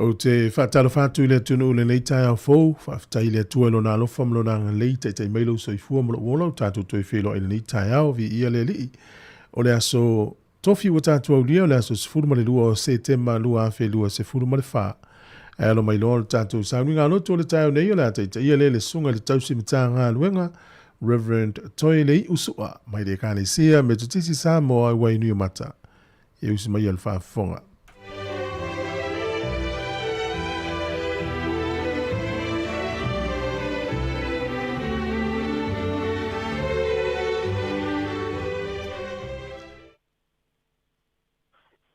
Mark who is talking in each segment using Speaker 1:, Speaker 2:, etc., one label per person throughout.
Speaker 1: O te whaatalo whātu le tunu le nei tai au fōu, whaafitai le atua lo nā lofa mlo nā ngalei te te meilo soifua mlo wolau tātou toi whelo i le nei tai au vi ia le li. O le aso Tofi o tātua ulia o le aso sifuru ma le lua o Septemba lua afe lua sifuru ma le wha. E alo mai loa le tātua saunga ngā loto le tai o nei o le ataita ia le sunga le tausi mita ngā luenga Reverend Toilei Usua mai le kāne sia me tutisi Sāmoa i wainu i mata. E usi mai al whaafonga.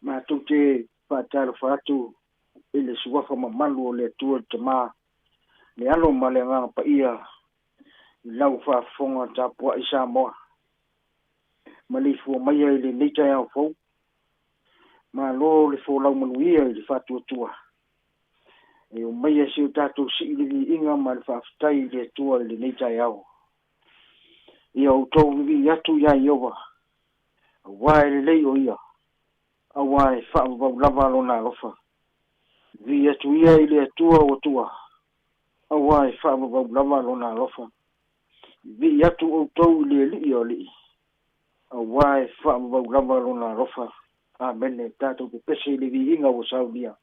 Speaker 2: Ma te whaatara whaatu i le suwafa mamalu o le tua te mā. Le alo ma le ngā pa ia i lau whaafonga tā pua i Sāmoa. Ma le fua maia i le neitai au fau. Ma lo le fua lau manuia i le whaatua tua. E o maia si o tātou si i le inga ma le whaafitai i le tua i le neitai au. Ia o tau vi atu ia i owa. Wai le lei o ia. Awai whaamabau lava lona lofa. Vi atu ia i le atua o tua. Awai whaamabau lava lona lofa. Vi atu o tau i le li o li. Awai whaamabau lava lona lofa. Amene tātou pe pese i le vi inga o saudia.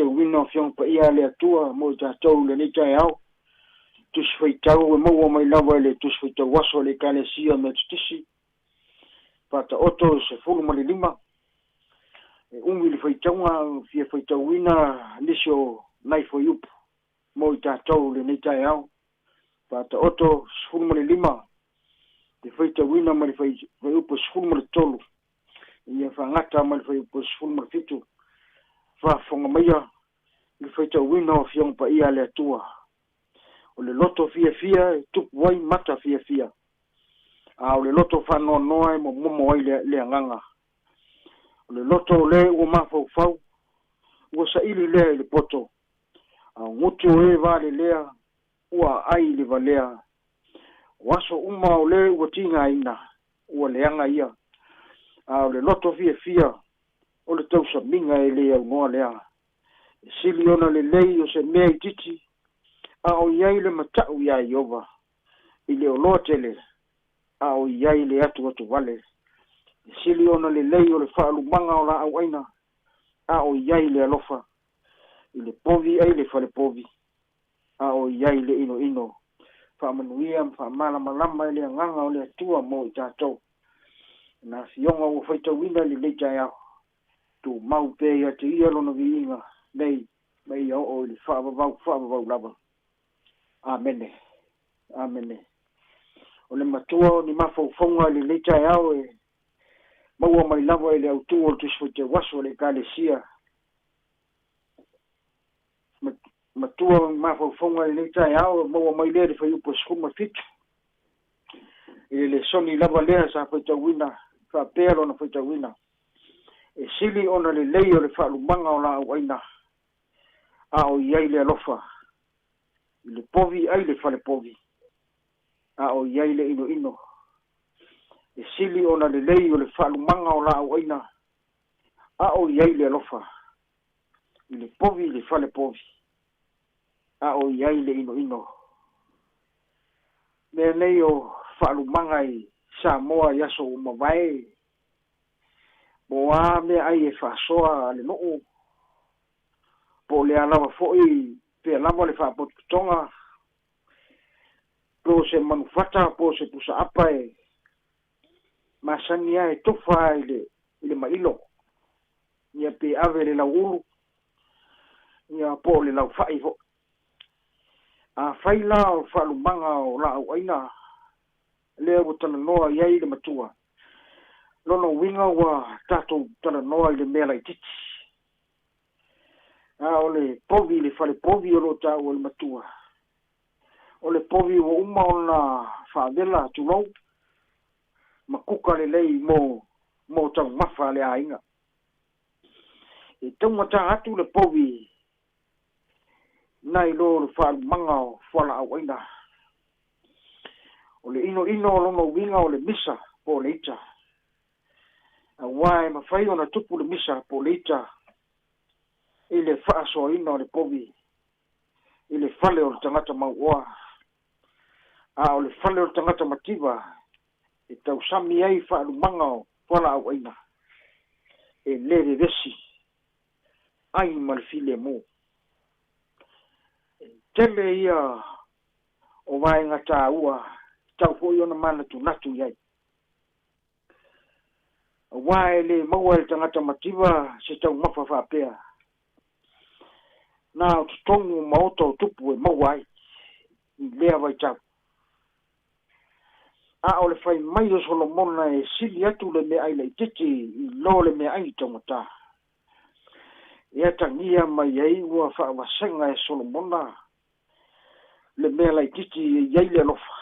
Speaker 2: tau wina fiong pa ia le atua mo tātou le ni tai au. Tusi fai tau e maua mai lawa le tusi fai tau waso le kalesia me tutisi. Pata oto se fulu mali lima. E umi le fai taunga fia fai tau wina nisio nai fo yupu. Mo tātou le ni tai au. Pata oto se fulu mali lima. Te fai tau wina mali fai yupu se fulu mali tolu. Ia fa ngata mali fai yupu se fulu mali fitu. Fa fonga maia. Le fai tau wina o fiong pa ia le atua. O le loto fia tupu wai mata fia. O le loto whanoa noa mo momo wai le anganga. O le loto le ua mafau. Ua sa ili le poto. Ngutu e vale lea. Ua ai le valea. Waso uma o le ua tinga ina. Ua leanga ia. O le loto fia. O le tausa minga e lea ungoa lea. Sili ona le lei o se mea I titi. O iai le matau iai ova. I le oloa tele. O iai le atu vale. Sili ona le lei o le whaalumanga o la au aina. O iai le alofa. I le povi ai le whale povi. O iai le ino. Whaamanuia, whaamalamalama I le anganga o le atua mo I tātou. Na fionga o whaitawina le leitai au. Tu mau pe ia te ia lona viinga. Nei, mai o le whaavavau lava. Amene. O le matua ni mafaufonga le leitai au e maua mai lava le autua o tusi te waso le kalesia. Matua mafaufonga le leitai au maua mai le fai upo skuma fitu. Le soni lava lea sa faitawina, fa pero na faitawina. E sili ona le lei o le whaalumanga o la au aina. O iai le alofa. Le povi ai le whale povi. O iai le ino. E sili ona le lei o le whaalumanga o la au aina. O iai le alofa. Le povi le whale povi. O iai le ino. Me nei o whaalumanga I Sāmoa yaso umawai. Boa me ai e whaasoa le noo. Po le alawa foi pe alawa le whaapotonga. Po se manufata, po se pusa apa e. Masani ai tofa le mailo. Ia pe ave le laulu. Ia po le lau whai fo. A whaila o whaalumanga o la au aina. Lea o tana noa iai le matua. Lono winga wa tato tana noa I le mea lai titi. O le povi le whale povi o lo tau o le matua. O le povi o uma o na whaavela tulou. Makuka le lei mo tau mafa le ainga. E taumata atu le povi. Nai lo le whaalumanga o whala au aina. O le ino lono winga o le misa po le ita. A wae mawhai o na tupu le misa po le ita. I le whaasoa ina o le povi. I le whale o le tangata mauoa. O le whale o le tangata mativa. E tau sami ai whaalumanga o whala au aina. E lere resi. Ai malfile mo. Tele ia o wae ngata ua. Tau fo ona mana tu natu iai. Wae le maua le tangata mativa se tau mafa whapea. Na o tutongu maoto tupu e maua ai. I lea vai tau. O le whai mai o Solomona e sili atu le mea ai le titi I lo le mea ai tangata. E atangia mai ai ua whaawasenga e Solomona. Le mea lai titi e iai le alofa.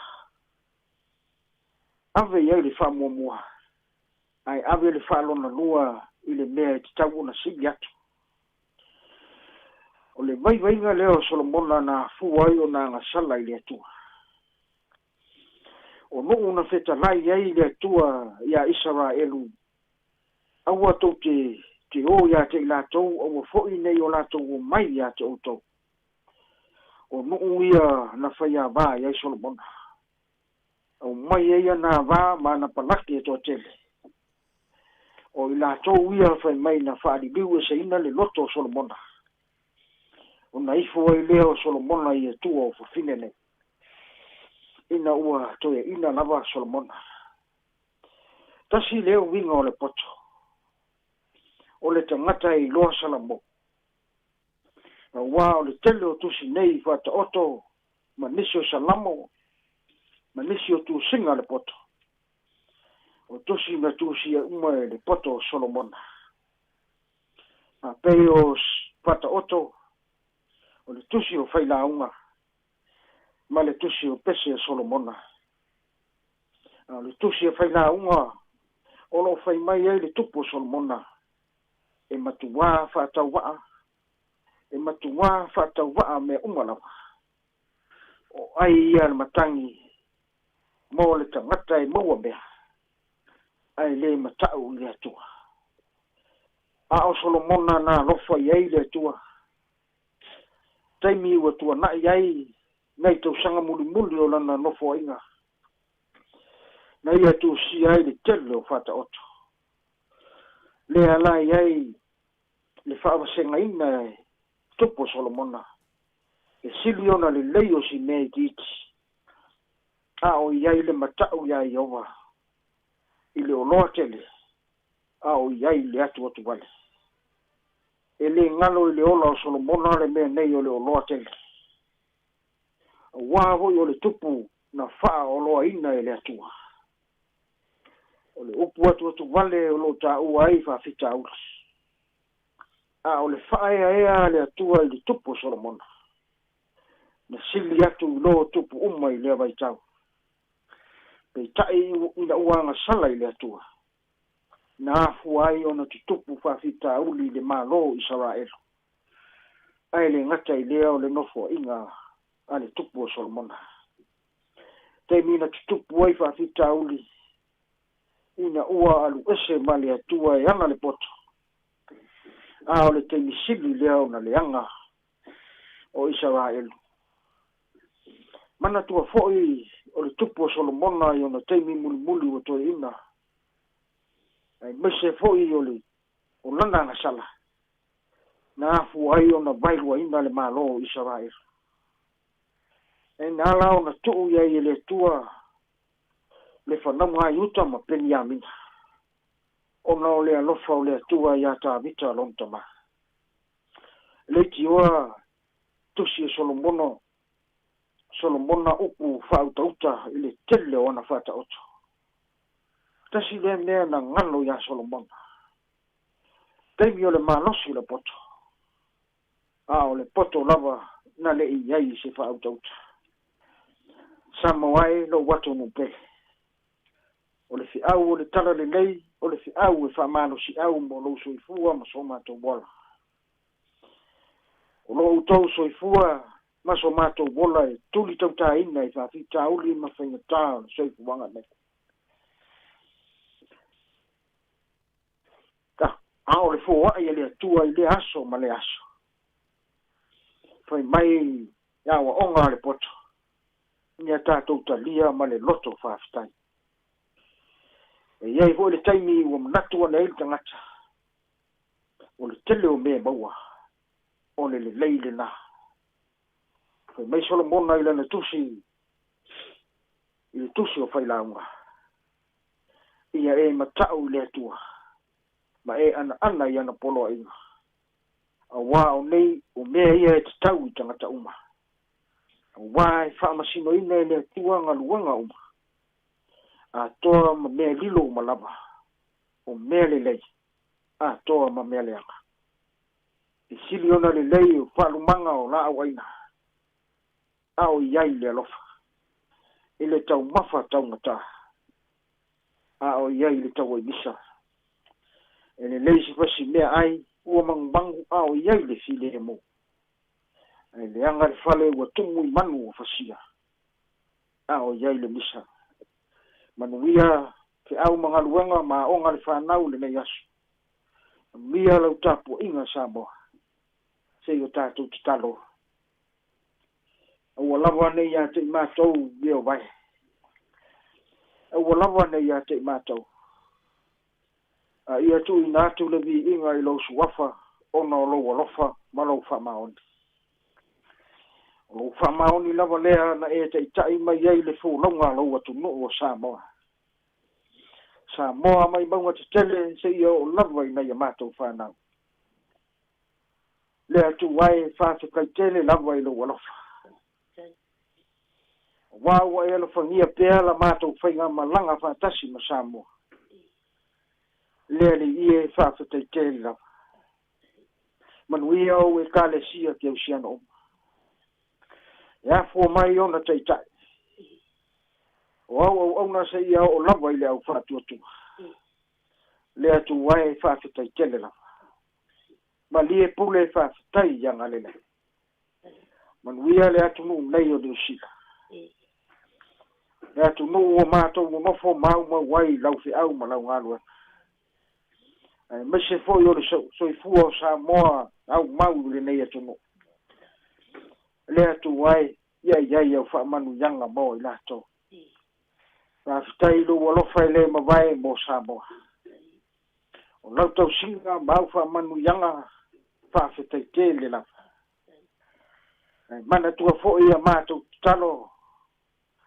Speaker 2: Ave iai le whaamua. Ai ave le whaalona lua I le mea e titau na sili atu. O le vaivainga leo Solomona na fuai o na ngasala I le atua. O nuu na whetalai ai le atua ia Israelu. Aua tau te o ia te ilatou, aua foi nei o latou o mai ia te outou. O nuu ia na whaia vā iai Solomona. O mai ia na vā ma na palaki e toa tele. O ilatou ia whai mai na whaalibiu e se ina le loto Solomona. ona ifo ai lea o Solomona ia tua o fafinene ina ua toe ina lava Solomona tasi leo winga o le poto o le tangata i loa salamo na ua o le tele o tusi nei fata oto ma nisi o salamo ma nisi o tu singa le poto o tusi ma tusi e uma le poto o Solomona a pei o fata oto o le tusi o whailaunga ma le tusi o pese Solomona a le tusi o whailaunga o lo whai mai ai le tupo Solomona e matuwa whaatauwaa me umalawa o ai ia le matangi mo le tangata e maua mea ai le matau i le atua a o Solomona na lofa i ai le atua taimi ua tua na i ai nei tau sanga muli o lana nofo inga na ia tu si ai le tele o fata oto le ala i ai le whaawasenga ina tupo Solomona e sili ona le leio si mei titi a o iai le matau iai ova i le oloa tele a o iai le atu atu wale e le ngalo i le ola o Solomona le mea nei o le oloa tele wa hoi o le tupu na faa oloa ina e le atua o le upu atu wale o lo ta ua ai fa fita uli a o le faa ea le atua i le tupu Solomona na sili atu lo tupu uma i le vaitau pe tai ina uanga sala i le atua na afu ai ona tutupu fa fita uli le malo Israel ai le ngata i lea o le nofo inga ale tupu o Solomona te mina tutupu ai fa fita uli ina ua alu ese ma le atua e anga le poto a o le te misili lea o na le anga o Israel mana tua foi o le tupu o Solomona i ona teimi muli o toi ina ai mese foi o lana na sala na afu ai ona vailua ina le malo o Israel e na ala ona tuu ia i le tua le whanau hai uta ma peni amina ona o le alofa o le atua ia ta vita lontama le tiwa tusi e Solomona upu whautauta i le tele o ana whata oto. Tasi le mea na ngalo ia Solomona. Teimi o le malosi le poto. A o le poto lava na le iai se whautauta. Sāmoa lo watu nupe. O le fiau o le tala le lei, o le fiau e whamano si au mo lo soifua ma soma to bola. O lo utou soifua maso mato bola e tuli tau ta ina i whawhi tauli ma whainga tā soifu wanga me. Ka, a o le fua i le atua i le aso ma le aso. Whai mai iawa onga le poto. Nia tātou talia ma le loto whawhitai. E iai ho le taimi ua manatua na il tangata. O le tele o mea maua. O le leile na. Mai Solomona i lana tusi o whailaunga. Ia e matau i le atua. Ma e ana i ana polo inga. A wā o nei o mea ia e tatau i tangata uma. A wā e whaamasino ina e le atua ngaluanga uma. A toa ma mea lilo uma lava. O mea le lei. A toa ma mea leanga. I sili ona le lei o whaalumanga o la awaina. Ao iai le alofa. Ile tau mafa tau ngata. Ao iai le tau oimisa. Ele leisi fasi mea ai, ua mangubangu ao iai le file e mo. Ele anga le fale ua tumu i manu o fasia. Ao iai le misa. Manuia ke au mangaluanga ma onga le whanau le mei asu. Mia lau tapu inga Sāmoa. Sei o tātou titalo. Ua lava nei ia te mātou leo vai. Ua lava nei ia te mātou. Ia tu ina atu le vi inga i lau suafa, ona o lau alofa, ma lau wha maoni. o whamaoni lava lea na e te itai mai ei le fōlonga lau atu no o Sāmoa. Sāmoa mai maunga te tele se ia o lava i nei a mātou whanau. Lea tu wai whāwhikai tele lava i lau alofa. Wāua e alofangia pēa la mātou whainga malanga whātasi ma Sāmoa. Lea li ie whāwhikai tele lava. Manuia o e kāle sia ki au siana oma. Ia fua mai ona teitai. O au na se ia o lava i le au whātuatua. Lea tu wai whāwhikai tele lava. Ma lie pule whāwhitai ianga lele. Manuia le atu nuu nei o New Zealand. Le atu nuu o mātou o nofo mau wai lau fi au ma lau ngalua. Mese foi o le soifua o Sāmoa au mau le nei atu nuu. Le atu wai iai au whaamanu ianga mo i lato. Whāwhitai lo walofa i le mawai mo Sāmoa. O lau tau singa mau whaamanu ianga whāwhitai te le lawa. Mana tua fo ia mātou talo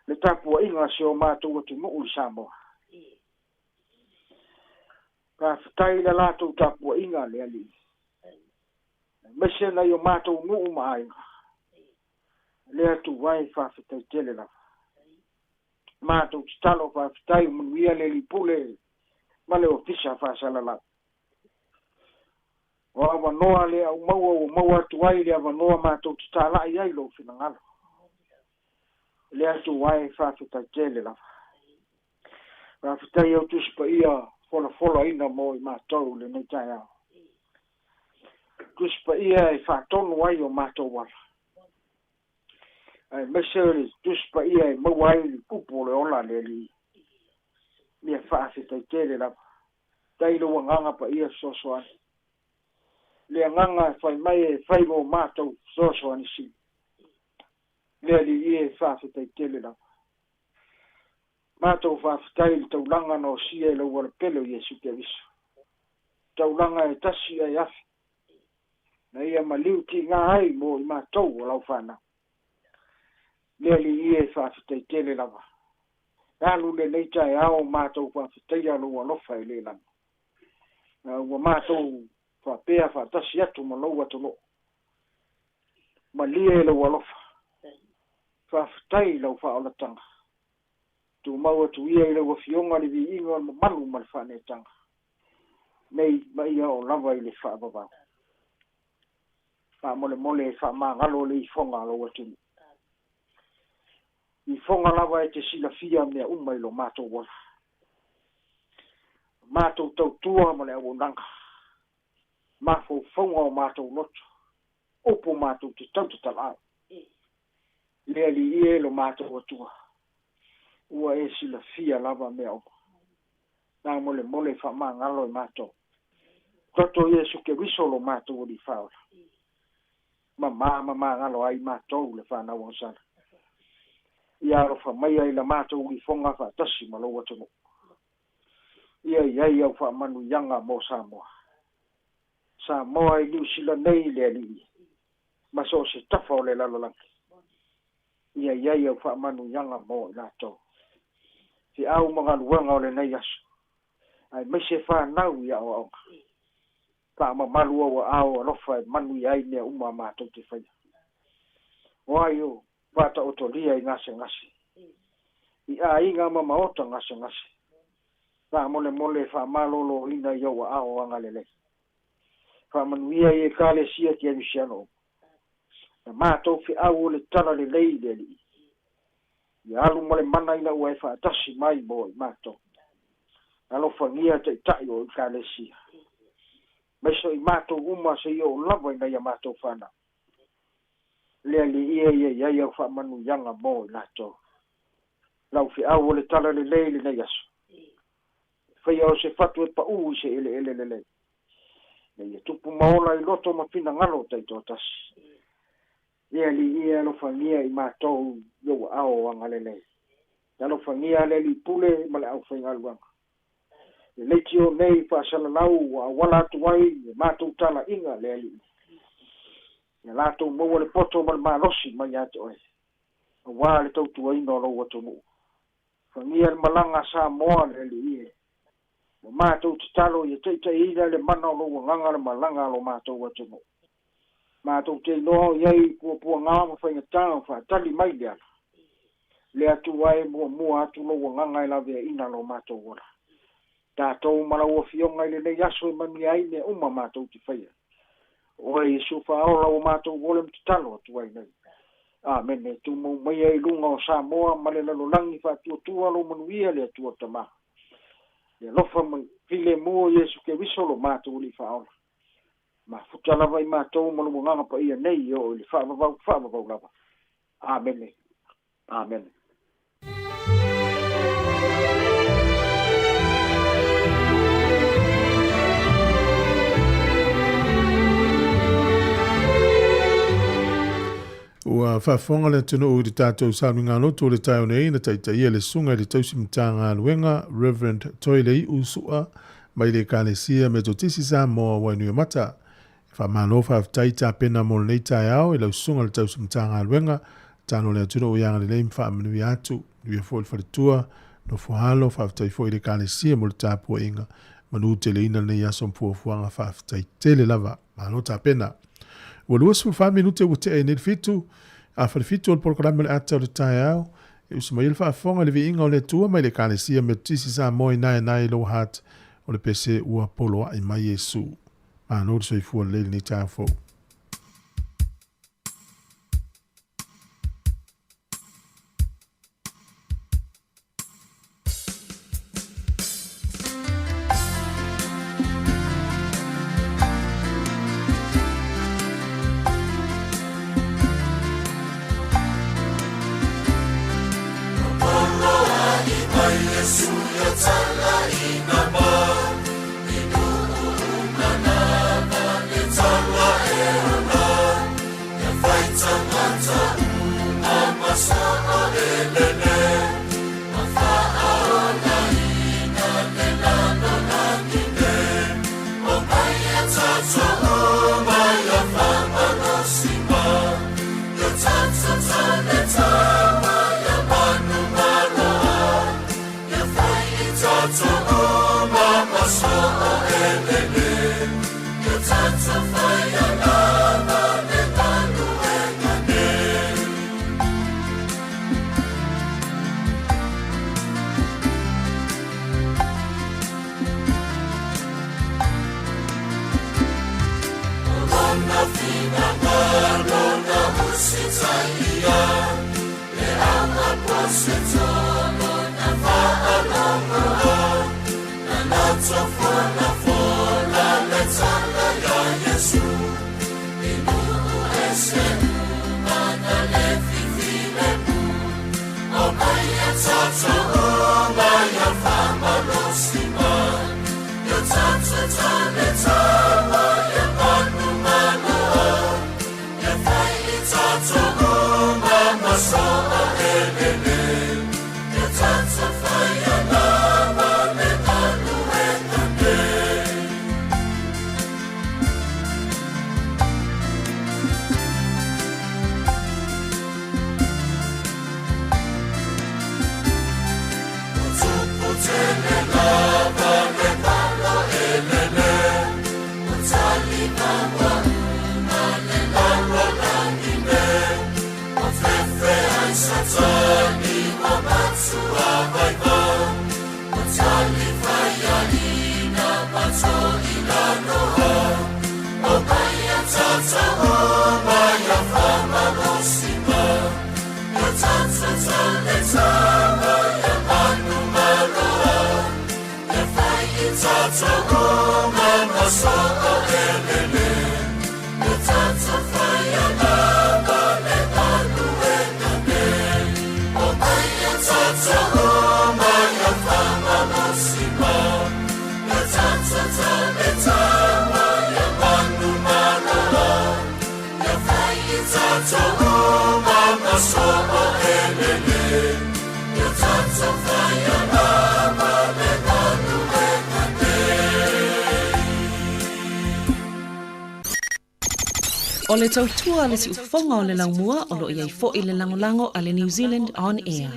Speaker 2: le tapua inga se o mātou atu nuu i Sāmoa. Whāwhitai le latou tapua inga le ali. Mese na i o mātou nuu maainga. Le atu wai whāwhitai te le lawa. Mātou talo whāwhitai manuia le li pule ma le ofisa whāsalala. O awanoa le au maua tuai le awanoa mātou tala i ai lo finangalo. Le atu wai whāwhitai te le lawa. Whāwhitai au tuspa ia fola ina mo i mātou le nei tai au. Tuspa ia e whātonu ai o mātou wala. Ai mesere tuspa ia e mawai li kupo le ola le li. Mia whāwhitai te le lawa. Tailo wanganga pa ia sosoani. Le nganga fai mai e fai mo mātou sosoani si. Le li ie whāwhitai te le lawa. Mātou whāwhitai li taulanga no si e lau wala pelo i e suke viso. Taulanga e tasi e afi. Na ia maliu ki ngā ai mo i mātou o lau whāna. Le li ie whāwhitai te le lawa. Alu le leita e ao mātou whāwhitai alo alofa e le langa. Ua mātou whapea whātasi atu ma lau atu lo. Ma lia e lau alofa. Whāwhitai lau whaolatanga. Tu maua tu ia i lau fionga li vi ingo ma manu ma le whanetanga. Nei ma ia o lava i le whaababau. Wha mole e whaamangalo le i fonga lau atu. I fonga lava e te sila fia mea umai lo mātou wala. Mātou tau tua ma le au nanga. Mafo fonga o mātou loto. Opo mātou te tau te talai. Lea li ie lo mātou atua. Ua e sila fia lava mea opa. Nā mole whamangalo i mātou. Toto ie suke wiso lo mātou o di whaola. Ma ngalo ai mātou le whanau o sana. Ia ro whamaya i la mātou i fonga whatasi ma lo atu. Ia iai au whamanu ianga mo Sāmoa. Sāmoa i New Zealand nei le ali. Ma so se tafa o le lalolangi. Ia iai au whamanu ianga mo i lato. Fi au mga luanga o le nei asu. Ai meise whanau ia o au. Pa mamalu o au alofa e manu iai mea uma mātou te whaia. O ai o pata otolia i ngase. I a inga maota ngase. Pa mole wha malolo ina i au ao angalele. Pa manuia i e kale sia ki anisiano. Na mātou fi au o le tala le lei le li. I alu mole mana ina ua e whaatasi mai mo i mātou. Alofa ngia te tai o i kale sia. Meso i mātou uma se i o lava ina i a mātou whana. Lea li ia au whamanu ianga mo i nato. Lau fi au o le tala le le nei aso. Whai au se fatu e pa ui se ele. Nei e tupu maola i loto ma fina ngalo taito tasi. Lea li ia lo whangia i mātou iau ao angalele. Lo whangia le li pule ma le au whaingaluanga. Le leiti o nei whaasalalau a wala atu wai e mātou tala inga le li. ia latou maua le poto ma le malosi mai atu ai auā le tautuaina o lou atunuu fagia le malaga Sāmoa le ali'ie ma matou tatalo ia taʻitaʻiina le mana o lou agaga le malaga lo matou atunuu matou te inoa iai puapuaga ma faigatā fa'atali mai le ala le atu ai muamua atu lou agaga e laveaina lo matou ola tatou malaua-fioga i lenei aso e mani ai mea uma matou te faia oe iesu fa'aola ua matou ole matatalo atu ai nei amene tumau mai ai luga o Sāmoa ma le lalolagi fa'atuatua lou manuia le atua tamā le alofa mai filemu o iesu keriso lo matou li fa'aola mafuta lava i matou ma lou agaga paia nei o i le fa'avavau lava amene amene
Speaker 1: Ua whaafonga le tino o te tātou sauninga loto le taio nei na taitaia le sunga le tausi mtanga luenga Reverend Toilei Usua mai le kālesia me to tisi Sāmoa wainui mata. Whamano whaaftaita pena mo nei tai au e lau sunga le tausi mtanga luenga tano le tino o yanga le leim whaamanui atu luia fo le whalitua no fuhalo whaaftai fo i le kālesia mo le tāpua inga manu te le ina nei asom fuafuanga whaaftaite le lava mano ta pena. Ua luas fu 5 minute ua te e nil fitu, a whare fitu o le programa le ata o le tae au, e usa mai il whaafonga le vi inga o le tua mai le kālesia me tisi Sāmoa i nai lo hat o le pese ua poloa i mai Yesu. Mano le soifua le ni tae fo.
Speaker 3: Sāmoa O le tautua le si ufonga o le laumua o lo iai fo i le langolango a le New Zealand On Air.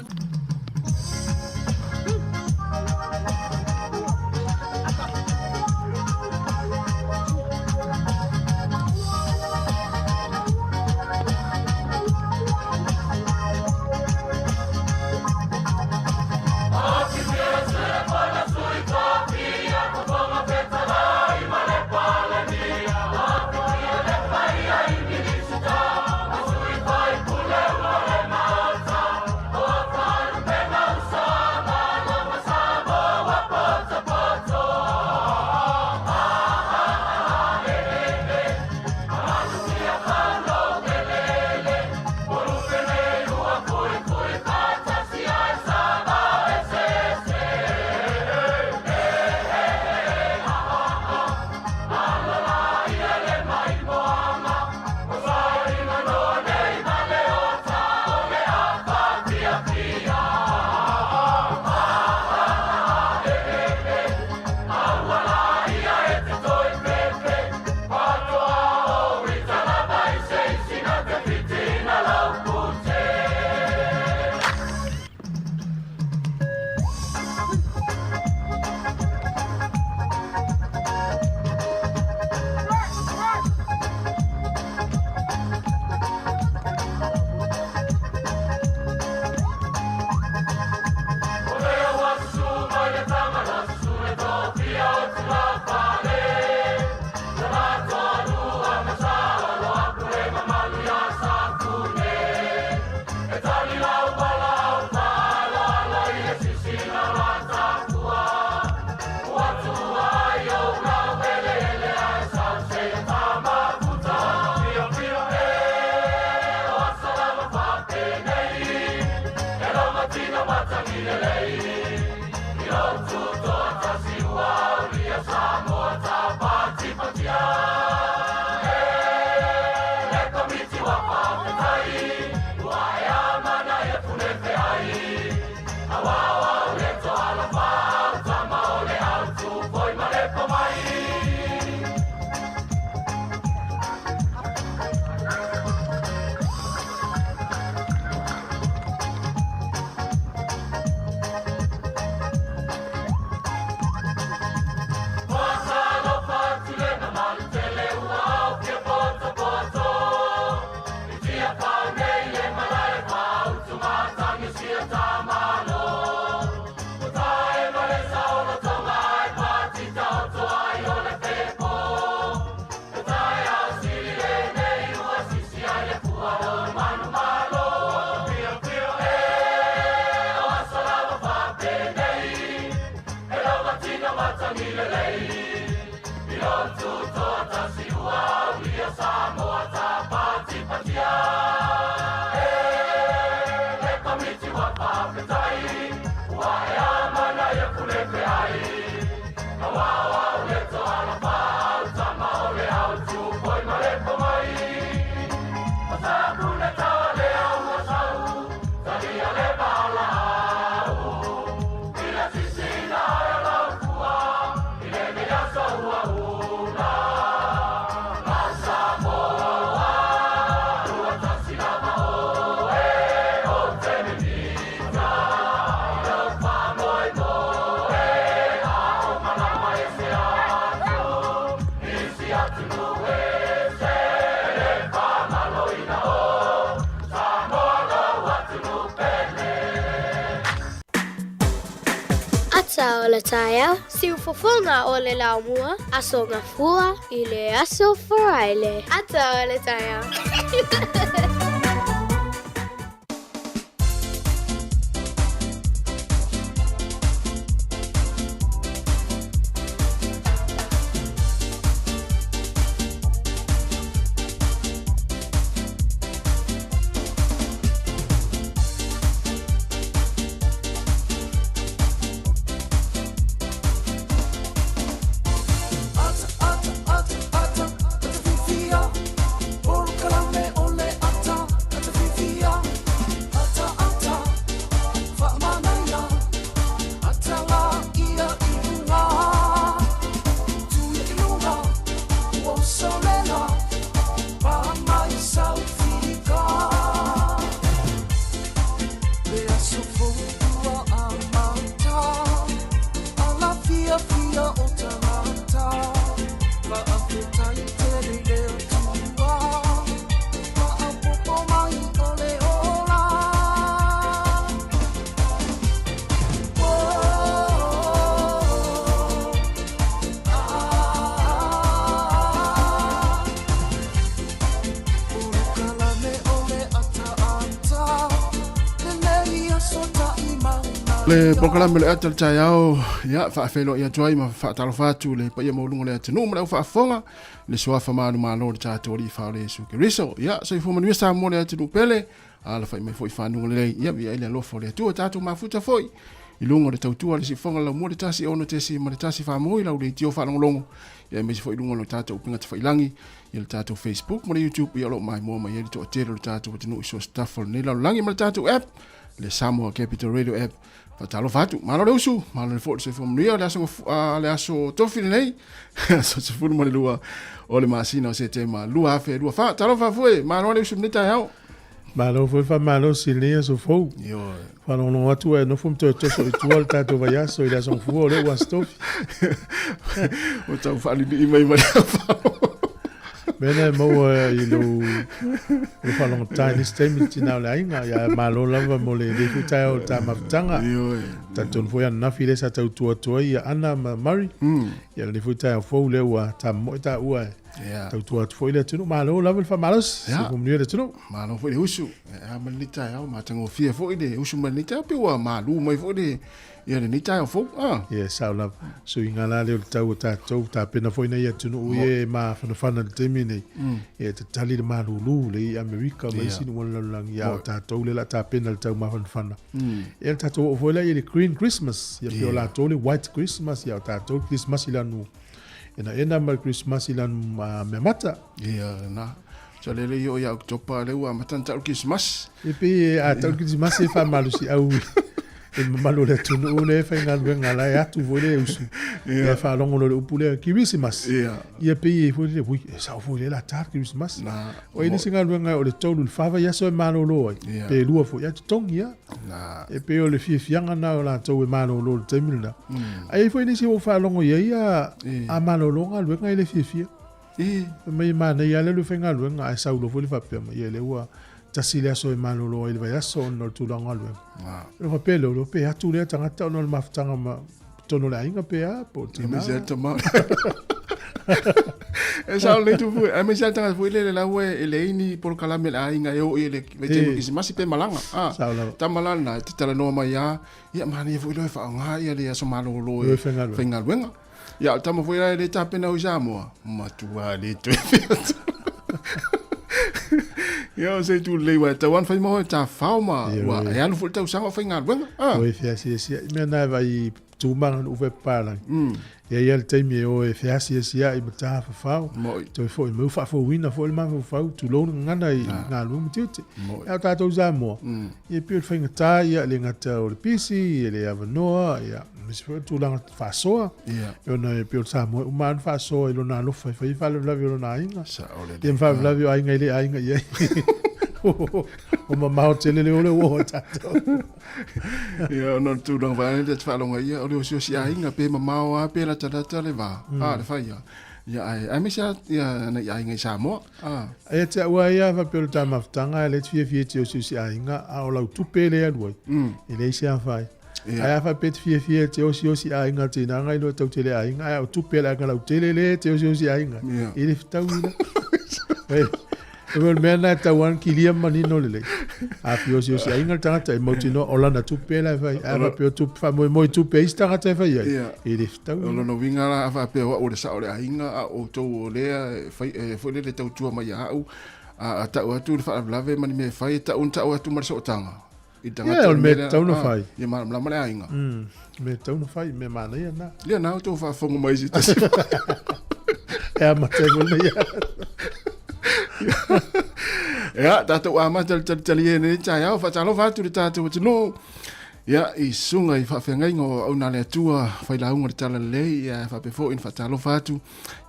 Speaker 4: O le taia, si ufofonga o le laumua, aso ngafua I le aso faraile. Ata o le taia.
Speaker 5: Ata, ata, ata, ata, ata, fifia. Por calame ole ata. Le program le atal tayao ya fa felo ya joy ma fa talo fatu le pa ya mo lungo le tenu mo fa fonga le soa fa manu malo le tato li fa le su riso ya so fo manu sa mo le tenu pele ala fa me foi fa nu le ya vi ele lo fo le tu tato ma futa foi I lungo le tautua le si fonga la mo le tasi ono te si ma le tasi fa mo I la le tio fa longo ya me si foi lungo le tato pinga te fa ilangi ya le tato Facebook mo le YouTube ya lo mai mo ma ya to te le tato tenu so stuff ne la langi ma le tato app le Sāmoa Capital Radio app Fatalo fatu, malo le usu, malo le fo se fo mria le aso tofi nei. So se fu mo le lua o le masina o se tema lua fe lua fa, talo fa foi, malo le usu nita yao.
Speaker 1: Malo foi fa malo silia so fo.
Speaker 5: Yo.
Speaker 1: Fa no atu no fum to so tuol tato vai so ila son fu le was tofi.
Speaker 5: O tau fa li mai mai fa.
Speaker 1: Bene mo I lo fa long time stem tina la inga ya malo lava mo le de futa o ta mafutanga ta ton foi na file sa tau tua ya ana mari ya le futa fo le wa ta mo ta ua tau tua foi le tunu malo lava fa malos ko mni le tunu
Speaker 5: malo foi le usu a malita ya ma tango fie foi de usu malita pe wa malu mai foi de ya le nita o fo
Speaker 1: sa la so inga la le tau ta pena foi na ya tunu ye ma fa na temine e te tali de malulu le America mai sinu wala lang ya ta tole la ta pena le tau ma fana e ta to foi la ye green Christmas ya pe la tole white Christmas ya ta to Christmas ila nu ena mal Christmas ila me mata
Speaker 5: na so le yo ya topa le wa matanta Christmas
Speaker 1: e pe a ta Christmas e fa malusi au e malo le tunu le fa ngal la ya tu vole usu e fa longo le upule Christmas ia pe e foi le vui sa foi la tar Christmas o ini singa nga o le tolu le fava ya so malo lo pe lua fo ya tongia e pe o le fianga na o la to e malo lo temina ai foi ni si o fa longo ia a malo lo nga le fia mai mana ia le fenga nga sa lo fo le fa pe ia le wa tasilia so e malo lo ele vai so no tu longa lo o pelo lo pe atu le tanga no maftanga ma tono la inga pe a po tina
Speaker 5: e sa le tu fu e me sa tanga fu le la we ele ini por kala me la inga yo ele vete ki masi pe malanga ta malana te tala no ma ya mani fu lo fa nga ia le so malo lo fenga wenga ya tama fu le tape na o Sāmoa ma tu ale tu Yo sei tu le wa ta wan fai mo ta fauma wa ya no fulta usanga fai ngal wenga
Speaker 1: oi fiasi me na vai tu man u ve pala ya ya te mi o fiasi sia I mata fa fa to fo me fa fo wina fo ma fa tu lo ngana I ngal mu tite ya ta to Sāmoa e pe fai ngata ya le ngata o pisi ele avanoa ya mis tu la fa so yo na pe Sāmoa u man fa so lo na lo fa la lo na inga tem fa la vi ainga ile ainga ye o ma tele le ole wo tato
Speaker 5: yo no tu no va de fa longa ia o so si ainga pe ma wa pe la tata le va le fa ya ai me sa ya na ainga Sāmoa
Speaker 1: e te wa ia va pe ta maftanga le fie te o si ainga a o la tu pe le aloi ele se fa ai fa pet fie te o si ainga te na ngai no tau tele ainga o tu pe la ka la tele le te o si ainga ele tau ina Well, man, that one kiliam manino le. A pio si ainga tanga e motino olana tu pela vai. A pio tu fa mo tu pe istanga te vai. E le sta.
Speaker 5: Olo no vinga la fa pe o le sa o le ainga o to o le fai foi le tau tua mai au. A ta o tu fa lave mani me fai ta un ta o tu mar so tanga. I tanga
Speaker 1: ta me tau no fai.
Speaker 5: Ye ma la male ainga.
Speaker 1: Me tau no fai me mana ia na.
Speaker 5: Le na to fa fongo mai si.
Speaker 1: E ma te gol ia.
Speaker 5: Ya tato ama tali ne cha ya fa talo fa tu tato no ya I sunga I fa fenga ngo ona le tua fa la unga tala le ya fa pe fo in fa talo fa tu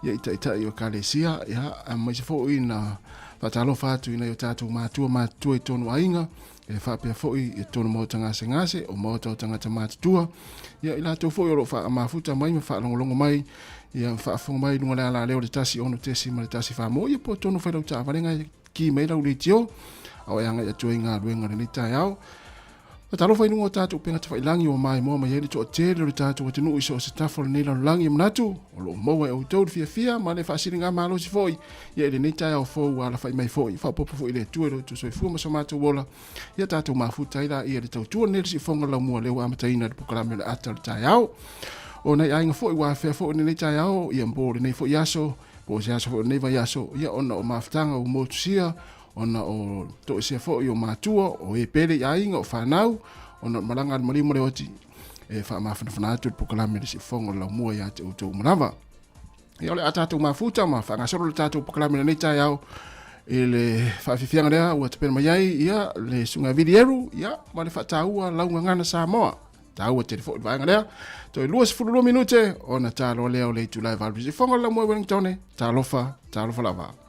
Speaker 5: ya ita yo kalesia ya ama se fo in fa talo fa tu ina yo tato ma tu I tonu ainga e whapea foi e tono mo ngase o mo tau tangata mātua. Ia ila tau foi o wha mafuta mai ma wha longolongo mai. Ia whaafonga mai lunga lea la leo le tasi ono tesi ma le tasi whamo. Ia po tono whailau ta avarenga ki mai lau le tio. Au e anga ia tua inga luenga le nitai au. Talo fai nungo tātou penga te whailangi o mai moa mai heri to o tele o tātou te nui so se tafo le neila langi manatu o lo moa e o tau fia ma le whaasiri ngā malo si foi ia ele nei tai au fōu ala whai mai foi whapopo foi le tue ro tu soi fua ma sa mātou wola ia tātou mafuta ila ia le tau tua nere si whonga lau mua leo amataina le pukarame le ata le tai au o nei ainga foi wa whea foi nei tai au ia mbore nei foi yaso po se yaso foi nei vai yaso ia ona o maftanga o motusia ona o to se fo yo matua o e pele ya inga o fanau ona malanga mali mo oti e fa ma fana tu pokalame se fongo la mo ya te to mlava e ole atatu mafuta ma fa ngasoro tatu pokalame nei ta yao ele fa fifianga lea o te pena mai ia le sunga vidieru ia ma le fa taua launga ngana Sāmoa taua telefoni va ngana to e luas fulu minute ona talo leo le tu live albi se fongo la mo Wellington talofa lava.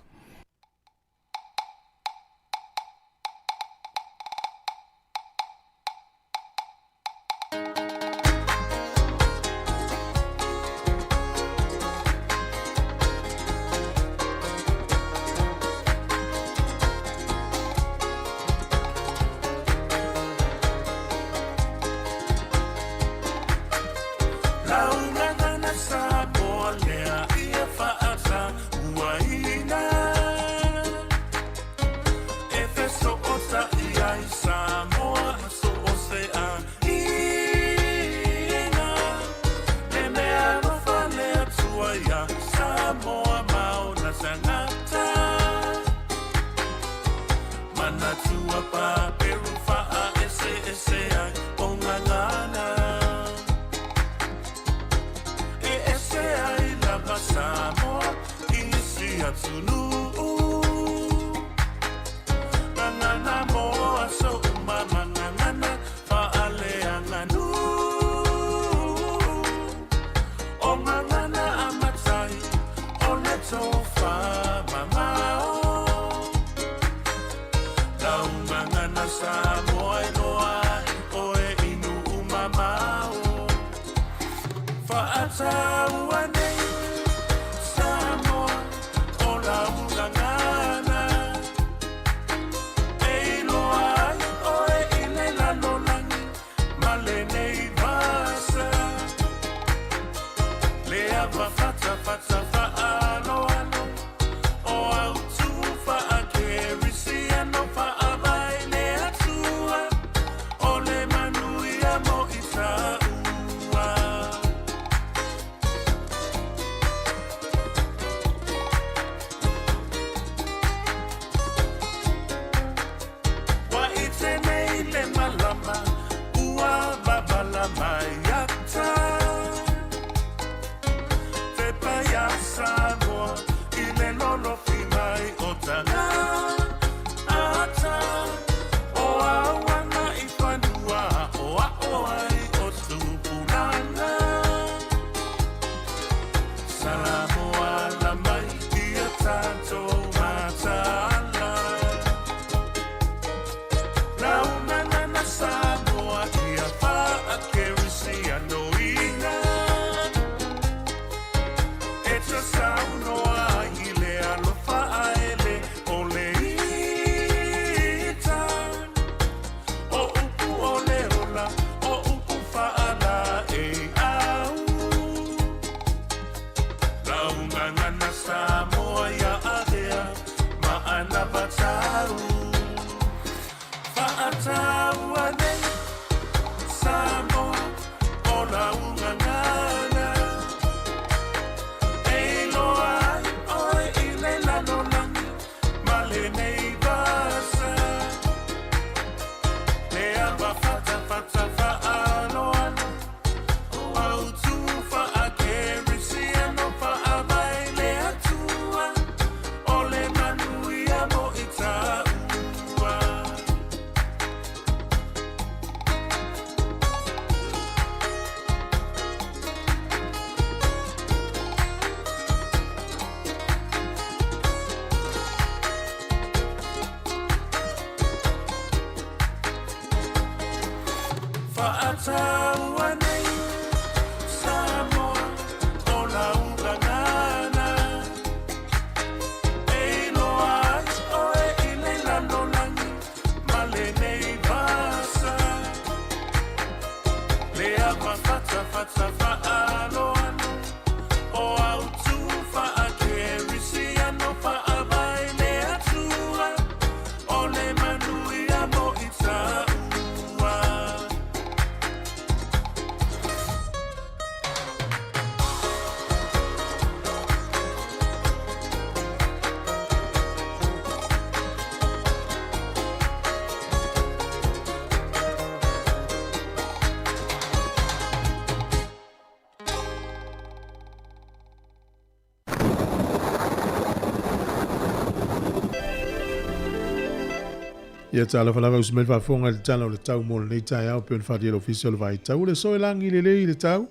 Speaker 1: Ia tala falava usmel fa fonga le tala o le tau mo le tai au pe fa di official vai tau le so langi le tau.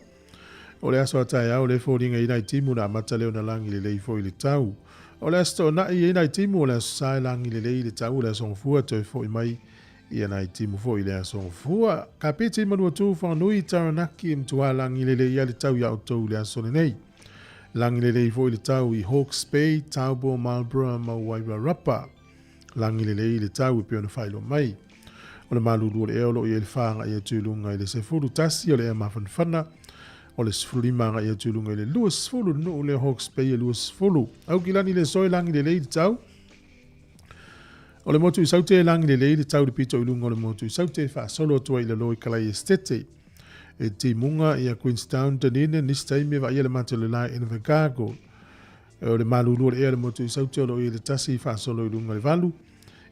Speaker 1: O le aso tai au le foringa ina timu na mata le na langi le fo le tau. O le asto na ina timu le sai langi le tau le son fu to fo mai ia na timu fo ile son fu kapiti manu tu fa nui taranaki mtua langi le ia le tau ya to le aso nei. Langi le fo le tau I Hawke's Bay, Taubo, Marlborough, Mawaiwa Rapa. Langi le tau pe ona failo mai. O le malulu le eolo I le whaanga ia tūlunga I le sefuru tasi o le ea mawhanwhana. O le sefuru limanga ia tūlunga I le lua sefuru no le Hawke's Bay e lua sefuru. Au ki lani le soe langi le tau. O le motu I saute langi le tau le pito ilunga o le motu I saute wha solo tua I le loi kalai estete. E ti munga ia Queenstown tanine nis taime wa ia le mata le lai ina Chicago. E o le malulu le ea le motu I saute o lo I le tasi wha solo I lunga le valu.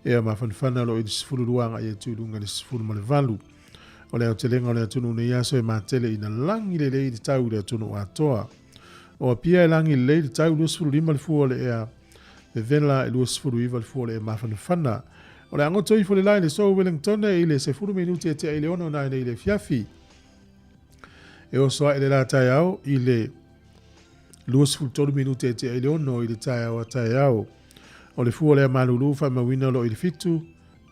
Speaker 1: E a mawhanwhana lo I le sifuru luanga ia tu lunga le sifuru ma le valu. O le au te lenga o le atunu ne iaso e matele ina langi le le tau le atunu atoa. O a pia e langi le tau lua sifuru lima le fua le ea le vela e lua sifuru iwa le fua le ea mawhanwhana. O le angoto I fo le lai le so Wellington I le sifuru minuti e te ai leono na I le fiafi. E o soa ele la tai au I le luas fultolu minute e te ai leono I le tai au a tai au. O le fua lea malulu fa mawina lo I le fitu,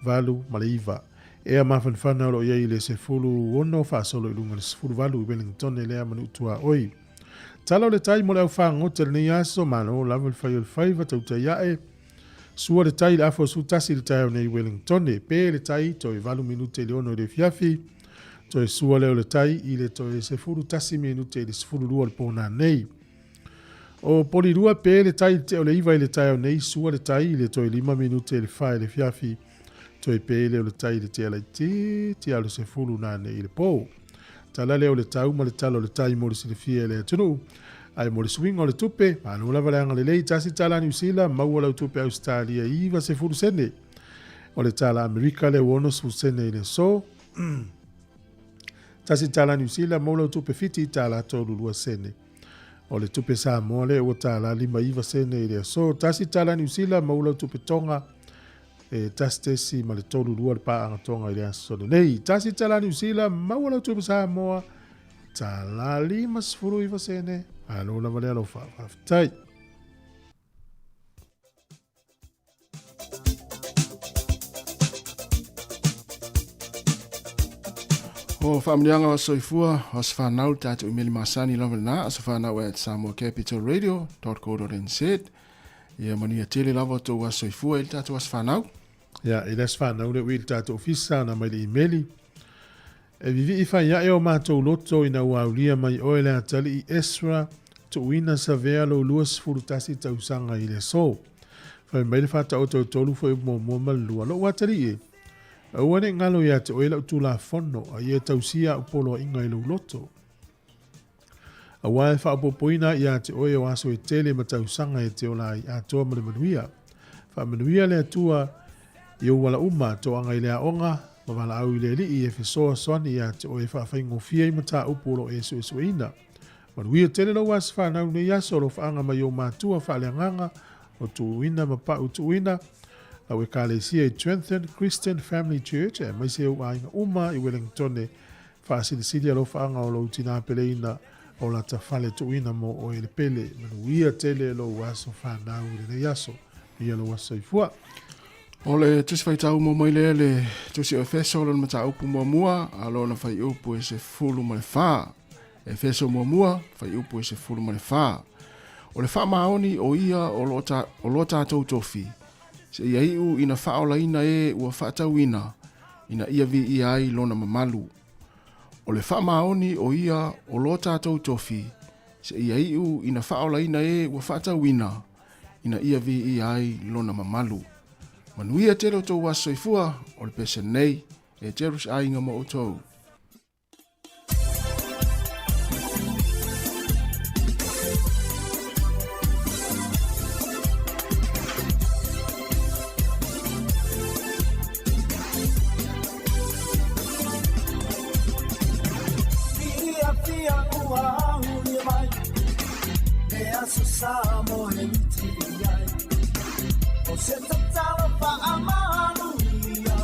Speaker 1: valu, maleiva. E a mawhanwhana lo I le se fulu ono fa solo I lunga le se fulu valu I Wellington e lea manutua oi. Tala o le tai mo le au whangote le ni aso mano lava le fai o le fai va tauta iae. Sua le tai le afo su tasi le tai au nei Wellington e pe le tai to I valu minute leono I le fiafi. To e sua leo le tai I le to e se furu tasi minute I le se furu lua le pona nei. O poli lua pe le tai te o le iwa I le tai au nei sua le tai I le to e 5 minute le fai le fiafi. To e pe leo le tai le te alai te alo se furu na nei le po. Tala leo le tau ma le talo le tai mo le silifia le atunu. Ai mo le swing o le tupe, ma nula valeanga le lei tasi tala New Zealand, maua lau tupe Australia iwa se furu sene. O le tala Amerika le wono su sene I le so. Tasi tala New Zealand maula tupe fiti tala tolu lua sene. O le tupe Sāmoa le o tala 5 iwa sene I le so. Tasi tala New Zealand maula tupe tonga. E tasi tesi ma le tolu lua le paanga tonga I le asone nei. Tasi tala New Zealand maula tupe Sāmoa. Tala 5 iwa sene. Alo la vale alo whaftai.
Speaker 5: O whaamrianga o soifua, o sa whanau tātou I meli masani lava na, o sa whanau at samoacapitalradio.co.nz. Ia mania tele lava tō wa soifua ili tātou as whanau.
Speaker 1: Ia, ili as whanau le wili tātou ofisa na mai le imeli. E vivi I whai iae o mātou loto ina uaulia mai oele atali I Esra, to uina sa vea lo luas furutasi tausanga I le so. Whai mai le whata o tau tolu fo I mua malua lo watali e. Awane ngalo ia te oela utula fono a ia tausia upolo inga I lo loto. Awae whaapopoina ia te oe o aso e tele ma tausanga e te ola I atoa male manuia. Wha manuia le atua I o wala uma to anga I lea onga ma wala au I le li I e fesoa soani ia te oe whaafai ngofia I mata upolo e so ina. Manuia tele lo was whanau ne yaso lo whaanga ma I o matua whaaleanganga o tuuina ma pa utuuina. Awe kalesia I Trentham Christian Family Church e mai se o ainga uma I Wellington e whaasili alo whaanga o lo tina peleina o la tafale tuina mo o ele pele manuia tele lo waso whanau le yaso ia lo waso I fua.
Speaker 5: O le tusi whai tau mo moile le tusi o feso lo mata upu mua mua alo na whai upu e se fulu ma le wha. E feso mua mua whai upu e se fulu ma le wha. O le wha maoni o ia o lo tātou tofi. Se ia iu ina whaola ina e ua whaatau ina ia vi ia ai lona mamalu. O le wha maoni o ia o lo tātou tofi. Se ia iu ina whaola ina e ua whaatau ina ia vi ia ai lona mamalu. Manuia tero tō wa soifua o le pese nei e terus ainga mo o tōu.
Speaker 6: Sāmoa, o se tatala pa amanuia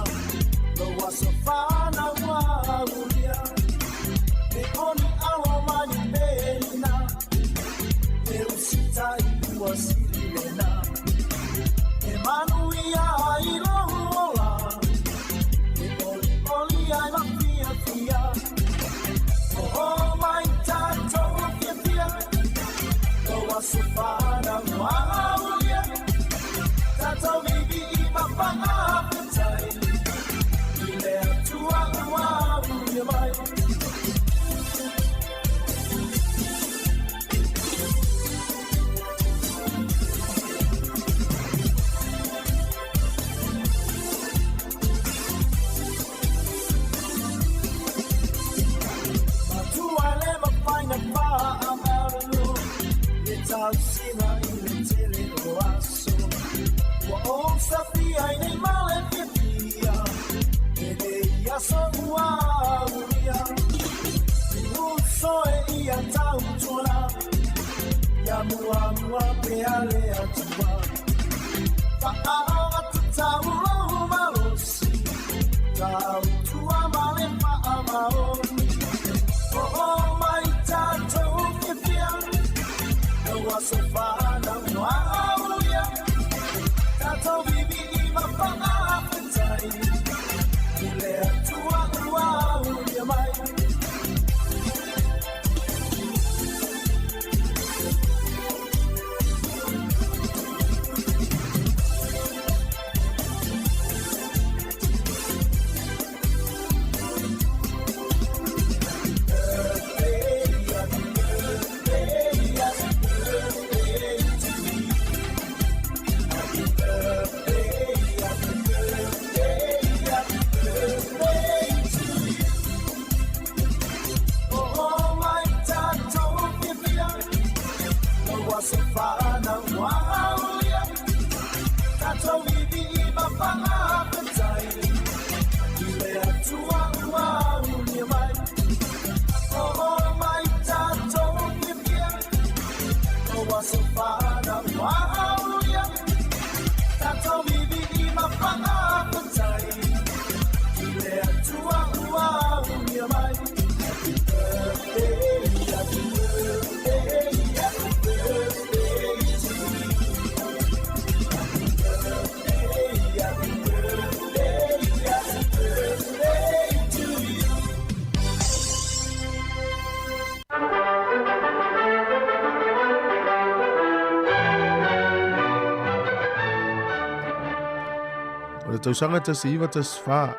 Speaker 1: Tausanga ta siiva ta sfa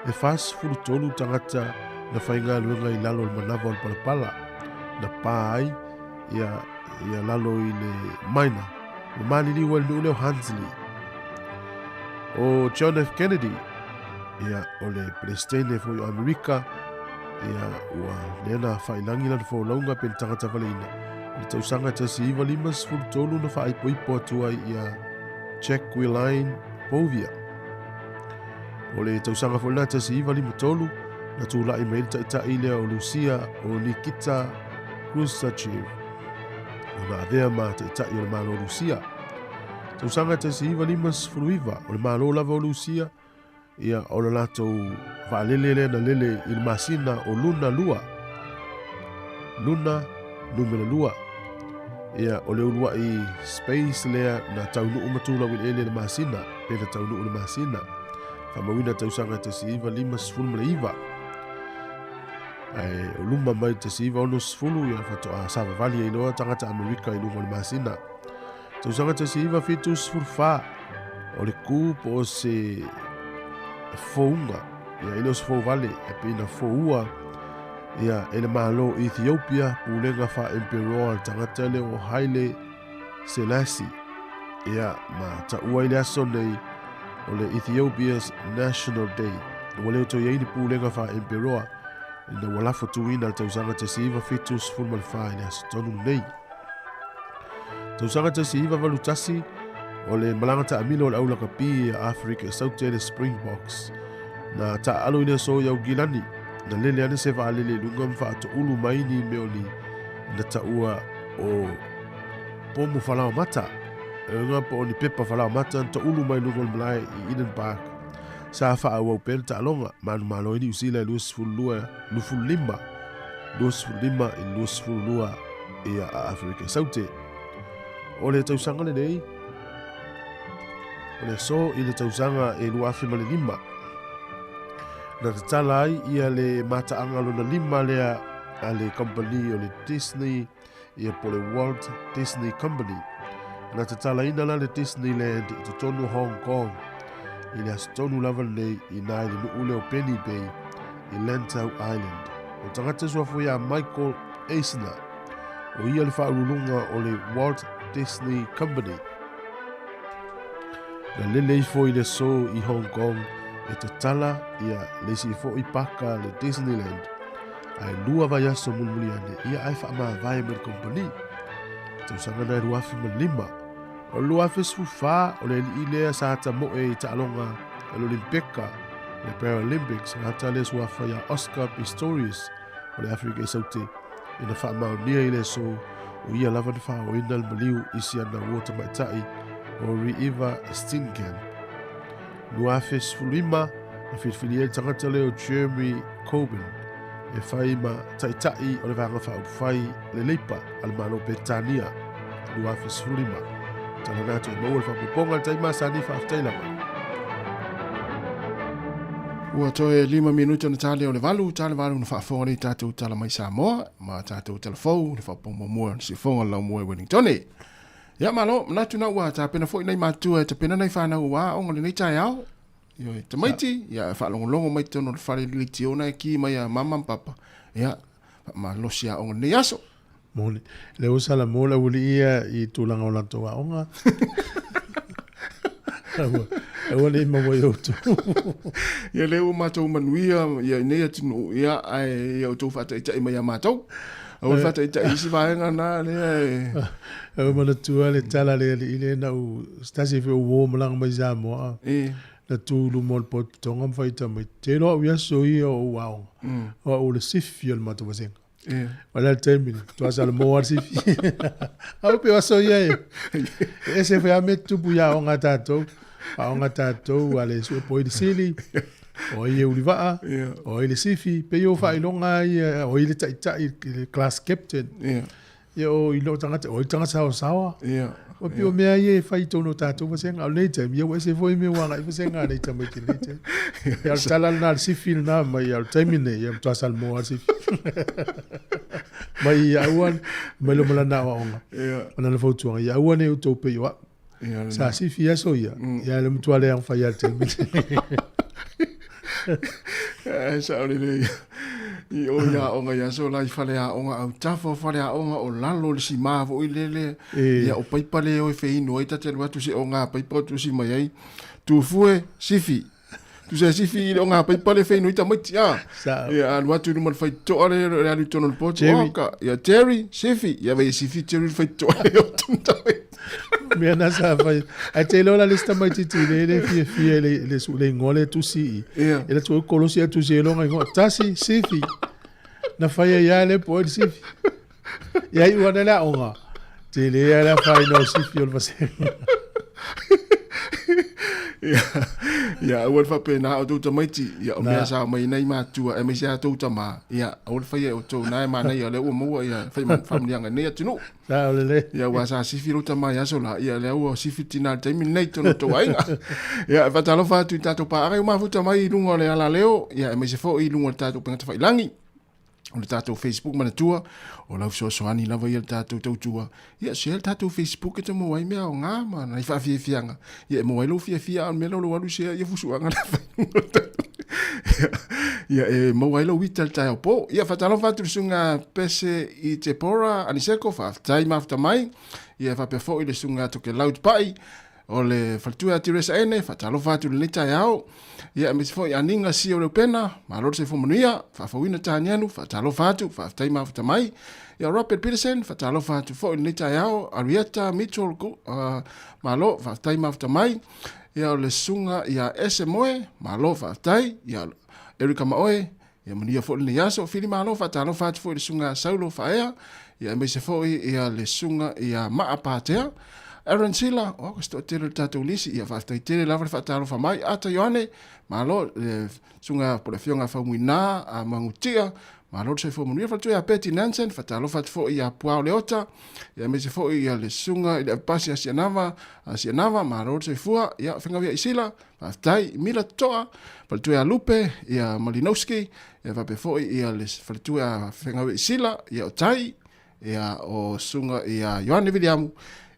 Speaker 1: e fas fulu tolu tangata na whainga luenga I lalo I manawa o palapala na pai ia lalo I le maina o maliliwa le uleo Hansley o John F. Kennedy ia o le presidente fo Amerika ia ua nena whailangi lana fo launga pen tangata waleina le tausanga ta siiva limas fulu tolu na whaipoipo atua ia Jacqueline Povia o le tausanga fo lata siiva lima tolu na tūlai mai ta ile o Lucia o Nikita Khrushchev o na avea ma ta o le malo Lucia tausanga ta siiva limas fruiva o le malo lava o Lucia ia o le lato vaalele na lele I le masina o luna numero lua ia o le ulua I space lea na taunu umatula wile le masina pena taunu le masina Famawina tausanga te siiva lima sfulu mele iwa. Ai o luma mai te siiva ono sfulu ia fato a sava vali I loa tangata Amerika I lunga le masina. Tausanga te siiva fitu sfulu fa o le kupo o se founga ia ilo sfulu vale e pina foua ia ele malo Ethiopia pulenga fa emperor tangata le o Haile Selassie ia ma ta ua ile aso nei o le Ethiopia's National Day. O leo to yeini pulenga fa emperor ina walafo tuina tausanga te siiva fitus fulmal fa ina tonu nei. Tausanga te siiva valutasi o le malanga ta amilo o le aula kapi Africa Saute le Springboks na ta alo ina so yau gilani na lele ane se va lele lungam fa to ulu maini meoni na ta ua o pomu falao mata nga po ni pepa falao mata to ulu mai lungol mlai I Eden Park sa fa au pen ta longa manu malo ini usila lus fulua lufulima I lus fulua ia Africa Saute o le tausanga le nei o le so I le tausanga e lua afi male lima na te tala ai ia le mata angalo na lima lea a le company o le Disney ia po le Walt Disney Company. Na te talaina la le Disneyland i te tonu Hong Kong. I le astonu lava nei i nai le nuule o Penny Bay i Lantau Island. O tangata suafu ia Michael Eisner. O ia le whaurulunga o le Walt Disney Company. Na lelei fo i le so i Hong Kong e te tala ia le si fo i paka le Disneyland. Ai lua vai aso mulmuli ane ia ai wha maa vai me company. Te usanga nai ruafi ma lima. O luafi sufa o le li ilea sa hata mo e ta alonga o l'Olimpika, le Paralympics, hata le suafa ia Oscar Pistorius o le Afrika i sauti. Ina wha maa nia i le so o ia lava ni wha o inal maliu isi ana uota maitai o River Steenkamp. Luafi sfulima na whiwhili e tangata leo Jeremy Corbyn e whai ma taitai o le vanga wha whai le leipa al malo Betania. Luafi sfulima. Tala nātu e maua le whapuponga taima sani whaaftailama.
Speaker 5: Ua toe 5 minuta na tale o le valu na whaafonga ni tātou tala mai Sāmoa, ma tātou telefou, le whapoma mua si fonga lau mua Wellingtone. Ia malo, natu na ua, tā pena fo inai mātua, ta pena nei whānau ua, onga le nei tai au. Ia e tamaiti, ia e whaalongolongo mai tono le whare li tiona e ki mai a mamam papa. Ia, ma losi a onga nei aso.
Speaker 1: Mone, le usala mola uli ia i tūlanga o lanto wa onga. Ewa le ima wai otu.
Speaker 5: Ia leo mātou manuia, ia nei atinu, ia ai au tau whata ita ima ia mātou. Au whata ita isi vaenga nā, lea.
Speaker 1: Ewa mana tua le tala le ile na u stasi fe uo malanga mai Sāmoa. Na tūlu mo le pot tonga mwhaita mai. Te loa ui aso ia o waonga. O le sifi o le mātou wasenga. Wala termine, tu as le mot sifi. Au pe aso ia e. E se fe ame tupu ia o ngā tātou. A o ngā tātou ale sue po i le sili. O i e ulivaa. O i le sifi. Pe i o whailonga i o i le taitai le class captain. Ia o i lo tangata. O i tangata o sawa. O pe o mea i e whai tono tātou wasenga. O nei taimi. Ia o e se foi me wanga i wasenga nei tamai ki nei taimi. Ia o tala nā le sifi nā mai ia o taimine. Ia o tuasa le moa sifi. Mai auan. Mai lo malana wa onga. Mana le fautuanga. Ia auan e utou pe i wa. Sa sifi aso ia. Ia le mutuale ang whai al taimine.
Speaker 5: Sa ori le i o ia onga ia so lai whale a onga au tafo whale a onga o lalo le si māvo i lele ia o paipale o e wheinu ai tate lua tu si o ngā paipa tu si mai ai tu fue sifi tu se sifi i o ngā paipale wheinu i ta maiti ia lua tu numan whai toa le alu tono le poto ia Terry sifi ia vei sifi Terry whai toa le o tuntawe
Speaker 1: Mea nasa whai. A te lola lista mai titi le fie le ngole tu si. E la tu kolosi a tu si e longa ingo. Tasi, sifi. Na whai ia le po el sifi. Ia i wana la onga. Te le ia la whai no sifi ol vase.
Speaker 5: Ia, ua le whapena o tauta maiti. Ia, o mea sa mai nei mātua. E me sea tauta mā. Ia, o le whai o tau nai mā nei. Ia, le ua maua. Ia, whai whamnianga nei atinu.
Speaker 1: Sa o le.
Speaker 5: Ia, ua sa sifi rota mai aso la. Ia, le ua sifi tina le taimi nei tono tau ainga. Ia, e whatalo whatu i tātou pā. Arai o mafuta mai i lunga le ala leo. Ia, e me se fo i lunga le tātou pengata whai langi. O le tātou Facebook mana tua. O lau soani lava i le tātou tautua. Ia, se le tātou Facebook e te mawai mea o ngā ma. Nai whawhia fianga. Ia, e mawai lo fia an mea lo walu se ia fusuanga na whai. Ia, e mawai lo wita le tai o po. Ia, whatalo whatu sunga pese i te pora aniseko. Whaftai mafta mai. Ia, whapefo i le sunga toke laut pai. O le whatua tiresa ene, whatalo whatu le tai au. Ia, me se fo i aninga si o leo pena. Ma lor se fo manuia. Whafawina tānianu. Whatalo whatu. Whaftai mafta mai. Ia, Robert Peterson. Whatalo whatu fo i le tai au. Arietta Mitchell. Ma lo, whaftai mafta mai. Ia, o le sunga ia SMOE. Ma lo, whaftai. Ia, Erika Maoe. Ia, mania fo i le yaso. Fili ma lo, whatalo whatu fo i le sunga Saulo Whaea. Ia, me se fo i ia le sunga ia Maapātea. Aaron Sila, o ka sto tele tatu lisi ia fa tele lava fa talo fa mai ata Yohane, malo sunga por fionga fa muina a mangutia, malo se fo munia fa tu ia Betty Nansen fa talo fa fo ia Pua Leota, ia me se fo ia le sunga ia pasi asianava malo se fua ia fenga ia Sila, fa tai mila toa, fa tu ia Lupe ia Malinowski, ia va pe fo ia le fa tu ia fenga ia Sila, ia tai ia o sunga ia Yohane Williamu.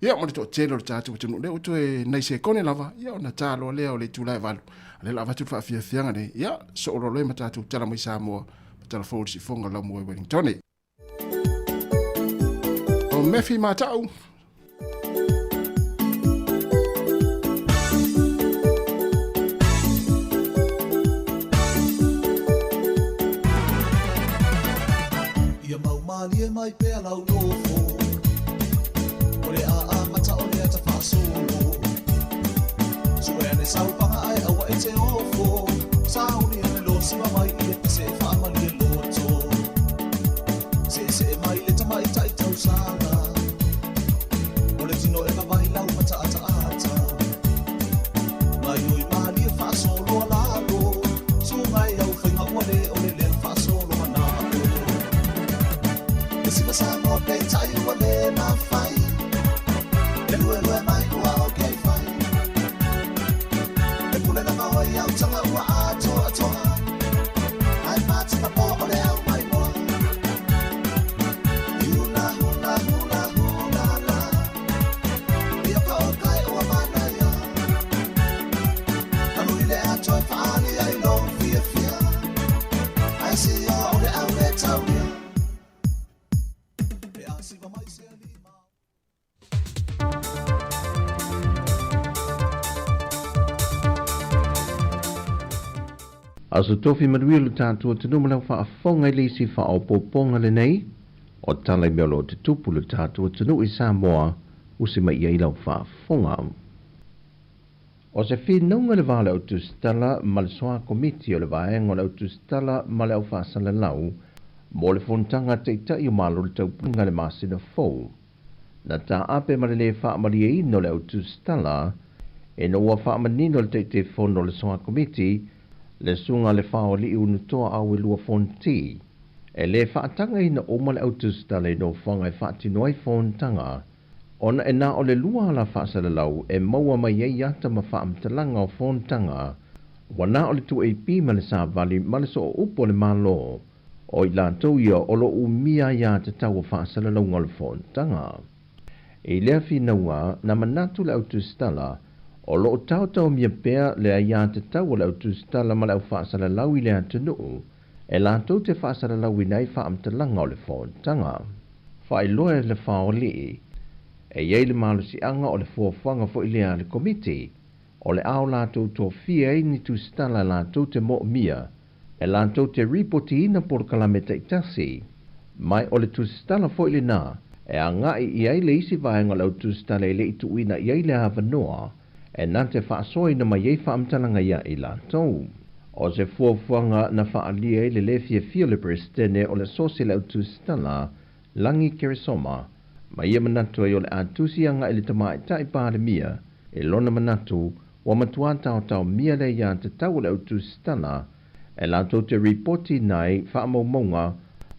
Speaker 5: Ia mo to telo tatu tunu le uto e nei se kone lava ia na talo le o le tula valu le lava tu fa fia fianga ne ia so ro le matatu tala mai Sāmoa tala fo si fonga la mo Wellington o mefi matau
Speaker 6: ia mau mali e mai pe ala no ole a mata ole ta fasolo so ene sau pa ai awa e te ofo sau ni le lo si mai e se fa mali lo to se mai le tamai tai tau sala ole tino e mai lau mata ata mai oi mali e fasolo la lo so mai au fenga ole le fasolo mana e si pasa mo pe tai ole na fai Lue mai ua okay fine. E pule na maua i au tanga ua atoa. Ai mati na po ole au mai moa. Huna la. Ia ka o kai ua mana ia. Anu i le ato e whaani ai lo fia. Ai si ia ole au le taunia. E a siwa mai se alima.
Speaker 7: Aso tofi maruilu tātua te numalau wha a whonga i lisi wha o poponga le nei, o tala i meolo te tupulu tātua te nu i Sāmoa, usi mai i lau wha a whonga. O se whinunga le wale au tu stala ma le soa komiti o le vaenga le au tu stala ma le au wha sala lau, mo le fontanga te itai o malo le taupunga le masina fau. Na tā ape ma le le wha amari e ino le au tu stala, e no ua wha amanino le te fono le soa komiti, le sunga le whao li unu toa au e lua fonti. E le whaatanga ina oma le autustala i no whangai whaatino ai fontanga. Ona e na o le lua ala whaasala lau e maua mai ei ata ma whaamtalanga o fontanga. Wana o le tu e pima le sāvali ma le so o upo le malo. O i lātou ia o lo umia ia te tau o whaasala lau ngol fontanga. E lea whinaua na manatu le autustala o lo tau mia pea le ia te tau le autustala ma le au whaasala lau i le atunuu, e lātou te whaasala lau i nei whaamtalanga o le fontanga. Whailoa le whaoli, e iei le malusi anga o le fuawhanga fo i lea le komiti, o le au lātou tō fia i ni tustala lātou te mo mia, e lātou te ripoti ina por kalameta i tasi. Mai o le tustala fo i le nā, e a ngai i ei le isi vaenga le autustala i le itu ina i ei le havanoa, e nante whaasoi na mai ei whaamtalanga ia i lātou. O se fuafuanga na whaalia i le lefia fia le prestene o le sosi le autustala, langi keresoma, ma ia manatu ai o le atusianga i le tamai tai pāre mia, e lona manatu, wa matuata o tau mia le ia te tau le autustala, e lātou te ripoti nai whaamaumonga,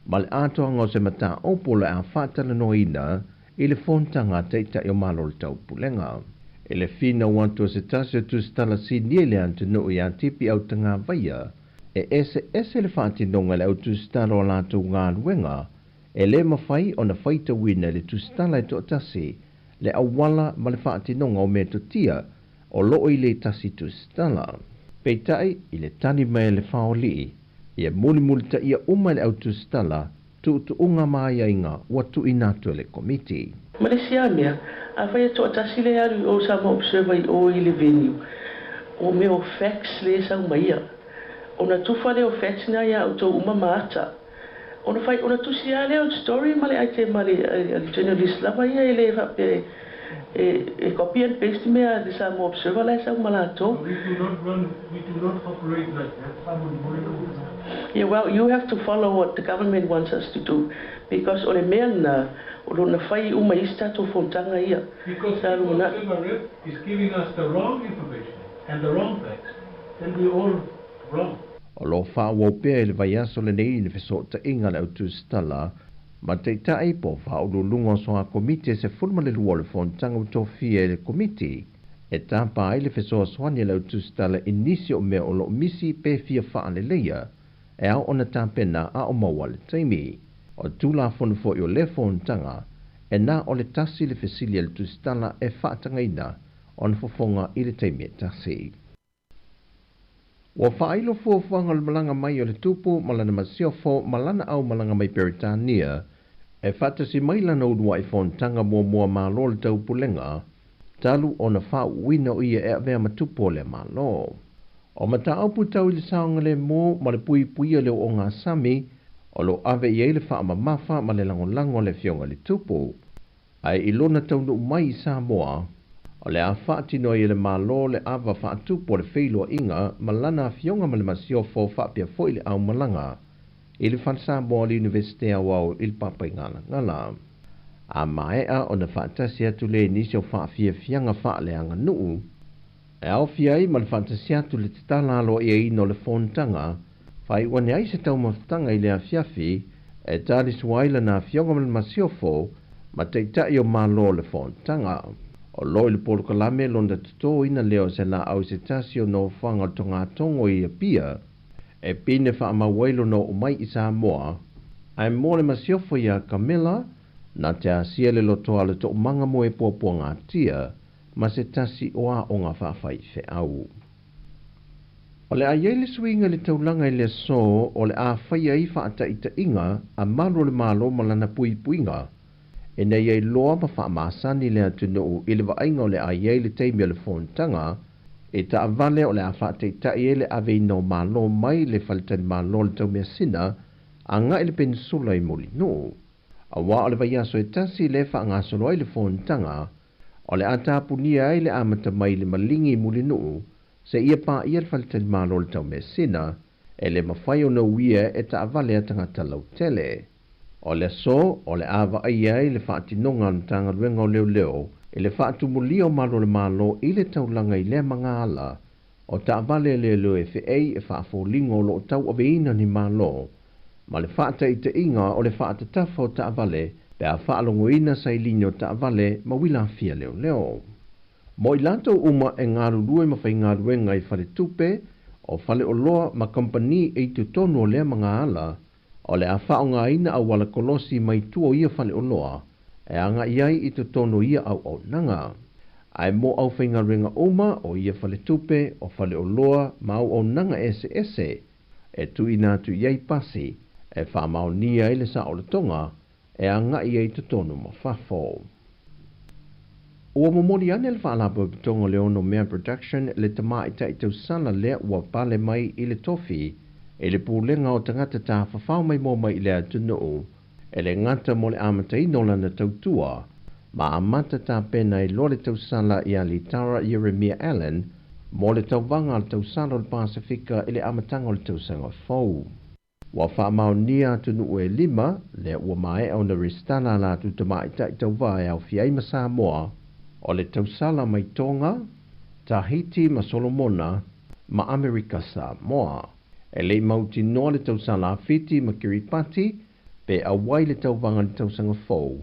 Speaker 7: ma le atoanga o se mata opo le a whaatala noina, i le fontanga teita i o malo le tau pulenga. E le fina wanto se tase tu stala si niele ante no i antipi au tanga vaia, e ese le whaati nonga le au tu stala o lato ngā luenga, e le mawhai o na whaita wina le tu stala e to tasi, le awala ma le whaati nonga o me to tia, o loo i le tasi tu stala. Peitai i le tani mai le whaoli, i e muli ta ia uma le au tu stala, tu unga maia inga watu inatu le komiti.
Speaker 8: Malesiania, a vai to tasi le aru o sa mo observa i o i le venue. O me o fax le sa maia. Ona tufa le o fax na ia o to uma mata. Ona fai ona tusi ale o story male ai te male journalist la vai ia le fa pe e copy and paste mea the Sāmoa Observer lai sa malato.
Speaker 9: We do not operate like that.
Speaker 8: Yeah, well, you have to follow what the government wants us to do, because ole mea na na fai uma ista to fontanga ia.
Speaker 9: Because the Observer is giving us the wrong information and the wrong facts, then we're all wrong.
Speaker 7: O lo whāua pēr le vai aso le nei ne wheso ta inga le autu stala, ma te tae po whaulu lungo so a komite se fulma le lua le fontanga utofie le komite. E tāpā ai le wheso aswani le autu stala inisi o mea o lo misi pe fia wha le leia, e au ona tāpena a o maua le taimi. O tūla fonu fo i o le fontanga, e nā o le tasi le whesilia le tu stala e whaatanga ina, o na fofonga i le taimi e tasi. Wa whailo fuafuanga le malanga mai o le tupu malana masiofo malana au malanga mai Peritania e whatasi mai lana udua i fontanga mua malo le taupulenga talu o na wha uina o ia e avea matupo le malo. O mata aupu tau i le saonga le mo ma le pui le o ngā sami o lo ave i eile wha mamafa ma le langolango le fionga le tupu. Ai ilona taunu mai i Sāmoa o le a whaatino i le malo le awa whaatupo le wheilua inga malana fionga ma le masiofo whaapia fo i le au malanga i le Sāmoa le Universite Awau i le papai ngala. A maea o na whaatasi atu le nisi o whaafia fianga wha le anga nuu. E au fiai ma le whaatasi atu le titalalo i e ino le fontanga whai wane ai se tau maftanga i le a fiafi e tari suaila na fionga ma le masiofo ma teitai o malo le fontanga. O loi le polo kalame londa tuto ina leo se la au se tasio no whanga tonga tongo i a pia e pine wha amawailo no umai i Sāmoa ai mole masiofo i a Camilla na te asia le lotoa le to manga mo e pōpua ngā tia ma se tasi o a o ngā whawhai whe au. O le a iei suinga le taulanga i le so o le a whai ai whaata i ta inga a maro le malo malana pui puinga e nei ei loa ma wha maasani le atunu i le vainga o le a iei le teimia le fontanga e ta avale o le a wha te ta i le ave ino malo mai le whalitani malo le taumia sina a ngā i le peninsula i muli no. A wā o le vai aso e tasi le wha ngā solo i le fontanga o le a tāpunia ai le amata mai le malingi i muli no se ia pā ia le whalitani malo le taumia sina e le mawhai o na uia e ta avale a tangata lau tele. O le so, o le awa ai le whaatinonga na tanga ruenga o leo e le whaatumulia o malo le malo i le taulanga i le mga ala o ta avale leo e whiei e whaafolingo lo o tau aveina ni malo ma le whaata i te inga o le whaata tafa o ta avale pe a whaalongoina sa i linio ta avale ma wila fia leo. Mo i lanto uma e ngaru rue ma whai ngaru ruenga i whale tupe o whale o loa ma kompani e tu tonu o le mga ala o le a whaonga ina au wala kolosi mai tua ia whale o loa, e anga iai i to tono ia au nanga. Ai mo au whainga ringa oma o ia whale tupe o whale o loa ma au nanga ese, e tu ina tu iai pasi, e whamao nia ele sa o le tonga, e anga iai to tono ma whafo. Ua momori ane le whaalapo i tonga leono mea production le tama i tai tau sana lea ua pale mai i le tofi, e le pūlenga o tangata tā whawhau mai mō mai i le atunu e le ngata mo le amatai no lana tautua, ma amata tā pena i lo le tausala i a Litara Jeremiah Allen mo le tauvanga le tausala o le Pasifika i le amatanga o le tausanga fau. Wa whaamau nia atunu e lima, le ua mai au na ristana la tu tamai tai tauvai au fiai ma Sāmoa, o le tausala mai Tonga, Tahiti ma Solomona, ma Amerika Sāmoa. E le mauti noa le tausala awhiti ma Kiribati, pe a wai le tauvanga le tausanga fau.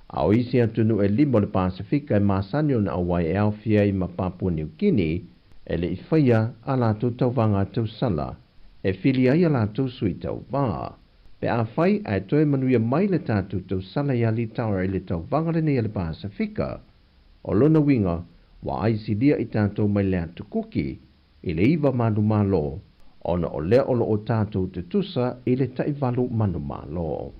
Speaker 7: A o isi atunu e limo le Pasifika e masanio na a wai e awhia i ma Papua New Guinea, e le iwhaia a la tu tauvanga tausala, e whili ai a la tu sui tauvā. Pe a whai a toe manuia mai le tātu tausala i a li taura i le tauvanga le nei le Pasifika. O lona winga, wa aisi lia i tātou mai le atu kuki, i le iwa manu malo, ona o lea olo o tātou te tusa i le taiwalu manu malo.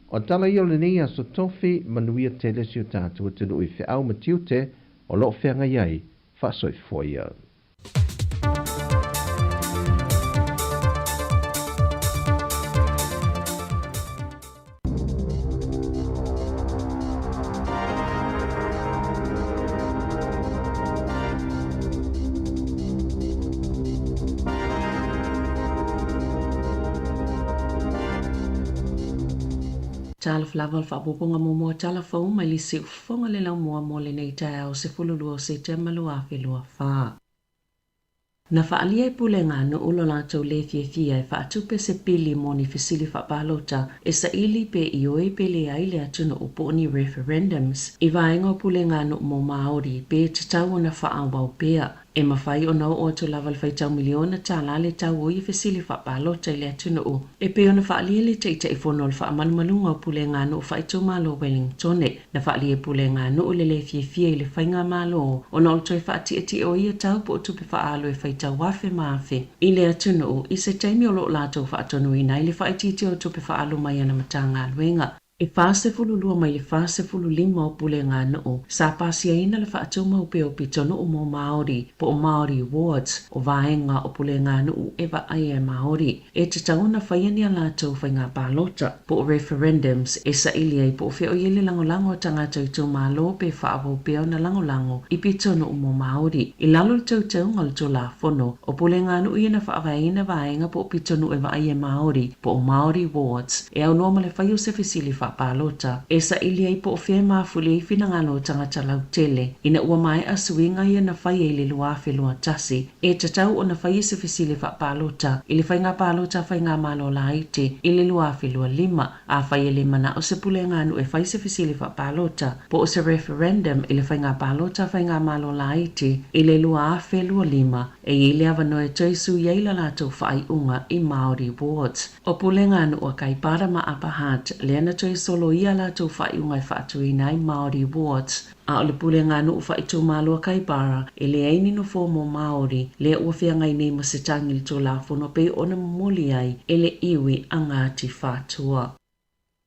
Speaker 7: O tala i o le nei aso tofi manuia telesi o tātou tenu i whiau matiute o lo whianga iai whasoi foia.
Speaker 3: Tala flaval fa poponga mo tala fo mai li se fonga le la mo le nei tai o se fululu o se te malu a felua fa. Na faalia pulenga no ulo lato le fia e faatupe se pili moni fisili fa balota e sa ili pe ioe pele aile atuna uponi referendums i vaenga pulenga no mo Maori pe tatau na faawau pea e mawhai o nau o atu lawal whaitau miliona tā lale tau o i fesili whapalota i le atuna o. E pe o na whaalia le teita i whono le whaamalmalunga o pule ngā no o whaitou malo Wellington na whaalia pule ngā no o le fia i le whainga malo o na oltoi whaati o ia tau po tupe whaalo e whaitau wafe maafe. I le atuna o i se taimi o lo lato whaatonu i nai le whaititi o tupe whaalo mai ana matanga luenga. E fase fululua mai le fase fululima o pule ngā noo, sa pasia ina le whaatau maupe o pitono o mo Maori po o Maori Awards o vaenga o pule ngā noo e wa ai e Maori. E te tauna whaiania lātou whai ngā pālota po o referendums e sa iliai po o whio i le langolango tangata i tau mālo pe whaavau peo na langolango i pitono o mo Maori. I lalo le tau ngal to la fono o pule ngā noo ina whaavaina vaenga po o pitono e wa ai e Maori po o Maori Awards e au noma le whaiu se fisili palota e sa ili ai po o whea mafuli i whina ngano tangata lau tele ina ua mai a suinga ia na whai e le lua whelua tasi e tatau o na whai se fisili wha palota i le whai ngā palota whai ngā malo la ite i le lua whelua lima a whai e le mana o se pule nganu e whai se fisili wha palota po o se referendum i le whai ngā palota whai ngā malo la ite i le lua whelua lima e i le avano e toisu i eila lato whai unga i Maori Awards o pule nganu o kai para ma apahat le ana toi solo ia la tau whai ungai whaatu i nai Maori Awards. A o le pule ngā nuu whai tau mālua kaipara e le aini no fōmo Maori le ua whia ngai nei ma se tangi li tō la whono pe ona muli ai e le iwi a ngāti whātua.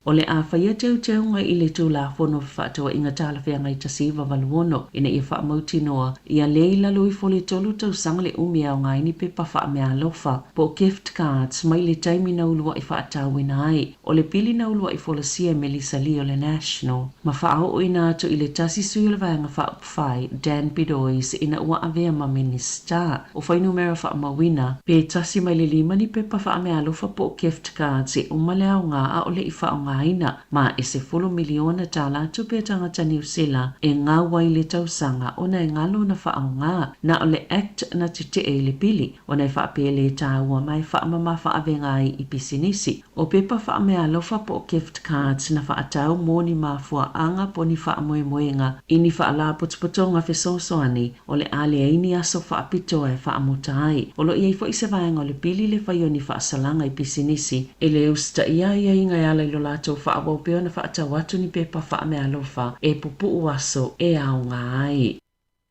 Speaker 3: O le a whaia teu ngai i le tū la whono whātua inga tāla whia ngai tasiva waluono ina i wha mauti noa i a lei lalo i fole tolu tau sanga le umi au ngai ni pe pa wha mea lofa po gift cards mai le taimi na ulua i whaatau ina ai o le pili na ulua i fola sia Melissa Lee o le National. Ma whaao o ina atu i le tasi sui o le vanga wha upwhai Dan Bidois ina ua avea ma minister o whai numera wha mawina pe tasi mai le lima ni pe pa wha mea lofa po gift cards e umale au ngā a o le i wha o ngā aina ma e se 4 miliona tala tupe tangata New Zealand e ngā wai le tausanga o na e ngalo na wha au ngā na o le act na te e le pili o na e wha pele ta ua mai wha mama wha avenga i pisinisi o pepa wha mea lofa po gift cards na wha atau moni mafua anga po ni wha moe moenga i ni wha la potopotonga fesosoani o le ale aini aso wha apito e wha amutai o lo iei fo i se vaenga o le pili le whai o ni wha salanga i pisinisi e le usta ia inga ala i lo lato wha awau peo na wha atau atu ni pepa wha mea lofa e pupu uaso e au ngai.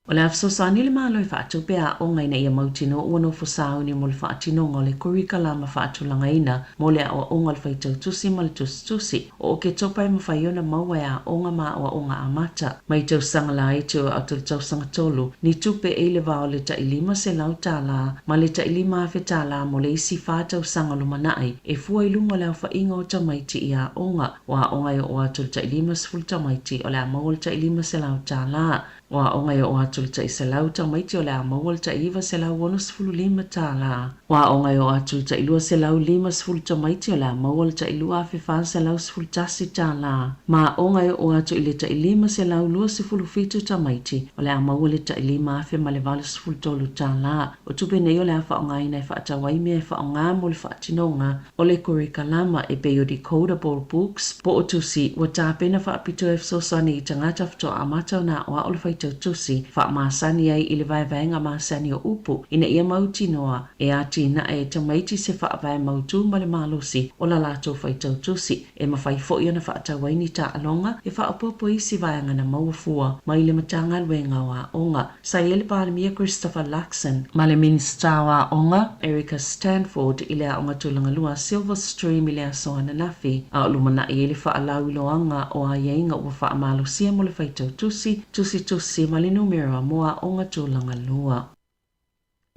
Speaker 3: O le afsosani le malo i whaatu pea o ngai na ia mautino uano fosau ni mo le whaatino ngā le kurikala ma whaatu langaina mo le a o ngal whaitau tusi ma le tusi o ke topai ma whaiona maua a o ngā maa o ngā amata. Mai tau sanga la e teo au tau sanga tolu ni tupe e le vao le ta ilima se lau tala ma le ta ilima afe tala mo le isi whaatau sanga lumanai e fua ilunga le au whainga o tamaiti i a onga wa o ngai o atu le ta ilima se ful tamaiti o le a maua le ta ilima se lau tala. Wa o ngai o atu le ta isa lau tamaiti o le a maua le ta iwa se lau wano sifulu lima tala. Wa o ngai o atu le ta ilua se lau lima sifulu tamaiti o le a maua le ta ilua afe wha se lau sifulu tasi tala. Ma o ngai o atu ile ta ilima se lau lua sifulu fitu tamaiti o le a maua le ta ilima afe ma le wale sifulu tolu tala. O tupe nei o le a wha o ngai nei wha atawai mea wha o ngā mo le wha atinonga o le kurikalama e pe o decodable books po o tusi wa tāpena wha apito e fsosani i tangata fto amata o na o le whaitau tusi wha maasani ai i le vaevaenga maasani o upu ina ia mauti noa e ati na e tamaiti se wha avae mautu ma le malosi o la lato whaitau tusi e mawhai fo'i ana wha atawaini ta alonga e wha apopo isi vaenga na maufua ma i le matanga luenga wa onga. Sa i ele palamia Christopher Luxon ma le minister wa onga Erica Stanford i le a onga tulanga lua Silver Stream i le a soana nafi a lumana i ele wha alau iloanga o a yeinga ua wha amalosia mo le whaitau tusi ma le numero moa o ngā tūlanga lua.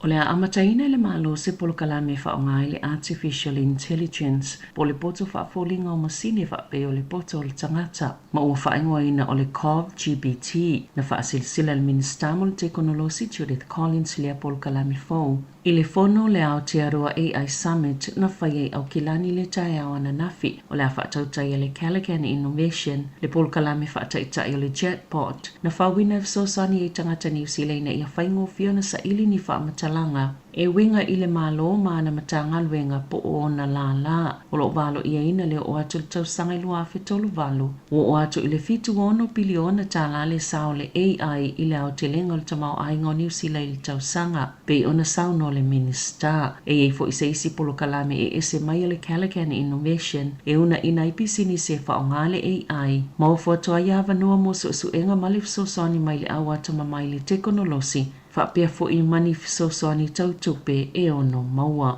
Speaker 3: O le amataina le malo se polo kalame wha o ngai le artificial intelligence po le poto wha fōlinga o masini wha pe o le poto o le tangata ma ua wha ingoina o le COV-GPT na wha asilsila le minister mo le teknolosi Judith Collins lea polo kalame fōu I le fono le Aotearoa AI Summit na whai au kilani le tai au ana nafi o le a whaatautai le Calican Innovation le polkalame whaataitai o le Jetpot na whawina fisosani i tangata New Zealand i a whaingo fiona sa ili ni whaamatalanga e winga i le malo maana matanga luenga po o na la o lo valo ia ina le o atu le tausanga i lua awhetolu valo o atu i le fitu ono biliona tala le sao le AI i le Aotealenga le tamau aingo New Zealand le tausanga pe ona sao no le minister e fo i isi polo kalame e ese mai le Calican Innovation e una ina i pisini se whaongale AI mau fotoa ia vanua mo su enga mali fisosani mai le awa tama mai le teknolosi whapea fo i mani fisosani tautupe e ono maua.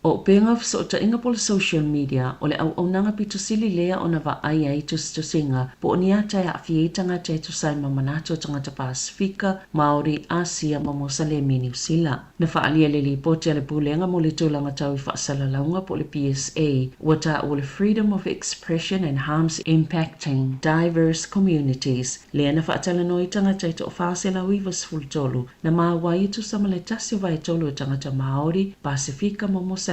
Speaker 3: O penga fisota inga polo social media o le au nanga pito sili lea ona va ai to singa po ni ata ya fietanga te to sai mamanato tangata Pasifika, Maori, Asia, Momosalemi, New Zealand. Na whaalia le lipote le pulenga mo le tūlanga tau i whaasalaunga po le PSA wata o le freedom of expression and harms impacting diverse communities. Lea na whaatala noi tangata to whaasela uivas fultolu na mawai to samale tasio vai tolu tangata Maori, Pasifika, Momosalemi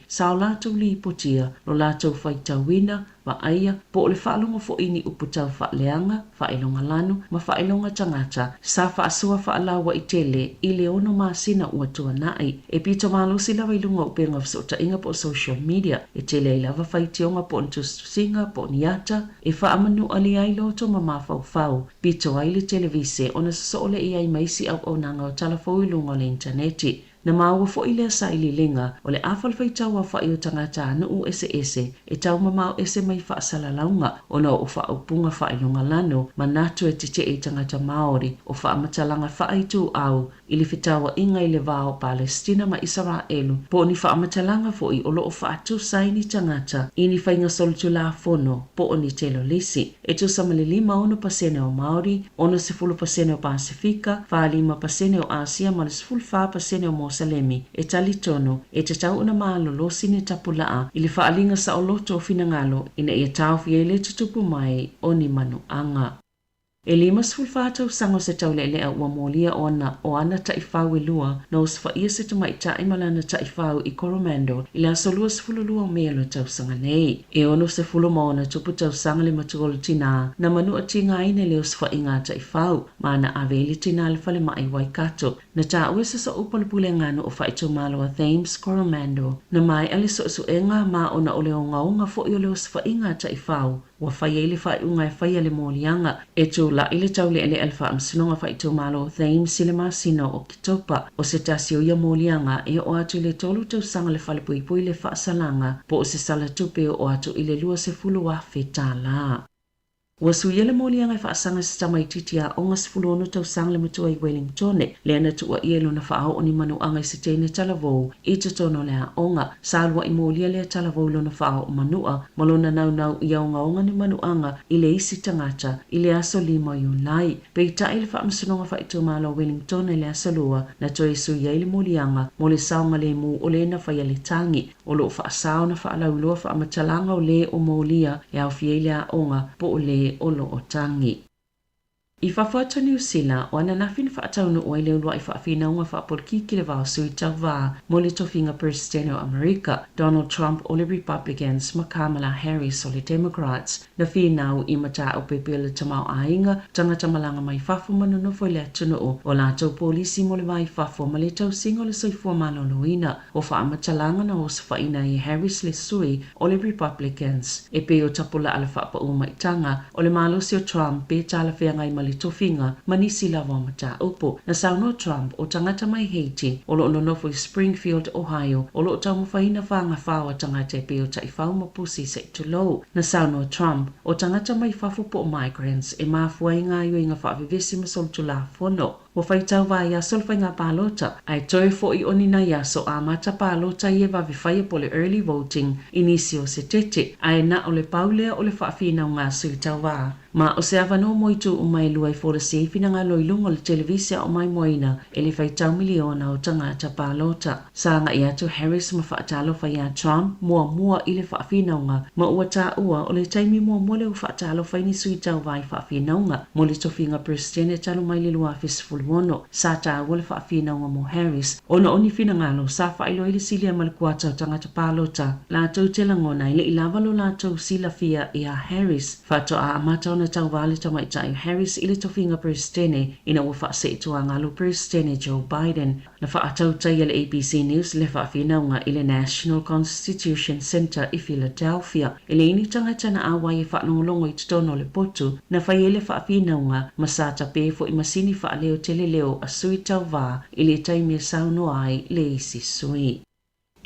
Speaker 3: sao lātou li potia lo lātou whaitawina wa aia po o le whaalonga fo ini uputau whaaleanga, whaelonga lanu, ma whaelonga tangata, sa whaasua whaalawa i tele i le ono māsina ua tua nai. E pito mālosi lawa i lunga upenga fisota inga po social media, e tele i lava whaitionga po ntusinga po niata, e whaamanu ali ai loto ma mawhau, pito ai le televise ona sasole i ai maisi au nanga o talafo i lunga le interneti. Na maua fo ile sa ili linga o le awhalwhai tau a whai o tangata anu u ese e tau mamau ese mai whaasalaunga o na o whaupunga whailunga lano ma natu e tite e tangata Maori o whaamatalanga whai tu au ili whitawa inga i le vao Palestina ma Israelu po ni whaamatalanga fo i olo o whaatu saini tangata ini whainga solutu la fono po o ni telo lisi e tu samale 5% o Maori ono 10% o Pasifika 5% o Asia ma 10% o Mosalemi e talitono e te tau una malo losi ni tapulaa ili whaalinga sa o loto o finangalo ina ia tau fiele tutupu mai o ni manu anga. E lima sfulfata usango se tau lelea ua molia o ana taifau lua na usfaia se tu maita imalana taifau i Coromando ila asolua sfululua o mea lo tau sanga nei. E ono se fulu maona tupu tau sanga le matugolo tina na manu atinga ine le usfa inga taifau maana aveli tina le fale mai waikato na ta uesa sa upalupule ngano o faitu malo a Thames Coromando na mai aliso suenga ma ona ole o ngaunga fo i ole usfa inga taifau wa faiele fai unga e faiele molianga e tu la ile tau le ele alfa amsinonga fai tu malo Thames silema sino o kitopa o se tasio ia molianga e o atu le tolu tau sanga le fale pui le fa salanga po o se sala tupe o atu ile lua se fulu wa fetala. Wasu yele molianga fa sanga sistema ititia onga sfuluno tau sang le mutua i Wellington le ana tua ielo na fa oni manu anga i sitene talavo i te tono le onga salwa i molia le talavo lo na fa o manua malona nau i onga ni manu anga i le isi tangata i le aso lima yunai pe ta ile fa msunonga fa itu malo Wellington le aso lua na toi su yele molianga mole saunga le mu o le na fa yale tangi o lo fa sauna fa ala uloa fa amatalanga o le o molia e au fiele a onga po o le olo o tangi. I whawhata New Zealand, o ana nafin whaataunu o ele ulua i whaafina unga whaapolki ki le vau sui tau vā mo le tofinga President o Amerika, Donald Trump o le Republicans ma Kamala Harris o le Democrats. Na whinau i mata o pepe le tamau ainga, tangata malanga mai whafo manonofo le atunu o la tau polisi mo le vai whafo ma le tau singo le soifua maloloina o whaamatalanga na o sfaina i Harris le sui o le Republicans. E pe o tapula ala whaapa umaitanga o le malosi o Trump pe tala whiangai mali tofinga manisi lava mata upo na sauno Trump o tangata mai Haiti o lo nonofo i Springfield, Ohio o lo tau mawhaina whaanga whawa tangata e peo tai whau mapusi se tulo na sauno Trump o tangata mai whafupo o migrants e mafua inga io inga whaavivesi masol tula fono wa whaitau wa ia solfa ngā pālota ai toi fo i onina ia so a mata pālota i e wawhiwhaia po le early voting inisi o se tete ai na o le paulea o le whaafina o ngā sui tau wa ma o se awano moitu o mai lua i fora seifina ngā loilunga o le televisia o mai moina e le whaitau miliona o tangata pālota sa ngā i atu Harris ma whaatalo whaia Trump mua i le whaafina o ngā ma ua tā ua o le taimi mua le u whaatalo whaini sui tau wa i whaafina o ngā mo le tofinga president e talo mai le lua fisfulu luono sa ta wale whaafina wa mo Harris ona oni fina ngalo sa whailo ili silia malikuata tangata palota la tau tela ngona ile ilavalo la tau sila fia ia Harris fato a amata ona tau vale tama itai Harris ile to finga prestene ina wa whaase itua ngalo prestene Joe Biden na whaatau tai ile ABC News le whaafina nga ile National Constitution Center i Philadelphia ile ini tangata na awa i whaanongolongo i tutono le potu na whaiele whaafina nga masata pefo i masini whaaleo tele leo a sui tau vā ili taimia sauno ai le isi sui.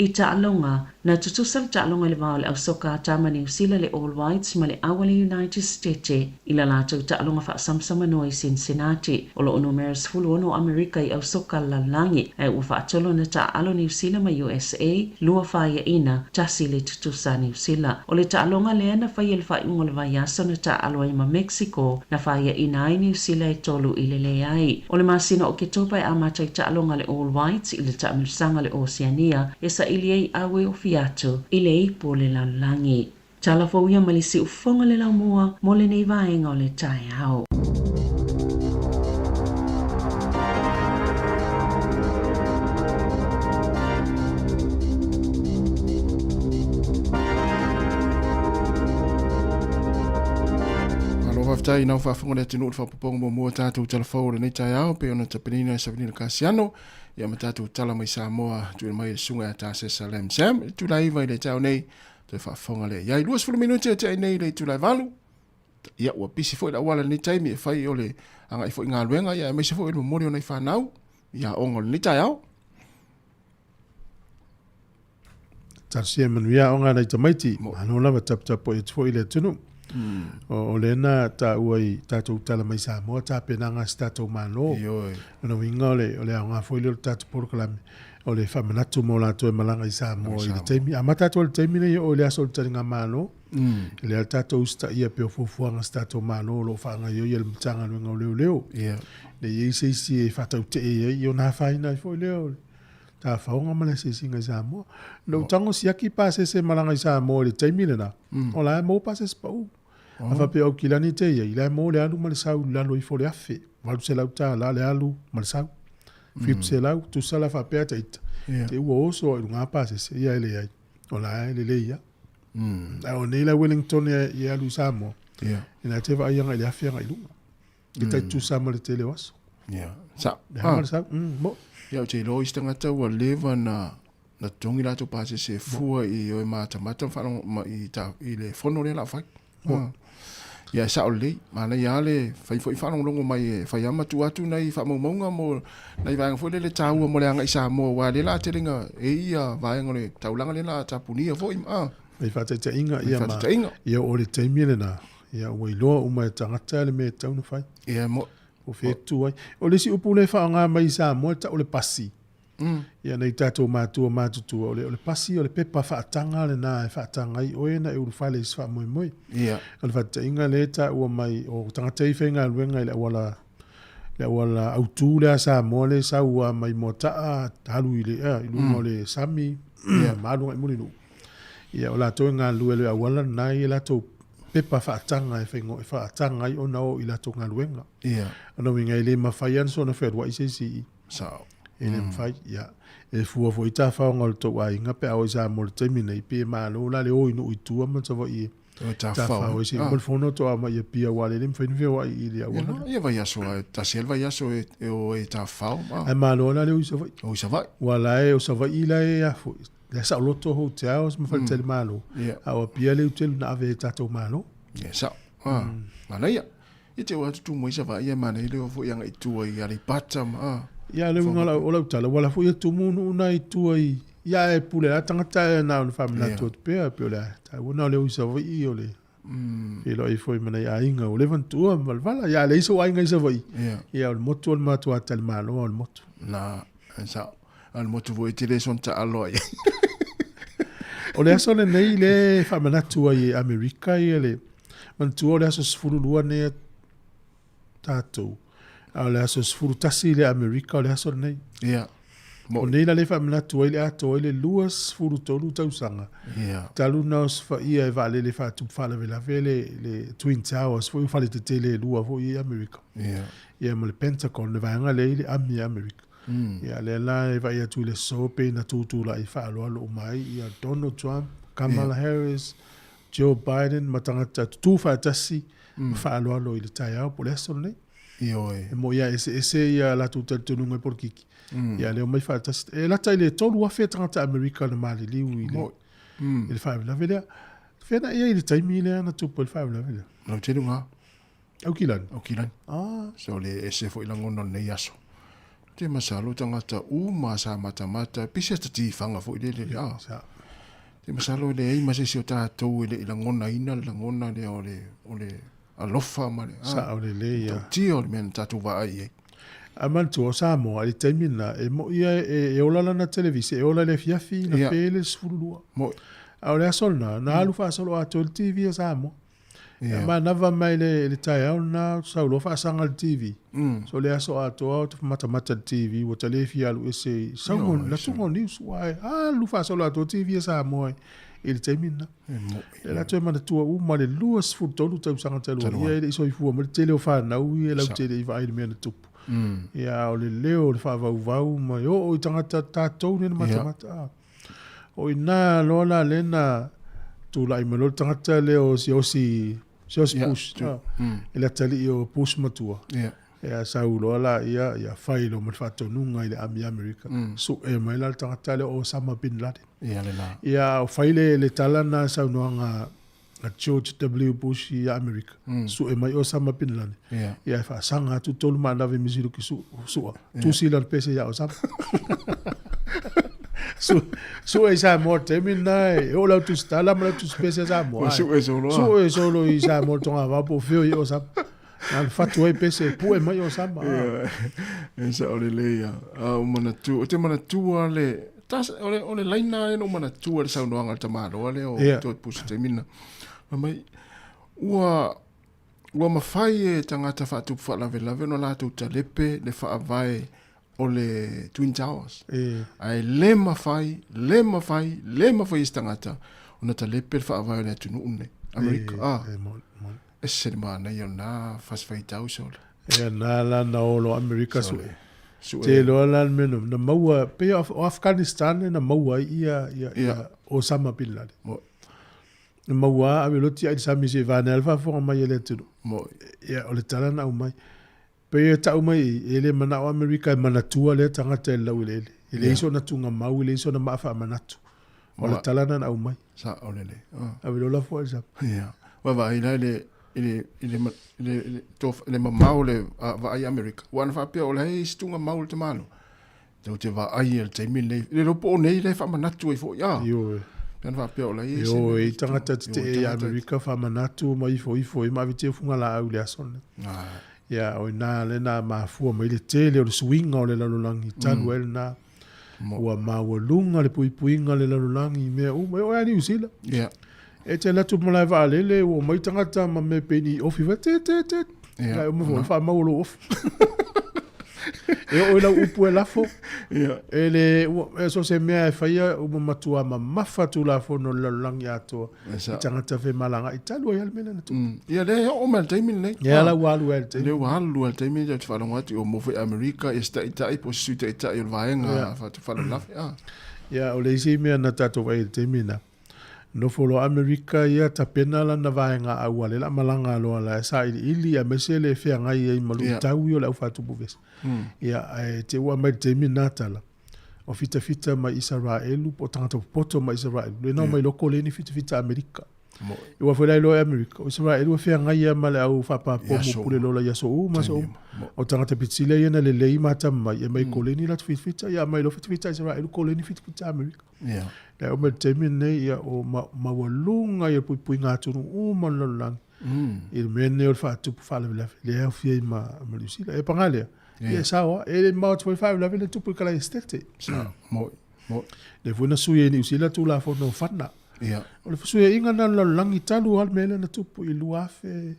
Speaker 3: I taalonga, na tutusal taalonga le vāo le au soka tama New Zealand le All Whites ma le awale United States ila lātou taalonga wha samsama no i Cincinnati. Olo ono meras fulu ono Amerika i au soka lalangi ai ua whaatolo na taalo New Zealand ma USA lua whaia ina tasi le tutusa New Zealand. O le taalonga le ana whaia le whaingo le vaiaso na taalo ai ma Mexico na whaia ina ai New Zealand e tolu i le le ai. O le masina o ke topa e amata i taalonga le All Whites i le taamirsanga le Oceania e sa ili ei awe o fiato i le ipo le lalangi. Tala fauia ma le si ufonga le lau mua mo le nei vaenga o le tai au.
Speaker 5: Tai nau whaafunga le tinu whapapong mo mua tātou talafau le nei tai au pe ona tapenina e savinina kasiano ia ma tātou tala mai Sāmoa tui mai sunga a tāse Salem Sam tu lai vai le tau nei te whaafunga le iai 2 minuti te nei le tu lai valu ia ua pisi fo la wala nei tai mi e whai o le anga i fo i ngā luenga ia mai se fo i le mori o nei whanau ia ongo le nei tai au
Speaker 1: Tarsia manuia o ngā nei tamaiti ano lava tapo e tfo i le tunu o lena ta uai tātou tala mai Sāmoa ta penanga tātou mano ona winga o le anga foi le tātou porkalame o le whamanatu mo lātou e malanga i Sāmoa i le teimi a matatou le teimi nei o le aso le taringa mano le al tātou usta ia peo fufuanga tātou mano lo whaanga i o le mtanga nuenga o leo le i seisi e whatau te e i o nā whaina i foi leo ta faunga mala se singa Sāmoa no tango siaki pase se malanga i Sāmoa le teimi le na o la mo pase spau afa pe o kilani te ia ila mo le alu mal sau lalo i fole afe walu se lau ta la le alu mal sau fip se lau tu sala fa pe ta te uo oso i nga pase se ia ele ai o la ele le ia o nei la Wellington ia alu Sāmoa ina te va ia ngai le afe ngai lunga kita tu sama le tele waso
Speaker 5: sa
Speaker 1: mo
Speaker 5: ia te lo istanga ta wa leva na tongi la to pase se fua i o mata fa i ta i le fono le la fa ia sa o le mana ia le fai foi fa longo mai fai ama tu atu nei fa mo monga mo nei va foi le tau mo le anga i Sāmoa wa le la telinga e ia va ngole taulanga le la tapunia foi
Speaker 1: mai fa te inga ia ma ia o le teimi le na ia o ilo o mai tangata le me tau no fai
Speaker 5: ia mo
Speaker 1: o fe tu ai o le si upu le fa nga mai Sāmoa ta o le pasi ia nei tātou mātutu o le pasi o le pepa whaatanga le nā e whaatanga i oe na e uru whale is wha moi moi. O le whata inga le ta ua mai o tangatei whenga luenga i le awala autu le a Sāmoa le sa ua mai mo taa halu i le i lunga o le sami maalunga i mulinu. Ia o la toi ngā lue le awala nai e la tau pepa whaatanga e whengo e whaatanga i o nao i la tau ngā luenga. Ano winga i le mawhaian so na wherua i se si.
Speaker 5: Sao.
Speaker 1: Ele mfai ya e fua fo ita fa ngol to wa inga pe o sa mo termina i pe ma lo la le o inu itu ma so i ta fa o si mo fono to ma ye pia wa le mfai ve wa i le wa
Speaker 5: ia vai aso ta selva ia so e o e ta fa
Speaker 1: e ma lo la le o
Speaker 5: sa vai
Speaker 1: wala e o sa vai la e ya fo le sa lo to hotels ma fa tel malo a o pia le hotel na ave ta to malo
Speaker 5: sa ma na ia e te wa tu mo sa vai ia ma le o fo yang i tu i ali patam
Speaker 1: ia le ngala o la tala wala fu tu munu una i tu ai ia e pule la tangata na un famila tot pe la ta wona le usa vai o le e lo i foi mana ia inga o le vantua mal vala ia le so inga isa vai ia o moto o mato atal malo o moto
Speaker 5: na sa al moto voi te le son ta aloi
Speaker 1: o le aso le nei le famila tu ai America ia le man tu o le aso sfulu lua ne tato le aso sfuru tasi le Amerika o le aso nei.
Speaker 5: Ia.
Speaker 1: O nei la le fa mna tu ile ato ile luas furu tolu tausanga. Talu na os fa ia e vale le fa tu fa la vele le Twin Towers fo fa le tele lua fo i America. Ia mo le Pentagon le vanga le ile ami America. Ia le la e va ia tu le sope na tu la i fa lo mai ia Donald Trump, Kamala Harris, Joe Biden matanga tu fa tasi fa lo ile taia po le sol nei. Mo ia ese ia la tu tonu ngai por kiki. Ia le mai fa tasi e la tai le tolu wa fe tanga America na mali liu ile. Il fa la vele. Fe na ia ile tai mile na tu po il fa la vele.
Speaker 5: No te nga.
Speaker 1: Au kilan.
Speaker 5: So le ese fo ilango no nei aso. Te masalo tangata masa mata pisa tati fanga fo ile te masalo le ai mase sio tatou ile ilangona ina langona le ole alofa male
Speaker 1: sa ole le ya
Speaker 5: tio men tatu va ai
Speaker 1: amal tu Sāmoa i termina e mo ia e ola na televisi e ola le fiafi na pele sfulua
Speaker 5: mo
Speaker 1: ole asolna na alu fa solo ato el TV Sāmoa ma nava mai le tai na saulo fa sanga el TV so le aso ato out mata TV o tele fi alu ese someone la tumo news why alu fa solo ato TV Sāmoa il termina e la tu mana tu ma le luas fu tolu tu sanga telu ia so i fu mo tele o fa na u ia la tele i vai me na tupu ia o le leo le fa vau ma o i tangata tatou ne mata o ina lola lena tu la i melo tangata leo si push ila tali o push matua ia saulo la ia failo mo fa tonunga ile ami America so e mai la tangata leo o Osama bin Laden ia o faile le talana saunoanga a George W. Bush i America. So e mai Osama bin Laden. Ia fa sanga tu tolu ma lave misilu ki su. Tu sila pese ya Osama. So e sa morte mina e o la tu stala ma tu pese sa mo. So e solo i sa morte nga va po fio i Osama. Al fatu e pese pu e mai Osama.
Speaker 5: E sa ole le ya. O mana tu o te mana tu ale tas ole laina no mana tu ale sa no anga tamalo ale o to push te mina. Mai ua mawhai e tangata whaatu whalawelawe no lātou talepe le whaavai o le Twin Towers. Ai le mawhai is tangata o na talepe le whaavai o le atunu une. Amerika. E se mana i o nā whaswhai tau sole.
Speaker 1: E nā la na olo Amerika sule. Te loa lan menu. Na maua, pe o Afghanistan na maua ia Osama bin Laden. Maua a veloti ai sa mi se vana alfa fo mai ele tudo mo ya ole talana o mai pe ta o mai ele mana o America mana tua le tanga te la ele iso na tunga mau ile iso na mafa manatu ole talana na o mai
Speaker 5: sa ole le
Speaker 1: a velola fo sa
Speaker 5: ya wa va ile tof le mau le va ai America wan fa pe ole stunga mau te malo te va ai el te mille le ropo nei le fa manatu fo ya
Speaker 1: yo
Speaker 5: Pen va pe ola i
Speaker 1: i tangata te e Amerika fa manatu ma ifo i ma vite funga la au le asone. Ia o na le na ma fu ma ile tele o le swing o le lalulangi tanwel na ua ma o lunga le puipuinga le lalulangi me o ani usila.
Speaker 5: Ia.
Speaker 1: E te la tu mo la va le o mai tangata ma me peni ofi va te. Ia o mo fa ma o lo off. E o la upu e lafo. Ele so se mea e faia o matua ma mafatu lafo no lalangi ato. I tangata fe malanga i talu ai almena na tu.
Speaker 5: Ia le o mal taimini nei.
Speaker 1: Ia la walu el taimini.
Speaker 5: Le walu el taimini ja te whalangati o mofe Amerika e sta itai po suita itai o vaenga fatu whalalafi.
Speaker 1: Ia o le isi mea na tato vai el taimina. No folo Amerika ia ta pena la na vaenga au ale la malanga aloa la sa ili a mesele fea ngai ai malu tau yo la ufatu buves. Ia te ua mai te minatala o fita mai Israelu po tangata poto mai Israelu le no mai loko leni fita Amerika i wa foi lo Amerika o Israelu fea ngai ia male au fapa po mo pule lola ia so ma so o tangata pitsile ia na le lei mata mai e mai koleni la fita ia mai lo fita Israelu koleni fita Amerika le o mai te minei ia o mawalunga ia pui ngatunu o malalang il mene o fatu fala le afia ma malusila e pangale ia sawa ele mau 25 la vele tupu kala estete
Speaker 5: mo
Speaker 1: le funa suye ni usila tu la fo no fana
Speaker 5: ia
Speaker 1: o le suye inga na langi talu al mele na tupu i luafe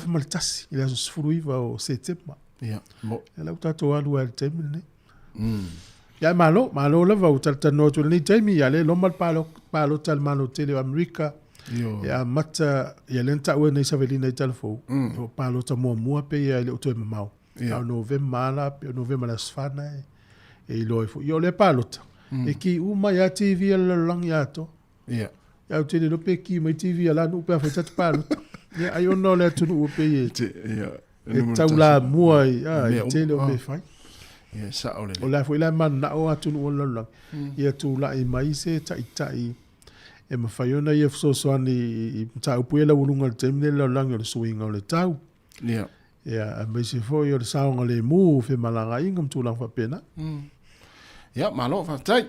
Speaker 1: maltasi ila sfruiva o setema
Speaker 5: ia mo
Speaker 1: ela utato alu al temine Ya malo la va tal tan no tu ni taimi ya le lo mal palo tal mano tele America. Ya mata ya lenta we nei savelina telefo. O palo ta mo pe ya le to mau. Ya novembra la novembra la sfana e lo fo. Yo le palo. E ki uma ya TV la lang ya to.
Speaker 5: Ya
Speaker 1: te le pe ki mai TV la no pe fa tat palo. Ya ayo no le tu no pe ye.
Speaker 5: Ya.
Speaker 1: E taula mua ya te le pe fai.
Speaker 5: Ya sa ole.
Speaker 1: O la foi la man na o atu no la. Ia tu la i mai se tai. E ma fai ona ia so ani i tau puela ulunga le temne la langa le swinga le tau.
Speaker 5: Ya.
Speaker 1: Ya a me se foi o saunga le mu fe malanga ingam tu lang fa pena.
Speaker 5: Ya malo fa tai.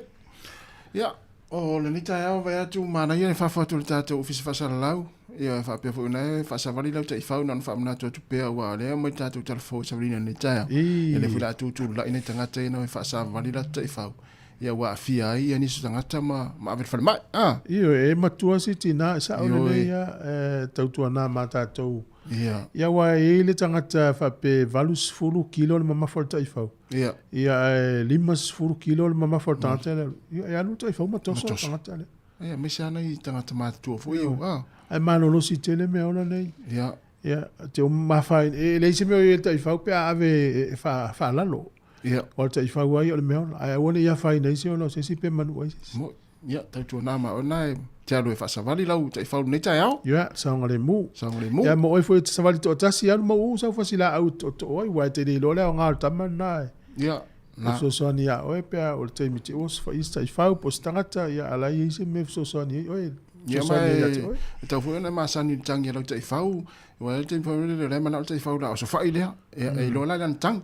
Speaker 5: Ya o le ni tai au vai atu mana ia fa fa tu le tatu ofisi fa sa lau. Ia fa pe fo na fa sa vali lau tai fa na fa mna tu pe wa le mo tatu telefo sa vali ni tai. E le fila tu la ina tangata ina fa sa vali la tai fa. Ia wa fia ia ni tangata ma ave fa mai.
Speaker 1: Io e matua siti na sa o le ia tau na mata tau. Ia wa e le tangata fa pe valus fulu kilo le mama forta i fa. Ia limas fulu kilo le mama forta tele. Ia lu tai fa ma toso tangata le.
Speaker 5: Ia me sa nei tangata ma tu fo io.
Speaker 1: Ai malo lo si tele me ona nei.
Speaker 5: Ia
Speaker 1: te o ma fa e le se me o tai fa pe ave fa lalo. O te fa wai o le me ona. Ai wona ia fa nei se ona se si pe manu wai.
Speaker 5: Ya tau na ma ona te alo e fa savali lau te fa nei tai au.
Speaker 1: Ya saunga le mu. Ya mo foi te savali to tasi anu mo sa fa sila au to oi wai te lo le nga tama na.
Speaker 5: Ya.
Speaker 1: Na so so ni o pe o te mi te os fa ista i fa po stangata ya ala i se me so so ni oi.
Speaker 5: Ya mai tau foi na ma sani tang ya lau te fa wa te fa le ma lau te fa la so fa ile ya e lo la dan tang.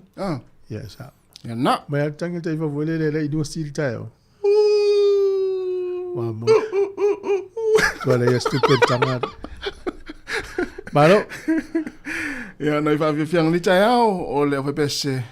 Speaker 1: Ya sa.
Speaker 5: Ya na.
Speaker 1: Ma ya tang te fa vole le i do stil tayo. Vamos. Tuala ya stupid tangar. Malo.
Speaker 5: Ya noi fa fiang ni tai au o le fa pese.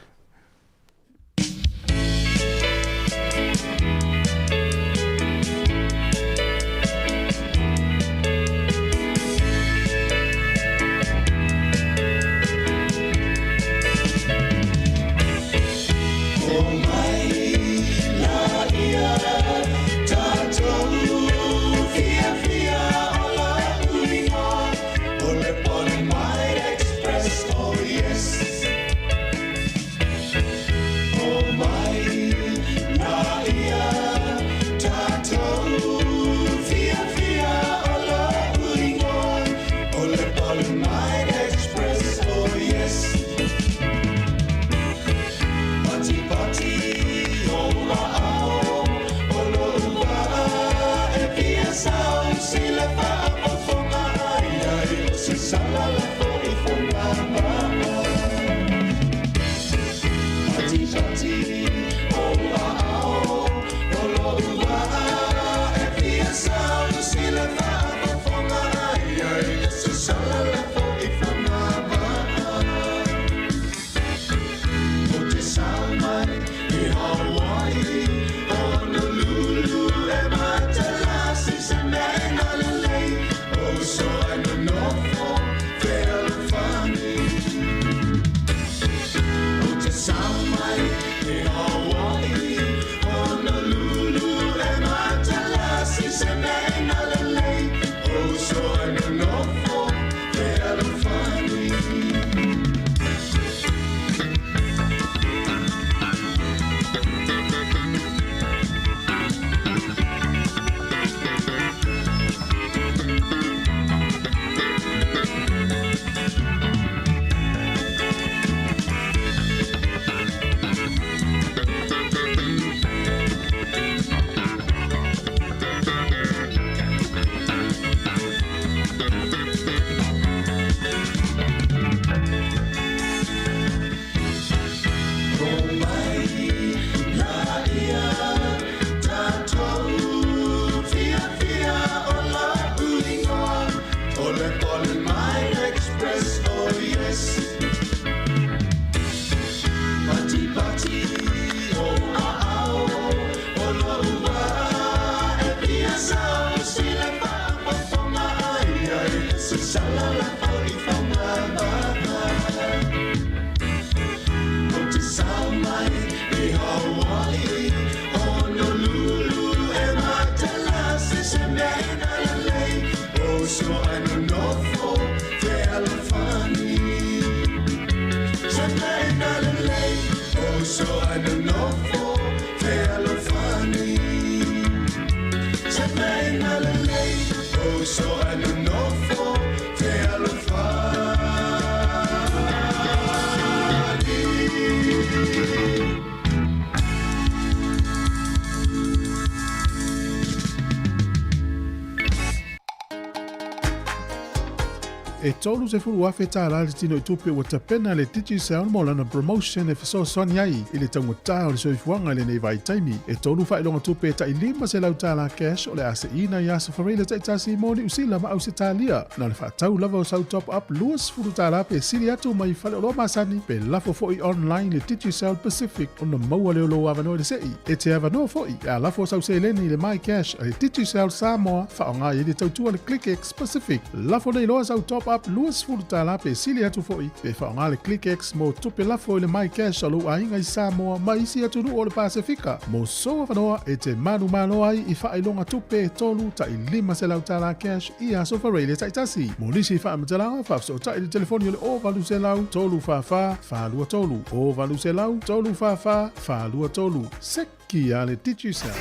Speaker 1: E tolu se fulu afe tā la le tino i tupe wa tapena le titi se mo lana promotion e fiso soni ai i le tango tā o le soifuanga le nei vai taimi. E tolu fa ilonga tupe ta i lima se lau tā la cash o le ase ina i asa whareile ta i tasi moni usila ma au se tā lia. Na le wha tau lava o sau top up luas fulu tā la pe siri atu mai fale o lo masani pe lafo foi online le titi se Pacific o na maua leo lo avano le sei. E te avano foi a lafo sau se leni le mai cash le titi se Sāmoa fa o ngā i le tautua le ClickX Pacific. Lafo nei loa sau top up luas fulu tala pe sili atu foi pe whaonga le ClickX mo tupe lafo i le mai cash alu ainga i Sāmoa ma isi atu nu o le Pasifika. Mo soa whanoa e te manu ai i whailonga tupe e tolu ta i lima se lau tala cash i aso whareile taitasi. Mo nisi whaamatalanga whafso ta i le telefoni o le o valu se lau tolu whawha whalua tolu. O valu se lau tolu whawha whalua tolu. Seki a le Digicel.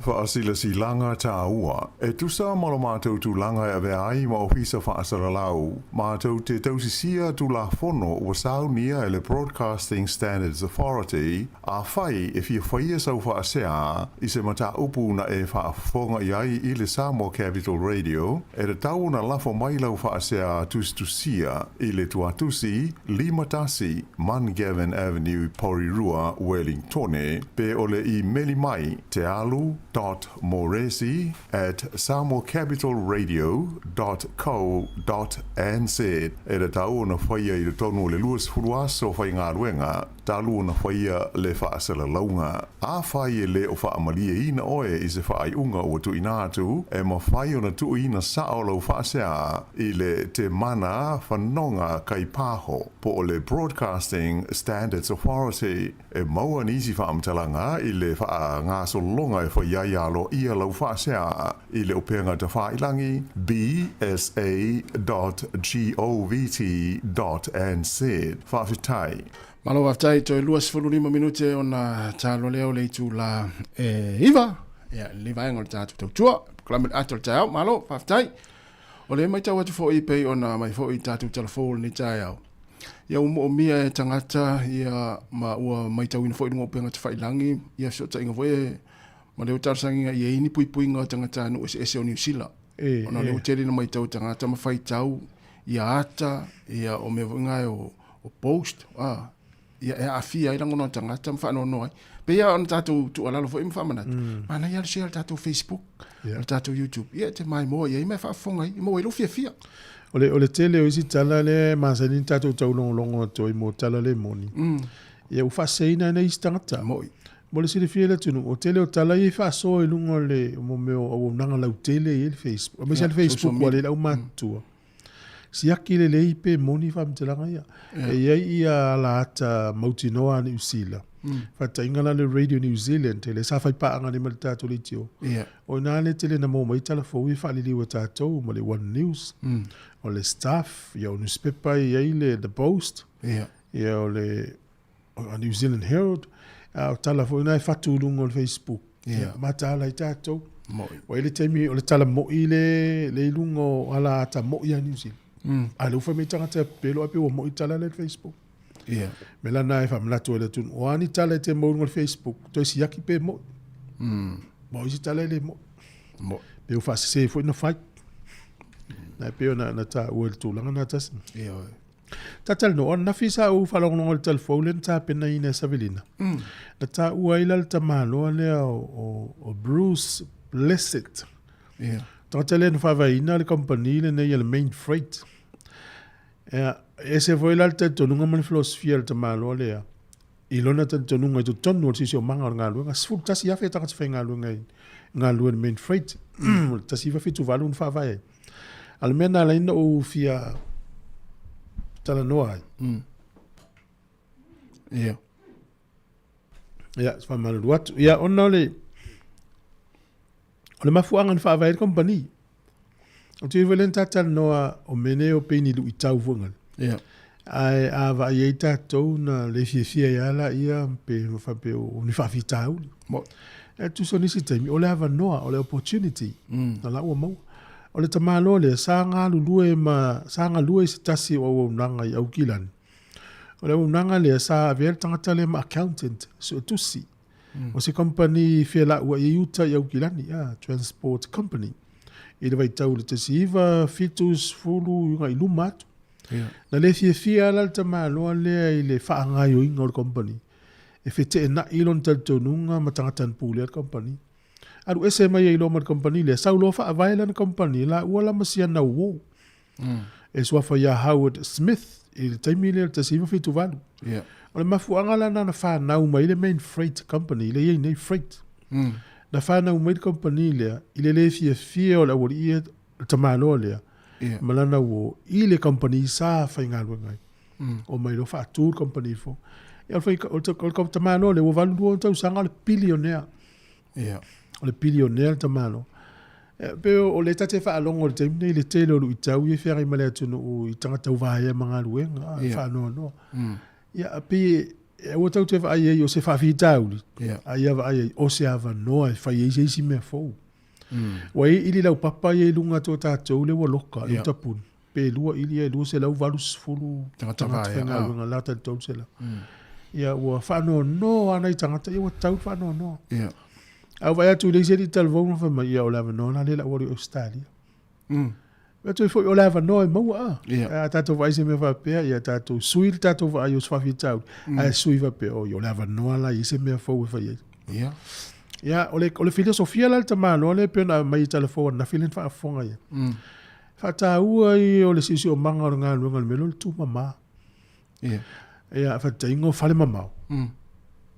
Speaker 10: Whaasila si langa tā ua. E tusa malo mātou tu langa e vea ai ma ofisa whaasara lau. Mātou te tausisia tu la fono wa sau nia e le Broadcasting Standards Authority a whai e fia whaia sau whaasea i se mata upu na e whaafonga i ai i le Sāmoa Capital Radio e re tau na lafo mai lau whaasea tustusia i le tuatusi Limatasi Mangavin Avenue Porirua Wellingtone pe ole i meli mai te alu .moresi@samoacapitalradio.co.nz e re tau na whaia i le tonu le luas furuaso whai ngā ruenga talu na whaia le whaasala launga. A whai e le o whaamalia ina oe i se whaai unga o tu inatu e ma whai o na tu ina sao lau whaasea i le te mana whanonga kai pāho po o le Broadcasting Standards Authority e maua nisi whaamtalanga i le wha ngā solonga e whai ialo ia lau whaasea i le upenga te whailangi bsa.govt.nz whawhitai.
Speaker 5: Malo waftai toi luas 45 minute o na talo leo le tu la iwa. Ya, le vai ngol tatu tau tua. Klamet atol tau, malo waftai. O le mai tau atu fo i pei o na mai fo i tatu telefon ni tau. Ia umo o mia e tangata ia ma ua mai tau ina fo i lungo penga te whailangi. Ia so ta inga voe ma leo tarasangi ia ini pui pui ngā tangata no ese o New Zealand. O na leo teri na mai tau tangata ma whai tau ia ata ia o me vonga o post. Ia e afia ila ngono tangata mfano noi pe ia on tatu tu ala fo im famana mana ia share tatu Facebook tatu YouTube ia te mai mo ia me fa fonga i mo ilo fia
Speaker 1: ole tele o isi tala le masani tatu tau longo to i mo tala le moni ia u fa seina na istangata mo le sile fiela tunu o tele o tala i fa so i lungo le mo me o nanga la tele i Facebook o me Facebook wale la matua siaki le lei pe moni whamtelanga ia. E ia la ata mautinoa New Zealand. Fata ingala le Radio New Zealand tele sa fai paanga ni mali tātou le tio. O nā le tele na mō mai tala fōui whalili wa tātou ma le One News. O le staff, ia o newspaper ia le The Post. Ia o le New Zealand Herald. O tala fōui nai whatulunga o le Facebook. Ma tāla i tātou. O ele teimi o le tala mo i le ilungo ala ata mo i a New Zealand. Alu fa me tangata pelo ape o mo itala le Facebook. Me la nai fa mlato le tun. O ani tala te mo ngol Facebook. To isi yaki pe mo. Mo isi tala le mo. Pe o fa se fo no fight. Na pe na ta o le tu langa na tas. Tatal no on na fisa o fa long ngol telefon len ta pe na ina savelina. Na ta o ila le tamalo le o Bruce Blessed. Totalen favaina le compagnie le nei le main freight. Ese foi l'alta tonunga man filosofia te malo le. Ilona te tonunga to tonu si o manga ngalo nga sfuta si afeta ka tfenga lu ngai ngalo main freight. Ta si va fitu valu un favai. Almena la ino o fia tala noa. Ja, fa mal wat. Ja, onole o le mafuanga fa vai compagnie. O te velen tatal noa o mene o peni lu itau vongal. ai ava ia tātou na le fia ia la ia pe whape o ni whawhi tāu. E tu so nisi taimi, o le ava noa, o le opportunity, na la ua mau. O le tamalo le sanga lue se tasi o unanga i au kilani. O le unanga le sa avea tangata le ma accountant, so tusi. O se company fia la ua i uta i au kilani, transport company. I le vai tau le tasi iwa fitus fulu i lumatu. Na le fia la le tamalo le i le whaangai o inga o le company. E fete e na ilon taltonunga ma tangatan pule al company. Aru ese mai e ilo ma company le sau lofa availa na company la ua masia na uo. E suafa ya Howard Smith i le taimi le tasiva fitu valu. O le mafuanga la na whanau mai le main freight company le iei nei freight. Na whanau mai le company le i le fia o le awari ia tamalo le malana uo i le company sa whaingalu ngai. O mai lo whaatu company fo. E alfa o le tamalo le ua valu duo tau sanga le billionaire. O le billionaire tamalo. Pe o le tate whaalongo le taimi nei le tele o lu i tau i whiarai male atunu o i tangata uvahaia mga luenga. Whaanoa no. Ia pe e o tau te whaai ei o se whawhi tau li. Ai ava ai o se ava noa e whai eisi eisi mea fau. Wai ili lau papa i lunga tō tātou le waloka le tapun. Pe lua ili e lua se lau valus fulu tangata whenga luenga lata tau se la. Ia ua whaanoa no anai tangata ia ua tau whaanoa no. Au vai atu le seri tal vong fa mai o lava no na le la wori Australia. Atu foi o lava no mo a tato vai se me fa pe ia tato suil tato vai os fa vitau. A sui va pe o lava no la i se me fo fa ia. Ya o le filosofia la tama no le pe na mai telefone na filin fa fonga ia. Fa ta ua i o le sisi o manga o nga lunga melo tu mama. Ya fa tingo fa le mama.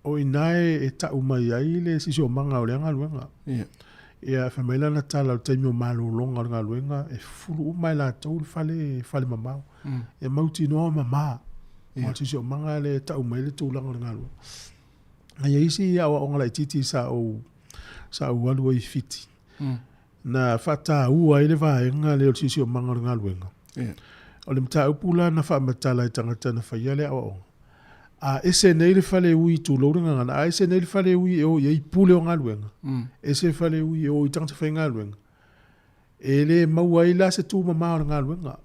Speaker 1: O inae e ta umai ai le sisi o manga o le anga luenga. Ia whamaila na tala o taimi o malo longa o ngā luenga e furu umai la tau fale mamau. E mauti noa mama. Ma sisi o manga le ta umai le tūlanga o ngā luenga. Ia isi ia o onga lai titi sa o walua i fiti. Na whata ua i le vaenga le o sisi o manga o ngā luenga. O le mta upula na whamatala i tangata na whaiale o onga. A ese nei le fale ui tu loringa ngana. A ese nei le fale ui e o iei pule o ngā luenga. Ese fale ui e o i tangata whai ngā luenga. E le maua i la se tū mama o ngā luenga.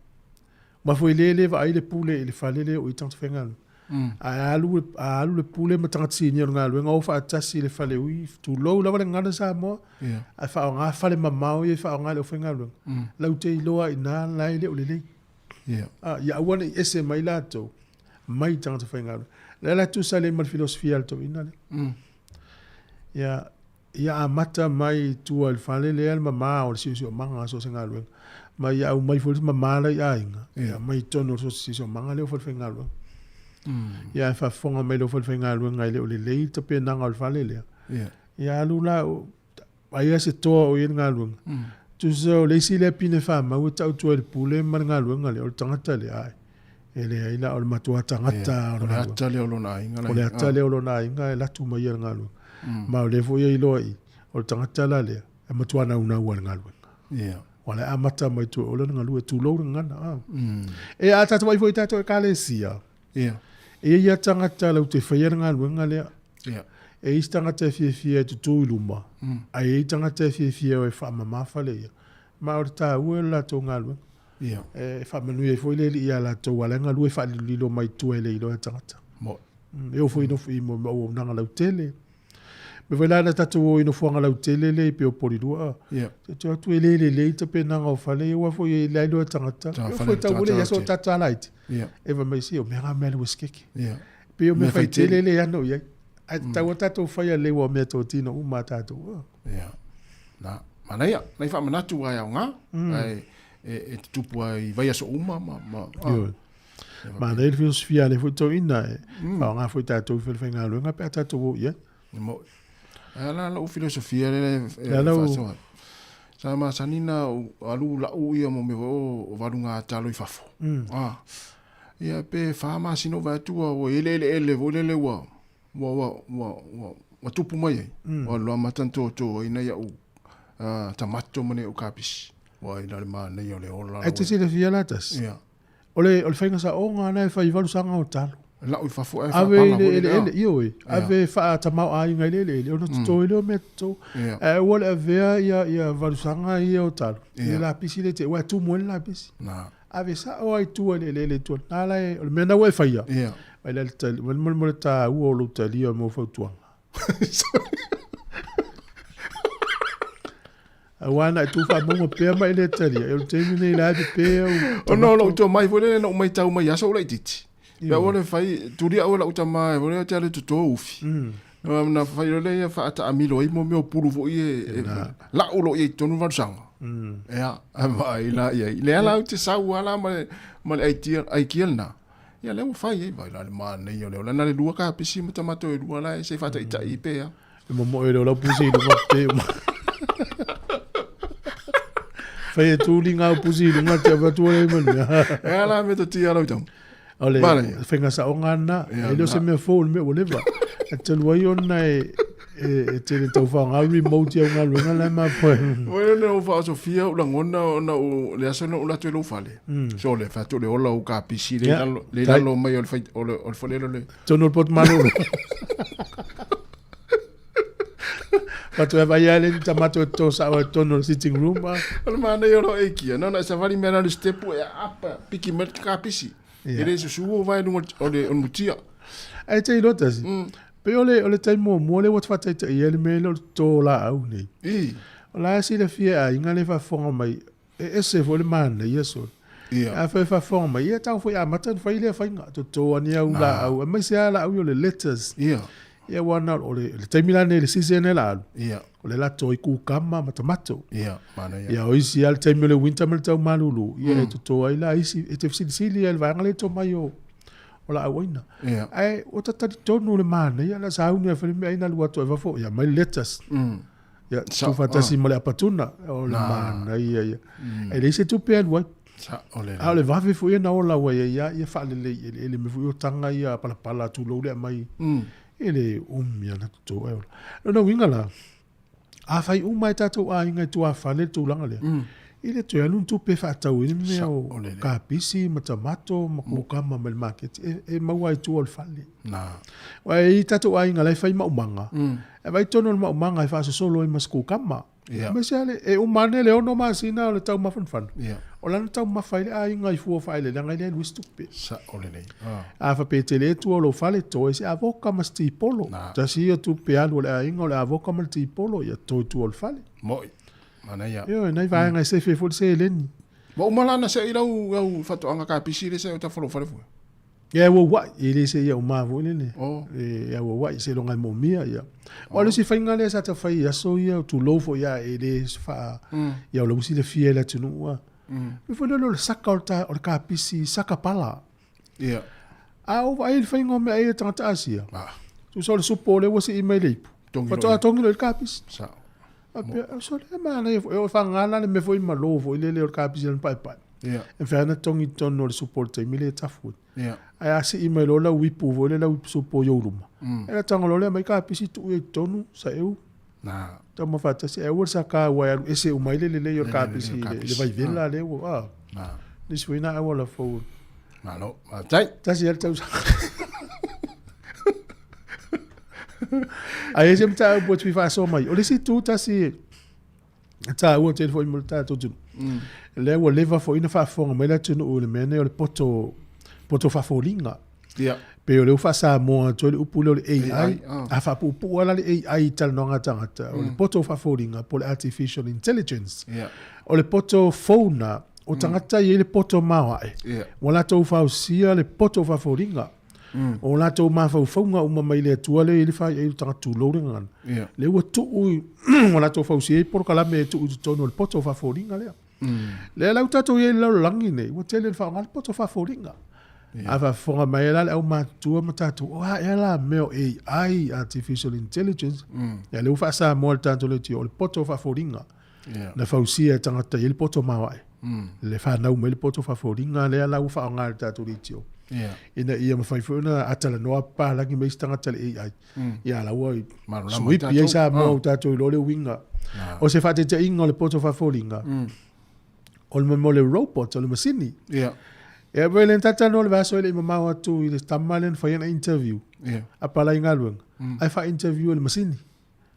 Speaker 1: Ma fo i le va ai le pule i le fale le o i tangata whai ngā luenga. A alu le pule ma tangata sini o ngā luenga o wha atasi le fale ui tu lou lawa le ngana Sāmoa. A wha o ngā fale mama o i wha o ngā le o whai ngā luenga. Lau te i loa i nā lai le o le lei. Ia awana i ese mai la tau. Mai tangata whai ngā luenga. La tu sale mal filosofia alto ina le. Ya amata mai tu al fale le al mama o si o manga so se ngalu. Ma ya o mai foli mama la ya inga. Ya mai tono so si o manga le fol ngalu. Ya fa fonga mai lo fol ngalu ngai le o le to pe nanga al fale le. Ya lula ai se to o yin ngalu. Tu so le si le pine fa ma o tau tu el pule mar ngalu ngale o tangata le ai. Ele ai la o matua tangata o le atale o lona inga la. O le atale o lona inga e latu mai ia ngalu. Ma o le fo ia iloi o tangata la le e matua na una ua ngalu. Wala amata mai tu o le ngalu e tu lo ngana. E a tatu mai fo i tatu e kale sia. E ia tangata la te whaia ngalu ngale. E i tangata fia tu tu iluma. Ai tangata fia o e wha mamawhale ia. Ma o le ta ua la to ngalu. E fa manu e foi le ia la to wala nga lu fa lilo mai tu ele ilo tangata mo e o foi no foi mo o nanga la tele me foi la tatu o no foi nga la tele le pe o polidua te tu ele le te pe nanga o fale o foi le ilo tangata e foi ta wole ya so tata light e va mai si o me ramel wiskeki pe o me fai tele le ano ya ta o tatu foi le o me to tino o mata to
Speaker 5: na manaya nei fa manatu ai nga ai e tupu ai vai aso uma
Speaker 1: ma nei filosofia le foto ina fa nga foi tato fel fenga lo nga pe tato wo ia
Speaker 5: mo ala la filosofia le fa sa ma sanina alu la u ia mo me o valunga talo i fafo ia pe fa ma sino va tu o ele volele wa tupu mai o lo matanto to ina ya u tamato mane o kapis. Wai la ma nei ole ola.
Speaker 1: E te sile fialatas. Ole whainga sa o ngā nei whai walu sanga o talo.
Speaker 5: La ui fafu e
Speaker 1: Ave ele ioi. Ave wha tamau ai ngai ele. Ona tuto ele o me tuto. Wale a vea ia walu sanga ia o talo. Ia la pisi le te. Ua tu moe la pisi. Ave sa o ai tua ele tua. Nala e. Ole mena ue whaia. Mai le tali. Mole ta ua o lo tali o mo whau tuanga. Wana tu fa mo pe mai le tali. E o temi nei la de pe o.
Speaker 5: No lo to mai vole no mai tau mai aso le titi. Ya wole fai turia ola utama e wole tale tu tofi. Na fai le fa ata amilo i mo me pulu vo i la ulo i tonu varsanga. Ya vai la ia. Le la te sa wala ma ai kielna. Ya le fai e vai la ma nei ole la na le lua ka pisi mo tamato e lua la se fa ta ita i pe ya.
Speaker 1: Mo e la pusi do pe. Fai tu linga pusi do ma te va tu e mo.
Speaker 5: Ya la me to ti ala utang.
Speaker 1: Ole, whenga sa o ngana, e leo se mea phone me whatever. E te luai ona e te tau whanga remote au ngā luenga lai mā poe.
Speaker 5: Wena ne o wha Sofia ula ngona ona o le asa no ula tue lo whale. So le whatu le ola o ka pisi le lalo mai o le whalero le.
Speaker 1: Tono le pot manu. Whatu e vai ale ni tamato e tō sa o tono sitting room.
Speaker 5: Ole mana i oro eiki. Nona sa wali mea nanu stepu e apa piki mer ka pisi. Ele se suo vai no ole mutia.
Speaker 1: Ai te rota si. Pe ole tai mo le wat fatai te ele me lo to la au nei. Ola si le fia a inga le fa fonga mai. E se fo le man ia so. A fa fonga mai ia tau foi a matan foi le fainga to ani au la au. Mai se ala au le letters. Ia wana ole le tai milane le season la. Ole la toi ku kama matamato.
Speaker 5: Mana ia.
Speaker 1: Ia oisi al tai le winter me tau malulu. Ia to ai la isi e te sili el vanga le to mai o. Ola awaina. Ai o tata tonu le mana ia la sauni a fele me ina lua to va fo ia mai letters. Ia tu fatasi mole apatuna o le mana ia. E le se tu pe al
Speaker 5: sa ole.
Speaker 1: Ale va fe fo ia na ola wa ia fa le me fu tanga ia pala tu lo le mai. Ele umia na to e. No winga la. A fai mai tatou a inga tu a fale tu langa le. Ile tu anu tu pe fa tau ni me o ka pisi matamato makukama mel market e mawai tu ol fale. Wa i tatou a inga le fai maumanga. E vai tono maumanga e fa solo i maskukama. Mas e umane le ono masina le tau mafan. O lana tau mawhaile a inga i fua whaile langa i anu istupe.
Speaker 5: Sa ole nei.
Speaker 1: A fa pe tele tu o lo fale to e se avoka mas ti polo. Tasi tu pe alu le a inga o le avoka mas ti polo ia to tu ol fale.
Speaker 5: Moi. Mana ia.
Speaker 1: Yo, nai vai ngai se fe fo se leni.
Speaker 5: Mo umalana se ila u fatu anga ka pisi le se o ta folo fale fu.
Speaker 1: Ya wo wa ile se ia uma vo leni. Ya wo wa se longa mo mia ia. O le si fainga le sa ta fai ya so ia tu lo fo ia ele fa. Ya lo si le fiela tu no wa. Mi fo lo saka o ka pisi saka pala.
Speaker 5: Ia.
Speaker 1: A o vai fainga me ai tanta asia. Tu so le supo le wo se email le. Fato a tongi le ka pisi.
Speaker 5: Sa.
Speaker 1: So le mana e fangala le me foi malovo ile le kapisi le pai. E fana tongi tono le support te mile tafu. Ai asi email ola wipu vo le la wipu supo yo ruma. E tangolo le mai kapisi tu e tonu sa eu.
Speaker 5: Na.
Speaker 1: Tama fata se e wasa ka wa ese o mai le yo kapisi le vai vela le o Na. Ni suina e wala fo.
Speaker 5: Malo. Tai.
Speaker 1: Tasi el tau. Ai jem ta bo tu fa so mai. O le si tu ta si ta o te foi multa to tu. Le o leva foi na fa fonga mai la tu no le mene o le poto fa folinga. Pe o le fa Sāmoa to le upulo le AI. A fa pu ala le AI tal no ngata. O le poto fa folinga po le artificial intelligence. O le poto fauna o tangata ye le poto mawa. Wala to fa usia le poto fa folinga. O la to ma fa fonga o mai le tua le fa e tanga tu loading le o tu o la to fa usia por kala me tu tono le poto fa folinga le le la uta to ye la langi ne o tele fa ngal poto fa folinga a fa fonga mai la o ma tu mata tu o ha ela me AI artificial intelligence ya le fa sa mo tanto le ti o le poto fa folinga na fa usia tanga ta ye le poto ma le fa na o me le poto fa folinga le la u fa ngal ta tu le ti ina ia mafai funa atala noa pa lagi me stanga tale AI ia la woi sweep ia sa mo tato lo le winga o se fate te inga le poto fa folinga o le mo le robot o le masini E poi le tata no le vaso le mama tu i stamalen fa una interview. Apala ingalwen. Ai fa interview le masini.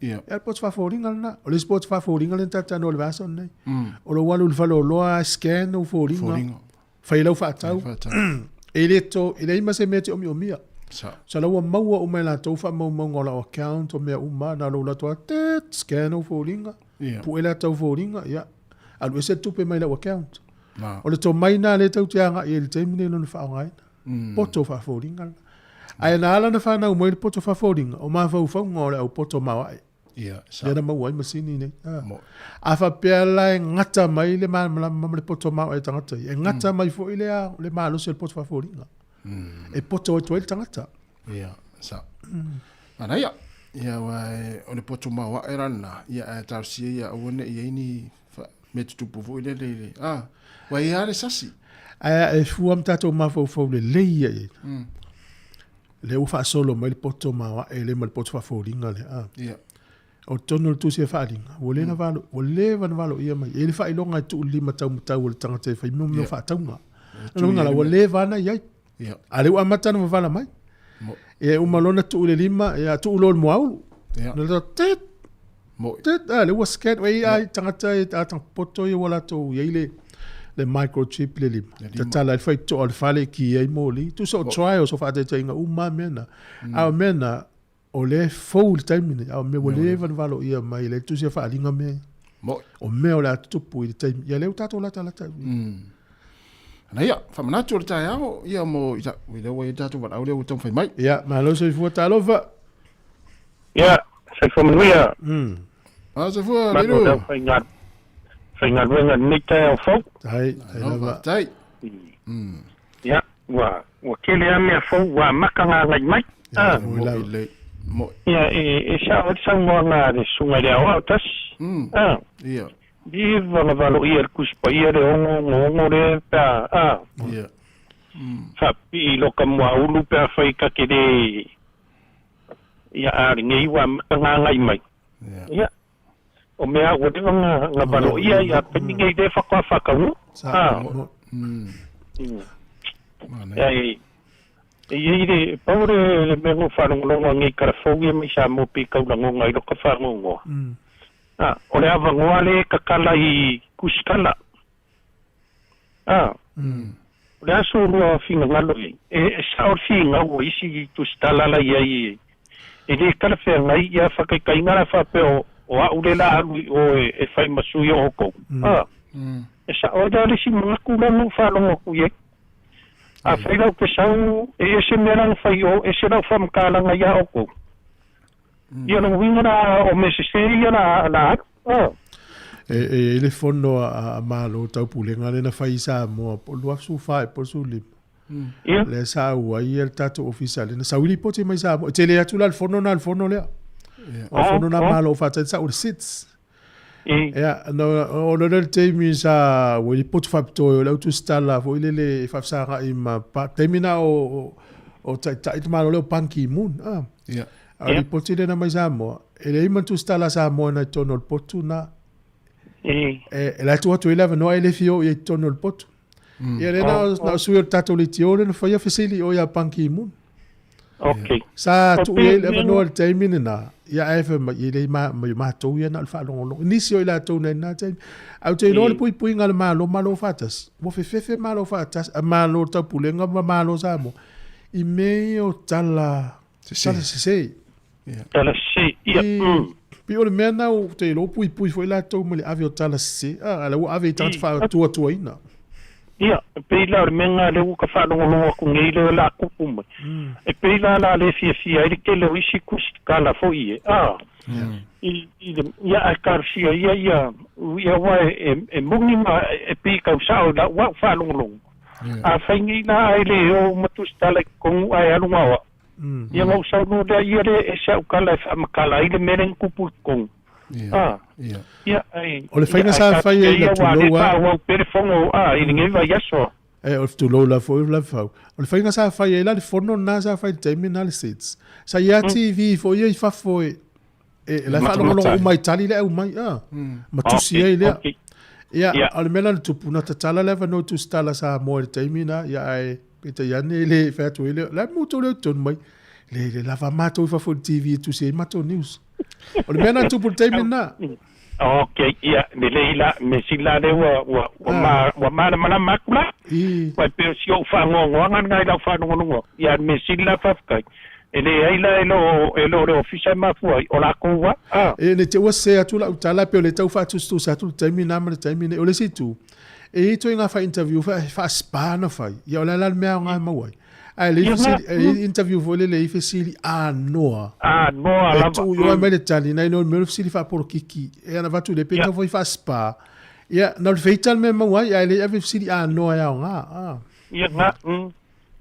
Speaker 1: E pots fa foringal na. O le pots fa foringal le tata no le vaso nei. O lo walu fa lo scan o foringal. Fa ilo fa tau. E le to e le ima se mete o mia. Sa la wa maua o mai la to fa mau ngola account o mea uma na lo la to scan o foringal. Pu ele tau foringal ya. Alu se tupe mai la account. O le to mai na le tau tianga e le taimine no fa ngai. Poto fa foringal. Ai na ala na fa na mo le poto fa foringal. O ma fa ngole o poto mawai. Ya na mawai masini ne. A fa pela ngata mai le ma le poto mawai tangata. E ngata mai fo ile a le ma lo se poto fa foringal. E poto o le tangata.
Speaker 5: Sa. Ana ya. Ya wai o le poto mawai rana. Ya tarsi ya wone ye ni me tupu fo ile le. Wai ale sasi.
Speaker 1: E fuam tato ma fo le leia e. Le ufa solo ma le poto ma e le ma le poto fa foringa le. O tono tu se fa linga. O le na valo, o le van valo ia mai. E le fa ilonga tu lima tau mutau le tanga te fa mo fa taunga. No ngala o le vana ia. Ale u amata no vala mai. E u malona tu le lima e tu lo mo au. No le tet. Tet ale was scared we ai tanga te tanga poto ia wala to ia le microchip le lima. Tatala fai to al fale ki ai moli. Tu so trials of ate inga uma mena. A mena o le full time ni. A me wole van valo ia mai le tu se fa linga me. O me o la tupu i time. Ia le tato la tala tai.
Speaker 5: Ana ia, fa manatu le tai ao ia mo ia we le we tato van au le o tom fai mai.
Speaker 1: Ia, ma lo se fu talo va.
Speaker 11: Ia, se fu mia.
Speaker 5: Se fu le
Speaker 11: Fai ngā ruenga ni tai au fau.
Speaker 1: Tai,
Speaker 5: tai.
Speaker 11: Ia, wa kele a mea fau, wa maka ngā ngai mai. Ia, e sa o Sāmoa ngā re sunga rea o au tas.
Speaker 5: Ia.
Speaker 11: Di vanga valo ia kuspa ia re ongo re pea.
Speaker 5: Ia.
Speaker 11: Fa pi loka mua ulu pea fai ka kere. Ia, ari ngei wa maka ngā ngai mai. Ia. O mea o te nga valo ia peninga i te whakawhakau. E re, paure le mengo whanongonga ngai karafau ia mai Sāmoa pi kaulango ngai roka whanongo. O le avangoa le kakala i kuskala. O le aso rua whinga ngalo i. E sao whinga o isi i kuskala la ia i. E le kalawhea ngai ia whakaikai ngara whapeo o aure la alu o e fai masui o hoko. E sa o da lisi mga kulango whanongo kuye. A fai lau ke sau e se merang fai o e se lau whamkalanga ia hoko. Ia no wingara o meseseri ia na
Speaker 1: E le fono a malo tau pulenga le na fai Sāmoa po lua su fai po su lim. Le sa ua ia tato official na sawili po te mai Sāmoa. Te le atu la fono na fono lea. O fono na malo fata sa o sits. Ja, no le te mi sa o i pot fap to le tu stala fo le fap sa i ma pa termina o ta malo le panki mun.
Speaker 5: Ja.
Speaker 1: Ali poti le na mai Sāmoa. E le iman tu stala Sāmoa na tono el potu na. E la tu atu 11 no ele fio i tono el potu. E le na suir tato le tiole na fai fasili o ya panki mun.
Speaker 11: Okay.
Speaker 1: Sa tu ele no el termina na. Ya efe ma ile ma to ya na alfa long inisio ila to na time au te no pui ngal malo fatas mo fe malo fatas malo ta pulenga malo Sāmoa I me o tala se
Speaker 11: tala se ia
Speaker 1: pi o le mena o te lo pui foi la to mo le ave o tala se ala o ave tant fa tu ina
Speaker 11: ia pe la menga le u ka fa no ku ngei le la ku pum e pe la le fi ai ke le isi ku kala fo ie ia a karsia ia wa e mungi ma e pe ka sa da wa fa no a faingi na ai le o matu stala ko ai anu wa ia mo sa no da ia le e sa kala fa makala ile meren ku pu ko ia ai
Speaker 1: o le fainga sa fai e la tu loa
Speaker 11: wa perfongo i ngai va yaso
Speaker 1: o tu loa fo la fa o le fainga sa fai e la le fono na sa fai terminal seats sa ia TV fo ia fa fo e la fa no mai tali le mai ma tu si e le Ia, o le mela na tupu na tatala leva no tu stala Sāmoa le taimina, ia ai, pita iane le whātu ele, la muto le tonu mai, le lava mātou i whafo TV tu se mātou news. O le mea na tupu le taimina.
Speaker 11: Okay, ia, me sila le wa mana makula. Wa pe si o fa ngonga ngai la fa ngonga. Ia me sila fa kai. Ele aila elo ofisa mafua o la kuwa.
Speaker 1: Ne te wa se atu la utala pe le tau fa tu sa tu taimina ma le taimina o le situ. E to inga fa interview fa spana fa. Ia la mea nga mawai. Ai le interview vo le ife sili noa la tu yo me le tali na no me sili fa por kiki e ana vatu le pega foi fa spa ia na le feital me mawai ai le ife sili noa ya nga
Speaker 11: ia nga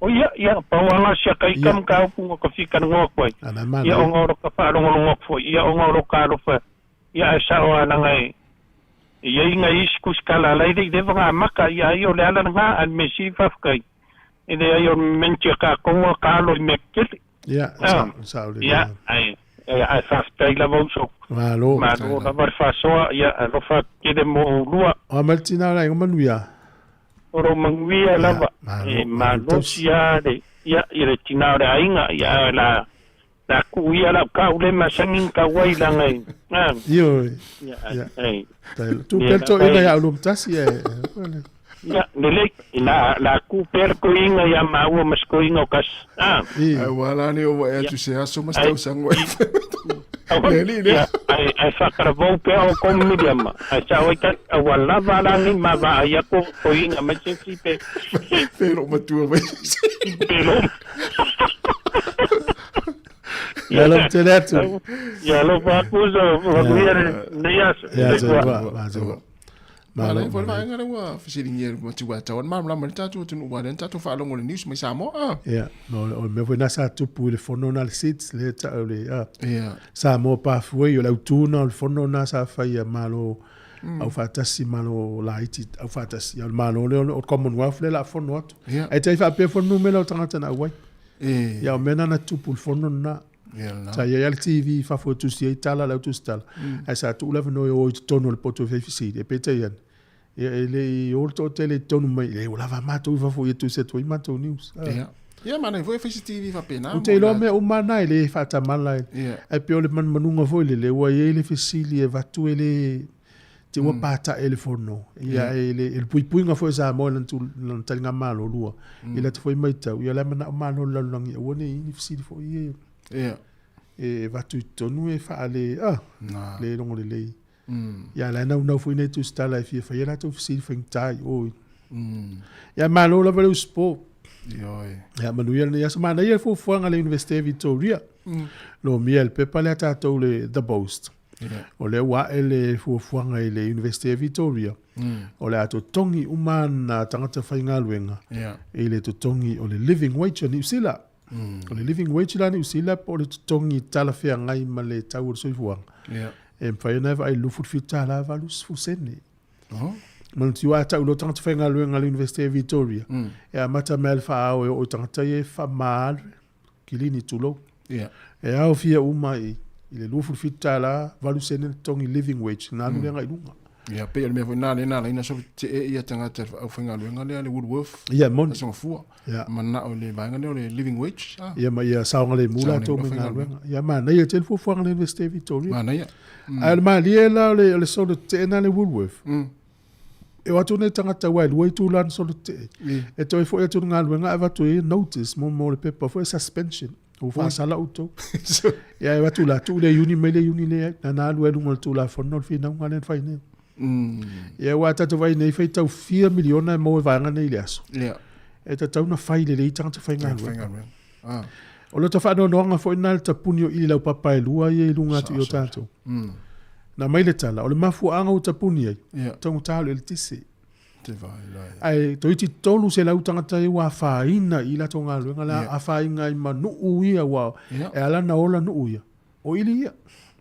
Speaker 11: o ia pa wala sia kai kam ka pu ko fika ngo ko ia o ngoro ka pa ngo fo ia o ngoro ka ro fa ia sa o na ngai ia inga isku skala la ide de nga maka ia io le ala nga an me si fa kai ide ayo menche ka kongo ka lo mekeli
Speaker 1: ya saudi
Speaker 11: ya ai fa stai la bonso
Speaker 1: malo
Speaker 11: la var fa so ya lo fa kede mo lua
Speaker 1: o maltina la ngo manuia
Speaker 11: oro manguia la ma lo sia de ya ire tina de ainga ya la kuia la ka ule masangin ka wai la ngai
Speaker 1: yo
Speaker 11: ya ai
Speaker 1: tu pento ina ya ulum tasi
Speaker 11: ya nele la ku per ko inga ya mau mas ko inga kas
Speaker 5: wala ni o tu se aso mas tau sangoi
Speaker 11: ai fa kara vo pe o kom mediama ai sa o ka wala wala ni ma va ya ko inga mas si pe
Speaker 5: pero matua vai
Speaker 11: pero
Speaker 1: ya lo teleto
Speaker 11: ya lo fa kuzo va guiare nias
Speaker 1: ya
Speaker 5: Mala foi vai ngara wa fisiringe matua tawan mam la malta tu tu wa den tatu fa longo news mai Sāmoa
Speaker 1: no o me foi na sa tu pu le fono na le sits le ta le Sāmoa pa foi o la tu na le fono na sa fa ia malo au fatasi malo la iti au fatasi al malo le o Commonwealth le la fono atu ai tai fa pe fono me la tanga na wai ya mena na tu pu fono na sa ia le TV fa fo tu si tala la tu stala ai sa tu la no o tono le poto fe fisi e pete ia ele o to tele tono mai le o lava mato fa fo tu se tu mato news
Speaker 5: ia mana foi fisi TV fa pena
Speaker 1: o te lo me o mana ele fa ta mala e pe o le man manunga fo le wa ele fisi le va tu ele te wa pata ele fono ia ele el pui nga fo sa mo lan tu lan tanga malo lua ele te foi mai tau ia la mana malo la langi o ne ni fisi fo ia e vatu tonu e faale le longo le lei ya la na foi ne tu sta la fi fa ya tu si fing tai o ya malo la velu spo ya manu ya ya semana ya fo fo ngale University Victoria lo miel pe pale ta to le the boast o le wa ele fo fo ngale University Victoria o le ato tongi umana tangata fa ngaluenga ele to tongi o le living wage ni usila o le living wage la ni usila po le tongi tala fea ngai ma le tau so fuang e fa na vai lu fu fitala va lu fu sene man tu ata ulo tanga fa ngai lu University of Victoria e mata mel fa o tanga ye fa mal kilini tulo e au fia uma i le lu fu fitala va lu sene tongi living wage na lu ngai lunga
Speaker 5: ia pe me foi na ina so te ia tanga te au finga lu ngale le Woodworth
Speaker 1: mon
Speaker 5: so fu mana o le vanga le living wage
Speaker 1: ia ma ia sa ngale mula to me ngale ia ma na ia tel fu fu ngale University of Victoria
Speaker 5: mana ia
Speaker 1: al ma liela le so te na le Woodworth e watu ne tanga ta wild way to learn so te e to fo e to ngale nga va to notice mo le paper for suspension o fa sala auto ia e watu la tu le uni le na lu e lu tu la fo no fina ngale fa ne ia wata to vai nei feita 4 miliona mo vanga nei leso e ta tau na fai le tanga te fainga o lo ta fa no nga fo ina ta punio i la papa e lua e lunga tu yo tanto na mai le tala o le mafu anga o ta punia tau ta le tisi
Speaker 5: te vai
Speaker 1: ai to iti tolu se la utanga ta wa fa ina i la tonga lu ngala a fa inga i manu uia wa e ala na ola nu uia o ili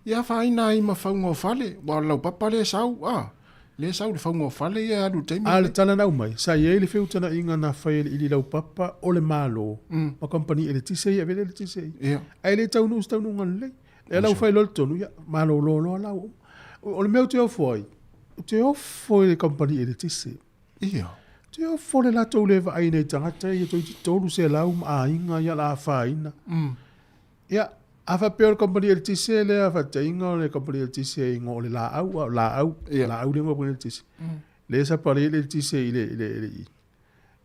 Speaker 5: ia fa ina i ma faungo fale wa lau papa le sau le sau le faungo fale ia adu taimi
Speaker 1: ale tala na umai sa ye le feutana inga na fail ili lau papa o le malo ma company ele tise ia vele le tise ai le tau nu ngale e lau fail tonu ia malo lo lau o le meu teo foi te ofo le company e le tise.
Speaker 5: Ia.
Speaker 1: Te ofo le lato le va ai nei tangata i toi tolu se lau a inga ia la faina. Ia, afa peo le company e le tise le afa te inga le company e le tise inga o le la au le ngopre le tise. Le sa pare le tise i le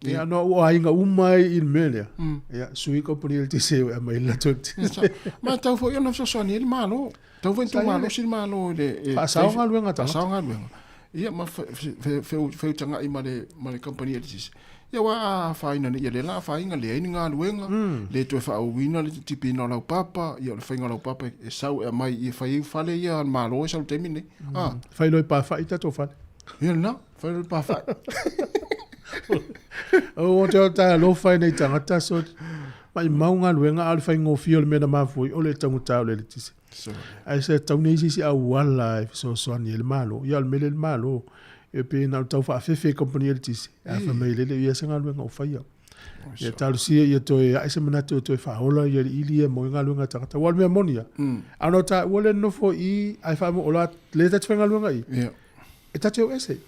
Speaker 1: ia no o ainga umai il mele. Ia, sui company e le tise e mai lato le tise.
Speaker 5: Ma tau fo iona so soni il malo. Tau ventu malo sil malo le.
Speaker 1: Fa saunga luenga tanga.
Speaker 5: Saunga luenga. Ia ma fe tanga i male company e le tise. Ia wa faina ni le la fainga le ai nga luenga le to fa wina le tipi no lau papa ia le fainga lau papa e sau e mai i fai fale ia malo e sau temine
Speaker 1: fai loi pa fa ita to fa
Speaker 5: ia na fai loi pa fa
Speaker 1: o te ta lo fai nei tanga so mai maunga luenga al fai ngo fio le mena mafui o le tangu tau le tisi ai se tau nei si a wala so so ni le malo ia le mele le malo e pe na tau fa fefe company le tisi a fa mai le ia sanga luenga o fai ia talu si ia to ai se mana to fa hola ia ili e mo nga luenga tata wal me monia ano ta wole no fo I ai fa mo ola le ta twenga luenga I
Speaker 5: ia
Speaker 1: e ta teo ese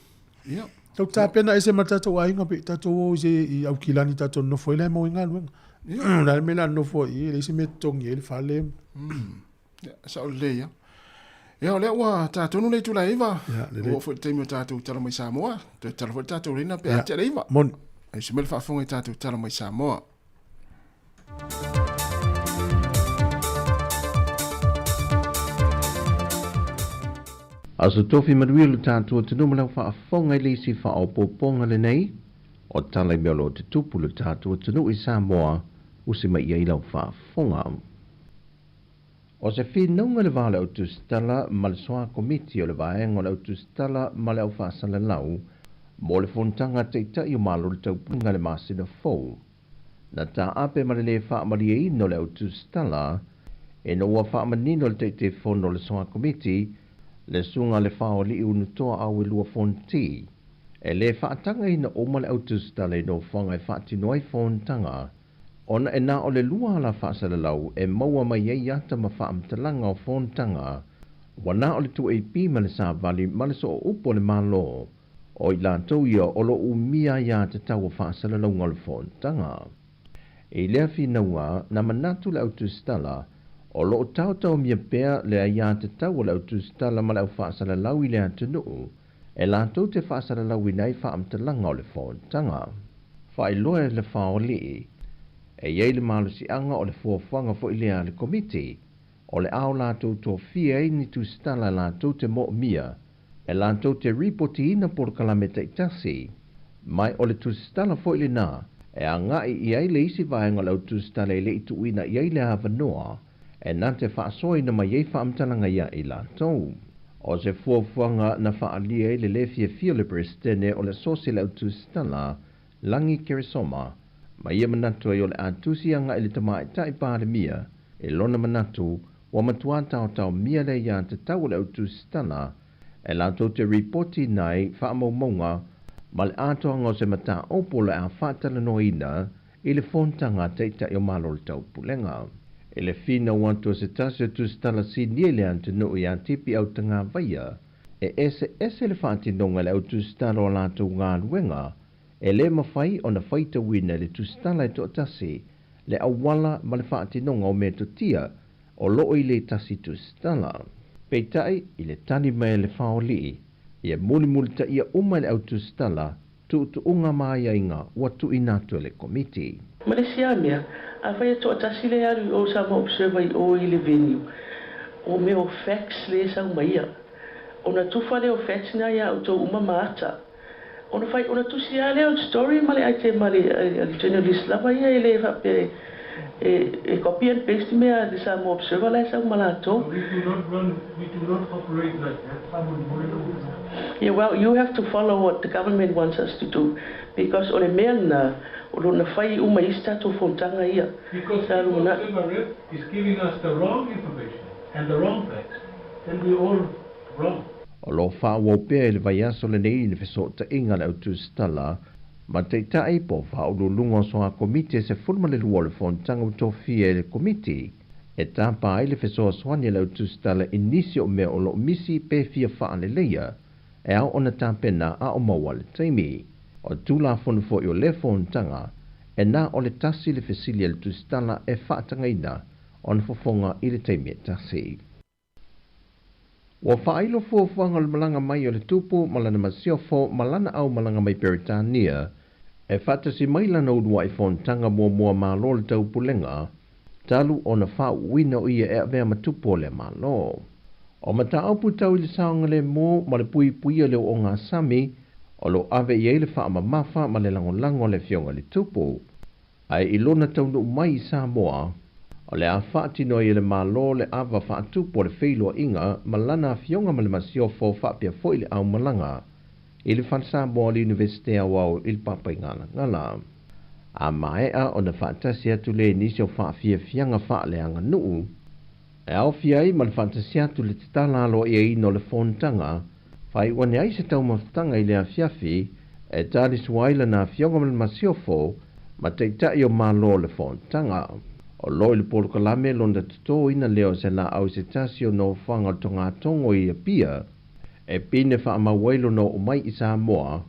Speaker 5: ia
Speaker 1: tau ta pena ese mata to ai nga pe ta to o je I au kilani ta to no fo le mo nga luenga la me la no fo I le se me tongi le fa le
Speaker 5: sa o le ia ia o le ua tātonu le tula iwa o fo te mo tātou tala mai Sāmoa te tala fo tātou rina pe ate le iwa
Speaker 1: mon
Speaker 5: e se mele whaafonga I tātou tala mai Sāmoa
Speaker 7: Aso tofi maruilu tātou te numalau whaafonga I lisi whaopoponga le nei o tala I meolo te tupulu tātou te nu I Sāmoa usi mai ia ilau whaafonga O se whinunga le wale au tustala ma le soa komiti o le vaenga le au tustala ma le au whaasala lau mo le fontanga te itai o malo le taupunga le masina fau. Na tā ape ma le le whaamari e ino le au tustala e no ua whaamanino le te fono le soa komiti le sunga le whao li unutoa au e lua fonti. E le whaatanga ina o ma le au tustala e no whanga e whaatinoai fontanga ona e nā o le lua la whaasala lau e maua mai ei ata ma whaamtalanga o fontanga wa nā o le tu e pi ma le sāvali ma le so o upo le malo o I lātou ia o lo umia ia te tau o whaasala lau ngol fontanga. E lea whinaua na manatu le autostala o lo tau mia pea le ia te tau o le autostala ma le au whaasala lau I lea tunuu e lātou te whaasala lau I nei whaamtalanga o le fontanga. Whailoe le whaoli e iei le malusi anga o le fuafuanga fo I lea le komiti o le ao lātou tō fia I ni tu stala lātou te mo mia e lātou te ripoti ina por kalameta I tasi mai o le tu stala fo I le nā e a ngai I iei le isi vaenga lau tu stala I le itu ina iei le havanoa e nā te whaasoa ina mai iei whaamtalanga ia I lātou o se fuafuanga na whaalia I le lefia fia le prestene o le sosi lau tu stala langi keresoma ma ia manatu ai o le atusianga I le tamai tai pāre mia e lona manatu wa matua tau mia le ia te tau le autostala e lātou te reporti nai whaamaumonga ma le atoanga o se mata opo le a whaatala noina I le fontanga teita I o malo le tau pulenga. E le fina wantua se tasi o tustala si nie le antinu I a tipi au tanga vaia e ese le whaatinonga le autostala o lātou ngā luenga e le mawhai o na whaita wina le tustala e to tasi le awala ma le whaatinonga o me to tia o loo I le tasi tustala. Peitai I le tani mai le whaoli ia muli ta ia uma le au tustala tu unga mai inga watu inatu le komiti.
Speaker 8: Malaysia mea, a whai to tasi le aru o Sāmoa observer I o I le venue o me o facts le sang maia o na tufa le o facts na ia o to uma maata ona fai ona tusi ale o story male ai te male journalist lava ia ele fa e copy and paste me a de Sāmoa observer la sa malato.
Speaker 9: We do not operate like that.
Speaker 8: Yeah, well, you have to follow what the government wants us to do because ole mena o na fai uma ista to fontanga ia.
Speaker 9: Because Sāmoa is giving us the wrong information and the wrong facts, then we all wrong.
Speaker 7: O lo whaawo pēr le vai aso le nei ni wheso ta inga le autostala ma te tae po whaolulunga soa komite se fulma le lua le fontanga utofie le komiti e tāpā ai le wheso swani le autostala inisi o mea o lo misi pe fia wha le leia e au ona tāpena a o maua le taimi. O tūla fonu fo i o le fontanga, e nā o le tasi le fesili le tusitala e whaatangaina o na fofonga i le taimi e tasi. Wa whailo fuafuanga le malanga mai o le tupu malana masiofo malana au malanga mai Peritania, e whatasi mai lana udua i fontanga mua malo le tau pulenga, talu o na whau wina o ia e avea matupo le malo. O mata aupu tau i le saonga le mo ma le pui o le o ngā sami, o lo ave i eile wha mafa ma le lango le fionga le tupu. Ai ilona tau nu mai i Sāmoa, o le a whaatino i le malo le ava whaatupo le whailua inga ma lana fionga ma le masiofo whaapia fo i le au malanga, i le Sāmoa le Universite Awau i le papai ngala. A maea o na whaatasi atu le nisi o whaafia fianga wha le anga nuu, e au fiai ma le whaatasi atu le titala alo i ino le fontanga, whai wane ai se tau maftanga i le a fiafi, e tari suaila na fionga ma le masiofo, ma teitai o malo le fontanga. O loi le polo kalame londa tuto ina leo se la au se tasio no whanga tonga tongo i a pia, e pine wha amawailo no umai i Sāmoa,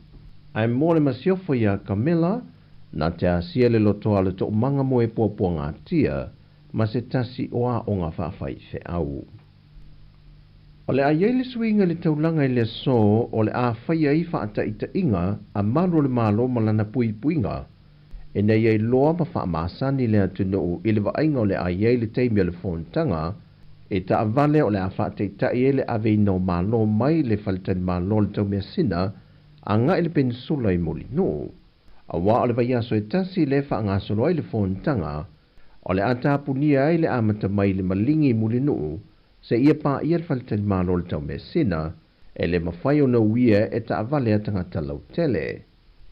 Speaker 7: ai mo le masiofo i a Camilla, na te asia le lotoa le to manga mo e pōpua ngā tia, ma se tasi o a o ngā whawhai whe au. O le a iei suinga le taulanga i le so, o le a whaia i whaata i ta inga, a maro le malo malana pui puinga, e nei ei loa ma wha maasani le atunu i le vainga o le a iei le teimia le fontanga, e ta avale o le a whaata i ta i le ave no malo mai le whalitani malo le taumia sina, a ngā i le peninsula i muli no. A wā o le vai aso e tasi le wha ngā solo ai le fontanga, o le atapunia ai le amata mai le malingi muli nuu, se ia pā ia le whalitani malo le tau mesina, e le mawhai o na uia e ta avale a tangata lau tele.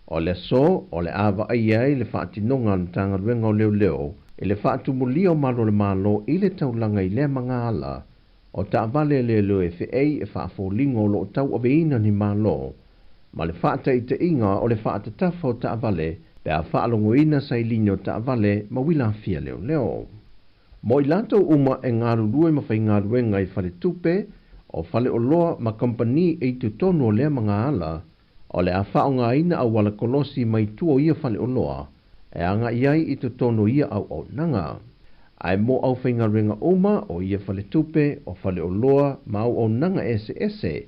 Speaker 7: O le so, o le awa ai ai le whaatinonga na tanga ruenga o leo, e le whaatumulia o malo le malo i le taulanga i le mga ala, o ta avale le leo e whiei e whaafolingo lo tau aveina ni malo, ma le whaata i te inga o le whaata tafa o ta avale, pe a whaalongoina sa i lino ta avale ma wila fia leo. Mo i lato uma e ngaru rue ma whai ngaru wenga i whale tupe, o whale o loa ma kompani e tu tonu o lea mga ala, o le a whao ngā ina au wala kolosi mai tua ia whale o loa, e anga iai i tu tonu ia au nanga. Ai mo au whai ngaru wenga uma o ia whale tupe, o whale o loa ma au nanga ese,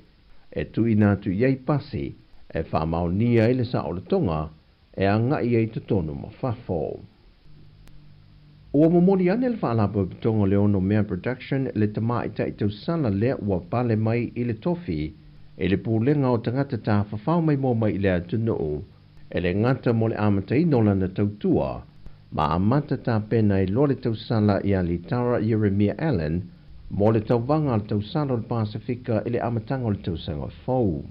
Speaker 7: e tu ina tu iai pasi, e wha mao nia ele sa o le tonga, e anga iai tu tonu ma whafo. Ua momori ane le whaalapo i tonga leono mea production le tama i tai tau sala lea ua pale mai i le tofi, e le pūlenga o tangata tā whawhau mai mō mai i le atunuu, e le ngata mo le amata i nola na tautua, ma amata tā pena i lo le tau sala i a li Tara Jeremiah Allen, mo le tau vanga le tau sala o le Pasifika i le amatanga o le tau sanga fau.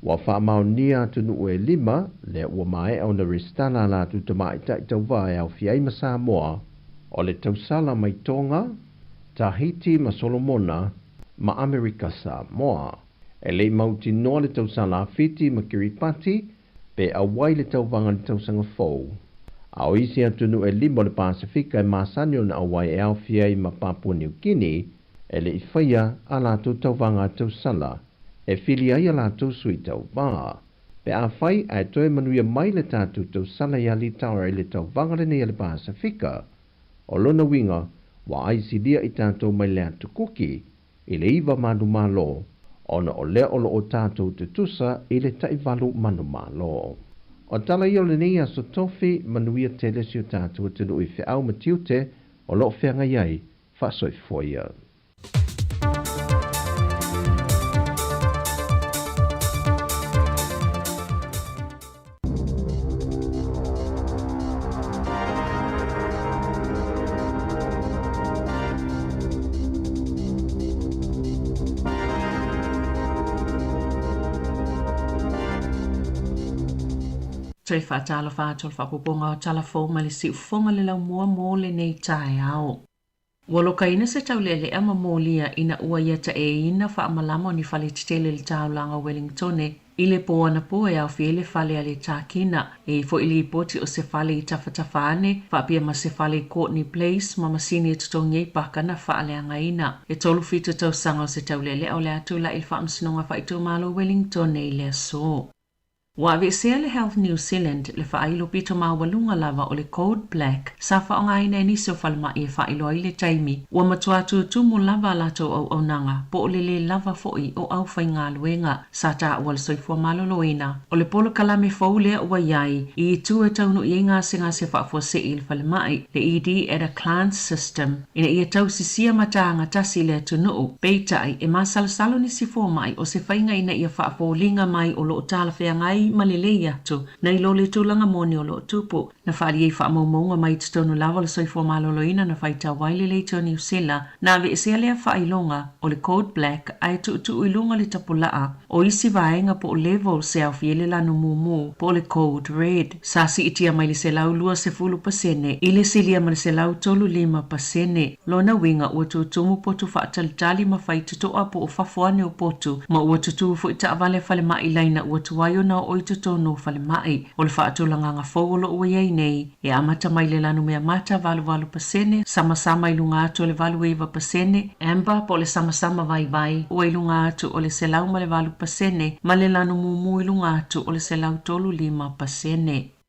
Speaker 7: Wa whaamau nia atunuu e 5, le ua mai au na ristana la tu tama i tai tau vai au fiai ma Sāmoa, o le tausala mai Tonga, Tahiti ma Solomona, ma Amerika Sāmoa. E le mauti noa le tausala Fiti ma Kiribati, pe awai le tauvanga le tausanga fau. Au isi atunu e 5 le Pasifika e masanio na awai e au fiai ma Papua New Guinea, e le ifaya a la tu tauvanga tausala, e fili ai a la tu sui tau ba. Pe a fai a toe manuia mai le tatu tausala i a li taura i le tauvanga le nei le Pasifika, o lona winga, wa aisi lia i tātou mai lea tukuki, i le iwa manu malo, ona o lea olo o tātou te tusa i le taivalu manu malo. O tala i o le nei aso tofi, manuia te lesi o tātou tenu i whiau matiute, o lo whianga iai, whasoi foia.
Speaker 3: Tui whaatalo whātol whapoponga o talafo ma le siufonga le lau mua mō le nei tae ao. Walo ka ina se tau lele ama mō lia ina ua ia ta e ina wha amalama ni whale titele le taulanga Wellingtone Ile po ana po e au fiele fale ale tākina e fo ili poti o se fale I tawhatawhane fa pia ma se fale Courtney Place ma masini e tutongi pakana fa ale angaina e tolu fita tau sanga o se taulele o le atu la il fa msinonga fa ito malo Wellington e le so. Wa avesea le Health New Zealand le whailo pito mawalunga lava o le Code Black sa whaongaina e nisi o whalma I e whailo ai le taimi ua matuatu tumu lava lato au nanga po o le lava foi o au whainga luenga sa ta ua le soifua maloloina o le polo kalame faulea ua iai I tu e taunu I ngā se whaafua se I le whalemai le ED at a Client System ina I e tau sisia mataanga tasi le tunuu peitai e masalasalo ni sifua mai o se whainga ina I a whaafua linga mai o lo tala whaingai malelei atu na ilo le tūlanga moni o lo tupu na whaari ei whaamaumaunga mai tutonu lava le soifua maloloina na whaita waile le New Zealand na ave esea lea whailonga o le Code Black ai tu ilunga le tapulaa o isi vaenga po level se au fiele lanu mumu po le Code Red sa si itia mai le se lau lua se fulu pasene ile silia mai le se lau tolu 5% lona winga ua tutumu potu whaatalitali ma whaita toa po o whafuane o potu ma ua tutu fu ita avale fale mai laina ua tuwayo na o ito tono fale mai o le whaatulanga ngā fowolo ua iei nei e amata mai le lanu mea mata valu pasene sama ilunga atu o le valu eva pasene amba po le sama vai ua ilunga atu o le selau ma le valu pasene ma le lanu mumu ilunga atu o le selau tolu 5%.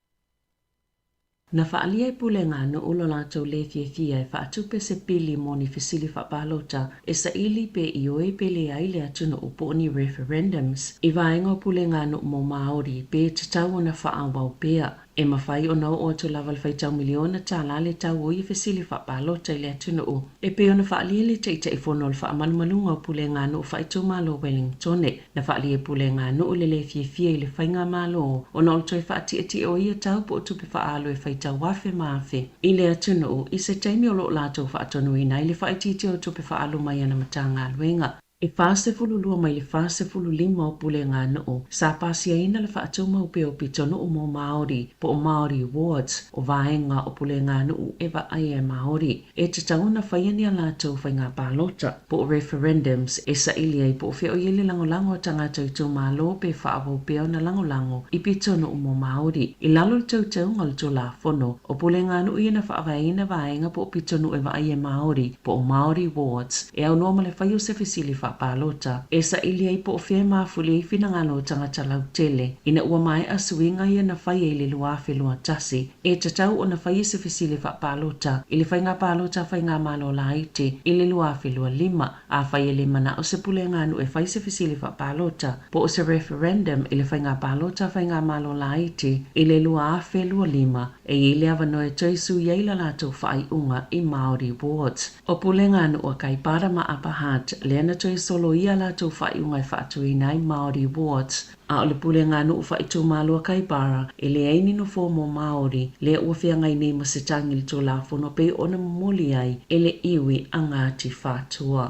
Speaker 3: Na whaalia I pule ngā no ulo lātou le fia e whaatupe se pili moni fisili whapalota e sa ili pe I oe pele aile atuna upo ni referendums I vaenga pule ngā no mo Māori pe te tau na whaawau pea e mawhai o nau o tu lava le whaitau miliona tā la le tau o I fisili whapalota I le atuna o e pe o na whaalia le teita I whono le whaamalmalunga o pule ngā no whaitou malo Wellington na whaalia pule ngā no le fia I le whainga malo o na o toi whaati o ia tau po o tupe whaalo e whaitau wafe maafe I le atuna o I se taimi o lo lātou whaatonu I nai le whaititi o tupe whaalo mai ana matanga luenga E fase fulu lua mai le fase fulu 5 o pule ngā noo. Sa pasia ina le whaatau mau pe o pitono o mo Māori po o Māori Awards o vaenga o pule ngā noo ewa ai e Māori. E te tauna whaiania lātou whai ngā pālota po o referendums e sa ili ai po o whio iele langolango tangata I tō mālo pe whaavau peo na langolango I pitono o mo Māori. I lalo le tautau ngal tō la whono o pule ngā noo ina whaavaina vaenga po o pitono ewa ai e Māori po o Māori Awards. E au noa le whaio se fisili palota e sa ili ai po fe ma fuli fina ngalo tangata lau tele ina ua mai asuinga ia na fai ele lua fe lua tasi e tatau o na fai se fisili fa palota ili fai nga palota fai nga malo laite ili lua fe lua 5 a fai ele mana o se pule nganu e fai se fisili fa palota po o se referendum ili fai nga palota fai nga malo laite ili lua fe lua 5 e ili avano e toisu yeila lato fai unga I Māori Awards o pule nganu o kai para ma apahat leana solo ia la tau whai ungai whaatui nai Māori Awards. A o le pule ngā nuu whai tau mālua kaipara e le aini no fōmo Māori le ua whia ngai nei ma se tangi li tō la whono pe ona moli ai e le iwi a ngāti whātua.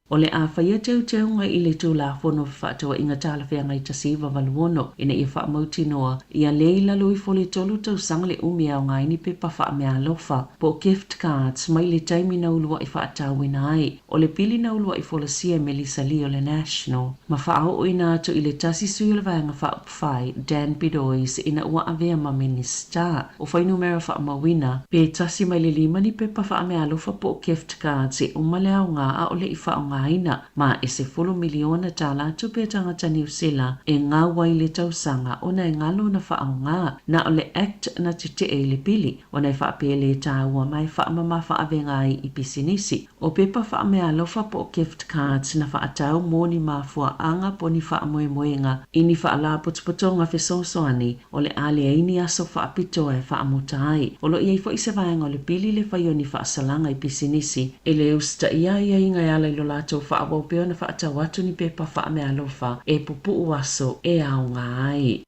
Speaker 3: O le a whaia teu ngai I le tū la whono whātua inga tāla whia ngai tasiva waluono ina ia wha mauti noa ia leila lui fole tolu tau sanga le umi au ngai ni pepa wha mea lofa po gift cards mai le taimi na ulua I whaatau ina ai o le pili na ulua I folasia Melissa Lee o le National ma whaao o ina atu I le tasi sui le vanga wha upwhai Dan Bidois ina ua avea ma minister o whai numera wha mawina pe tasi mai le 5 ni pepa wha mea lofa po gift cards e umale au ngā a o le I wha aina ma e se 10 miliona tala tupe tangata New Zealand e ngā wai le tausanga o na e ngalo na whaanga na o le act na te e le pili o na e whaapele tāua mai whaamama whaavenga I pisinisi o pepa whaamea lofa po gift cards na whaatau moni mafua anga po ni whaamoemoenga ini whaala potopotonga whesosoani o le ale aini aso whaapito e whaamutai o lo iai fo I se vaenga o le pili le whaioni whaasalanga I pisinisi e le usta ia inga ala ilo tau whaabau peo na whaatau atu ni pepa whaamea lofa e pupu aso e au ngā ai.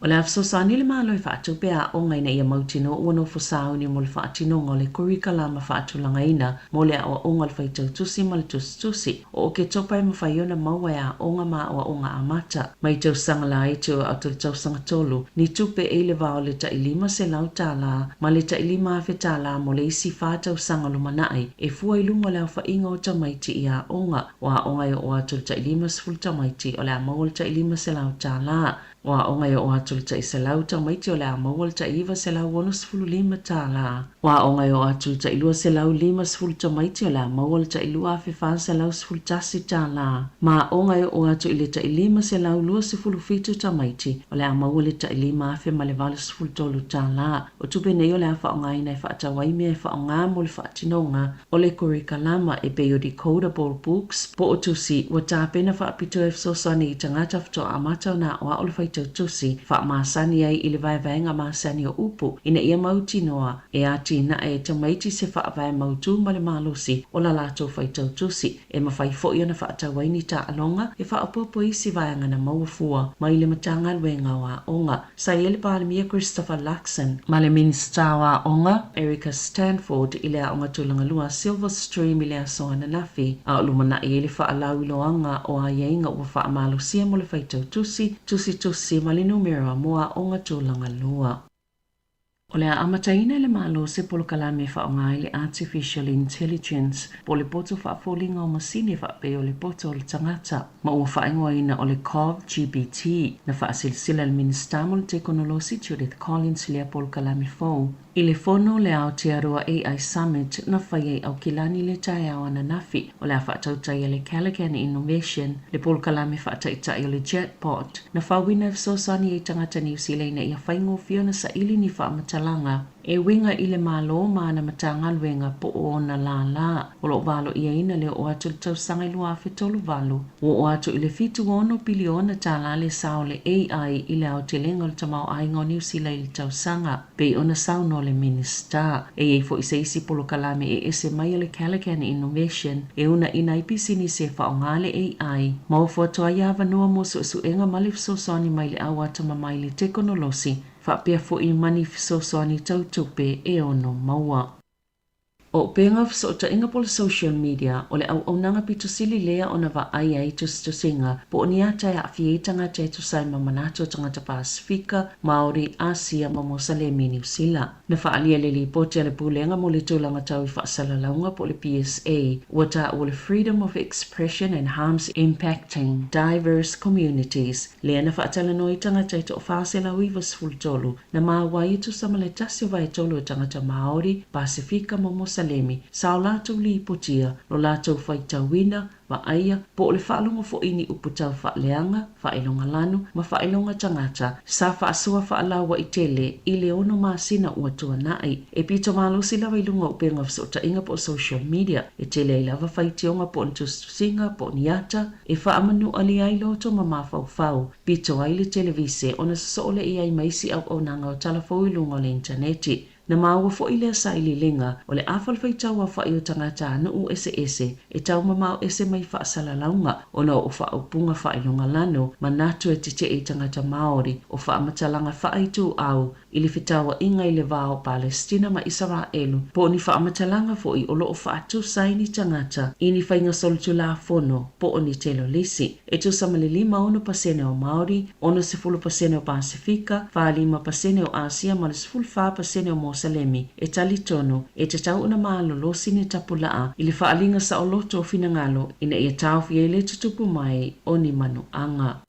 Speaker 3: O le afsosani le malo i whaatu pea o ngai na ia mautino ua no fusau ni mo le whaatino ngā le kurikala ma whaatu langaina mo le awa o ngā le whaitau tusi ma le tusi o ke topai ma whaiona maua ya o ngā maa o ngā amata. Mai tau sanga la e teo au tau sanga tolu ni tupe e le vao le ta ilima se lau tāla ma le ta ilima afe tāla mo le isi whātau sanga lumanai e fua ilunga le au whainga o tamaiti ia onga wa o ngai o atu ta ilima sful tamaiti o le amaua le ta ilima se lau tāla. Wa o ngai o atu ta isa lau tamaiti o le amaua le ta iwa se lau ono sfulu lima tāla. Wa o ngai o atu ta ilua se lau lima sfulu tamaiti o le amaua le ta ilua afe wha se lau sfulu tasi tāla. Ma o ngai o atu ile ta ilima se lau lua sfulu fitu tamaiti o le amaua le ta ilima afe ma le vale sfulu tolu tāla. O tupe nei o le afa o ngai nei whaatawai mea wha o ngā mo le whaatinonga o le kurikalama e peo decodable books po o tusi wa tāpena whaapito e fsosani i tangata fto amata na o a o le whaitau tusi wha maasani ai i le vaevaenga maasani o upu ina ia mauti noa e ati na e tamaiti se whaavae mautu ma le malosi o la lato whaitau tusi e mawhai fo ia na whaatawaini ta alonga e whaapopo isi vaenga na mauafua ma i le matanga luenga wa onga. Sa i le pālemia Christopher Luxon ma le minister wa onga Erica Stanford i le a onga tulanga lua Silver Stream i le a soana nafi a lumana i le whaalau iloanga o a ieinga ua whaamalosia mo le whaitau tusi ma le numero moa onga tulanga lua. O le amataina le malo se polokalame whaonga le artificial intelligence po le poto whaafolinga o masini whaape o le poto o le tangata ma ua whaingoa ina o le COV-GPT na whaasilsila le minister mo le teknolosi Judith Collins le polokalame fau. I le fono le ao te aroa AI Summit na whaiei au kilani le tae au ananafi o le a whaatautai le Calican Innovation le polokalame whaataitai o le Jetpot na whawina fsosani e tangata New Zealand ia whaingo fiona sa ili ni whaamatala e winga i le malo maana matanga luenga po o na la o lo valo ia ina le o atu tau sanga ilua afe tolu valo o atu i le fitu ono biliona tala le sao le AI i le au te lenga le tamau aingo New Zealand le tau sanga pe ona sao no le minister e fo i se isi polo kalame e ese mai le Calican Innovation e una ina ipisini se whaonga le AI ma o fotoa iawa noa mo su enga malifsosoni mai le awa tama mai le teknolosi whapea fo i mani fisosoani tautupe e ono maua. O penga so ta inga pole social media o le au nanga pito sili lea ona va ai to singa po ni ata ya fietanga te to sai mamanato tanga ta Pasifika Maori Asia ma Mosalemi New Zealand na fa ali le pote le pulenga mo le tolanga tau fa sala launga po le PSA wata o le freedom of expression and harms impacting diverse communities le na fa tala no itanga te to fa sala wivas full tolu na ma wai to samale tasio vai tolu tanga ta Maori Pasifika ma Mosalemi sao lātou li potia lo lātou whaitawina wa aia po le whaalonga fo ini uputau whaaleanga, whaelonga lanu, ma whaelonga tangata, sa whaasua whaalawa i tele i le ono māsina ua tua nai. E pito mālusi lawa ilunga upenga fsota inga po social media, e tele i lava whaitionga po ntustusinga po niata, e whaamanu ali ai loto ma mawhau, pito ai le televise ona sasole i ai maisi au nanga o talafo ilunga o le interneti. Na maua fo ile sa ili linga o le afal whaitau a whai o tangata anu u ese e tau mamau ese mai whaasala launga o na o wha upunga whailunga lano ma natu e te i tangata Maori o wha amatalanga whaitu au ili whitawa inga i le vao Palestina ma Israelu po ni wha amatalanga fo i o lo o whaatu saini tangata i ni whainga solutu la fono po o ni telo lisi e tu samalili maono pasene o Maori ono sifulu pasene o Pasifika 5% o Asia ma le sifulu 5% o Mosalemi e tali tono e te tau una malo sine tapulaa ili whaalinga sa o loto o finangalo ina ia tau fiele tutupu mai o ni manu anga.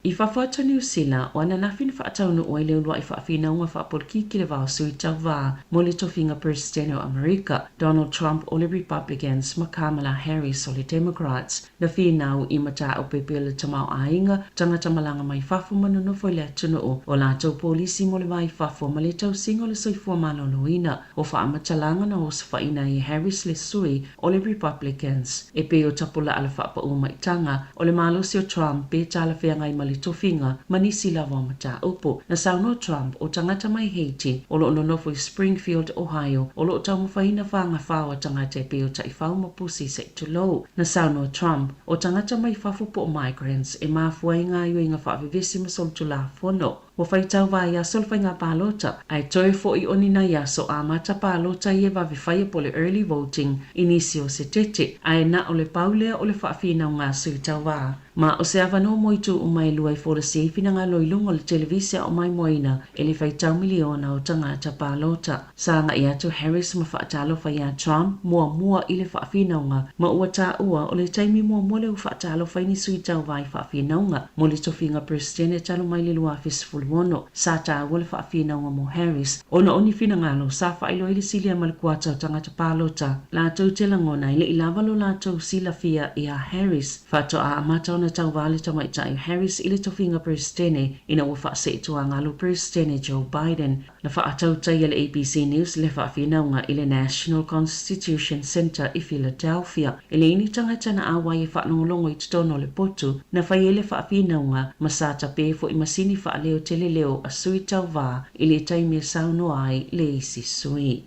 Speaker 3: I whawhata New Zealand, wana nafin whaataunu o ele ulua I whaafina unga whaapolki ki le vau sui tau vaa mo le tofinga Presidente o Amerika, Donald Trump o le Republicans ma Kamala Harris o le Democrats. Na whinau I mata o pepe le tamau ainga, tangata malanga mai whafo manunu fo le atunu o la tau polisi mo le vai whafo ma le tau singo le soifua maloloina o whaamatalanga na o sfaina I Harris le sui o le Republicans. E pe o tapula ala whaapa umaitanga o le malosi o Trump pe tala whianga I le tofinga manisi lava mata upo na sauno Trump o tangata mai Haiti o lo nonofo I Springfield, Ohio o lo tau mawhaina whaanga whawa tangata pe o tai whau mapusi se tulo na sauno Trump o tangata mai whafu po migrants e mafua inga yu inga whaavivisi masol tula fono Wa fai tau wa ia sol fai ngā pālota, ai toi fo I onina ia so a mata pālota ia wa vifai po le early voting inisio se tete, ai na o le paulea o le whaafina o ngā sui tau wa. Ma o se awano moitu o mai luai fōra seifina ngā loilungo le televisia o mai moina e le fai tau miliona o tangata pālota. Sa ngā i atu Harris ma whaatalo fai a Trump mua I le whaafinaunga ma ua tā ua o le taimi mua le u whaatalo fai ni sui tau vai whaafinaunga mo le tofinga presidente talo mai le lua fisfulwono sa tā ua le whaafinaunga mo Harris. Ona oni fina ngalo sa whailo I le silia ma le kuata o tangata pālota. La tau te langona I le ilavalo la tau sila fia I a Harris. Whato a amata ona tau vale tama I tai Harris I le tofinga presidente ina ua whaase itua ngalo presidente Joe Biden. Na whaatau tai le ABC News le whaafinaunga I le National Constitution Center I Philadelphia. E le ini tangata na awa I whaanongolongo I tutono le potu na whai le whaafinaunga masata pefo I masini whaaleo teleleo a sui tau vā I le taimia sauno ai le isi sui.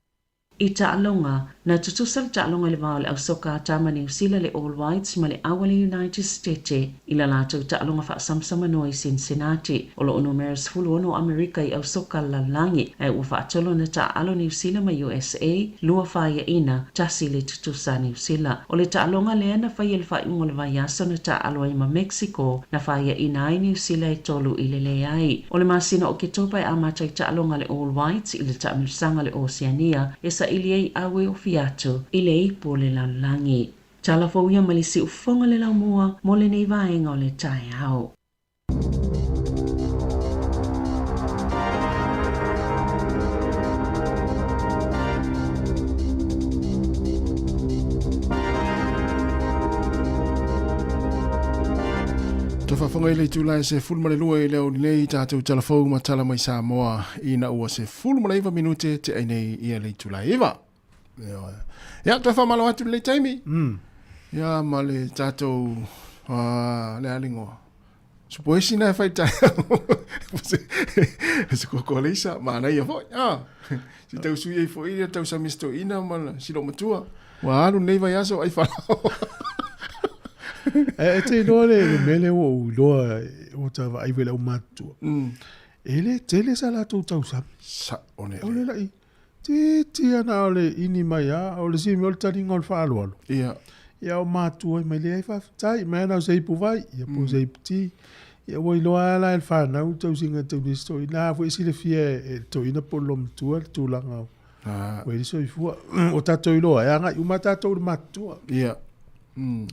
Speaker 3: I taalonga, na tutusal taalonga le vao le au soka tama New Zealand le All Whites ma le awale United States I la lātou taalonga wha samsama no I Cincinnati. O lo ono meras fulu ono Amerika I au soka lalangi e ua whaatolo na taalo New Zealand ma USA lua whaia ina tasi le tutusa New Zealand. O le taalonga le ana whaia le whaingo le vaiaso na taalo I ma Mexico na whaia ina I New Zealand I tolu I le le ai. O le masina o ke topa I amata I taalonga le All Whites I le taamirsanga le Oceania e sa ili awe o fiato I le ipo le lalangi. Tala fauia malisi ufonga le laumua mo le nei vaenga o le tai au.
Speaker 5: Whafonga I le tūlai se fulmare lua I leo nei tātou talafou ma tala mai Sāmoa ina ua se fulmare iwa minute te ainei ia le tūlai iwa. Ia, toi whamalo atu le taimi. Ia, ma le tātou le alingoa. Supo esi nai whaitai. Se koko leisa, ma anai a fwoi. Si tau sui ei fwoi, tau sa misto ina, ma silo matua. Wa alu nei vai aso ai whanau.
Speaker 1: E te noa le mele o loa o ta vai vele o matua. Ele tele sa la tau tau sam.
Speaker 5: Sa one.
Speaker 1: Ole lai. Te ana ole ini mai a ole si me ole tani ngol whaalo alo.
Speaker 5: Ia.
Speaker 1: Ia o matua I mai le ai whawhitai. Mai ana o seipu vai. Ia po seipu ti. Ia wai loa ala el whanau tau singa tau nisto. Ina fo isi le fia e to ina po lom tua le tūlanga o. Wai liso I fua. O tatou I loa. Ia ngai uma tatou le matua.
Speaker 5: Ia.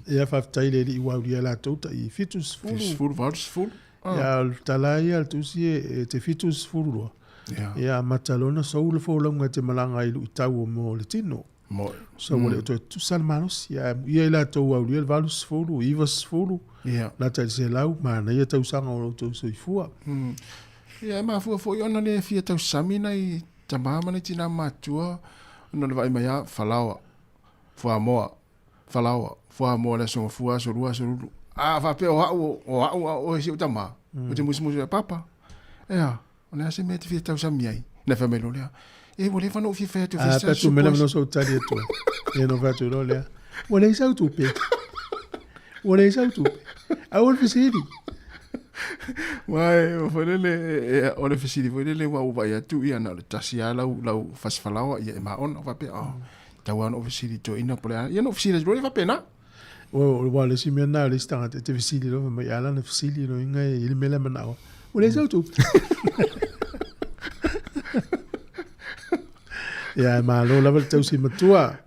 Speaker 1: Ia whawhitai le li I wauri ala tauta I fitus furu.
Speaker 5: Fitus furu, varus furu.
Speaker 1: Ia talai al tusi e te fitus furu loa. Ia matalona sau le fōlaunga te malanga I lu I tau o mo le tino.
Speaker 5: Moi.
Speaker 1: Sau le to tu sal manos. Ia ila tau wauri al valus furu, ivas furu.
Speaker 5: Ia.
Speaker 1: La tai se lau, mana ia tau sanga o tau soifua.
Speaker 5: Ia ma fua fo ona le fia tau samina I tamama le tina matua. Ona le vai mai a falawa. Fua moa. Falawa. Fua moa le songa fua so rua so ruru. Fa pe o si utama. O te musimusi papa. Ia. Ona se me te fia tau samiai. Na fa melo lea. E wole fa no fia fa te fia.
Speaker 1: Pa tu mena no so tali to. E no va tu lea. Wole sa tu pe. Wole sa tu. A ol fisidi.
Speaker 5: Wai, whalele, ole fisidi, whalele wa uwai tu ia na le tasi a lau fasfalawa ia e maona wa pe. Tau an ofisiri to ina pole. Ia no ofisiri roi wa pe na.
Speaker 1: Wale si mea na le stanga te fisidi lo mai ala na fisidi no inga ili mele manawa. Wole sa tu. Ia malo level tau si matua.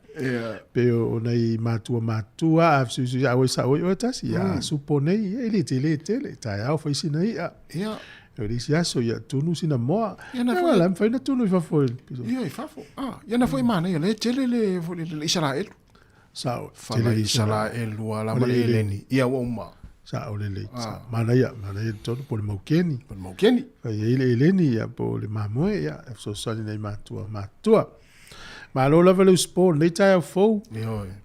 Speaker 1: Pe o nei matua afsusu a wesa o tasi ya supone ele tele tai au foi sina ia.
Speaker 5: Ia.
Speaker 1: Eu disse aso ia tunu sina moa. Ia na foi lá foi na tunu fa foi.
Speaker 5: Ia fa fo. Ia na foi mana ia le tele le foi le Israel.
Speaker 1: Sao
Speaker 5: tele Israel wala maleleni. Ia wa uma.
Speaker 1: Sao le. Mana ia tonu por Maukeni.
Speaker 5: Por Maukeni.
Speaker 1: Fa ele eleni ia por le mamoe ia so sali nei matua. Ma lo lava le sport nei tai au fou.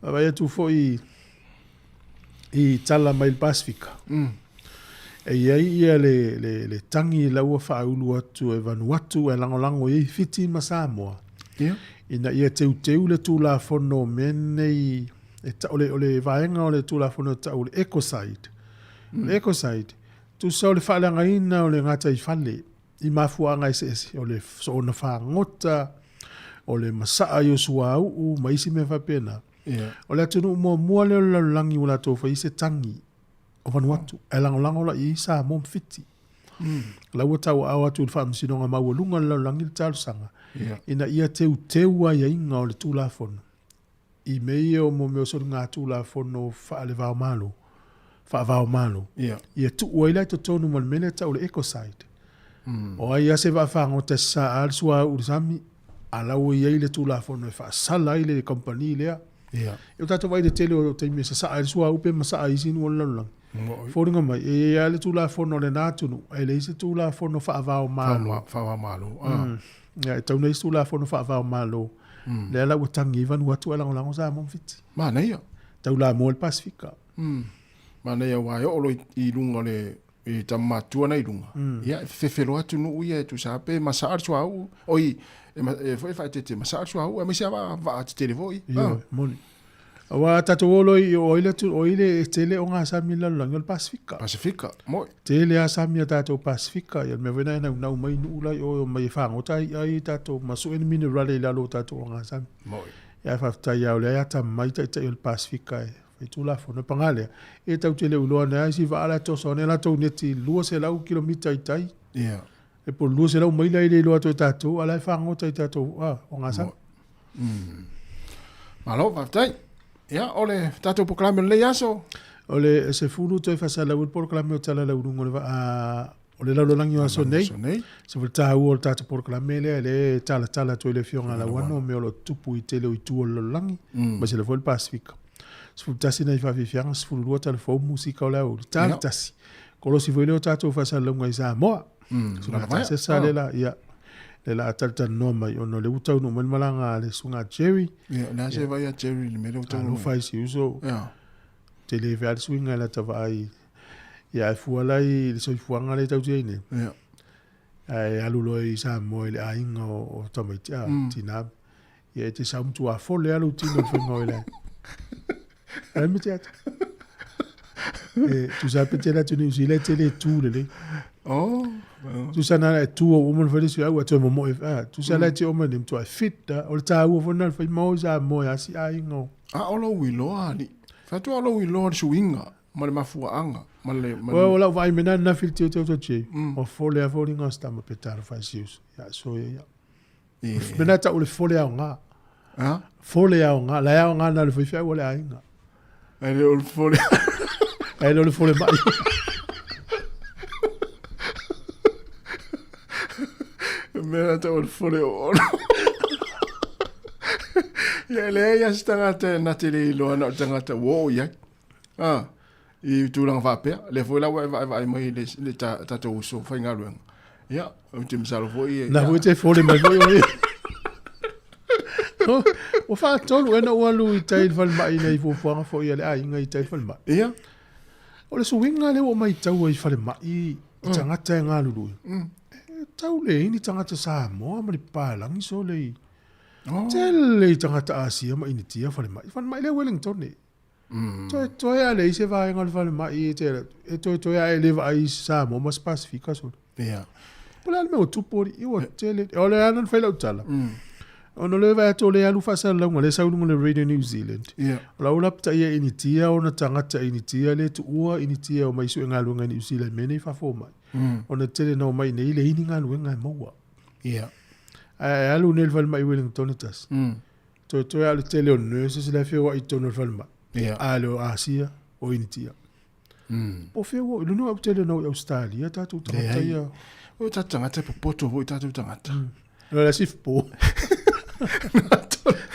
Speaker 1: Vai tu foi I tala mai Pacifica. E ia le tangi la ua whaulu atu e Vanuatu e langolango I fiti ma Sāmoa. Ina ia teu le tūla whono menei ole vaenga ole tūla whono ta ole ecocide. Ecocide. Tu sa ole whalanga ina ole ngata I whale. I mafuanga ese o le so na whangota, o le masaa yo sua u maisi me whapena. O le atunu mua leo langi ula tō wha i se tangi o Vanuatu. E lango la i Sāmoa Mfiti. Lau tau au atu le whaamsinonga maua lunga lau langi le tālusanga. Ina ia teu ia inga o le tūla fono. I mei o mo meo sori ngā tūla fono wha le vau malo. Wha vau malo. Ia tu uailai to tonu mal mele tau le ecoside. O ai ase wa whango te sa al sua urisami. Alau ia ile tūla fono e wha sala ile kompani lea. Eu tato vai de tele o te me sa al sua upe masa ai sinu o lalang. Fōringa mai, e ale tūla fono le nātunu. E le ise tūla fono wha vau malo.
Speaker 5: Wha malo.
Speaker 1: Ia, tau nei tūla fono wha vau malo. Le ala ua tangi Vanuatu e lango Sāmoa Mfiti.
Speaker 5: Mana ia.
Speaker 1: Tau la mo le Pasifika.
Speaker 5: Mana ia wai o lo i lunga le i tamatua nei lunga. Ia, fefelo atu nu ia tu sape masar sua au. Oi, e foi fai te masar sua au. E misi va te telefoi.
Speaker 1: Ia, moni. Awa tato oloi o ile tele o ngā samila langi o le Pasifika.
Speaker 5: Pasifika, moi.
Speaker 1: Tele a samia tato Pasifika. Ia me wena nau mai nu ulai o mai whangota ai tato masu eni mine rale i lalo tato o ngā sami.
Speaker 5: Moi.
Speaker 1: Ia whaftai au le ata mai tai o le Pasifika e. Whai tūla whono pangale. E tau tele uloa na ai si waala toso ne la tau neti lua se lau kilomita i tai.
Speaker 5: Ia.
Speaker 1: E po lua se lau maila i le loa to tato. Alai whangota i tato o ngā sami.
Speaker 5: Malo, whaftai. Ia, ole tatou proklame le aso.
Speaker 1: Ole se fulu toi fasala ul proklame o tala lau rungo o le laulangi o aso nei. Se fulu tahu o tatou proklame le tala toi le fionga la wano me o lo tupu i tele o i tu o laulangi. Ma se le fulu Pasifika. Se fulu tasi na i whawhiwhianga, se fulu lua tala fau musika o lau. Tala tasi. Kolo si fulu o tatou fasala unga i Sāmoa. Suna tasi sa le la, ia. Le la atalta no mai ono le utau no malanga le sunga Jerry.
Speaker 5: Ia, na se vai a Jerry le mele utau.
Speaker 1: No fai si uso. Ia. Te le vea swinga la tavai. Ia fuala i le soi fuanga le tau tene.
Speaker 5: Ia.
Speaker 1: Ai alulo i Sāmoa le ainga o tamaitia tina. Ia te saumtu a fole alu tino whenga le. Ai me te ata. Tu sape te la tuni usile te le tu le.
Speaker 5: Oh.
Speaker 1: Tu sana e tu o woman for this au atu mo tu sana te o manim tu a fit o le tau o na fai mo za mo asi ai ngo
Speaker 5: o lo wilo ani fa tu o lo wilo swinga ma le mafua anga ma le
Speaker 1: o la vai mena na fil te che o fole a fole nga sta ma petar fa sius ya so ya mena ta o le fole a nga fole a nga la a nga na le fai o le ai nga
Speaker 5: ai o fole
Speaker 1: ai le fole mai
Speaker 5: Mera te o fore o ono. Ia le ia si tangata na te le iloa na o tangata wo ia. I tūranga whapea. Le fo la vai mai le tato uso whai ngā ruanga. Ia, o te misalo fo i.
Speaker 1: Na hui te fore mai fo i. O wha tolu ena ualu i tail whalmai nei fo whanga fo i ale a inga i tail whalmai.
Speaker 5: Ia.
Speaker 1: O le suinga le o mai tau i whalmai i tangata e ngā lului. Tau le ini tangata Sāmoa ma le pālangi so le tele tangata Asia ma ini tia whalemai le Wellington ne toi a le se vai ngal whalemai e toi a le vai Sāmoa ma Pasifika so pula le me o tupori i o tele o le anan whaila utala ono le vai to le alu whasalanga le saununga le Radio New Zealand o la ulapta ia ini tia o na tangata ini tia le tu ua ini tia o mai su engalunga New Zealand mene whafomai ona tele no mai nei le ini ngā luenga e maua.
Speaker 5: Ia.
Speaker 1: Ai alu nel valma i Wellington tas. Toi alu tele o nurses le feo i tono valma.
Speaker 5: Ia.
Speaker 1: Alu Asia o initia. O feo i lunu au tele no i Australia tatu tangata ia.
Speaker 5: O tatu tangata po poto o i tatu tangata.
Speaker 1: No la sif po.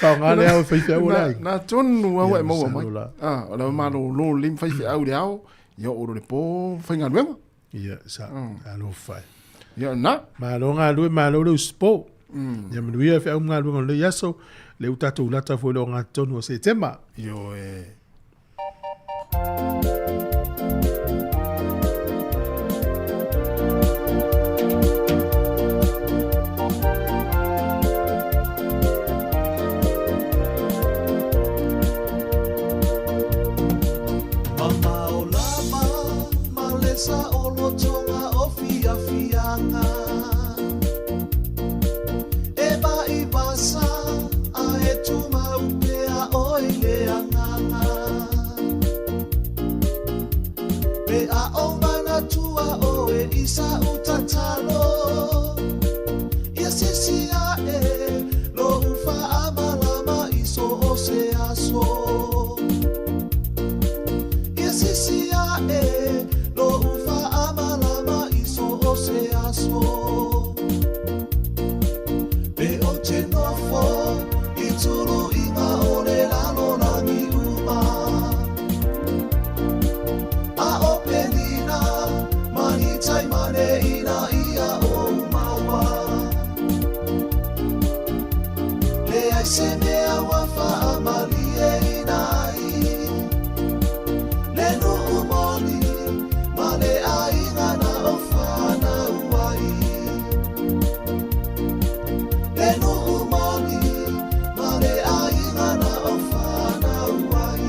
Speaker 1: Pau ngā le au whaiwhi au lai.
Speaker 5: Nā tonu au e maua mai. O la malo lo lim whaiwhi au le au. Ia oro le po whainga luenga.
Speaker 1: Ia, sa, alo fai.
Speaker 5: Ia, na.
Speaker 1: Malo ngā lue, malo leu spo. Ia manuia whi au ngā lue ngā le yaso, le utatou lata fo lo ngā tonu o se tema.
Speaker 5: Yo
Speaker 6: Mama o lama, malesa o lotonga o fia fianga. anganga pe a o mana tua o e isa utatalo ia sisia e lo ufa amalama iso o se aso ia sisia e lo ufa amalama iso o se aso pe o te nofo i tulu inga o le lalo langi uma a o penina mani tai mane ina ia o maua le ai se mea wafa amali e inai le nu umoni ma le ai ngana o whana uai le nu umoni ma le ai ngana o whana uai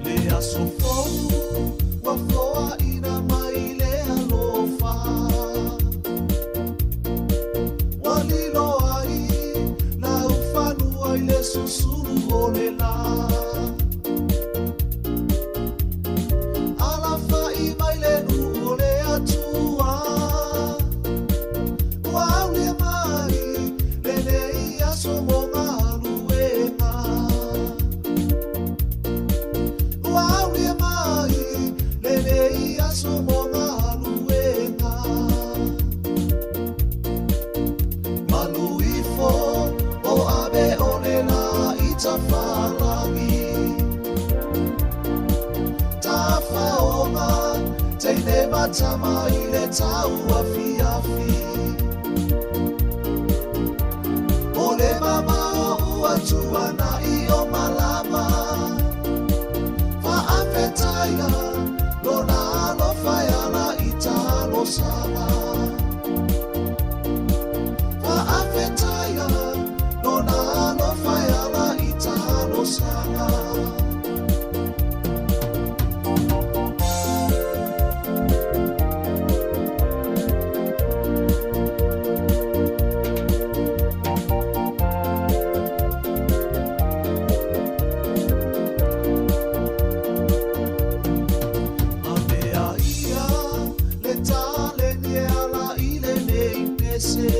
Speaker 6: le aso fou wa floa ina mai le alofa wa lilo ai la ufanu ai le susuru o le la ala fa i mai le nu o le atua wa le mai le nei aso monga luenga Wawe mai, lele ia somona luenga. Maluifo, o abe olela ita falangi. Tafaonga, teine matama ile tau afi. Ole mama o uatua na iyo malama. Faafetaya, lona alo fayala italo sala. Faafetaya, lona alo fayala italo sala. Amea ia, le tale ni ala ile nei pese.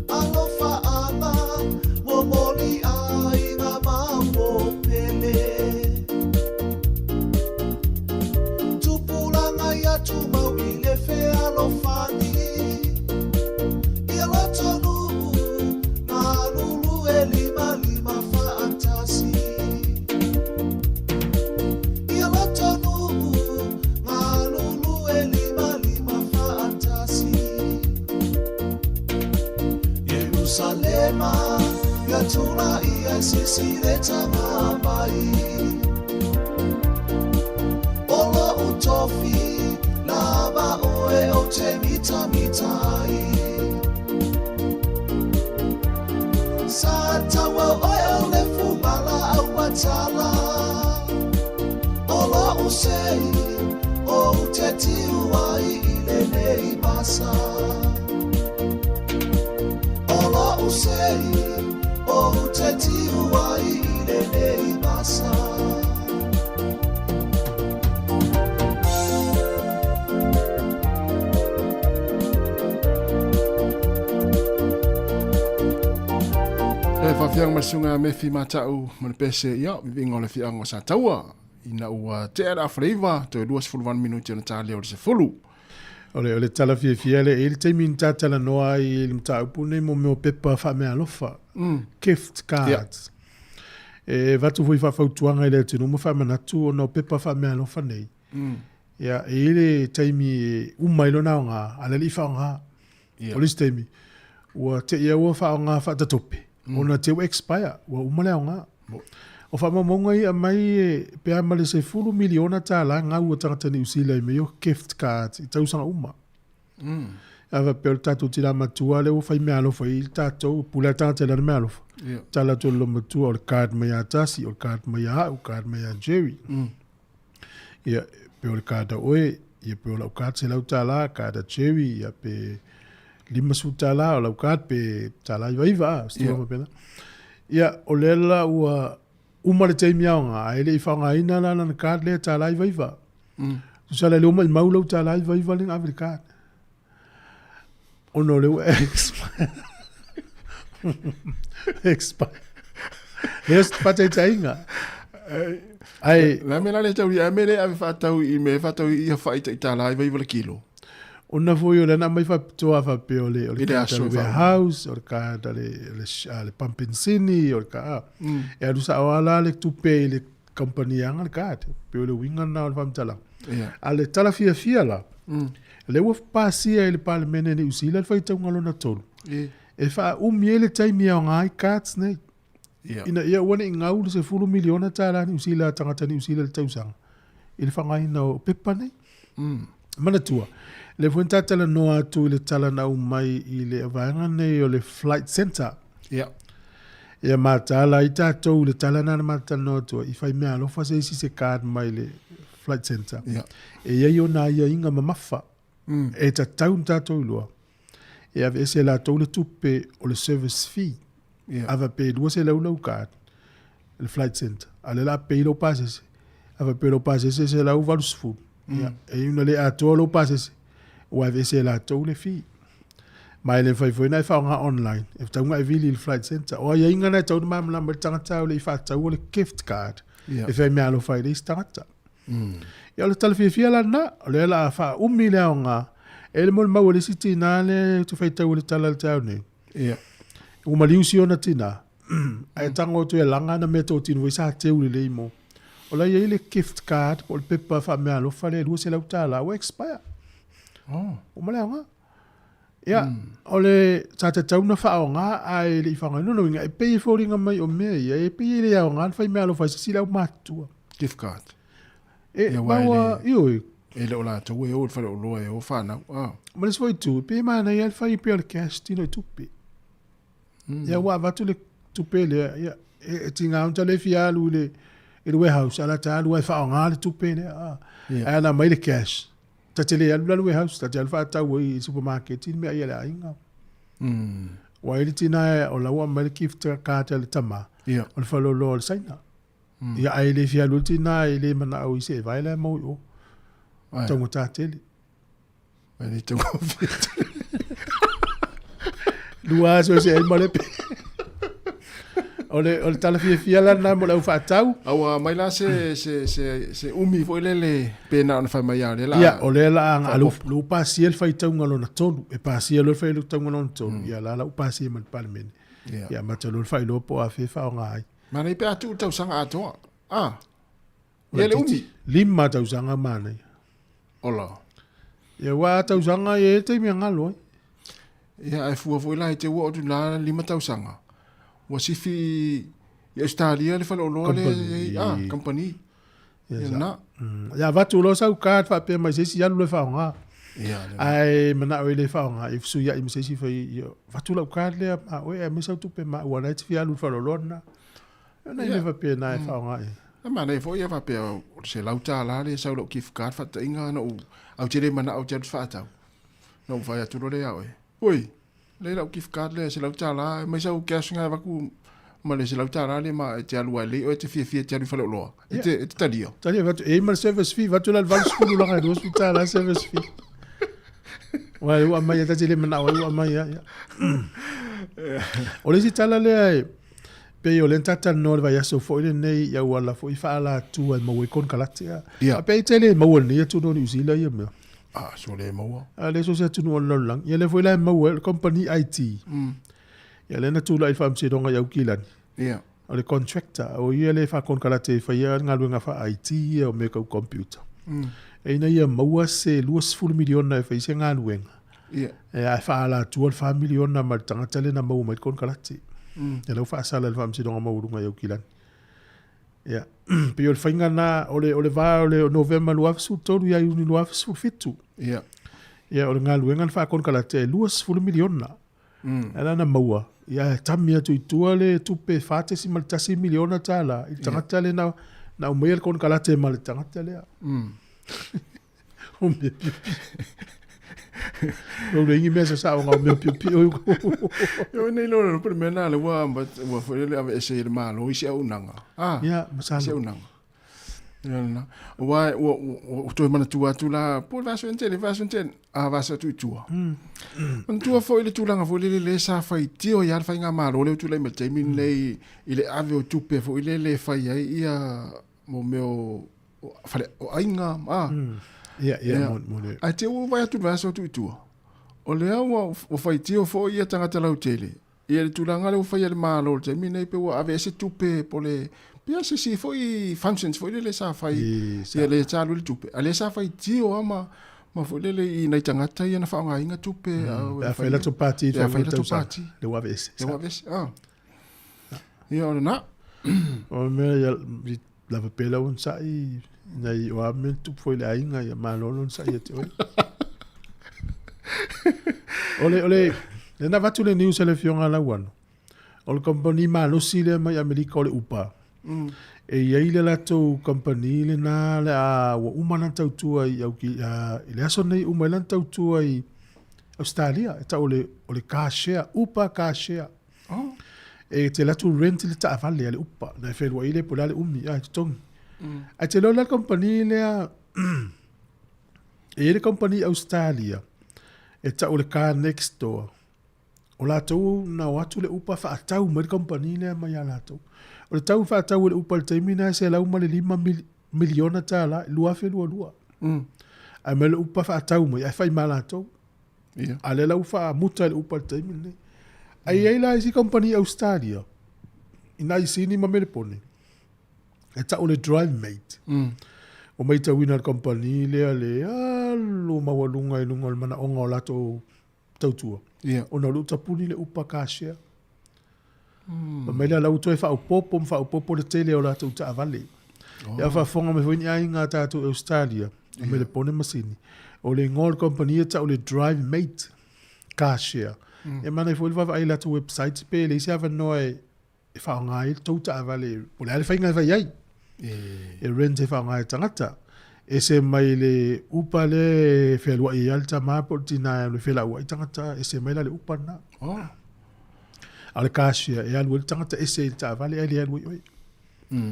Speaker 6: Alofa ala, momoli ai ngā mambo pele. Tupulanga ia tu mau ile fe alofani. Ia lotonu, ngā lulu e lima faatasi. Ia lotonu, ngā lulu e lima faatasi. Jerusalema, ia tula ia sisi le tanga mai. Olo utofi, lava oe o te mitai. Satawa oe o le fumala au watala. Olo usei, o te tiuai ile nei masa. Olo usei, o te tiuai ile nei masa.
Speaker 5: E whawhiang masunga me fi matau mana pese ia vingo le fianga sa taua ina ua te era freiva te 2 minuti ona tali o se fulu.
Speaker 1: Ole tala fia le ele te min tala noa i le mta upune mo me o pepa fa me alofa. Gift cards. E vatu hui fa fautuanga ile te no mo fa manatu ona o pepa fa me alofa nei. Ya ele te mi umailo na nga ala li fa nga. Ole te mi ua te ia ua fa nga fa tatope. Ona te expire ua umale nga. O fa mamonga i a mai pe a male se fulu miliona ta la nga ua tangata ni usila i meo gift cards i tausanga uma. ava pe o tātou tira matua le o whai mea alofa i tātou pula tātou lana mea alofa. Tala tō lo matua o le card mai a Tasi, o le card mai a o card mai a Jerry. Ia pe o le card a oe, ia pe o lau card se lau tāla, card a Jerry, ia pe lima su tāla o lau card pe tāla i waiva, stia ma pena. Ia o lela ua umare teimi au ngā, ele i whaunga ina lana na card lea tāla i waiva. Tusala le uma i maulau tāla i waiva le ngā card. Ono leo expire. Expire. Yes, pate tainga. Ai,
Speaker 5: la me la le tau ia me le ave fatau I me fatau I a faita I tala I vai kilo.
Speaker 1: Ona foi o na mai fa toa fa pe o le house o ka le Pampensini o ka. E adu sa wala le tupe le company anga ka pe o le winga na o fam tala. Ale tala fia la. Le wo pasia ele parlemene ni usila fa tau ngalo na tolu. E fa miele tai mia ngai cats nei. Ina ia wona ngau se fulu miliona tala ni usila tangata ni usila tau sang. Ele fa ngai no pepa nei. Mana tua. Le fuenta tala no atu le tala na mai I le vaanga nei o le flight center. Ia matala I tātou le tala na matala no atu. I fai mea lo fa se se card mai le flight center. E ia yo na ia inga mamafa. E ta taun tātou lua. E ave se la tau le tupe o le service fee. Ava pe dua se lau card. Le flight center. Ale la pe lo passes. Ava pe lo passes se lau valus fu. E una le ato lo passes. O ave se la tau le fee. Mai le fai foi na fa nga online. E tau nga vili le flight center. O ia inga na tau de mam lamba tanga tau le fa tau le gift card. E fai me alo fai le stangata. Ia le talfia la na. Le la fa umile nga. Ele mo mau le siti na le tu fai tau le tala le tau ne. O maliu si ona tina. Ai tango tu e langa na meto tinu voi sa teu le imo. O la ia le gift card o le pepa fa me alo fa le lua se lau tala o expire. O male nga. Ia, o le tata tau na fa o nga ai le ifanga no no inga e pei fo ringa mai o me ia e pei le o nga fai me alo fa si lau matua.
Speaker 5: Gift card.
Speaker 1: Bawa ioi.
Speaker 5: E le ola tau e o fale o loa e o whanau.
Speaker 1: Ma le svoi tu, pe mana ia le fai pe o le cash tino i tupe. Ia wa vatu le tupe le, ia, e tinga unta le fialu le warehouse, ala ta alu e wha ngā le tupe le, a na mai le cash. Tate le alu le warehouse, tate alu wha tau i supermarket, in mea ia le ainga. Wa ili tina e o laua mai le gift card le tama, o le whalo lo le saina. Ia ai le fialu tina e le mana au i se vai le mau o. Tongo tātele.
Speaker 5: Mai tongo fete.
Speaker 1: Lua so se el male. Ole tala fia la na mo la fa tau.
Speaker 5: Awa mai la se umi foi le pena na fa mai ale la.
Speaker 1: Ya ole la alu lu pasiel fa tau ngalo na tonu e pasiel fa lu tau ngalo na tonu. Ya la pasiel mal palmen. Ya matalo fa lo po a fa ngai.
Speaker 5: Mana pe atu tau sanga ato. Ele umi
Speaker 1: lima tau sanga mana.
Speaker 5: Ola.
Speaker 1: Ia wa tau sanga e te mi ngalo.
Speaker 5: Ia e fua foi la te wo tu la lima tau sanga. Wa sifi ia stadia le falo lo le company. Ia na.
Speaker 1: Ya va tu lo sa ka fa pe mai se si ya lo fa nga. Ia. Ai mana o le fa nga if su ya im se si fa va tu lo ka le a o e me sa tu pe ma wa na ti fi ya lo fa lo na. Na le va pe na fa nga.
Speaker 5: Ma nei foi ia va pe se lauta la le sa lo kif card fa inga no au tele mana au tele fa ta no vai a tudo le au oi le lo kif card le se lauta la mai sa o cash nga va ku ma le se lauta la le ma te alu le o te fie te alu fa lo te talia
Speaker 1: va e ma service fee va tu la val school la do hospital la service fee wa wa mai ta tele mana wa mai ya o le si tala le pe o lenta tan no vai aso fo ile nei ya wala fo I fa la tu al mo kon kalatia a pe tele mo ni tu no ni usila ya me
Speaker 5: so le mo
Speaker 1: le so se tu no lo lang ya le fo la mo company IT ya le na tu la fam se donga ya ukilan o le contractor o ya le fa kon kalate fa ya ngalu nga fa IT o me ko computer e na ya mo se luas full million na fa se ngalu ya fa la tu al fa million na ma tanga tele na mo kon kalate ya lo fa sala le fam si donga maurunga ya ukilan ya pe o fainga na ole va ole november lo afsu tolu ya uni lo afsu fitu Ia o le galuega le faakonkalate e 2 miliona. Ala na maua. Ia tamia tu itua le tupe fatesi ma le tasi miliona tala. I tangata le na umea le konkalate ma le tangata lea. O mea pipi. O le ingi mea sa o ngau mea pipi.
Speaker 5: Yo nei lo por mena le wa foi le ave ese le malo isi au nanga.
Speaker 1: Ia masala.
Speaker 5: Isi au nanga. Ia wa o to mana tu la por vaso entele vaso tu tua. On tua foi le tulanga foi le sa fai tio ia fai nga malo le tu le me temin le ile ave o tupe foi le fai ia mo meu fale o ainga
Speaker 1: Ia mo le.
Speaker 5: Ai te o vai tu vaso tu tua. O le o fai tio foi ia tangata lau tele. Ia le tulanga le o fai le malo te mine pe o ave ese tupe po le pia se si foi functions foi le sa fai ia le tsalu le tupe. Ale sa fai tio ama ma foi le i na tangata ia na fa nga inga tupe
Speaker 1: a fai la topati
Speaker 5: fa la topati
Speaker 1: le wa ese.
Speaker 5: Le wa ese. Ia ona.
Speaker 1: O me ia la pela un sai nei o amen tu foi le ainga ia malolo sai te oi. Ole le na vatu le news le fionga la wano. O le company malo sile mai Amerika le upa. E ia ile la to company le na le a wa umana tau tua i au ki ile aso nei umana tau tua i Australia. Eta ole car share upa car share. E te la tu rent le ta avale le upa. Na felwa ile pola le umi a tongi. A te lola company lea e le company Australia e tau le car next door o la tau na watu le upa fa tau me le company lea mai ala tau o le tau fa tau le upa le taimina se lau ma le 5 miliona tala lua fe lua a me le upa fa tau mai a fai mala tau a le lau fa muta le upa le taimina ai la isi company Australia ina isini ma me le pone e ta o le drive mate. O mai ta wina company le lo mawalunga i lunga mana onga o lato tautua. O na luta puni le upa kasia. Ma mai la lau toi fa upopo le tele o lato ta avale. Ia fa fonga me fwini ai ngā tātou Australia. O me le pone masini. O le ngol company e ta o le drive mate kasia. E mana i fwili ai lato website pe le isi ava noe e fa ngai tau ta avale. O le ale fai ngai fai ai. E rente fa ngai tangata e se mai le upa le felwa i alta mapo tina le fela wa tangata e se mai le upa na ale kasia e alu tangata e se ta vale ali alu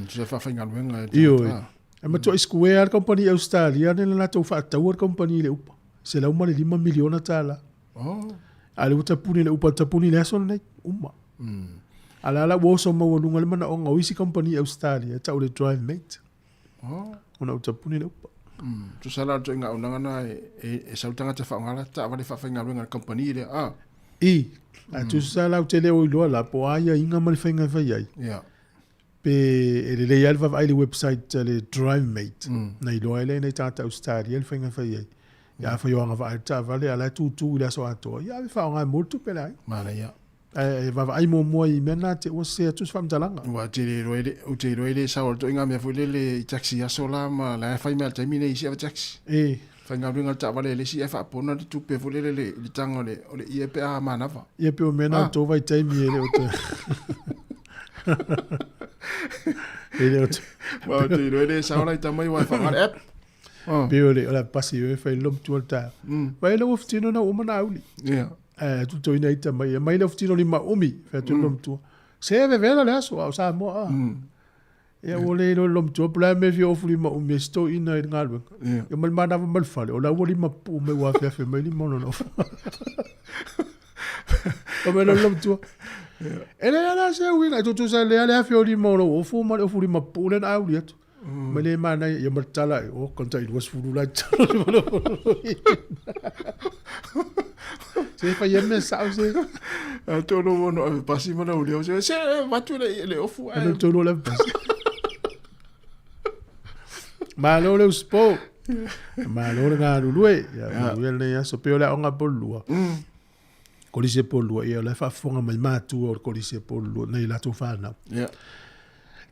Speaker 5: se fa fa ngai wenga
Speaker 1: e ma to square company Australia ne la to fa tower company le upa se la uma le 5 miliona tala ale uta puni le upa ta puni le son nei uma ala wo so mo lunga le mana onga wisi company Australia ta o le drive mate ona uta puni le upa
Speaker 5: tu sala to nga unanga na e sa utanga te fa ngala ta vale fa nga lunga company le
Speaker 1: tu sala o tele o lo la po ai inga mal fenga fa ai pe ele le alva ai le website le drive mate na ilo ele ne ta Australia le fenga fa ai ya fa yo nga va ta vale ala tu la so ato ya fa nga molto pe lai
Speaker 5: mala ya
Speaker 1: va ai mo i mena te o se tu fam talanga
Speaker 5: wa te roile sa o to inga me fule le taxi ya sola ma la fa me te mine isi taxi fa nga ringa ta vale le si fa pona tu pe fule le tango le o le ie pe a mana va
Speaker 1: ie pe o mena to vai te mi ele o te ele o te
Speaker 5: wa te roile sa ola ta mai wa fa ma app
Speaker 1: Biole ola pasi e fai lom tualta vai lo ftino na o mana auli tu to ina ita mai le ftino li ma umi fa tu lom tu se ve vela le so sa mo e o le lom tu pla me vi ofuli ma umi sto ina i ngalwe e mal mana mal fale o la woli ma pu me wa fe me li mono no o me lom tu ele ala se wina tu sa le ala fi o li mono o fu ma ofuli ma pu le na auli atu Mele mana ya martala o konta il was furula se fa yeme sauce
Speaker 5: to no no pasi mana o se matu le ofu
Speaker 1: no to no le pasi malo le spo malo le ga lue ya le ya so pe la onga polua kolise polua ya la fa fonga mai matu o kolise polua nei la to fana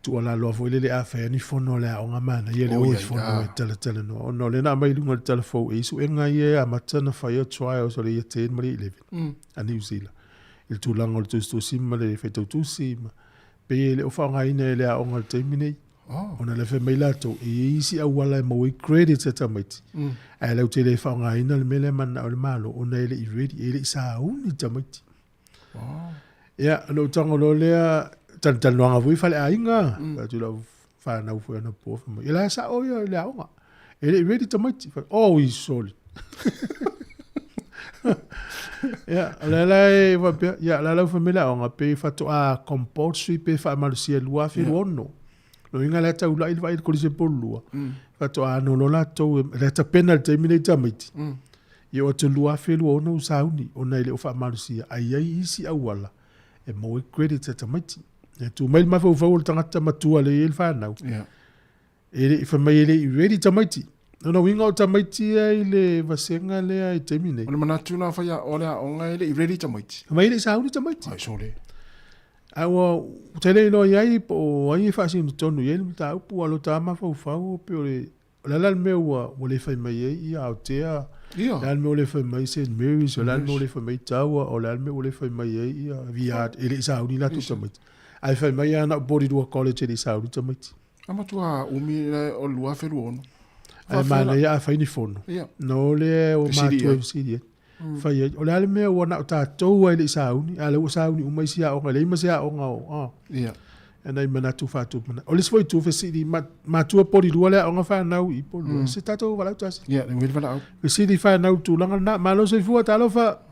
Speaker 1: tu ala lo fo le a fe ni fono le o ngamana ye le o fono tele no no le na mai lunga tele fo e su enga ye a matana fa yo trial so le te mari 11 a New Zealand il tu langa o tu sim le fe tu sim pe le o fa nga ine le a o ngal te mini ona le fe mai lato e isi a wala mo we credit at amati a le te le fa nga ine le mele man o le malo ona le i ready ele sa uni tamati ya no tango lo le tan no nga vui fale ainga tu la fa na fu na po fa ila sa o yo le aunga ele ready tamati oh is solid ya la va ya la família on a pe fa to a compulsory pe fa malusia lua fi wono no inga la ta ula il va il ko se polua fa to a no la to la ta penalty minute miti yo to lua fi wono sauni ona ile fa malusia ai isi awala e mo credit ta miti e tu mai ma fa tanga matua le il fa na ele fa mai ele ready ta miti no winga o tamaiti ai le vasenga le ai temine.
Speaker 5: Ona manatu na fa ya ola onga ile i ready tamaiti.
Speaker 1: Mai le sauni tamaiti.
Speaker 5: Ai sole.
Speaker 1: Awa tele no yai po ai fa sin tonu yel mta upu alo tama fa fa o pe la me o le fa mai i a tea. La me o le fa mai se Mary so la me o le fa mai tawa o la me o le fa mai i a via ele sauni la tu tamaiti. Ai fa mai ana body do college ele sauni tamaiti.
Speaker 5: Ama tua umi o lua fe luono.
Speaker 1: Mana ya fa ni fono no le o ma tu sidi fa ya o le me o na ta to ele sauni ale o sauni o mai sia o le mai sia o nga ana mana tu fa tu mana o le foi tu fe sidi ma tu po di le o nga fa na u po se ta to wala tu as
Speaker 5: le me fa
Speaker 1: o sidi fa na tu langa na ma lo se fu ta lo fa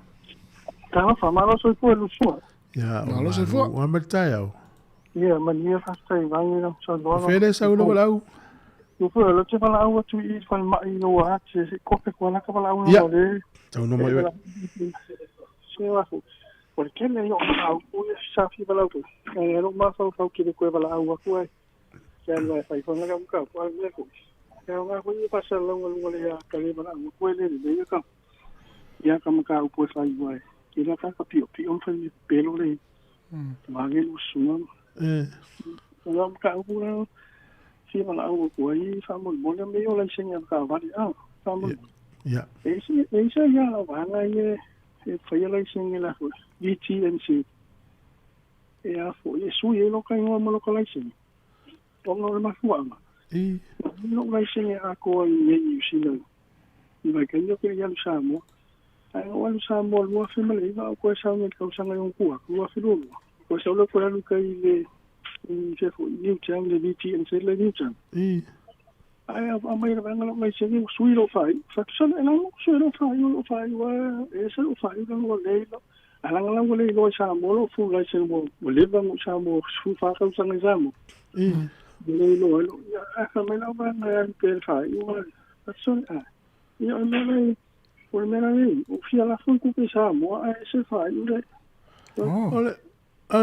Speaker 11: ma lo se fu lu fu
Speaker 1: ya ma lo se fu o ma ta ya
Speaker 11: man ia fa sai vangi na so do
Speaker 1: fe le sa lo wala
Speaker 11: eu fui lá te falar algo tu e foi mais no ar se qualquer coisa que falar algo ali
Speaker 1: então não mais
Speaker 11: se eu acho porque ele eu algo eu já fui falar algo eu não só falo que depois falar algo que já não vai falar nada com qual é que eu não vou passar longo ali a cair falar algo que ele veio cá e a como cá o pois vai vai que lá tá pio foi pelo ali mas ele usou não cá o si mana au ko ai fa mo mo le me o la senya ka va di fa mo
Speaker 1: ya
Speaker 11: e ya la va nga ye e fa ya la senya la ko DTNC e a fo e su ye lo ka yo mo lo ka la senya o no ma fu ama no la senya a ko ye yu si lo i va ke yo ke ya lu Sāmoa ai o lu Sāmoa lo fa me le va ko sa me ka sa nga yo ku ko fa lo ko sa lo ko la lu ka ile se fu new chang le viti en se le new chang ai a mai la ngalo mai se ni sui lo fai fa so la no sui lo fai wa e se lo fai lo le lo ala ngalo le lo Sāmoa lo fu la se mo le ba mo Sāmoa fu fa ka sa ngai Sāmoa le lo a ka mai la ba na pe fai wa fa so io me le o fia la fu ku pe Sāmoa ai se fai le
Speaker 1: ole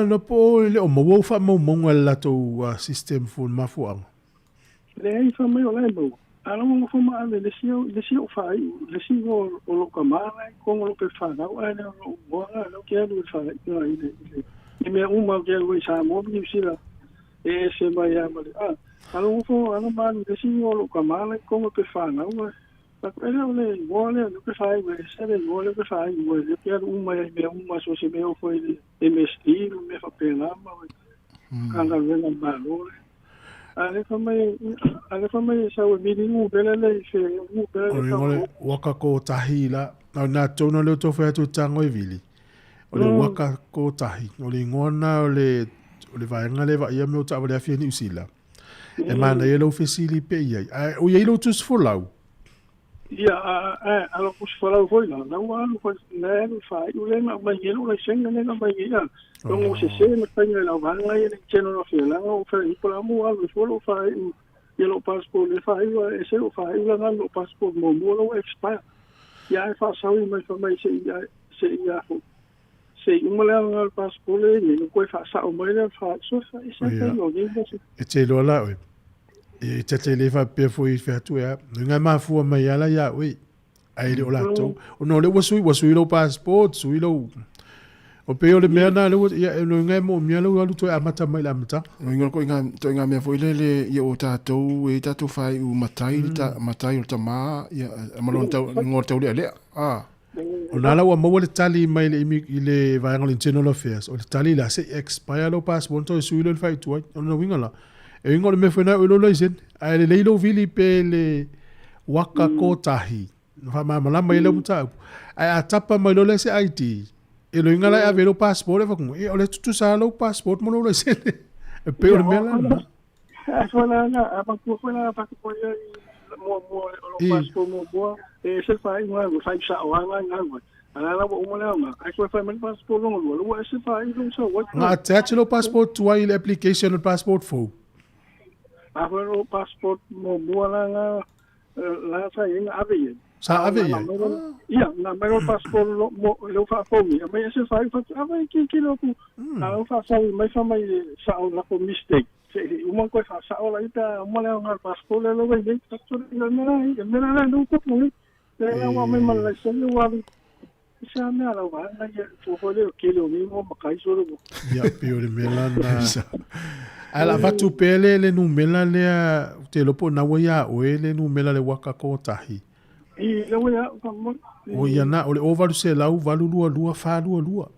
Speaker 1: no po le o mo fa mo la to system fu ma fu ang
Speaker 11: le ai fa mai o le mo ala mo fu ma le si o fa le si o lo ka ma ko lo pe fa na o ana o mo no ke lu fa no i me o ma ke lu sa mo bi si la e se mai ya ma ala mo fu ana ma le si o lo ka ma ko lo pe fa na o ele ole vole no que faz se ele vole que faz eu quero uma só se meu foi MST no me fa pena mas anda vendo valor ale famai sa o mini bela le se bela
Speaker 1: waka ko tahila na tono le to fa to tango e vili ole waka ko tahi ole ngona ole vai ngale va ia me o ta va fia ni usila e mana yelo fesili pe ia o yelo tus folau
Speaker 11: alo kus fala foi na wa ko ne fa u le ma yelo le senga ne ma ia donc se me tanya la va nga ye cheno no fe la o fa i pola mo algo solo fa yelo passport le fa i ese o fa i la no passport mo lo expire ya fa sa i me fa mai se ya se mo le al passport le ni ko fa sa o mo le fa so fa ese no ni
Speaker 1: e te lo la e te le fa pe foi fa tu ya nga ma fu ma ya la ya we ai le o la to o no le wo sui lo passport sui lo O pe o le mea na le ia no ngai mo mea lo alu to amata mai la mata.
Speaker 5: No inga ko inga mea foi le ia o tātou e tātou fai u matai o ta ma ia malon tau ngor tau le.
Speaker 1: O nala wa mo le tali mai le vainga internal affairs. O le tali la se expire lo passport to su le fai tu ona winga la. E inga le me foi na o lo isen. Ai le leilo vili pe le waka ko tahi. Fa ma malama ile muta. Ai atapa mai lo le se IT. E lo ingala ave lo passport e fakungu. E ole tutu sa lo passport mo lo se. E pe o mela.
Speaker 11: Aso na apa ko na pa ko ya mo lo passport mo e se fai nga go fai sa wa nga nga. Ala la mo na nga. Ai ko fai men passport lo lo se fai lo so what.
Speaker 1: Nga attach lo passport to ile application lo passport fo.
Speaker 11: Ave lo passport mo la nga la sa ing ave.
Speaker 1: Sa ave ya.
Speaker 11: Ia, na mai passport lo fa fomi. Mai se fai fa ave ki lo ku. Na fa sa mai fa mai sa la ko mistake. Se uma ko fa sa ola ita mo le ngar passport lo ve de to mera no ko puli. Le wa mai mal la se lo wa. Sa me ala wa na ye to ko le ki lo mi mo kai so lo.
Speaker 1: Ya pio de melana. Ala va tu pele le nu melale te lo po na wa ya o ele nu melale waka ko tahi. O ia na o le ovaru se lau valu lua fa lua.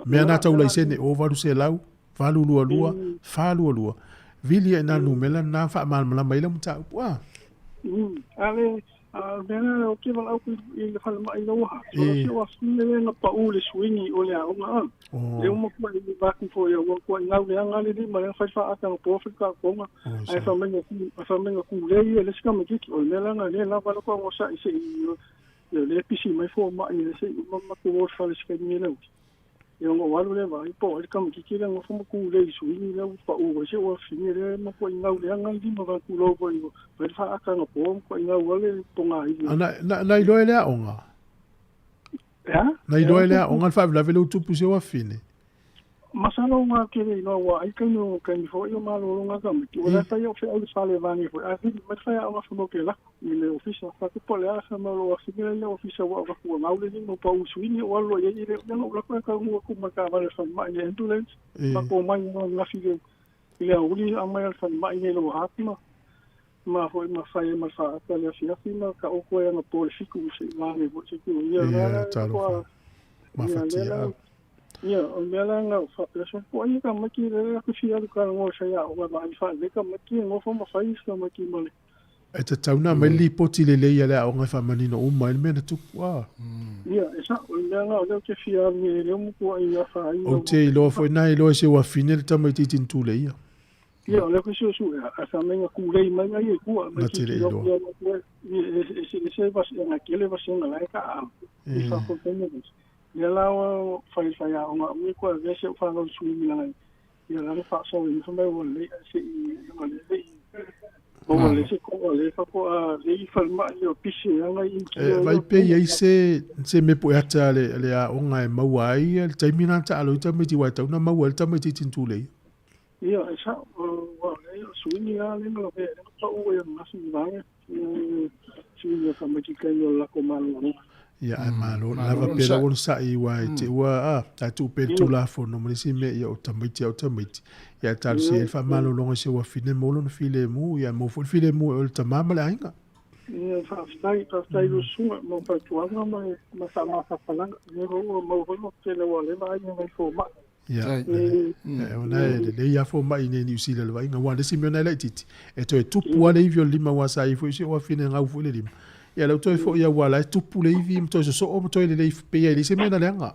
Speaker 1: Mea na tau lai sene ovaru se lau valu lua fa lua. Vili e na numela na fa malmala mai la muta ua.
Speaker 11: Ale mena o ke vala au i le fala mai no ha. So se wa sine na pa u le swingi o le au nga. Le mo ko i ba ku fo yo ko ngau le anga le ma fa fa aka no profit ka ko nga. Ai fa menga ku le le ska me ki o le nga le la va ko mo sa i se le pisi mai fo ma i se ma ko wo fa le ska ni le. Yo ngo walu le va i po le kam ki ki le ngo fo ku le swingi le pa u se wa fini le ma ko ngau le anga di ma va ku lo ko i fa aka no ko ngau le ponga i.
Speaker 1: Na ilo ele a onga.
Speaker 11: Ya?
Speaker 1: Na ilo ele a onga fa la velo tu puse wa fini.
Speaker 11: Masalo nga kere no wa ai kanu kan fo yo malo nga kam ki wala sa yo fe au sale vangi fo a fi me fa ya nga fo ke la ni le ofisa fa ko pole a sa malo wa fi le ofisa wa ko ma ule ni no pa uswini wa lo ye ile no la ko ka ngo ku ma ka va le fa ma ye endurance ma ko ma no nga fi le ile uli a ma fa ma ile lo hatma ma fo ma fa ye ma fa ka le fi ma ka o ko ya no pole fiku se vangi fo se ku ya
Speaker 1: ko ma fa tia.
Speaker 11: Ia, o mea nga o whapea po ai ka maki re ku fia lu ka ngo sa ya o ma ai fa le ka maki ngo fo ma fa isa maki male.
Speaker 1: E te tauna mai li poti le le ia o ngai fa manino o mai me na tu wa.
Speaker 11: Ia, esa o mea nga o le ke fia ni le mo ko ai ya fa ai.
Speaker 1: O te lo fo nai lo se wa fine le tamai titin tu le ia.
Speaker 11: Ia, le ku su a sa menga ku le mai ai ku a mai ti lo se va se na ke le va se na la ka. Isa ko tene. Ia lawa fai ya nga mi ko ve se fa no su mi la. Ia la fa so ni fa mai wo le se i le. O le se ko le fa ko a le fa ma yo pisi nga i ki.
Speaker 1: Vai pe ia se me po ata le a onga e mawai le taimina ta alo ta me ti wa ta na mawai ta me ti tintu le.
Speaker 11: Ia esa wa le su ni a le no ve ta o ya ma su va. Su ni fa me ti ka yo la ko ma lo.
Speaker 1: Ia ai malo lava pela o sa I wa te wa ta tu pe tu la fo no mesi me ia o tamiti ia ta se fa malo longa se wa fine mo no file mu ia mo fo file mu o ta mama la inga
Speaker 11: ia fa stai lo su mo fa tu anga ma sa ma fa pala ne ro mo mo te le wa le va ia mai fo ma
Speaker 1: ia ona le ia fo ma ine ni usile le va inga wa le simio na le titi e to e tu pu ale ivio lima wa sa I fo se wa fine nga fu le lima. Ia lau toi fo ia wala tupu le ivi mtoi so o mtoi le pe ia le se mena lenga.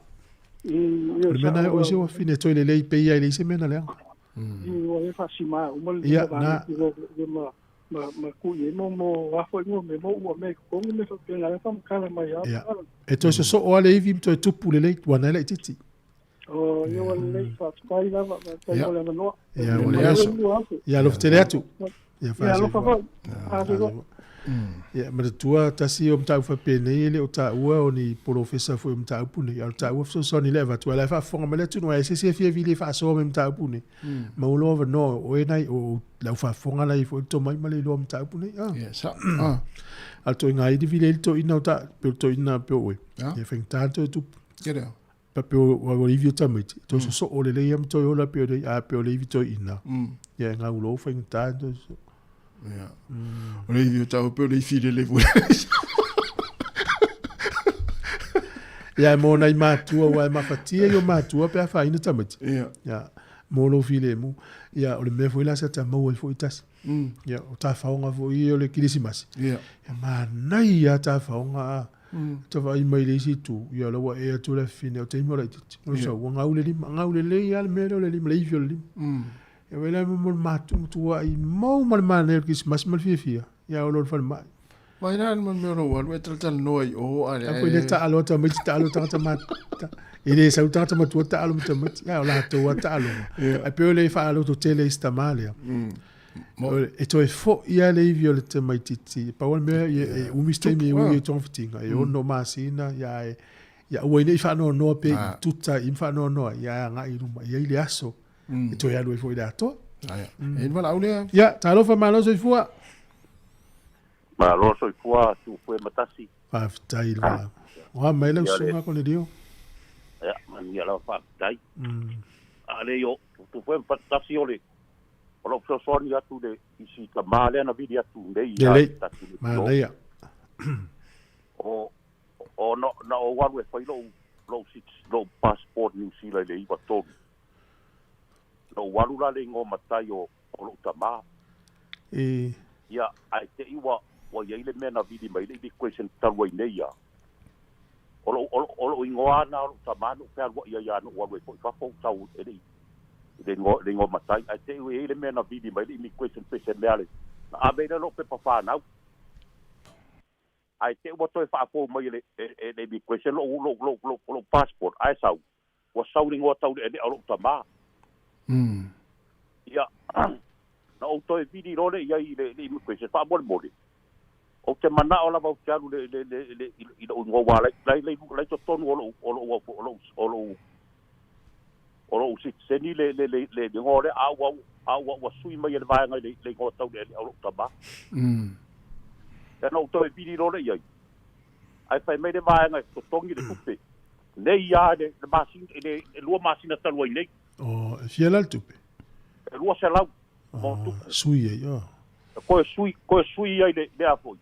Speaker 1: Le mena o se o fine toi le pe ia le se mena lenga.
Speaker 11: O le fa sima o mo
Speaker 1: ia na
Speaker 11: ma ku ye mo wa fo mo me mo me ko me so pe la fa kala mai ya.
Speaker 1: E toi so o le ivi mtoi tupu le wana le titi.
Speaker 11: O yo le fa spai la ma tai le no.
Speaker 1: Ia o le aso. Ia lo ftele atu. Ia fa.
Speaker 11: Ia lo fa.
Speaker 1: Ia ma tua tasi o mtau fa pene ile o ta ua o ni professor fo mtau pune ya ta ua so ni leva tua la fa fonga ma le tu no se se fie vile fa so me mtau pune ma o lova no o nai o la fa fonga la fo to mai ma le lo mtau pune
Speaker 5: sa
Speaker 1: al to ngai di vile to ina ta pe to ina pe o ia fa tanto tu
Speaker 5: kera
Speaker 1: Papio wa review tamit. To so o le yam to yo la pio de a pio le to ina. Ya nga ulo fa ngta to.
Speaker 5: Ya. Review ta pio le fi le vo.
Speaker 1: Ya mo na matua wa mafatia yo matua pe fa ina tamit. Ya. Mo lo fi le mu. Ya o le me foi la sa ta mo foi tas. Ya o ta fa nga vo yo le kirisimas. Ya ma nai ya ta fa nga. Ta vai mai le si tu ya lo wa e tu le fine o te mo le tit no so wa ngaule le ya le mero le lim le fio lim e wela mo matu tu ai mo mal mal le kis mas mal fia ya o lo fa mai
Speaker 5: mai na man mero wa we tal noi o ale
Speaker 1: a ko le ta alo ta mai ta alo ta mat ele sa ta ta matu ta alo ta mat ya la to wa ta alo a pe le fa alo to tele sta male e to e fo ia le violete mai titi pa wal me e u mistemi e ton fitinga e ono masina ya o nei fa no pe tutta in fa no ya nga i ruma ya ile aso e to ya lo fo ida to
Speaker 5: e wala aule
Speaker 1: ya ta lo fa malo so fua
Speaker 12: ma lo so fua tu fue matasi
Speaker 1: pa tai la wa mai le sunga con le dio
Speaker 12: ya man ya lo fa tai ale yo tu fue matasi ole o so son ya tu de isi ka male na video tu nei ya
Speaker 1: ma le ya
Speaker 12: o no o wa we foi lo six lo passport New Zealand le iwa to lo walu la le ngo matai o lo tama ya ai te iwa o ye le mena video mai le question tarwai nei ya o ingo ana o tama no pe alwa ya no wa we foi fa fo tau ele le ngo matai ai te we le mena video mai le question pese le a be lo pe pa fa na ai te wa toi fa po mai le bi question lo passport ai sau wa sau ringo tau le o tama ya na o toi video le ia le question fa bol bol o te mana o la va charu le o ngo wa le to ton o sit seni le ngore a wa sui mai le va ngai le ngo tau le o tama no to pidi ro le ia ai fai mai de vai ngai to tongi de tupe nei ya de masin de lua masina taloi nei
Speaker 1: fiel al tupe
Speaker 12: lua se lau mo tu
Speaker 1: sui ya
Speaker 12: ko sui ai de a foi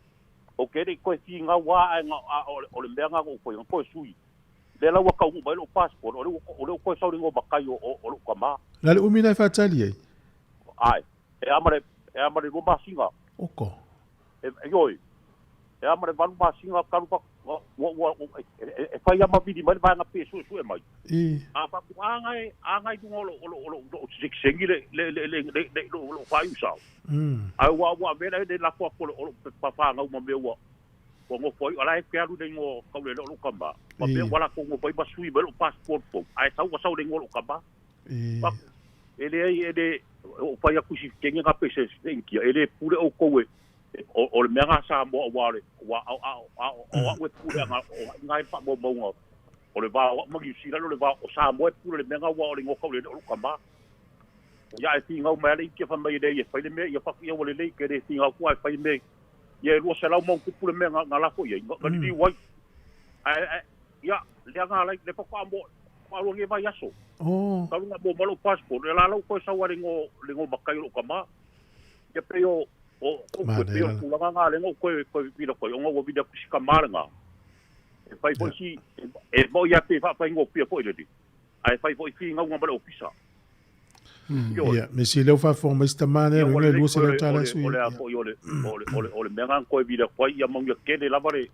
Speaker 12: o ke de ko fi nga wa nga o le menga ko sui le la wa ka u mai lo passport o le ko sa ringo bakai o ko ma
Speaker 1: la le umina fa tali
Speaker 12: ai e amare lo masinga
Speaker 1: oko
Speaker 12: yoi e amare valu masinga karupa e fai ama vidi mai vai nga peso e mai a pa angai du o sixengi le fai usau ai wa vera de la ko pa fa nga uma mewa ko ngo foi ala e peru de ngo ka le lo kamba pa pe wala ko ngo foi basui belo passport po ai sau de ngo lo kamba ele o fai a kusi kenga ka peso enkia ele pure o koe o le mea Sāmoa wale wa we pure ngai pa mo o le va magi sira le va o Sāmoa pure le mea wa le ngokau le o kamba ya e tinga mai le ke fa mai de ye fa le me ya fa ya wale le ke de tinga ku ai fa me ye lo se la mo ku pure mea ngala ko ye ngani di wai ya le nga le pa mo pa lo nge va yaso ka lu mo malo passport le la lo ko sa wa le ngo bakai lo kamba ya pe yo o pe o la nga le ngo ko vila ko ngo vida ku skamaranga e fai po si e mo ya pe fa ngo pe ko ile di ai fai po fi nga ngomba ofisa
Speaker 1: ya me si le fa forma esta mane le lu se la tala su
Speaker 12: ole menga ko vida ko ya mo ya ke de la bare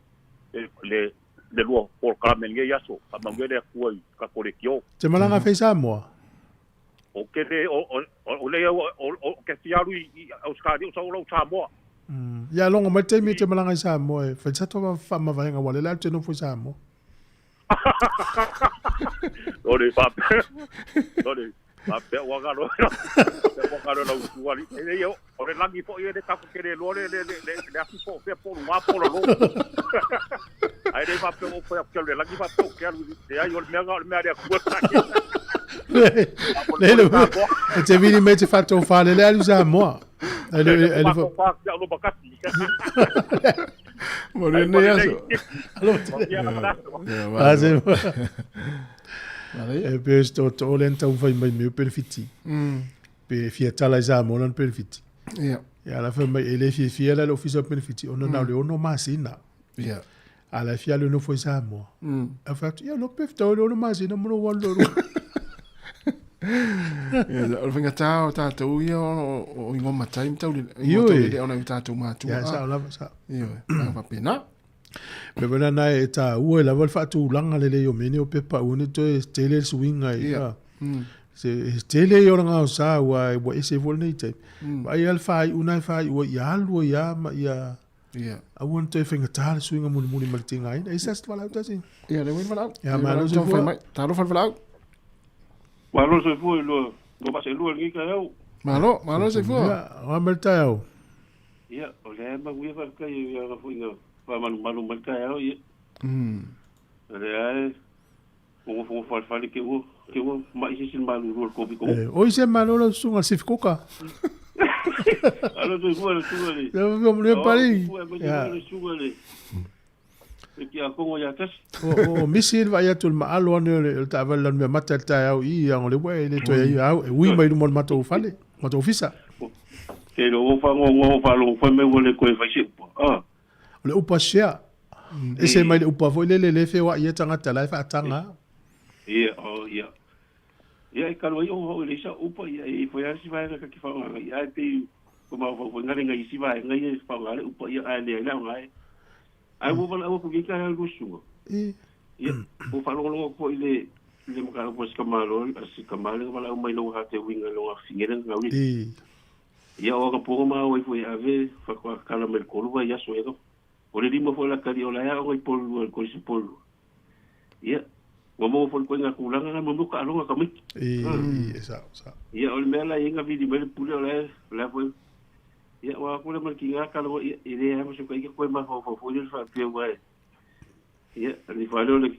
Speaker 12: le lu por kamen nge yaso ka mo ngele ko ka ko le kio
Speaker 1: te malanga fe Sāmoa
Speaker 12: o ke de o le o ke fiaru o skadi o sa lo Sāmoa
Speaker 1: ya longo mai te mi te malanga Sāmoa fa sa to fa ma va nga wale la te no fu Sāmoa
Speaker 12: ore pa pe wa ga lo la usuari e yo ore langi po ye de ka ko ke lo le afi po pe po ma po lo ai de pa pe o pe le langi pa po ke lu de ai o me a ku ta
Speaker 1: le te vini me te fatto fare le ali Sāmoa
Speaker 12: ele fa ya lo bakati
Speaker 1: morene yaso allora E pe sto to len tau fai mai me perfiti. Pe fia tala za mo lan perfiti.
Speaker 5: Ia.
Speaker 1: Ya la fai mai ele fia la office of perfiti. Ono na le ono masina.
Speaker 5: Ia.
Speaker 1: Ala fia le no foi za mo. A fat ya no pef to ono masina mo no wallo.
Speaker 5: Ya, o finga tau tātou ia o ingoma time tau le.
Speaker 1: Io
Speaker 5: le ona tātou mātua.
Speaker 1: Ya sa la sa.
Speaker 5: Io, na papena.
Speaker 1: Me bona na e ta ua la val fatu langa le yo meni o pepa une to tele swinga ia. Se tele yo nga sa wa ese vol nei te. Ai al fai una fai o ya lo ya ma ya.
Speaker 5: Ia.
Speaker 1: I want to finga tal swinga mo mo martinga ai. Ai sa sta la ta sin.
Speaker 5: Ia, le win vala.
Speaker 1: Ya ma lo se fo.
Speaker 5: Talo fal vala.
Speaker 12: Malo se fo lo ba se lo ngi ka eu.
Speaker 5: Malo se fo.
Speaker 1: Ya, wa merta yo.
Speaker 12: Ia, o le ma wi fa ka ya ga fo inga. Fa malu marka eu ia. Le ai o fa ke o ma isi sin malu ro ko bi ko.
Speaker 1: O ise malo lo sunga sifikoka.
Speaker 12: Alo se fo le suale.
Speaker 1: Ya mo le pari.
Speaker 12: Ya. Ki a kongo ya tas.
Speaker 1: O misil va ya tul ma alo ne ta vala me mata ta ya i ya le we le to ya wi mai mo mato fale. Mato ofisa.
Speaker 12: Ke lo fa ngo fa lo fa me wo le ko fa shi.
Speaker 1: Le upa share. Ese mai le upa foi le fe wa ia tanga tala fa tanga.
Speaker 12: Ia, ia. Ia ka lo yo le sa upa ia e foi asi vai ka ki fa nga. Ia te ko ma fo nga nga isi vai nga ia fa nga le upa ia ale la nga. Ai wo va o ko ki ka algo sungo. Ia, o fa lo ko ile le mo ka ko ska malo, asi ka malo va la mai lo ha te winga lo afingera nga wi. Ia o ka po ma o foi ave fa ko ka la mer ko lo ia so ego. O le lima foi la cariola ya o i polu ko si polu. Ia. Mo foi ko nga kulanga na mo ka longa ka mi.
Speaker 1: Esa.
Speaker 12: Ia o le mela inga vidi mele pule la foi. Ia wa ko le markinga ka lo ile ha mo so ka ko ma fo le fa pe wa. Ia li fa le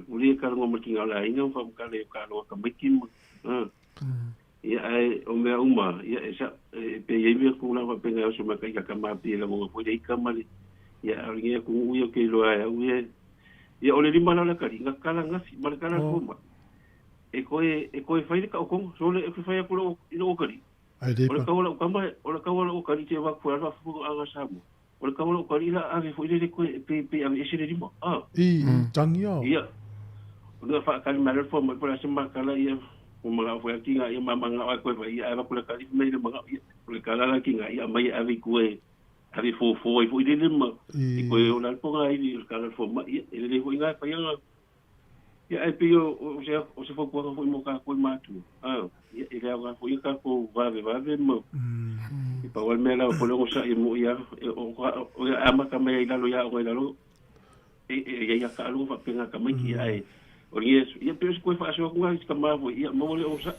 Speaker 12: pule ka lo markinga la inga fa ka le ka lo ka mi kim. Ia ai o me uma ia esa pe ye mi ko la fa pe nga so ma ka ma pe la mo ko le ka mali. Ya alguém com o que lo é o e olhe de mana la caringa kala ngasi markana kuma e ko fai ka ko so le e fai ko no kari ole ka wala o kari te wa ko ala fu anga samu ole ka wala o kari la ave foi le ko pe ave ese le mo
Speaker 1: tangio
Speaker 12: ia ona fa ka mal fo mo para sema kala ia o mga foi kinga ia mama nga ko vai ia ko la kari me le mga ole kala la kinga ia mai ave ko Hari fo ile lima. Iko o na po nga ili kala fo ma ile fo nga pa yang. Ya ai pio o se fo ko mo ka ko matu. Ile nga fo ka ko va mo. I pa wal mela po lo sa mo ya o ama ka me ila lo ya o ila lo. Ya ka lo fa penga ka mai ki ai. O yes, ya pio ko fa so ko nga ka ma fo ya mo le o sa.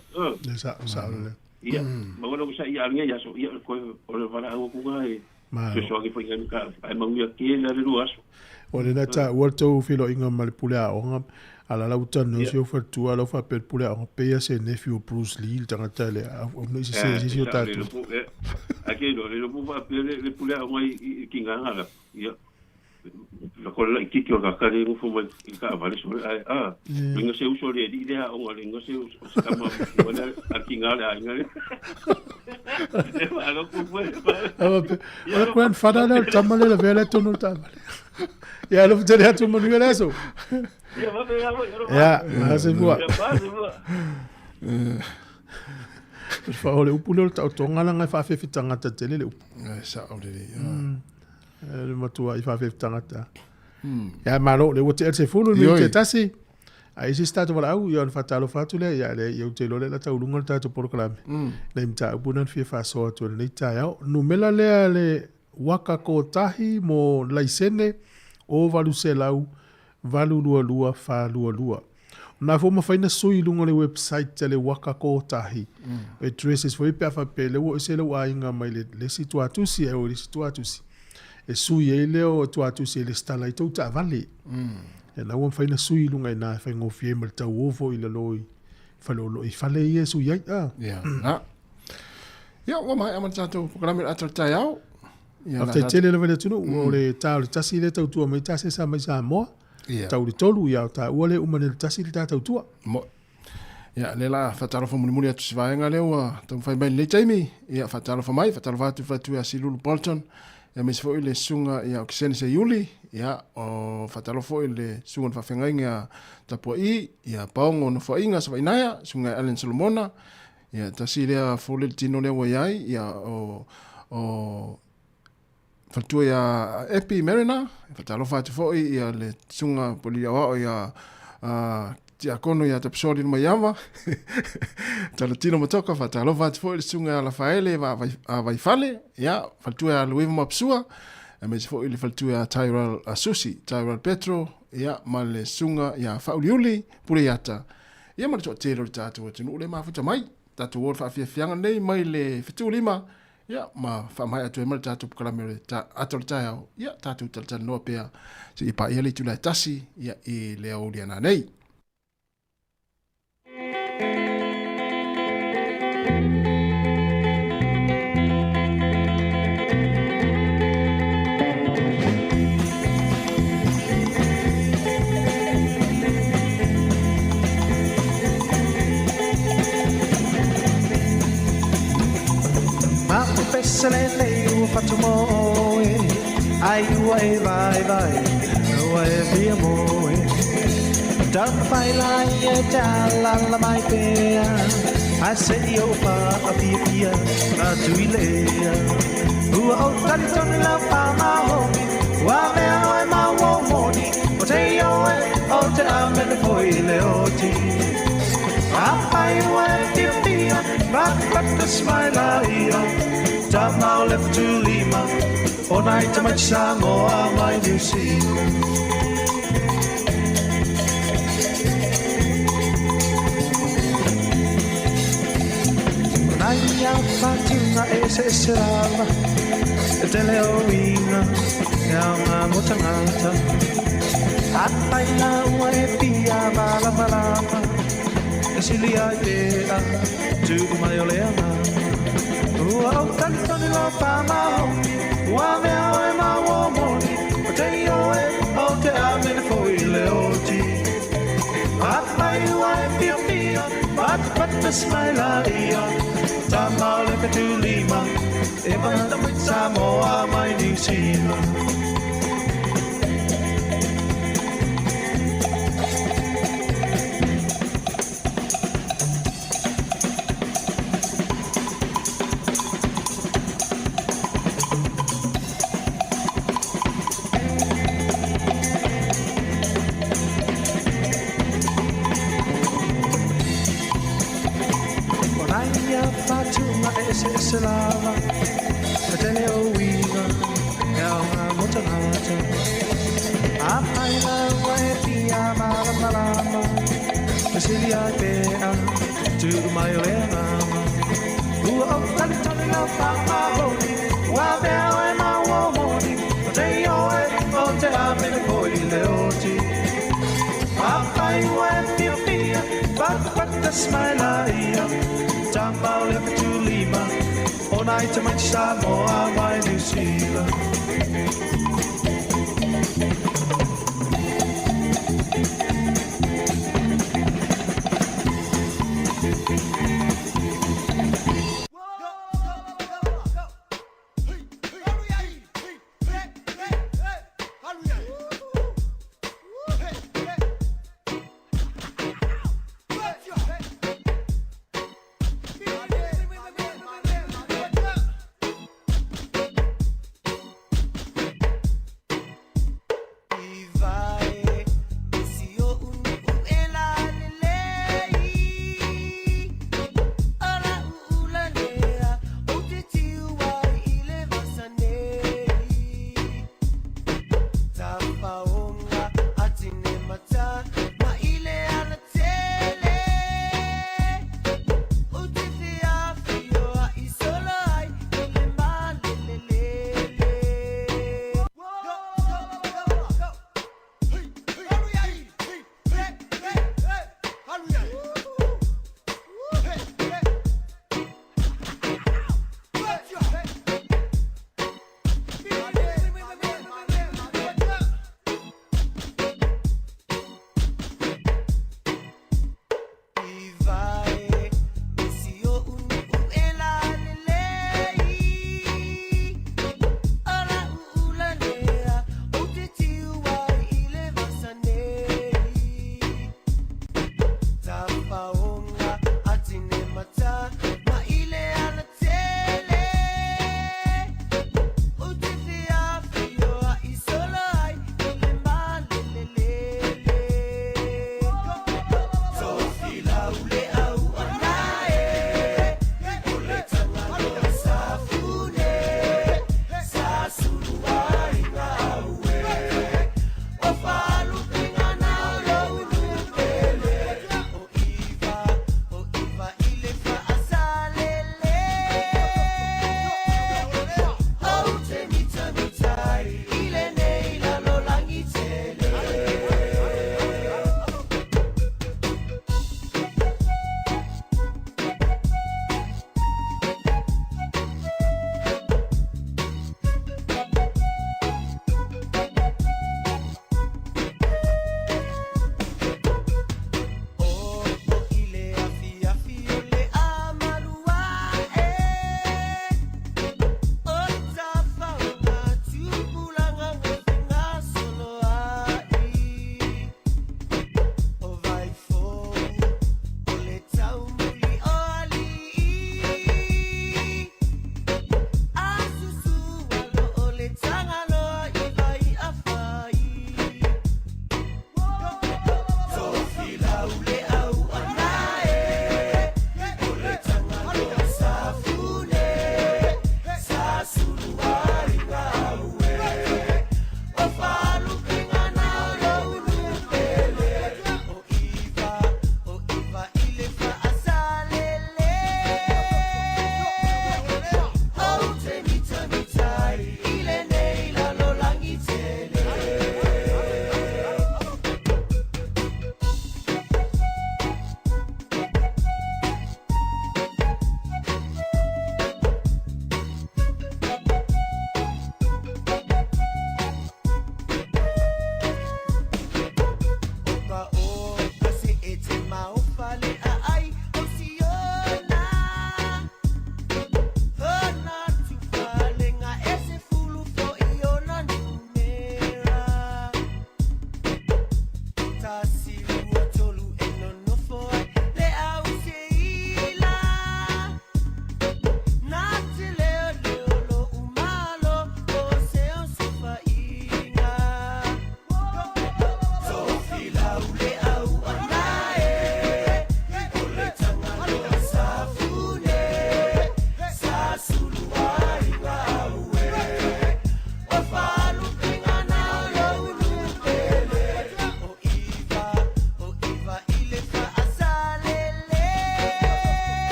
Speaker 1: Sa le.
Speaker 12: Ya, mo lo sa ya nga ya so ya ko o le va ko nga so que foi nga ai mangia ke na le ruaso
Speaker 1: o le nata walto filo inga malipulea o ala la utan no se fa tu ala fa per pulea o pe se nephew Bruce Lee tanga le o no se o tatu
Speaker 12: aqui le pu fa le pulea mai kinga ngala ya la cola ki o ka kare no fo mai ka vale so venga se uso le idea o nga se kama wala kinga la nga
Speaker 1: Ora quan fada la tamale la vela tono tamale. Ya lo tere atu manuel eso. Ya, se voa. Fa ole upulo ta tonga la fa fe fitanga ta tele le.
Speaker 5: Sa ole.
Speaker 1: Le matua I fa fe fitanga ta. Ya malo le wote se fulu ni te tasi. Ai si stato wala au yon fatalo fatule ya le yo te lole la ta ulunga ta to proclame le mta bunan fi fa so to le ta ya no mela le waka ko tahi mo laisene o valu se lau valu lua fa lua na fo ma faina sui lunga le website tele waka ko tahi addresses foi pe fa pe le wo se le wa inga mai le situatu si e o le situatu si e sui e le o tuatu si le sta lai to ta vale e la won faina sui lunga na fa ngo fie mal ta wo ile loi fa lo I fale yesu ya
Speaker 5: ya wa mai aman tato programa atrata yao
Speaker 1: ya te tele le vele tunu o le ta tasi le tau tu mai tasi sa mai sa mo tau le tolu ia o ta ua le umane le tasi le tātou tua.
Speaker 5: Mo. Ia, le la whatarofo muni atu sivaenga leo, tau whai mai le Jamie, ia whatarofo mai, whatarofo atu whatu a Silulu Bolton, ia mesi fo i le sunga ia o kisene se Yuli, ia o whatarofo i le sunga na whawhengai a tapua i, ia paongo na whainga sa wainaya, sunga Allen Solomona, ia tasi lea fo le tino lea waiai, ia o whatua ia Epi Merina, whatarofo atu fo i, ia le sunga poli awao ia tia kono ia tapsori numa yama talatino matoka fatalofa atfo il sunga ala faele va vai fale ya faltua luiva mapsua me fo il faltua Tyrell Asusi Tyrell Petro ya male sunga ya fauliuli pure yata ya mar to tero tatu tunu le mafuta mai tatu wor fa fianga nei mai le fitu lima ya ma fa mai atu mal tatu kala mere ta atol tao ya tatu tal no pea si pa ele tu la tasi ya e le audiana nei.
Speaker 13: Pessalele u fatumoe ai uai vai uai via moe dan fai la ia jala la mai pea I say o pa apia na tuilea u o tanton la pa ma ho wa me o ma wo moni o te yo o te ame foi le oti ai uai pia but the smile io Tamau left to Lima, all night to my Sāmoa, my New Zealand. Naya Fatima Esesrava, Teleoina, Yama Mutangata, Ataila Wepia Malamalama, Esilia Dea, to my Oleana. Wow, tanto lo fa ma wa me o ma wo moni o te yo o te ame foi le oti ai wa pia but the smile ia tamau le tu Lima e banda mit Sāmoa mai New Zealand. Selava, Teleoina, Yama Motanata, Apaina, Waipia, Malamalama, Cecilia Bea, to my Lena, who of Tantonina Papa Honi, Wabel and my Womoni, Teo, oh, te ame poi leoti, Apai, Waipia, but the smile, Tamau left to Lima, all night to my Sāmoa, my New Zealand.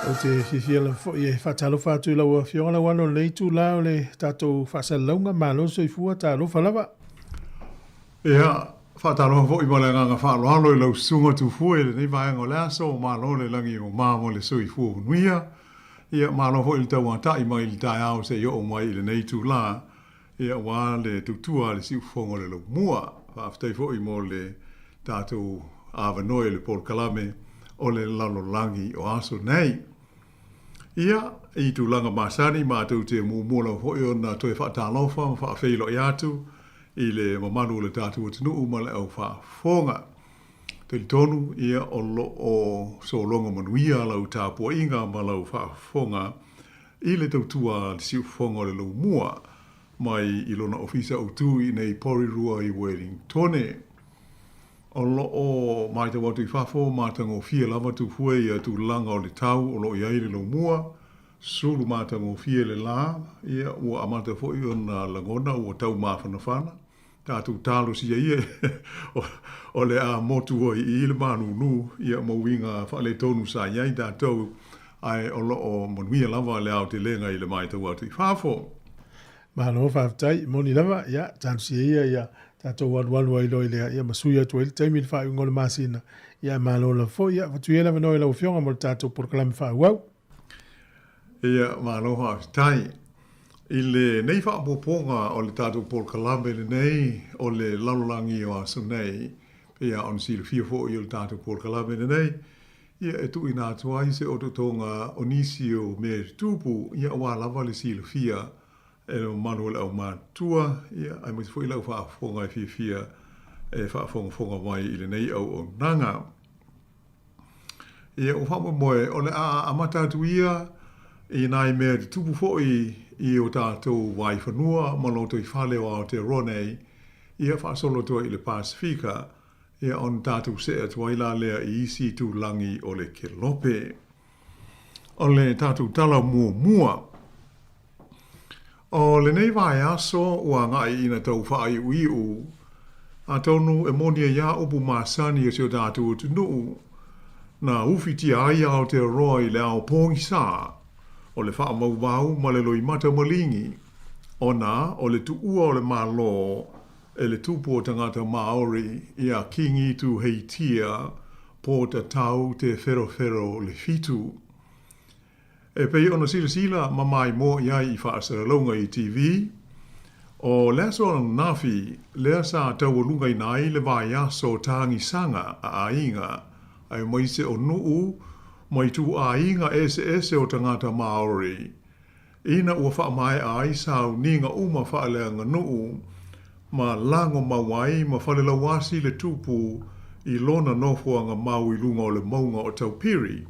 Speaker 1: o te whiwhia fo i e whatalo whātu lau a whionga wano nei tū lao le tātou whasalaunga mālo soifua tā lofa lava.
Speaker 10: Ia, whatalo fo i male nganga whaaloalo i lau sunga tu fue le nei vaenga le aso o mālo le langi o māmo le soifua unuia. Ia mālo fo i le tau ata i mai i le tai au se i o mai i le nei tū la. Ia wā le tutua le siu fonga le lau mua. Whaaftei fo i mo le tātou awanoe le Paul Kalame o le lalo langi o aso nei. Ia, i tu langa masani mātou te mūmula hoi o nā toi whaatalofa, whaafeilo i atu, i le mamanu le tātou atinu umale au whaafonga. Te li tonu, ia o lo o solonga manuia lau tāpua inga ma lau whaafonga, i le tautua le siu fonga le lau mua, mai i lona ofisa o tu i nei porirua i Wellingtone. O lo o mai te watu i whafo, mātango fia lava tu fue ia tu langa o le tau o lo i aile lo mua, sulu mātango fia le la, ia ua amata fo i ona langona ua tau mawhana whana, tātou tālo si ia o le a motu o i ile manu nu, ia mawinga whale tonu sa iai tātou, ai o lo o manuia lava le au te lenga i le mai te watu i whafo.
Speaker 1: Mahalo whaftai, moni lava, ia, tansi ia, tātou walu ai loi lea, ia masuia tu ele, taimi le whae ngole masina, ia mahalo la fo, ia, watuela wanoe lau whionga mo le tātou porkalami whae wau.
Speaker 10: Ia, mahalo whaftai, i le nei whaapoponga o le tātou porkalame le nei, o le lalolangi o aso nei, ia on si le fia fo i o le tātou porkalame le nei, ia e tu ina atuai se o tutonga onisio me tupu, ia wālava le si le fia, e lo manuel au mātua, ia, ai mwis fwoi lau whaafonga i fia e whaafonga mai i le nei au o nanga. Ia, o whaama moe, o le a amatatu ia, i nai mea te tupu fwoi i o tātou wai whanua, maloto i whale o te ronei, ia whaasolo toa i le Pasifika, ia on tātou se atu waila lea i isi tu langi o le Kelope. O le tātou tala mua, o le nei vai aso ua ngai ina tau whaai uiu, a tonu e monia ia upu masani e seo tātou tu nuu, na uwhiti ai au te roi le au pōngi sā, o le wha mau wau ma le loi mata malingi, o na o le tu ua o le malo, e le tupu o tangata Maori, ia kingi tu heitia, po ta tau te whero le fitu. E pei ona sila mamai mo iai i whaasaralonga i TV, o lea so nafi, lea sa tau lunga i nai le vai aso tāngi sanga a ainga, ai maise o nuu, mai tu ainga ese o tangata Maori. Ina ua wha mai ai sau ninga uma whaaleanga nuu, ma lango mawai ma whale lawasi le tupu i lona nofuanga mau i lunga o le maunga o taupiri.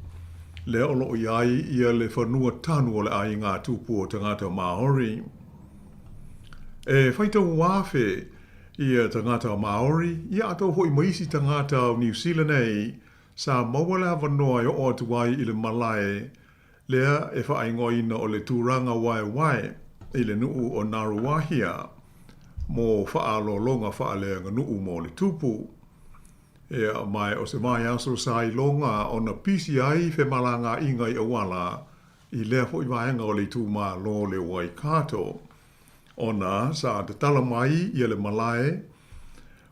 Speaker 10: Le olo iai ia le whanua tanu o le ai ngā tupu o tangata Maori. E whaita wafe ia tangata Maori, ia ato hoi maisi tangata o New Zealand ei, sa mawale havanoa i o atuai i le Malae, lea e whaingoina o le tūranga wae, i le nuu o Naruahia, mo whaalolonga whaaleanga nuu mo le tupu. Ea mai o se mai aso sai longa o na pisi ai fe malanga inga i awala i lea fo i vaenga o le tūma lo le Waikato. O na sa te tala mai i le Malae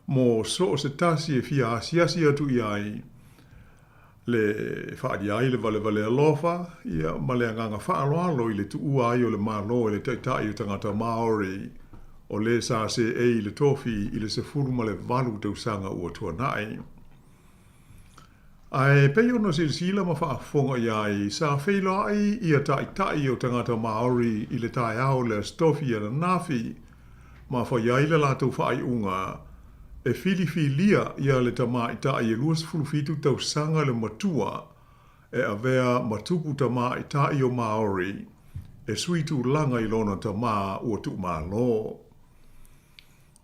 Speaker 10: mo so o se tasi e fia asiasi atu i ai le whaadi ai le vale alofa ia male nganga whaaloalo i le tuua ai o le malo i le taitai o tangata Maori o le sa se e le tofi i le se furuma le valu tausanga ua tuanai. Ai pei ono silsila ma whaafonga iai sa whaila ai ia tai o tangata Maori i le tai au le stofi ana nafi ma whaiai le lato whai unga e filifilia ia le tama i tai e luas fulufitu tausanga le matua e avea matupu tama i tai o Maori e suitu langa i lona tama ua tu malo.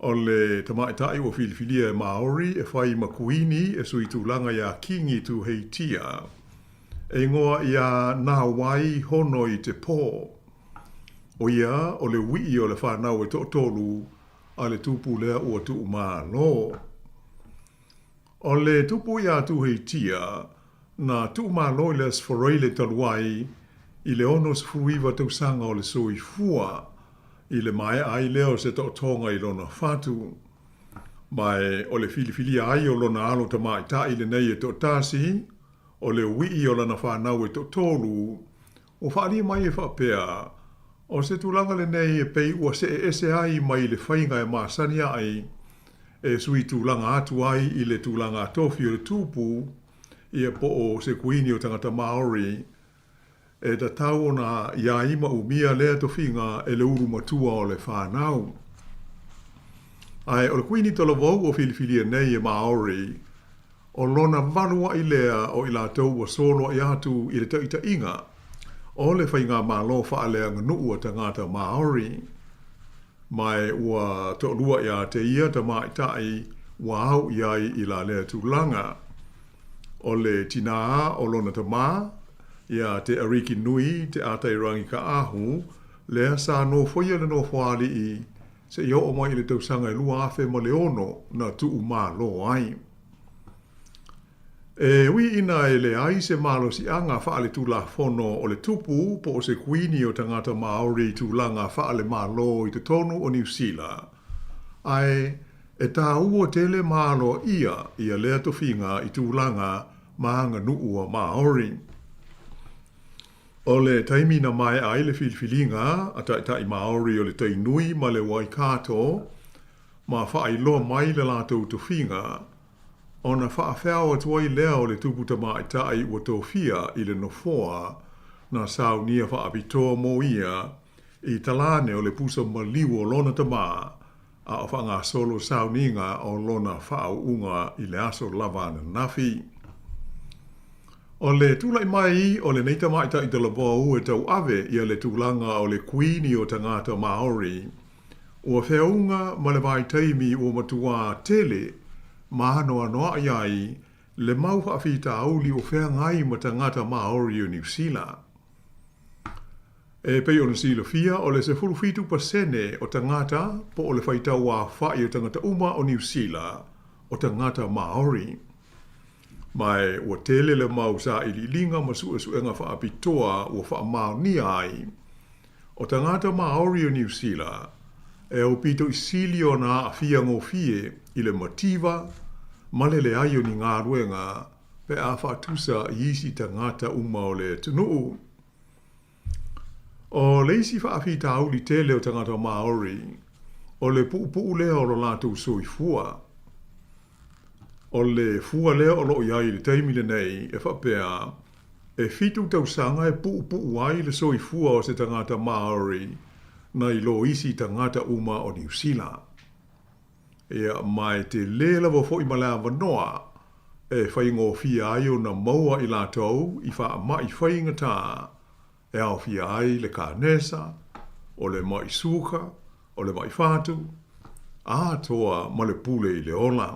Speaker 10: O le tamaitai o filifilia e Maori e whai makuini e sui tūlanga ia kingi tu heitia. E ngoa ia nā wai hono i te pō. O ia o le wii o le whanau e tōtolu a le tupu lea ua tu mā lo. O le tupu ia tu heitia na tu malo le sforoi le taluai i le ono sfuiva tau sanga o le soi fua i le mai ai leo se to tonga i lona fatu mai o le filifili ai o lona alo tamai ta i le nei e to tasi o le wii o lana whanau e to tolu o whaari mai e whapea o se tulanga le nei e pei ua se ese ai mai le whainga e maasani ai e sui tulanga atu ai i le tulanga tofi o le tupu i e po o se kuini o tangata Maori e ta tau na ia ima umia lea tofinga e le uru matua o le whanau. Ai o le kuini tola vau o filifilia nei e Maori o lona vanua i lea o i la tau o solo i atu i le taita inga o le whainga malo whaalea nganuu o tangata Maori mai ua to'lua ia te ia ta maitai ua au iai i la lea tūlanga. O le tina o lona ta mā, ia te ariki nui te atai rangi ka ahu, lea sa no foia le no whaali i se i o mai le tausanga i lua afe ma le ono na tuu mā lo ai. E ui ina e le ai se malo si anga whaale tūla whono o le tupu po o se kuini o tangata Maori tūlanga whaale malo i te tonu o New Zealand. Ai, e tā ua tele malo ia lea tofinga i tūlanga maanga nuu a Maori. O le taimina mai ai le filifilinga a tai Maori o le tainui ma le waikato ma whaailoa mai le lātou tofinga ona whaafeau atuai lea o le tuputa maitai ua tōwhia i le nofoa na saunia whaapitoa mo ia i talane o le pusa maliu o lona tamā a o whanga solo sauninga o lona whaauunga i le aso lava na nafi. O le tūlai mai o le neita maitai te labo e tau ave i le tūlanga o le kuini o tangata Maori ua whiaunga ma le vai taimi ua matua tele mahano anoa iai le mau whaafita auli o whea ngai ma tangata Maori o New Zealand. E pei o na sila fia o le se furufitu pasene o tangata po o le whaitau a whai o tangata uma o New Zealand o tangata Maori. Mai ua tele le mau sa ili linga ma suenga whaapitoa ua whaamau ni ai o tangata Maori o New Zealand e o pito i silio na a fia ngō fie i le mativa malele ai o ni ngā ruenga pe a whaatusa i isi tangata uma o le tunuu. O leisi whaafita auli tele o tangata Maori o le pu'u lea o lo lātou soifua. O le fua lea o lo iai le taimile nei e whapea e fitu tausanga e pu'u ai le soifua o se tangata Maori na i lo isi tangata uma o New Zealand. Ea mai te lela wa fo i malawa noa e whaingo fia ai o na maua i lātou i wha mai whainga tā e au fia ai le kānesa, o le mai suka, o le mai whātu, a toa ma le pule i le ola.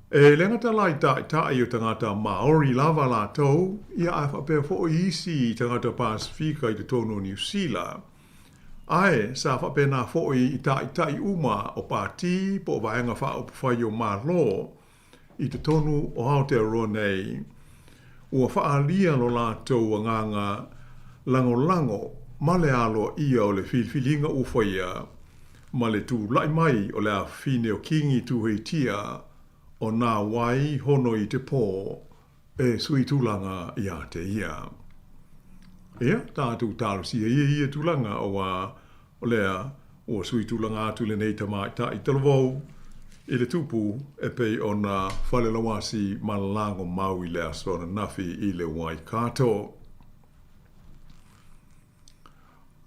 Speaker 10: E lengata lai tai o tangata Maori lava lātou, ia a whapea fo isi i tangata Pasifika i te tono New Zealand. Ai, sa whapea nā fo i tai uma o pāti po vaenga wha o pawhai o Mālo i te tonu o Aotearoa nei. Ua whaalia lo lātou a nganga lango ma le alo ia o le filfilinga u whaia, ma le tū lai mai o le a fine o kingi tu heitia o nā wai hono i te pō e sui tūlanga i a te ia. Ea, tātou tāru sia ia tūlanga o lea o sui tūlanga atu le nei tamai ta i talavou i le tupu e pei o na whale lawasi malalango mau i le aso na nafi i le Waikato.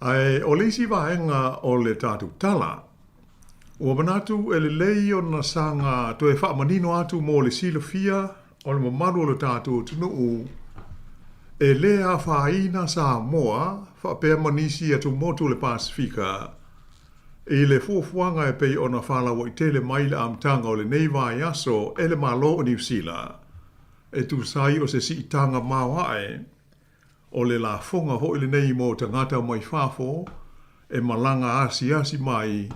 Speaker 10: Ai, o leisi vaenga o le tātou tala, ua manatu e le lei o na sanga to e wha manino atu mo le silofia o le mamaru o le tātou tunuu e lea whaina Sāmoa whapea manisi atu motu le Pasifika i le fuafuanga e pei o na whalawa i tele maile amtanga o le neivai aso e le malo o New Zealand e tu sai o se si itanga mawae o le la fonga ho i le nei mo tangata mai whafo e malanga asi mai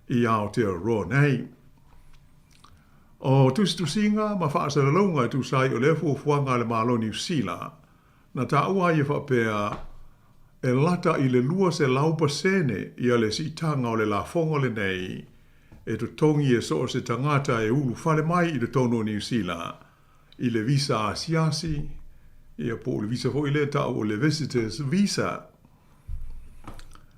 Speaker 10: i Aotearoa nei. O tusinga ma whaasaralonga tu sai o le fuafuanga le malo New Zealand. Na ta ua i whapea e lata i le lua se laupa sene i le si tanga o le la fonga le nei e tu tongi e so se tangata e ulu whale mai i le tono New Zealand i le visa asiasi i a po le visa fo i le ta o le visitors visa.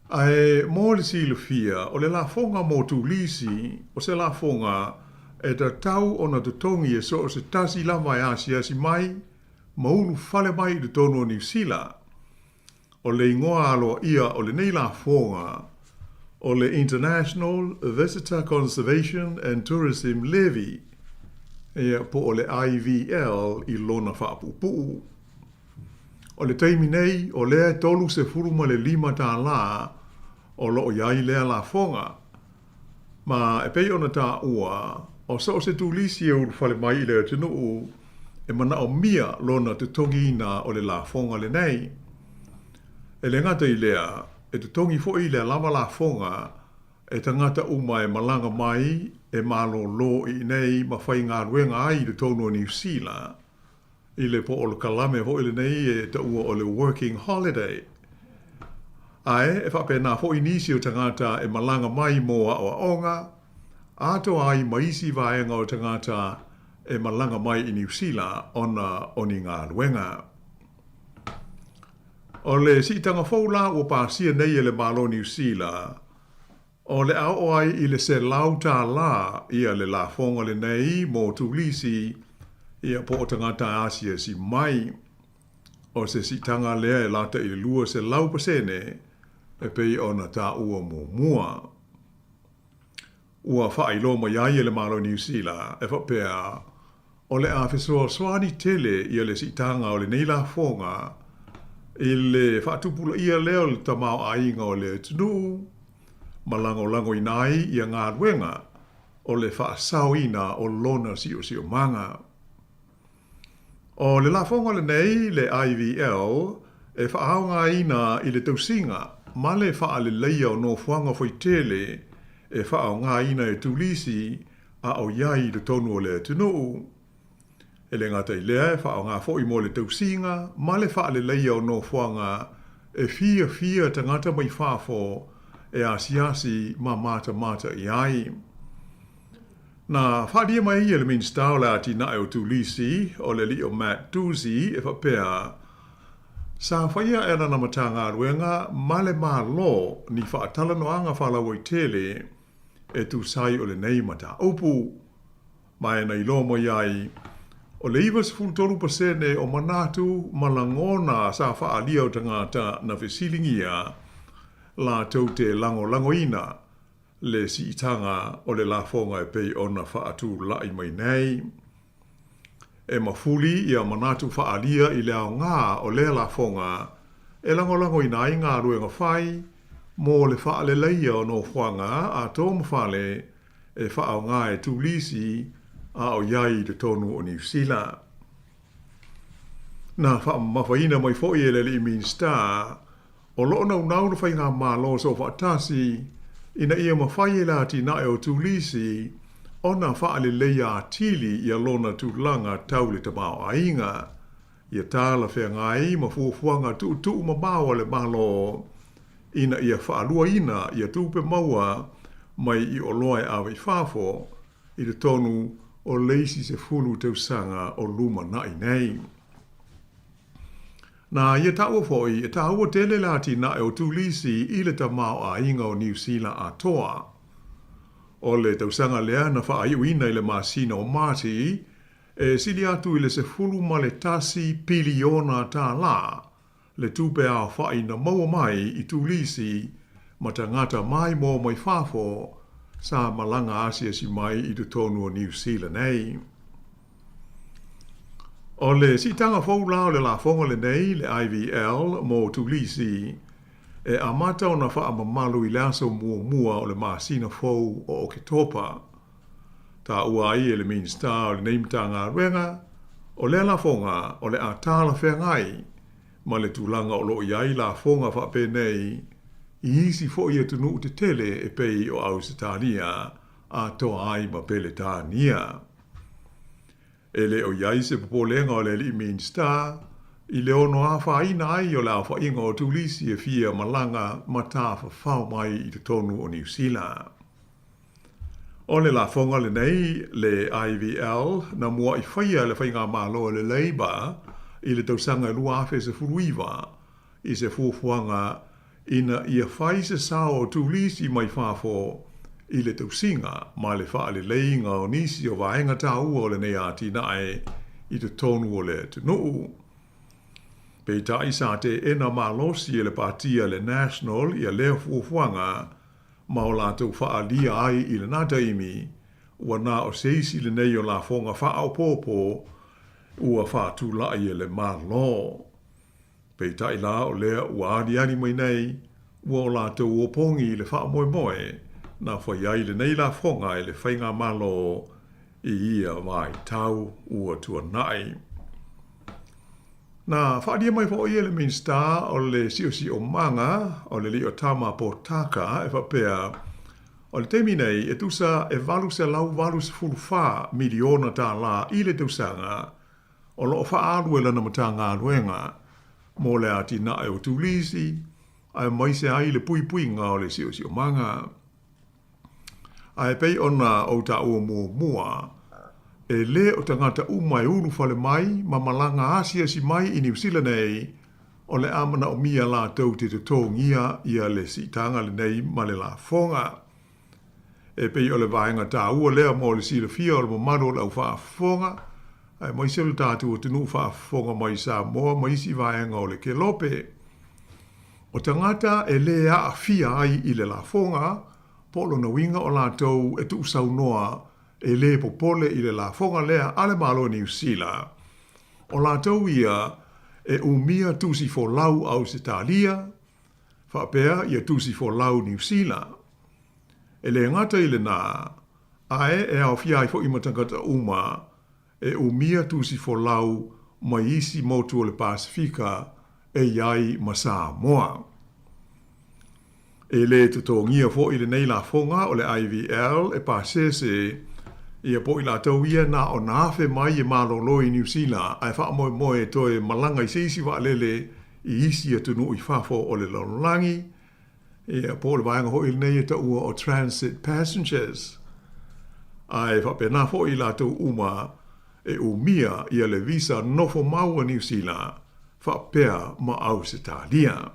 Speaker 10: Ai mo le si le fia o le la fonga mo tu lisi o se la fonga e ta tau o na tu tongi e so se tasi lama e asiasi mai ma ulu whale mai i le tono New Zealand. O le ingoa alo ia o le nei la fonga o le International Visitor Conservation and Tourism Levy e po o le IVL i lona whaapupu. O le teimi nei o le tolu se furuma le 5 tā la o lo iai lea la fonga. Ma e pei ona tā ua o so se tūlisi e uru whale mai i lea tinu e mana o mia lona te tongi na o le la fonga le nei. E le ngata i lea, e te tongi fo i lea lava la fonga, e tangata uma e malanga mai, e malo lo i nei, ma whai ngā ruenga ai le tono New Zealand. I le po o le kalame fo i le nei e ta ua o le working holiday. Ai, e whape nā fo i nisi o tangata e malanga mai mo a o onga, ato ai maisi vaenga o tangata e malanga mai i New Zealand ona oni ngā ruenga. O le si tanga foula o pasia nei e le malo New Zealand. O le au ai i le se lau tā la ia le la fonga le nei mo tūlisi ia po o tangata Asia si mai. O se si tanga lea e lata i le lua se lau pasene e pei ona tā ua mua. Ua whailo ma iai e le malo New Zealand e whapea o le awhisoa swani tele ia le si tanga o le nei la fonga i le whaatupula ia leo le tamau ainga o le tunu, malango i nai ia ngā ruenga o le whaasauina o lona si o manga. O le lafonga le nei le IVL e whaaonga ina i le tausinga, ma le whaale leia o no whanga foi tele e whaaonga ina e tulisi a o iai le tonu o le tunu. E le ngata i lea e whao ngā fo i mo le tausinga, ma le wha le leia o no whanga e fia tangata mai whafo e asiasi ma mata i ai. Nā whadia mai i le minsta o le ati na o tūlisi o le li o Matt Doozy e whapea. Sa whaia e rana matanga ruenga, ma le mā lo ni whaatala noanga whalawai tele e tu sai o le nei mata opu. Mai na i lo mo iai, o le iwa se fultolu pasene o manatu malangona sa whaalia o tangata na whesilingia la tau te langoina le si itanga o le la fonga e pei ona whaatu lai mai nei. E mafuli ia manatu whaalia i leo ngā o le la fonga e langoina i ngā ruenga whai mo le whaale leia o no whanga a tō mawhale e whaao ngā e tūlisi a o iai te tonu o New Zealand. Nā mawhaina mai fōi e le li minsta, o loo nau na whai ngā mālo so whaatasi, ina ia mawhai e la tina e o tūlisi, o nā whaale leia atili i a lona tūlanga tau le tamao ainga. Ia tāla whea ngai ma fuafuanga tu ma māua le mālo, ina ia whaalua ina ia tūpe maua mai i o loe awe whafo, i te tonu o leisi se fulu tausanga o luma nai nei. Nā ia taua foi, e taua tele lati na e o tūlisi i le tamao a inga o New Zealand a toa. O le tausanga lea na whaaiu ina i le masina o Māti, e sili atu i le se fulu ma le tasi piliona tā la, le tupe a whai na maua mai i tūlisi, ma tangata mai mō mai whafo, sa malanga Asia si mai i te tonu o New Zealand nei. O le si tanga fau lao le la fonga le nei, le IVL, mo tūlisi, e amata o na wha mamalu i laso mua o le masina fau o ke topa. Ta ua ai e le minsta o le neimta ngā ruenga, o le la fonga o le atala whea ngai, ma le tūlanga o lo iai la fonga wha pe nei, i isi fo ia tunu te tele e pei o au se tānia a toa ai ma pele tānia. E le o iai se popolenga o le li minsta, i le ono a whaina ai o le a whainga o tulisi e fia malanga mata whawhau mai i te tonu o New Zealand. O le la fonga le nei, le IVL, na mua i whaia le whainga malo le Labour, i le tausanga e lua awhe se furuiwa, i se fuafuanga ina ia whai se sao o tulisi mai whafo, i le tausinga, ma le wha le leinga o nisi o vaenga tā ua o le nei ati nae, i te tonu o le tunuu. Pei ta isa te ena malosi e le partia le National i a leo fuafuanga, ma o lātou wha lia ai i le nata imi, ua nā o seisi le nei o la fonga wha au pōpō, ua wha tūla i le malo. Pei ta ila o lea ua adiani mai nei, ua o lātou o pongi le wha moe moe, na whai ai le nei la fonga e le whainga malo i ia mai tau ua tua nai. Na whaadia mai fo ia le minsta o le si o manga o le li o tama po taka e whapea o le temi nei e tusa e valu se lau valu se fulu miliona tā la i le tausanga o lo wha alu e lana mata ngā luenga mo le ati na e o tulisi ai mai se ai le pui ngā o le si o manga. Ai pei ona o ta ua mua e le o tangata umai uru fale mai ma malanga asia si mai i New Zealand nei o le amana o mia la tau te tōngia ia le si tanga le nei ma le la fonga. E pei o le vaenga tā ua lea mo le si le fia o le mamaro le au wha fonga ai mai se le tātu o tenu wha fonga mai Sāmoa mai si vaenga o le ke lope. O tangata e le a fia ai i le la fonga polo na winga o la tau e tu usau noa e le popole i le la fonga lea ale malo New Zealand. O la tau ia e umia tusi fo lau au se talia, whapea ia tusi fo lau New Zealand. E le ngata i le nā, ae e au fiai fo imatangata uma e umia tusi fo lau mai isi motu o le Pasifika e iai ma Sāmoa. E le tutongia fo i le nei la fonga o le IVL e pasese ia po i la tau ia na o nāwhe mai e malolo i New Zealand ai wha moe moe toe malanga i seisi wa lele i isi a tunu i whafo o le lololangi ia po le vaenga ho i nei e ta ua o transit passengers ai wha pena fo i la tau uma e umia ia le visa nofo maua New Zealand wha pea ma au se talia.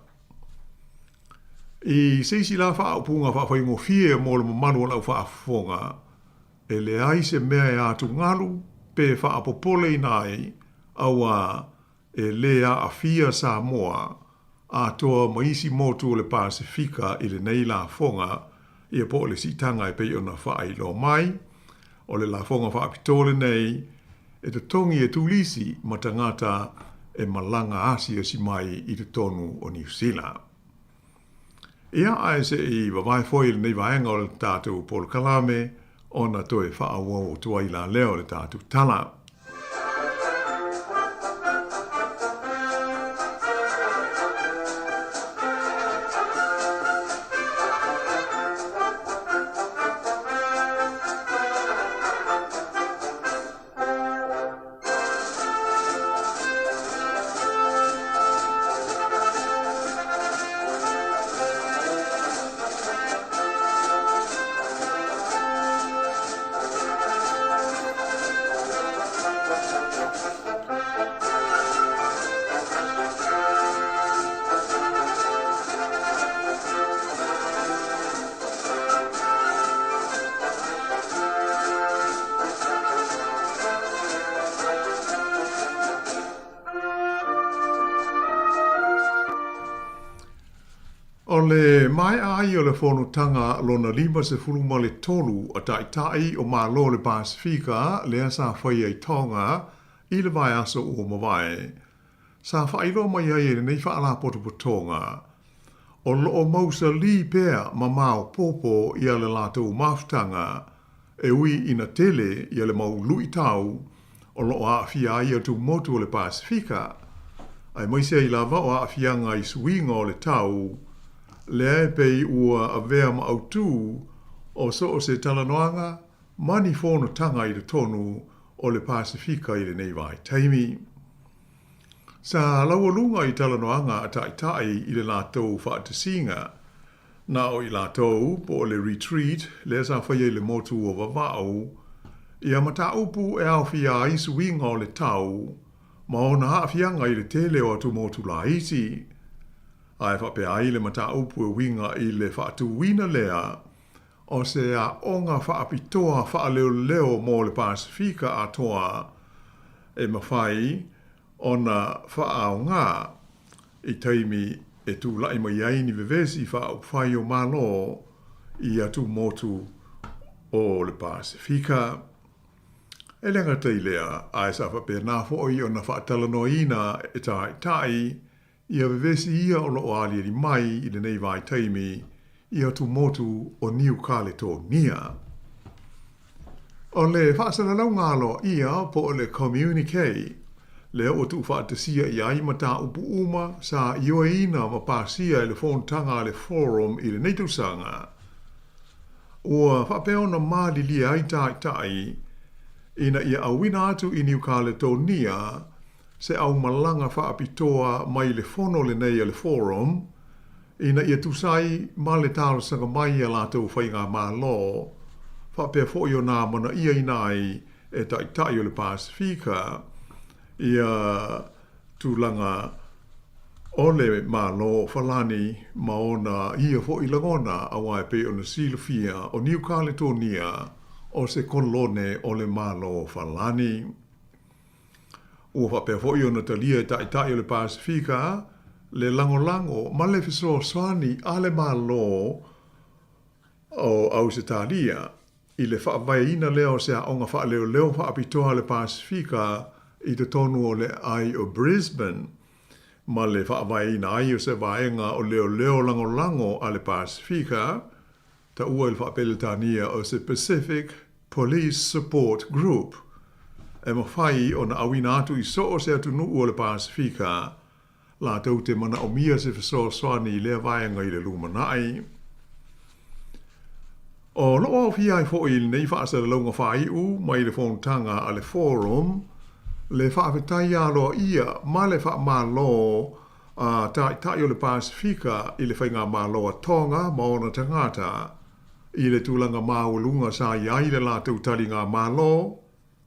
Speaker 10: I seisi la wha au punga wha whaingo fie mo le mamanu lau wha afonga e le ai se mea e atu ngalu pe wha apopole i nai aua e le a fia Sāmoa a toa maisi motu o le Pasifika i le nei la fonga i a po le sitanga e pei ona wha ai lo mai o le la fonga wha apitole nei e te tongi e tulisi ma tangata e malanga asia si mai i te tonu o New Zealand. Ia ai se i wawai foi le nei vaenga o le tātou polo kalame ona toe whaawau o tua i la leo le tātou tala. O le mai ai o le whanutanga lona 5 a taitai o malo le Pasifika lea sa whai ai tonga i le vai aso o mawai. Sa whairo mai ai e nei whaala potopotonga. O loo mausa li pea mamao popo i ale lātou maftanga e ui ina tele i ale mau lui tau o loo a fia ai atu motu o le Pasifika. Ai maise i lava o a fianga i suinga o le tau le pei ua a vea ma autu o so o se talanoanga mani fono tanga i le tonu o le Pasifika i le nei vai taimi. Sa laua lunga i talanoanga a taitai i le lātou whaatasinga, na o i lātou po le retreat le sa whaia le motu o wawau, ia mata upu e au fia isu winga o le tau, ma o na haafianga i le tele o atu motu la isi. Ai whape ai le mata upu e winga i le whaatu wina lea, o se a onga whaapitoa whaaleo leo mo le Pasifika atoa, e mawhai o na whaao ngā, i taimi e tu lai mai aini vevesi whaau whai o malo i atu motu o le Pasifika. E lenga tei lea, ai sa whape nā fōi o na whaatalanoina e tai, ia vevesi ia o loo alieri mai i le nei vai taimi i atu motu o New Caledonia. O le whaasalalau ngalo ia po le communique, le o tu whaatasia i ai mata upu uma sa ioeina ma pasia i le whontanga le forum i le neitusanga. Ua whapeo na mali li ai tai, ina ia awina atu i New Caledonia se au malanga whaapitoa mai le fono le nei le forum, ina ia tusai ma le talo sanga mai a lātou whainga mā lo, whapea fo i o nā mana ia inai e tai o le Pasifika, ia tūlanga o le mā lo whalani ma ona ia fo i langona a wai pe o na silofia o New Caledonia o se kolone o le mā lo whalani. Ua whapea fo i o na talia e tai o le Pasifika, le lango ma le fiso swani a le mā lo o au se talia, i le whaavaina leo se a onga wha leo whaapitoa le Pasifika i te tonu o le ai o Brisbane, ma le whaavaina ai o se vaenga o leo lango a le Pasifika, ta ua le whaapelitania o se Pacific Police Support Group, e mawhai o na awina atu i so o se atu nuu o le Pasifika, la tau te mana o mia se fiso swani lea vaenga i le lumanai. O loo fia i fo i nei whaasa le launga whai u, mai le whontanga a le forum, le whaafetai aloa ia, ma le wha mā lo, tai o le Pasifika i le whainga mā loa tonga, ma ona tangata, i le tūlanga mā ulunga sa iai le lātou tali ngā mā lo,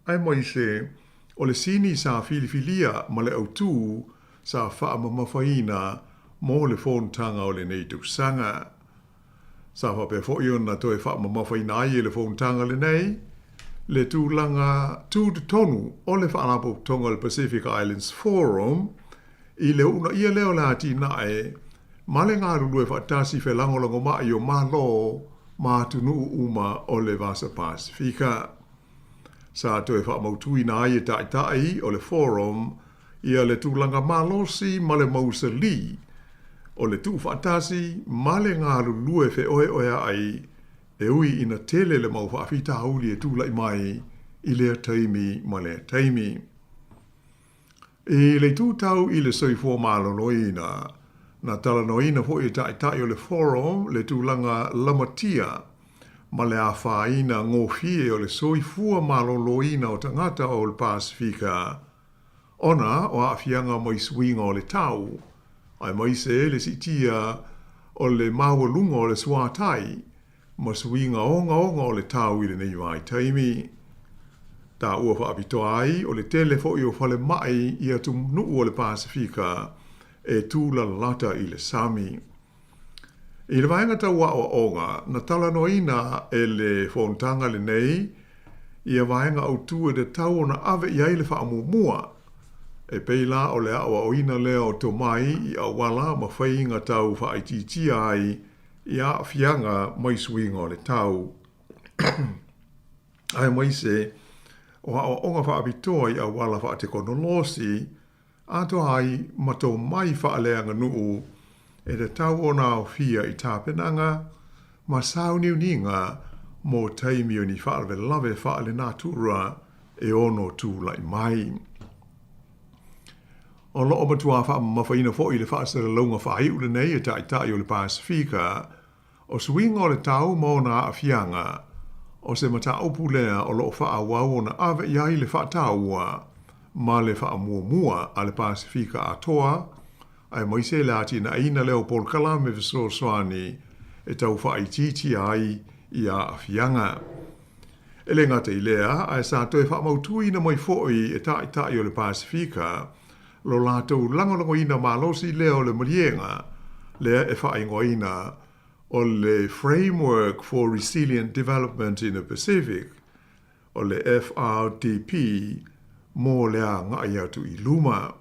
Speaker 10: ai mai se, o le sini sa filifilia ma le autū, sa wha mawhaina mo le whontanga o le neitu sanga. Sa whape fo i ona toi wha mawhaina ai le whontanga le nei, le tūlanga tūtonu o le whaanapo tonga le Pacific Islands Forum, i le una ia leo la tinae, ma le ngā rulu e whaatasi whe langolango mai o mā lo, mā tunu uma o le Vasa Pasifika. Sa toi wha mautuina ai e tai o le forum, ia le tūlanga malosi ma le mausali, o le tū whaatasi ma le ngā rulu e whe oe ai, e ui ina tele le mau whaafita hauli e tūlai mai i lea taimi ma lea taimi. E le tūtau i le soifua mālonoina, na talanoina ho i tai o le forum le tūlanga lamatia, ma le awhaina ngōwhie o le soifua mālonoina o tangata o le Pasifika, ona o awhianga mai swinga o le tau, ai mai se le sitia o le mawalunga o le suatai, ma swinga onga o le tau i le nei mai taimi. Ta ua whaapito ai o le telefo i o whale mai i atu nuu o le Pasifika e tūla lata i le Sami. I le vaenga tau o onga, na talanoina e le whontanga le nei, i a vaenga au tū e de tau o na ave i aile whaamumua, e peila o le awa o ina lea o tō mai i a wala ma whainga tau whaititi ai i a fianga mai swinga o le tau. Ai mai se, o a onga whaapitoa i a wala whaate konolosi, ato ai ma tō mai whaaleanga nuu, e te tau o nā o fia i tāpenanga, ma sauniu ninga mō taimi o ni whaale lawe whaale nātura e ono tūlai mai. O loo matua wha mawhaina fo i le whaasara launga whai ule nei e tai o le Pasifika, o swinga o le tau mō nā a fianga, o se mata upu lea o loo wha awau na ave iai le wha taua ma le wha mua a le Pasifika atoa, ai moise le ati na ina leo Paul Kalame viso soani e tau wha i titi ai i a afianga. Ele ngata i lea, ai sa toi wha mautui na moi foi e tai o le Pasifika, lo lātou langolongo ina malosi leo le malienga, lea e wha ingoina o le Framework for Resilient Development in the Pacific, o le FRDP, mō lea ngai atu i luma.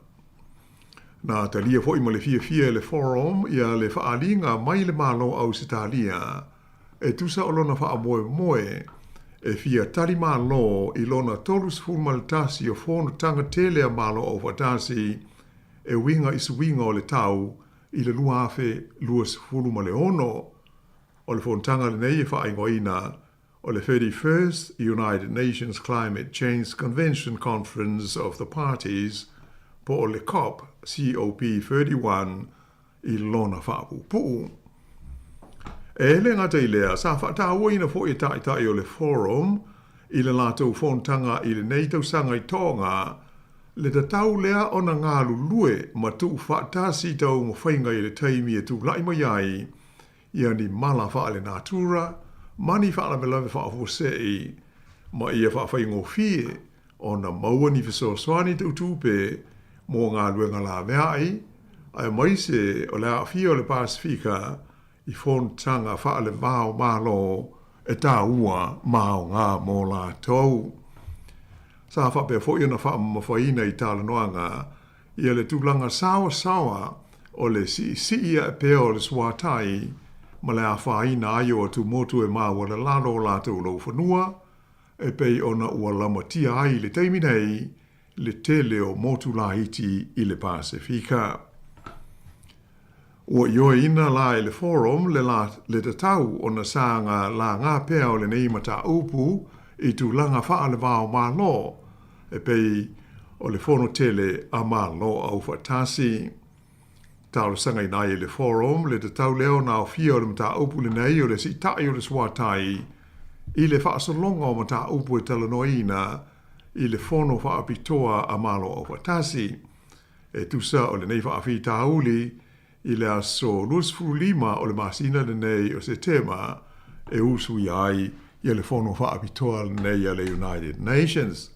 Speaker 10: Nā talia fo i mo le fia le forum, ia le whaalinga mai le malo au se talia, e tusa o lona wha moe, e fia tari malo i lona tolus fulmaltasi o fono tanga telea malo o watasi, e winga i suwinga o le tau, i le lua afe luas fuluma le ono, o le fontanga le nei e whaingoina, o le 31st United Nations Climate Change Convention Conference of the Parties, po o le COP 31, i lona whaapupu. E le ngata i lea, sa whaataua ina fo i tai o le forum, i le lātou fontanga i le nei tausanga i tonga, le tatau lea ona ngā lulue ma tu whaatasi tau mo whainga i le taimi e tu lai mai ai, ia ni mala wha le natura, mani wha me lawe wha fuasei, ma ia wha whaingo fie, ona maua ni fiso swani tau tupe, mō ngā luenga la mea ai, ai maise o le a fia o le Pasifika, i fontanga wha le mao malo, e tā ua mao ngā mō la tau. Sa wha pia fo iana wha mawhaina i tāla noanga, ia le tūlanga sawa o le si ia e peo o le swatai, ma le a whaina aio atu motu e māua le lalo o lātou lau whanua, e pei ona ua lamatia ai le teiminei, le tele o motu la iti i le Pasifika. Ua ioe ina la i le forum le tatau o na sanga la ngā pea o le nei mata upu i tūlanga wha le vāo mālo, e pei o le fono tele a mālo au whatasi. Tālo sanga i nai i le forum le tatau leo na o fia o le mata upu le nei o le si tai o le swatai, i le whaasolonga o mata upu e talanoina, i le fono whaapitoa a mālo au whatasi. E tusa o le nei whaafi tauli, i le aso lima o le masina le nei o se tema e usu i ai i le fono whaapitoa le nei a le United Nations.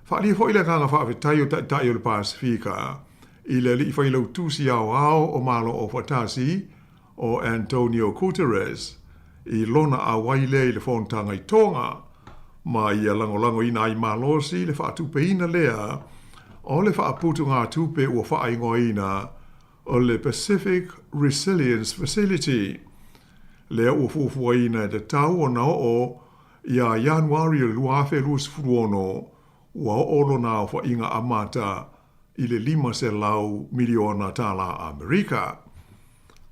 Speaker 10: Whaalia fo i le kanga whaafitai o tai o le Pasifika i le li whailau tusi au o malo o whatasi o Antonio Guterres i lona a waile i le fontanga i tonga ma i a lango ina ai malosi le whaatupe ina lea o le whaaputu ngā tupe ua whaingoina o le Pacific Resilience Facility. Lea ua fuafuaina te tau o nao o ia Januari o luafe luas furuono ua olo na o whainga amata i le 5 miliona tala Amerika.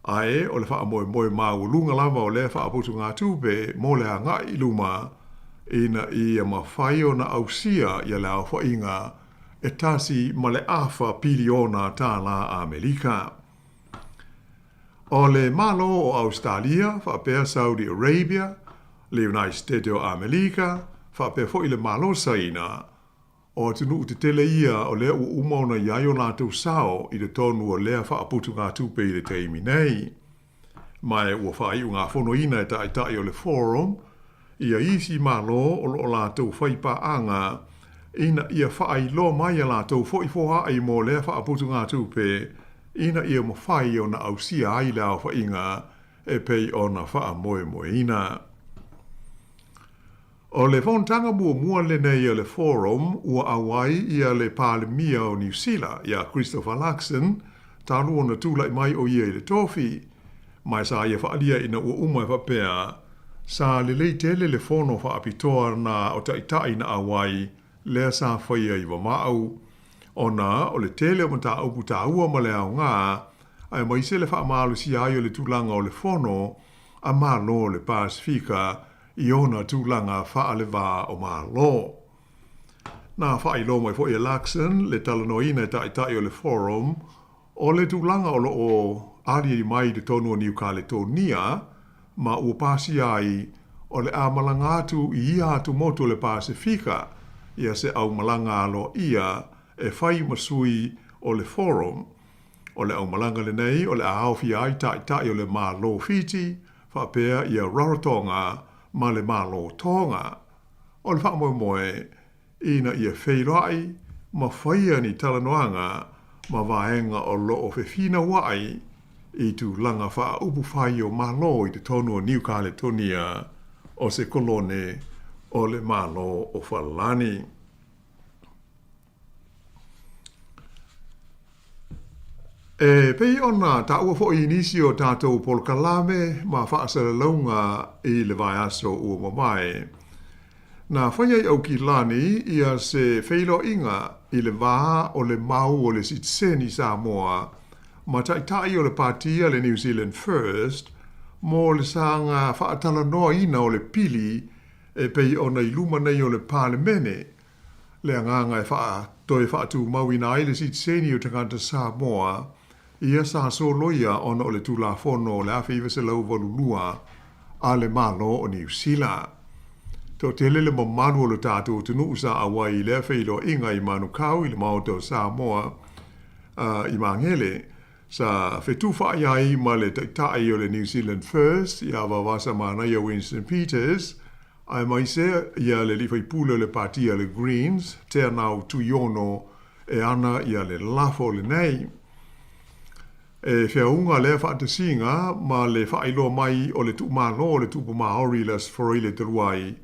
Speaker 10: Ae o le whaamoe maulunga lava o le whaaputu ngā tupe mo le anga i luma ina i a mawhai o na ausia i a leo whainga e tasi ma le awha piliona tala Amerika. O le malo o Australia, whapea Saudi Arabia, le United States o Amerika, whapea fo i le malo saina, o tunu te tele ia o lea ua umauna iai o lātou sao i le tonu o lea whaaputu ngā tupe i le teimi nei. Mai ua whai u ngā whonoina e tai o le forum, ia isi malo o lo lātou whaipa anga, ina ia whaai lo mai a lātou foifoa ai mō lea whaaputu ngā tupe, ina ia mo whai o na ausia ai lea whainga e pei o na wha moe ina. O le fontanga mua le nei o le forum ua awai ia le palemia o New Zealand ia Christopher Luxon, tālu o na tūlai mai o ia i le tofi, mai sa ia whaalia ina ua umai whapea, sa le leitele le fono whaapitoa na o taitai na awai, lea sa whaia i wamau. Ona o le tele o mata upu ta ua ma le au ngā, ai mai se le whaamalu si ai o le tūlanga o le fono, a malo le Pasifika, i ona tūlanga whaale wā o malo. Nā whailo mai fo i Luxon, le talanoina tai o le forum, o le tūlanga o lo o ali mai de tonu o New Caledonia, ma ua pasi ai o le a malanga atu i ia atu motu le Pasifika, ia se au malanga alo ia e whai masui o le forum, o le au malanga le nei, o le a hauwhi ai tai o le malo Fiji, whapea ia Rarotonga, ma le malo Tonga. O le whaamoe ina ia wheirai, ma whaia ni talanoanga, ma vaenga o lo o whewhina wai, i tu langa wha upu whai o malo i te tonu o New Caledonia, o se kolone o le malo o Whalani. E pei ona ta ua fo inisi o tātou polkalame ma whaasara launga i le vai aso ua mamae. Na whaiai au ki lani ia se whailo inga i le vā o le mau o le sitseni Sāmoa ma tai o le pātia le New Zealand First mo le sanga whaatala noa ina o le pili e pei ona i luma nei o le pālemene le anganga e toi whaatu mauina ai le sitseni o tangata Sāmoa ia sa so loia ona o le tulafono o le awhiwa se lau walulua a le malo o New Zealand. To te lele mo manu o le tātou tunu usa awai le whailo inga i manu kau i le maoto Sāmoa i mangele sa whetuwha iai ma le tai o le New Zealand First ia wawasa mana ia Winston Peters ai mai se ia le liwhai pula le patia le Greens te anau tuiono e ana ia le lafo le nei. E whiaunga le whaatasinga ma le whailo mai o le tuumalo o le tupu maori las forile te ruai.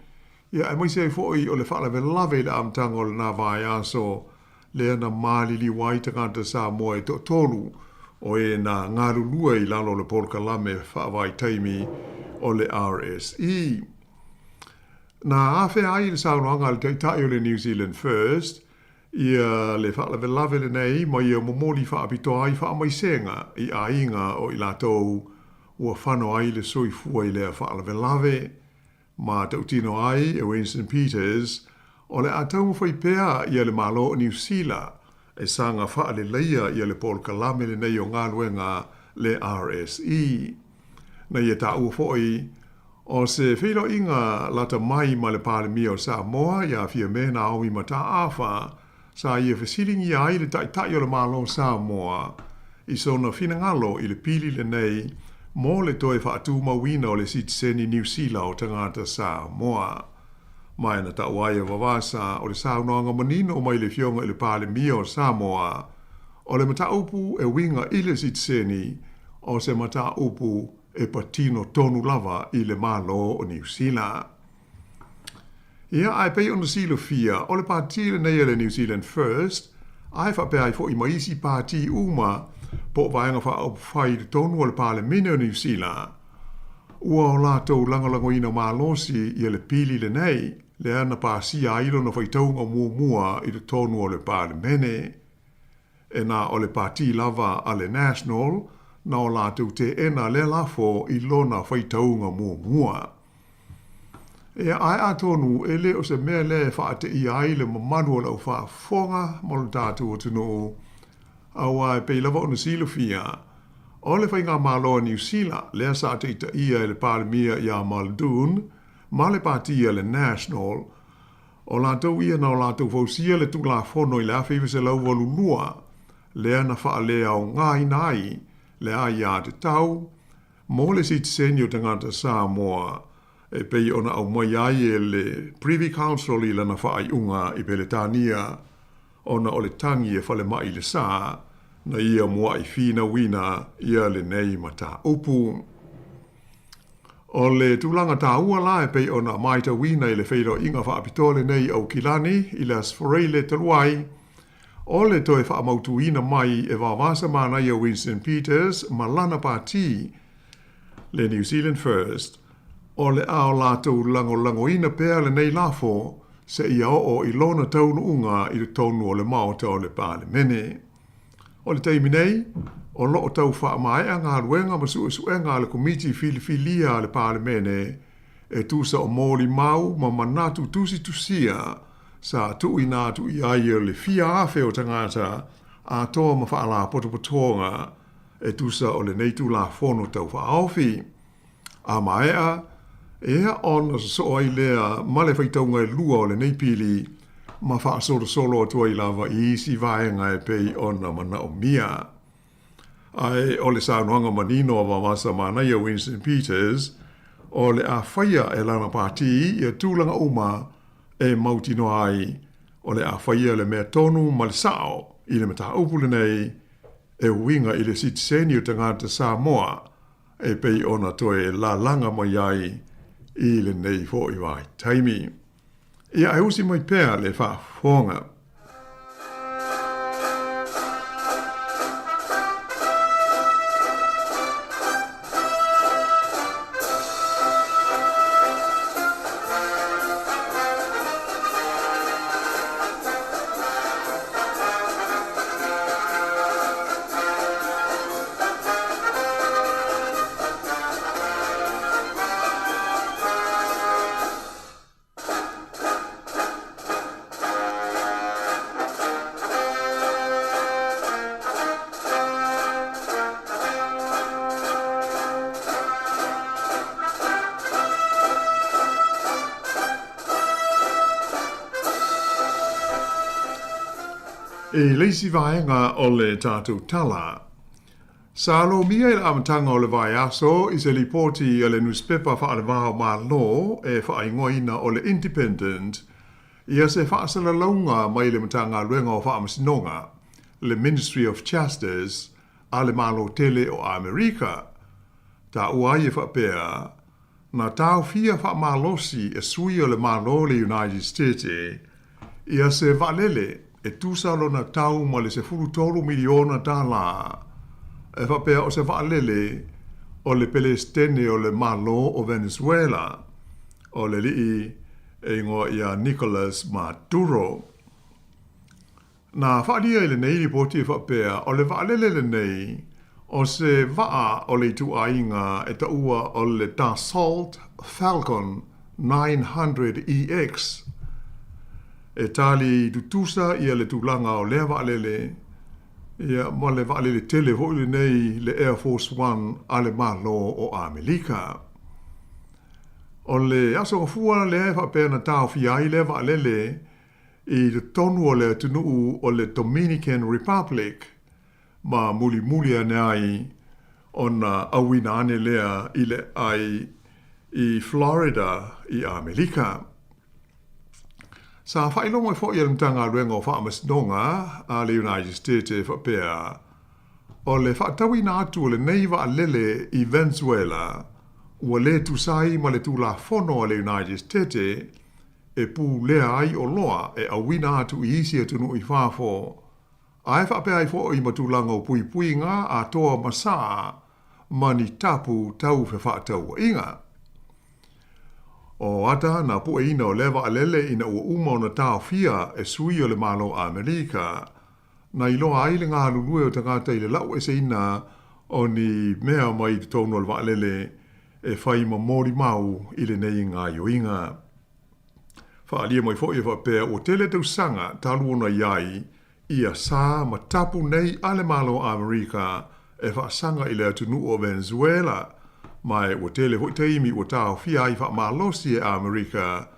Speaker 10: Ia e mai se foi o le whaalawe lave le amtanga o le nā vai aso le ana mālili wai tangata Sāmoa e tolu o e na ngarulua i lalo le polkalame whaavai taimi o le RSE. Na awhe ai le saunoanga le teitai o le New Zealand First, ia le whaalawe lave le nei, ma ia momoli whaapito ai whaamaisenga i ainga o i latou ua whano ai le soifua i lea whaalawe lave, ma tautino ai e Winston Peters, o le atau whai pēa ia le malo o New Zealand, e sanga whaale leia ia le polkalame le nei o ngā luenga le RSE. Na ia ta ua foi, o se whilo inga lata mai ma le pālemi o Sāmoa ia fia mena aumi ma ta awha, sa ia whesiringi ai le tai o le malo Sāmoa, i sona finangalo i le pili le nei, mo le toi whaatu mawina o le sitseni New Zealand o tangata Sāmoa. Mai na ta waia wawasa o le saunoanga manino mai le fionga i le pālemi o Sāmoa, o le mata upu e winga i le sitseni, o se mata upu e patino tonu lava i le malo o New Zealand. Ia ai pei ona silo fia, o le pāti le nei le New Zealand First, ai whapea ai fo i maisi pāti uma, po vaenga wha au whai le tonu o le pālemene o New Zealand. Ua o lātou langalango ina mālosi i le pili le nei, le ana pāsia ailo na whaitaunga mua i le tonu o le pālemene. E nā o le pāti lava a le National, na o lātou te ena le lafo i lona whaitaunga mua. E ai atonu e le o se mea le whaate i ai le mamanu o lau whaafonga mo le tātou o tunu. Awa e pei lava o na silofia. O le whainga māloa New Zealand, le asa te ita ia le pālemia i a Muldoon, ma le pātia le National, o lātou ia na o lātou fausia le tula whono i le awhiwa se lau walulua, le ana wha lea o ngai nai, le a ia te tau, mo le sitseni o tangata Sāmoa, e pei ona au mai ai e le Privy Council i lana wha ai unga i Peletania, ona o le tangi e whale mai le sā, na ia mua i whina wina ia le nei mata upu. O le tūlanga tā ua la e pei ona maita wina i le whairo inga whaapitole nei au kilani i le asforeile taluai, o le toe whaamautu ina mai e wawasa mana i a Winston Peters ma lana pāti le New Zealand First, o le ao lātou lango ina pēr le nei lafo se ia o i lona taunu unga i le tonu o le maota o le pālemene. O le teimi nei, o loo tau whaamaea ngā ruenga ma suenga le komiti filifilia le pālemene e tūsa o mōli mau ma manatu tusia sa tui nā tui ai le fia awhe o tangata a toa ma whaala potopotonga e tūsa o le neitu la whono tau whaawhi. A maea, Ea ona so ai lea male whaitaunga e lua o le neipili ma wha solo atua I lava I isi vaenga e pei ona mana o mia. Ai o le saunoanga manino a wawasa mana ia Winston Peters o le a whaia e lana pāti ia tūlanga uma e mautino ai o le a whaia le mea tonu ma le sao I le mata upule nei e winga I le sitiseni o tangata Sāmoa e pei ona toe la langa mai ai I le nei fo I wai taimi. Ia ai usi mai pēr le wha whonga. E leisi vaenga o le tātou tala. Salo mia I le amatanga o le vai aso I se lipoti o le newspaper wha ale vāo mā lo e wha ingoina o le Independent ia se wha asala launga mai le matanga luenga o wha amasinonga le Ministry of Justice a le malo tele o Amerika. Ta uai e wha pēa na tau fia wha malosi e sui o le malo le United States ia se valele e tūsalo na tau ma le se $10 miliona e whapea o se waalele o le pelestene o le malo o Venezuela o le lii e ingoa ia Nicolas Maduro. Na whaalia I le nei li poti e whapea o le waalele le nei o se waa o le tu ainga e taua o le Dassault Falcon 900EX e tali tutusa ia le tūlanga o lea waalele ia ma le waalele tele hoi nei le Air Force One a le malo o Amerika. O le aso fua le whapea na tau fiai le waalele I le tonu o le tunuu o le Dominican Republic ma muli anai o na awina ane lea I le ai I Florida I Amerika. Sa whailonga fo ia mtanga ruenga o whaamasnonga a le United States e whapea. O le whaatawina atu o le neiva a lele I Venezuela ua le tusai ma le tula fono a le United States e pu lea ai o loa e awina atu I isi atunu I whafo. Ai whapea I fo I matulanga o pui ngā a toa masaa mani tapu tau fe whaatau inga. O ata na pu ina o lewa alele ina ua uma o na tau fia e sui o le malo Amerika. Na iloa aile ngā lulue o tangata I le lau e se ina o ni mea mai te tono o le wa alele e whai ma mori mau I le nei ngā yoinga. Whaalia mai fo I whapea o tele tau sanga talu ona iai ia sā ma tapu nei ale malo Amerika e whaasanga I le atunu o Venezuela. Mai o tele hoi teimi o tau fia I wha malosi e Amerika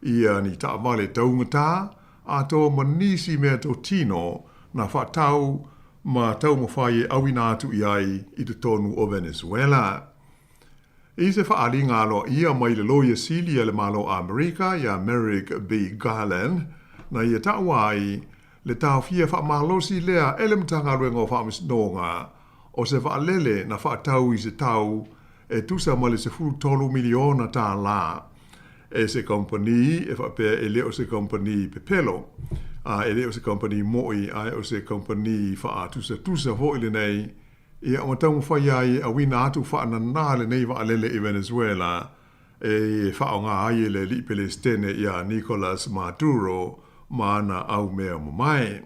Speaker 10: ia ni ta vale taungata a tō manisi mea tō tino na wha tau ma tau mawhai e awina atu iai I te tonu o Venezuela. I se wha ali ngalo ia mai le loia sili le malo Amerika ia Merrick B. Garland na ia tau ai le tau fia wha malosi lea elemtanga ruenga o wha misnonga o se wha lele na wha tau I se tau e tusa ma le se $10 miliona tā la. E se company, e whapea e leo se company pepelo. E leo se company moi, o se company wha tusa ho ile nei. Ia o matau mwhai ai a wina atu wha anana le nei wa alele I Venezuela. E wha o ngā ai le li pelestene ia Nicolas Maduro ma ana au mea mai.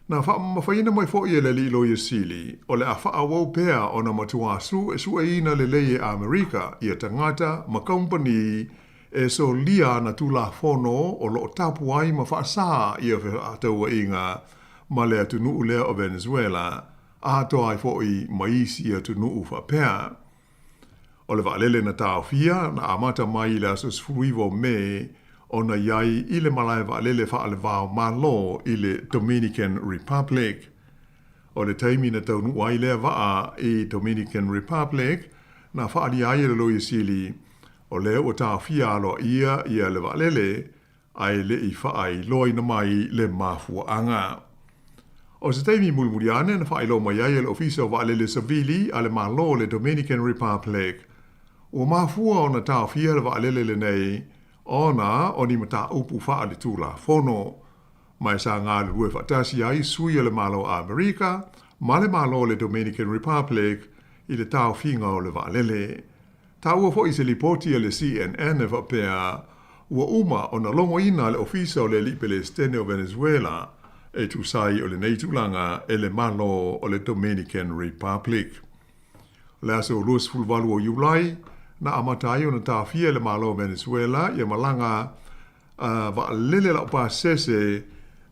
Speaker 10: Na whaina mai fo I le li loia sili, o le a whaawau pēa o na matua su e sua ina le leie Amerika I a tangata ma company e so lia na tula fono o lo tapu ai ma whaasa I a whaataua inga ma le atunu lea o Venezuela, a to ai fo I maisi I atunu wha pēa. O le waalele na taofia na amata mai le aso sfuivo me o na iai i le malai waalele wha ale vao malo i le Dominican Republic. O le taimi na taunu wai lea waa i Dominican Republic na wha ali ai le loi sili o le o taofia alo ia le waalele ai le i wha ai loi na mai le mafua anga. O se taimi mulmuriane na wha ilo mai ai le ofisa o waalele savili ale malo le Dominican Republic. O mafua o na taofia le waalele le nei, ona o ni mata upu wha le tula fono. Mai sa ngā le rue whatasi ai sui le malo a Amerika, ma le malo le Dominican Republic, i le taofinga o le waalele. Ta ua fo i se lipoti le CNN e whapea, ua uma o na longo ina le ofisa o le lipele stene o Venezuela, e tu sai o le neitulanga e le malo o le Dominican Republic. Le aso luas fulvalu o Julai, na amatai o na tawhia le malo Venezuela, ia malanga waalele la upa sese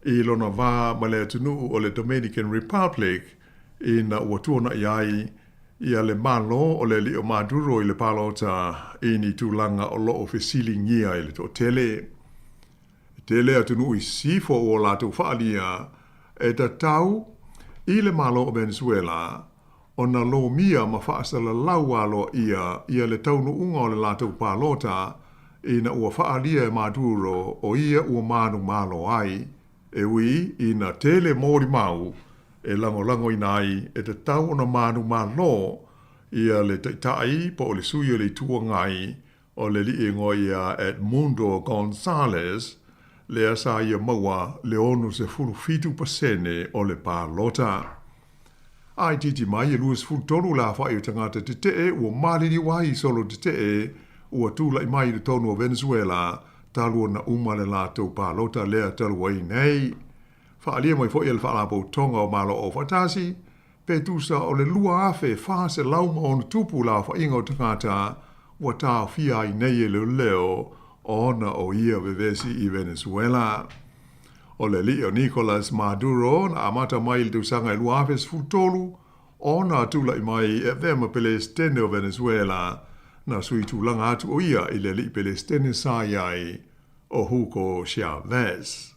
Speaker 10: i lona wā ma le atunu o le Dominican Republic, i na ua tuona iai, ia le malo o le li o Maduro i le palota i ni tūlanga o lo o fesili ngia i le to tele. Tele atunu i sifo o lātou whaalia e ta tau i le malo o Venezuela o na lo mia ma whaasala laualo ia le taunu unga o le lātou palota i na ua whaalia e Maduro o ia ua manu malo ai e ui i na tele mori mau e lango inai e te tau o na manu malo ia le taitai po o le suyo le tua ngai o le li ingo ia Edmundo Gonzalez le asa ia maua le onu se fulu fitu pasene o le palota. Ai titi mai e luas fulu tolu la wha i tangata te te ua maliri wai solo te te ua tula i mai le tonu o Venezuela talua na uma le lātou palota lea talua i nei. Whaalia mai fo i le whaalapau tonga o malo o Fatasi, pe tusa o le lua afe whaase lauma o na tupu la wha inga o tangata ua tāo fia i nei e leo ona o ia vevesi i Venezuela. O le li o Nicolas Maduro na amata mai le tusanga i lua afe sfutolu, ona tula i mai e vema pelestene o Venezuela na sui tūlanga atu o ia i le li pelestene sa iai o Hugo Chavez.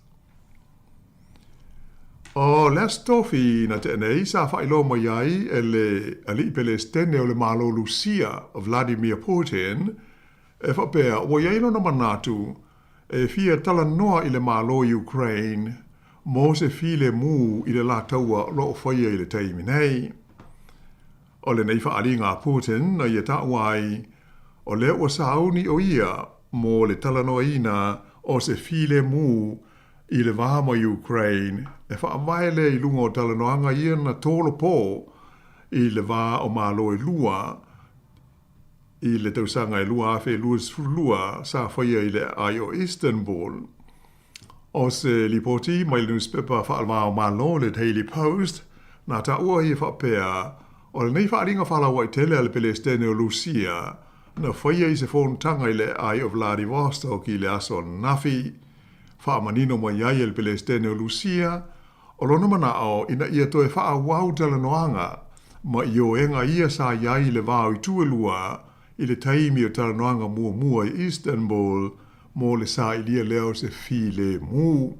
Speaker 10: O Lestofi na te nei sa whailo mai ai e le ali pelestene o le malo Lucia o Vladimir Putin e whapea o iaino na manatu e fia tala noa i le malo Ukraine mo se file mu i le la taua lo o whaia i le teimi nei. O le nei whaari ngā Putin na ia tauai o le o sauni o ia mo le tala noa ina o se file mu i le vahama Ukraine e whaamaele i lunga o talanoanga ia na tolo po i le vā o malo i lua i le tausanga i lua afe luas fulua sa whaia i le ai o Istanbul. O se lipoti mai le newspaper whaalwa o malo le Daily Post na ta ua i whapea o le nei whaaringa whalawa i tele ale pelestene o Lucia na whaia i se whontanga i le ai o Vladivostok i le aso nafi whaamanino mai iai el pelestene o Lucia, o lono manao ina ia toe wha wau talanoanga, ma i o enga ia sa iai le vau i tuelua i le taimi o talanoanga mua i Istanbul, mo le sa i lia leo se file mu.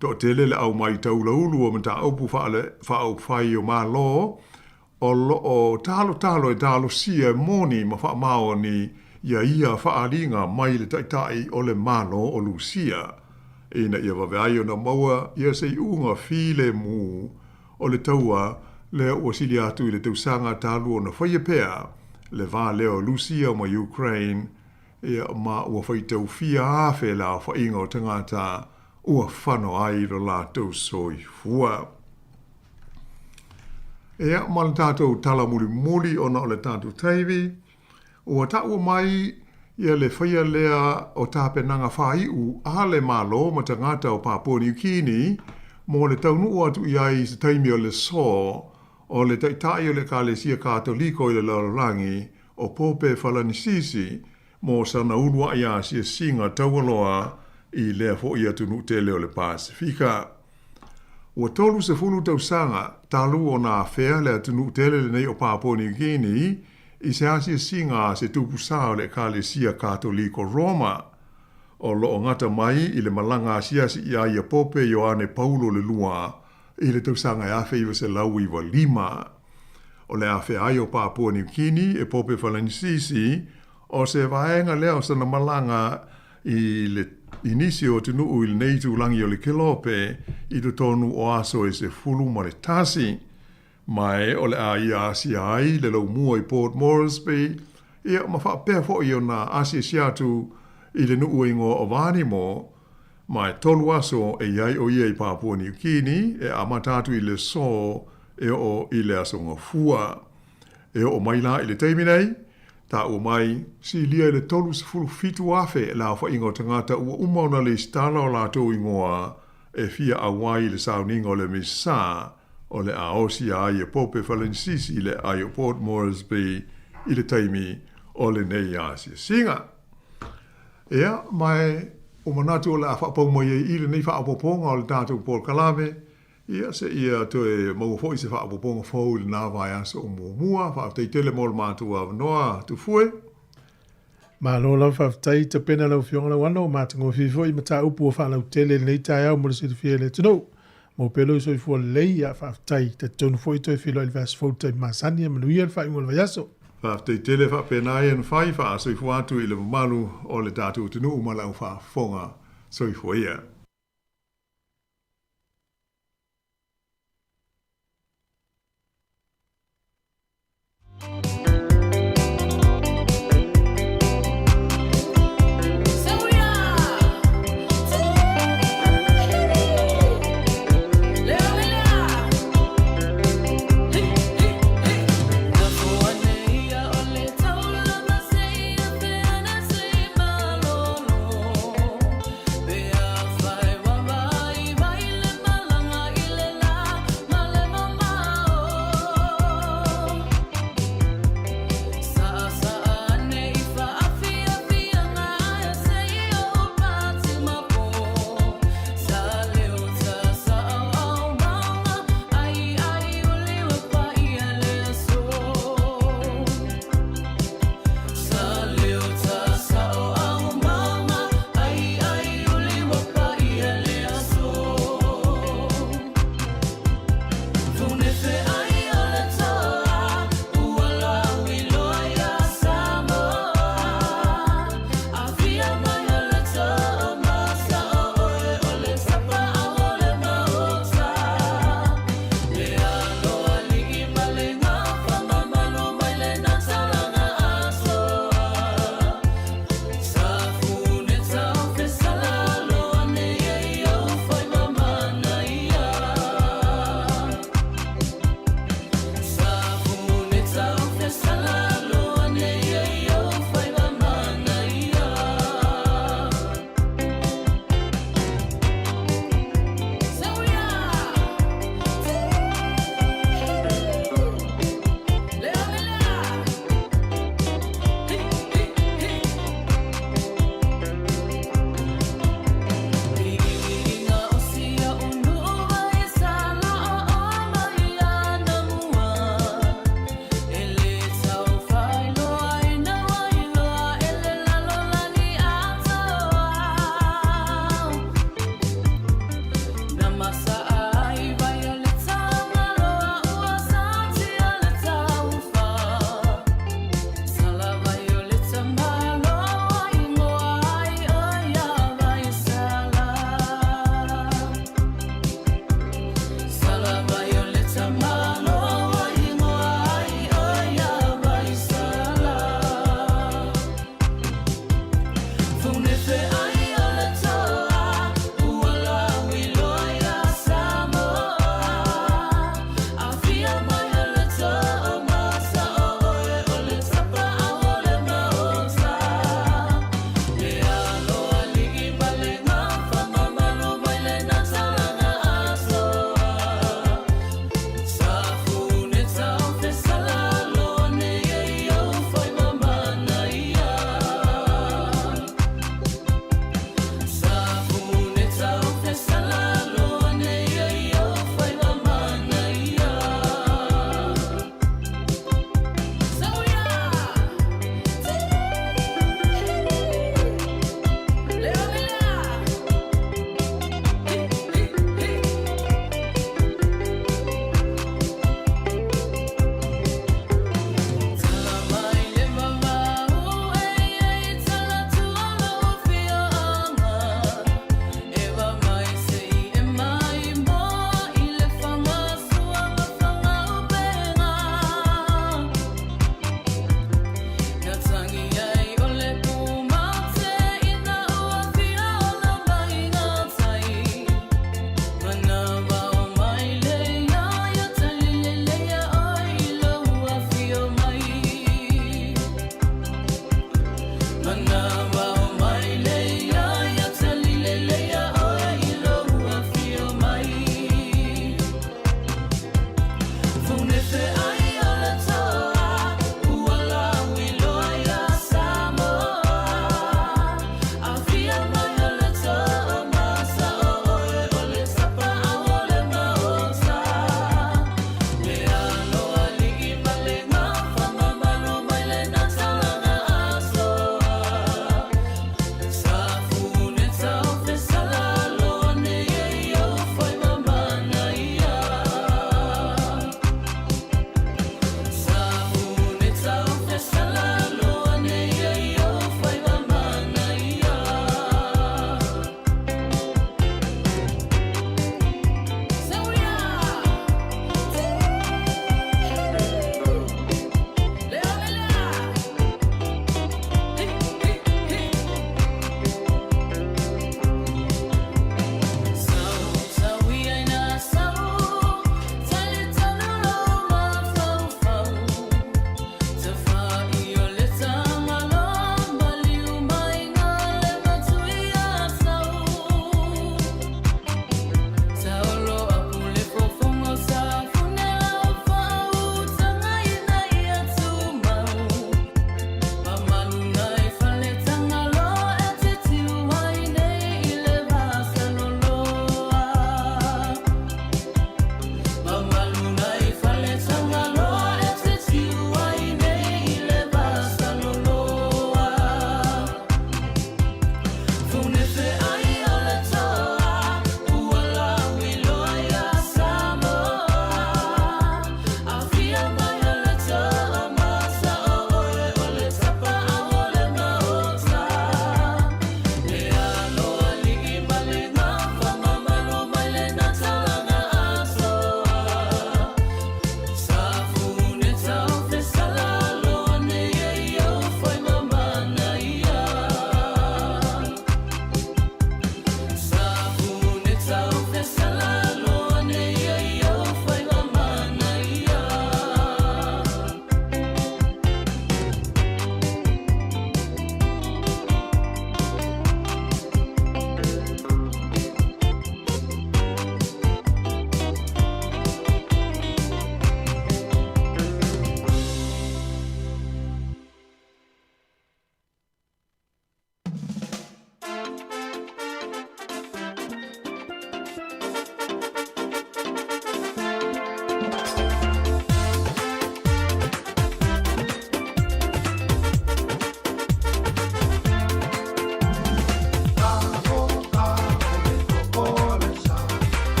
Speaker 10: To tele le au mai taula ulu o mta aupu wha au whai o ma lo, o talo e talo sia moni ma wha mao ni ia whaaringa mai le taitai o le malo o Lucia. Ina ia waweai o na maua ia se unga file mu o le taua leo o sili atu i le tausanga talu o na whaiapea le vā leo Lucia ma Ukraine ia ma ua whaitau fia afe la whainga o tangata ua whano ai ro la tau soi fua. Ea ma le tātou tala muli o na o le tātou taivi ua taua mai ia le whaia lea o tāpenanga whaiu a le malo ma tangata o Papua New Guinea mo le taunu atu iai se taimi o le so o le taitai o le Kalesia Katoliko i le Larorangi o Pope Falanisisi mo sana ulua ia sia singa taualoa i lea fo ia tunu tele o le Pasifika. Ua tolu se fulu tausanga talu o na afea lea tunu tele le nei o Papua New Guinea I se asia singa se tupu sao le Kalesia Katoliko Roma. O loo ngata mai i le malanga asia si ia pope Ioane Paulo le lua i le tausanga e afe iwa se lau iwa 5. O le afe ai o Papua New Guinea e pope Falanisisi o se vaenga leo sana malanga i le inisi o tunu u il neitu langi o le kelope i tu tonu o aso e se fulu ma le tasi. Mai o le a ia asia ai le lau mua i Port Moresby ia ma wha pefo i o na asia siatu i le nuu ingo o vani mo, mai tolu aso e iai o ia i Papua New Guinea e amatatu i le so e o i le asonga fua. E o maila i le teiminei, ta o mai si lia i le tolu se fulu fitu afe la wha ingo tangata ua umauna le stala o lato ingoa e fia awai le sauninga o le misa o le aosi ai e pope Falanisisi le ai o Port Moresby i le teimi o le nei asia singa. Ea, mai o manatu o le a whapau mai i le nei whaapoponga o le tātou Paul Kalame, ia se ia to e maufo i se whaapoponga fau i le nāwai asa o mua, whaaftai tele mo le mātua a wanoa tu fue.
Speaker 1: Ma lo lau whaaftai ta pena lau fionga lau ano, mātango fifo i mata upu o whanau tele nei tai au mora situ fia le tino. Mo pelo i soi fua lei a whaaftai ta tonu fo i toi filo i vas fautai masani a manuia le whaingo le vaiaso.
Speaker 10: Whaaftai tele whapenai an whai wha soi fua atu i le malu o le tātou tinu umalau whaafonga soi fua ia.
Speaker 14: Fire.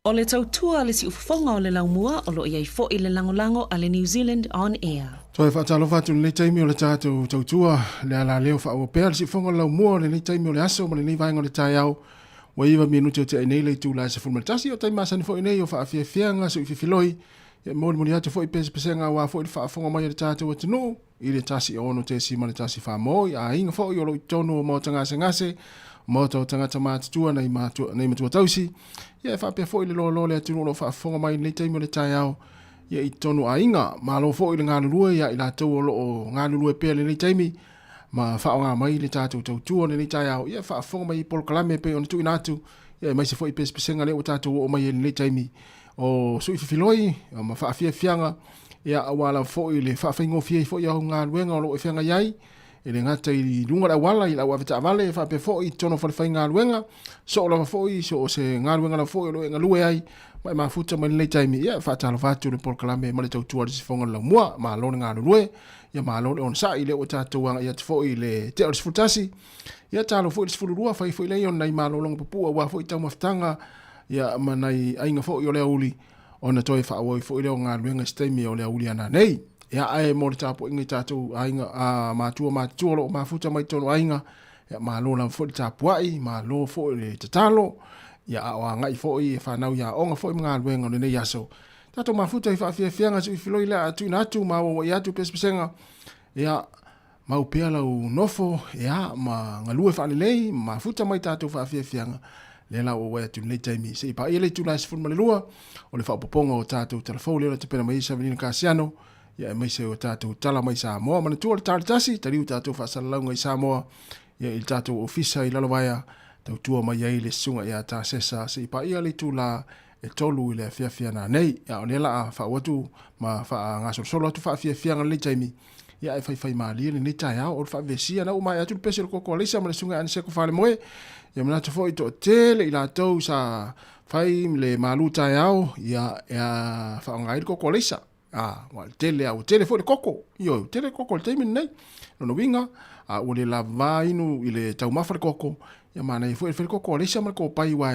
Speaker 3: O le tautua le si ufafonga o le laumua o lo iai fo i le langolango a le New Zealand On Air.
Speaker 5: Toi whaatalo whatu le taimi o le tātou tautua le ala leo wha o pēr si whonga laumua le taimi o le aso ma le nei vaenga le tai au. Wa iwa minu te o te nei le tū la se fulmatasi o tai masani fo i nei o wha a whianga so i whiwhiloi. Ia mori atu fo i pesenga wa fo i wha a whonga mai le tātou atinu. I le tasi o ono te si ma le tasi wha moi. A inga fo i o lo i tonu o mauta ngase. Mauta o tangata mātutua nei matua tausi. Ia e whapea fo i le lo le atinu o wha a whonga mai le taimi o le tai au. Ia i tonu a inga. Ma lo fo i le ngā lulue. Ia i la tau o lo o ngā lulue pēr le taimi. Ma wha o ngā mai le tātou tautua le tai au. Ia wha a whonga mai i polo kalame pe o na tui nātu. Ia mai se fo i pesenga le o tātou o mai le taimi. O sui whiwhiloi, ma wha a whianga. Ia awala fo i le wha whaingo fia i fo i au ngā luenga o lo i whianga iai. E le ngata i lunga la wala i la waweta avale. Wha pe fo i tono whalewhai ngā luenga. So o la fo i so o se ngā luenga la fo i lo e ngā lue ai. Mai ma futa mai le taimi. Ia wha talo whatu le pol kalame ma le tautua le si whonga la mua. Ma lo ngā lue. Ia ma lo on sa i le o tātou anga ia te fo i le te o le sifutasi. Ia talo fo i le sifururua whai fo i le ion nei ma lo longa papua. Wa fo i tau maftanga. Ia ma nei ainga fo i o le auli. Ona toi wha awoi fo i leo ngā luenga stemi o le auli ana nei. Ia ae mo le tapo inga i tātou ainga a mātua lo o mafuta mai tono ainga. Ia ma lo lam fo i tapo ai, ma lo fo i le tatalo. Ia a oa ngai fo i e whanau ia onga fo i ngā luenga o le nei aso. Tātou mafuta i whianga su i whiloi lea atu natu ma o i atu pesenga. Ia mau pea lau nofo, ia ma ngalue whanelei, mafuta mai tātou whianga. Le la o wea tu le taimi se pa ile tu la se forma le lua o le fa poponga o tātou telefone le te pena mai sa venina kasiano ia mai se o tātou tala mai Sāmoa ma tu le tasi tari tātou fa salanga i Sāmoa ia il tātou ofisa i lalovaia tau tua mai ai le sunga ia ta sesa se pa ile tu la e tolu ile fia na nei ia o le la fa watu ma fa nga solo tu fa fia nga le taimi ia e fai mali le tai au o fa vesia na o mai atu pese le koko le sa ma le sunga an se ko fa le moe ia mana te foi to tele i la tau sa fai le malu tai au ia fa ngai ko kolisa wa tele au tele foi koko io tele koko te min nei no winga o le la vainu i le tau mafa koko ia mana i foi koko le sa ma ko pai wa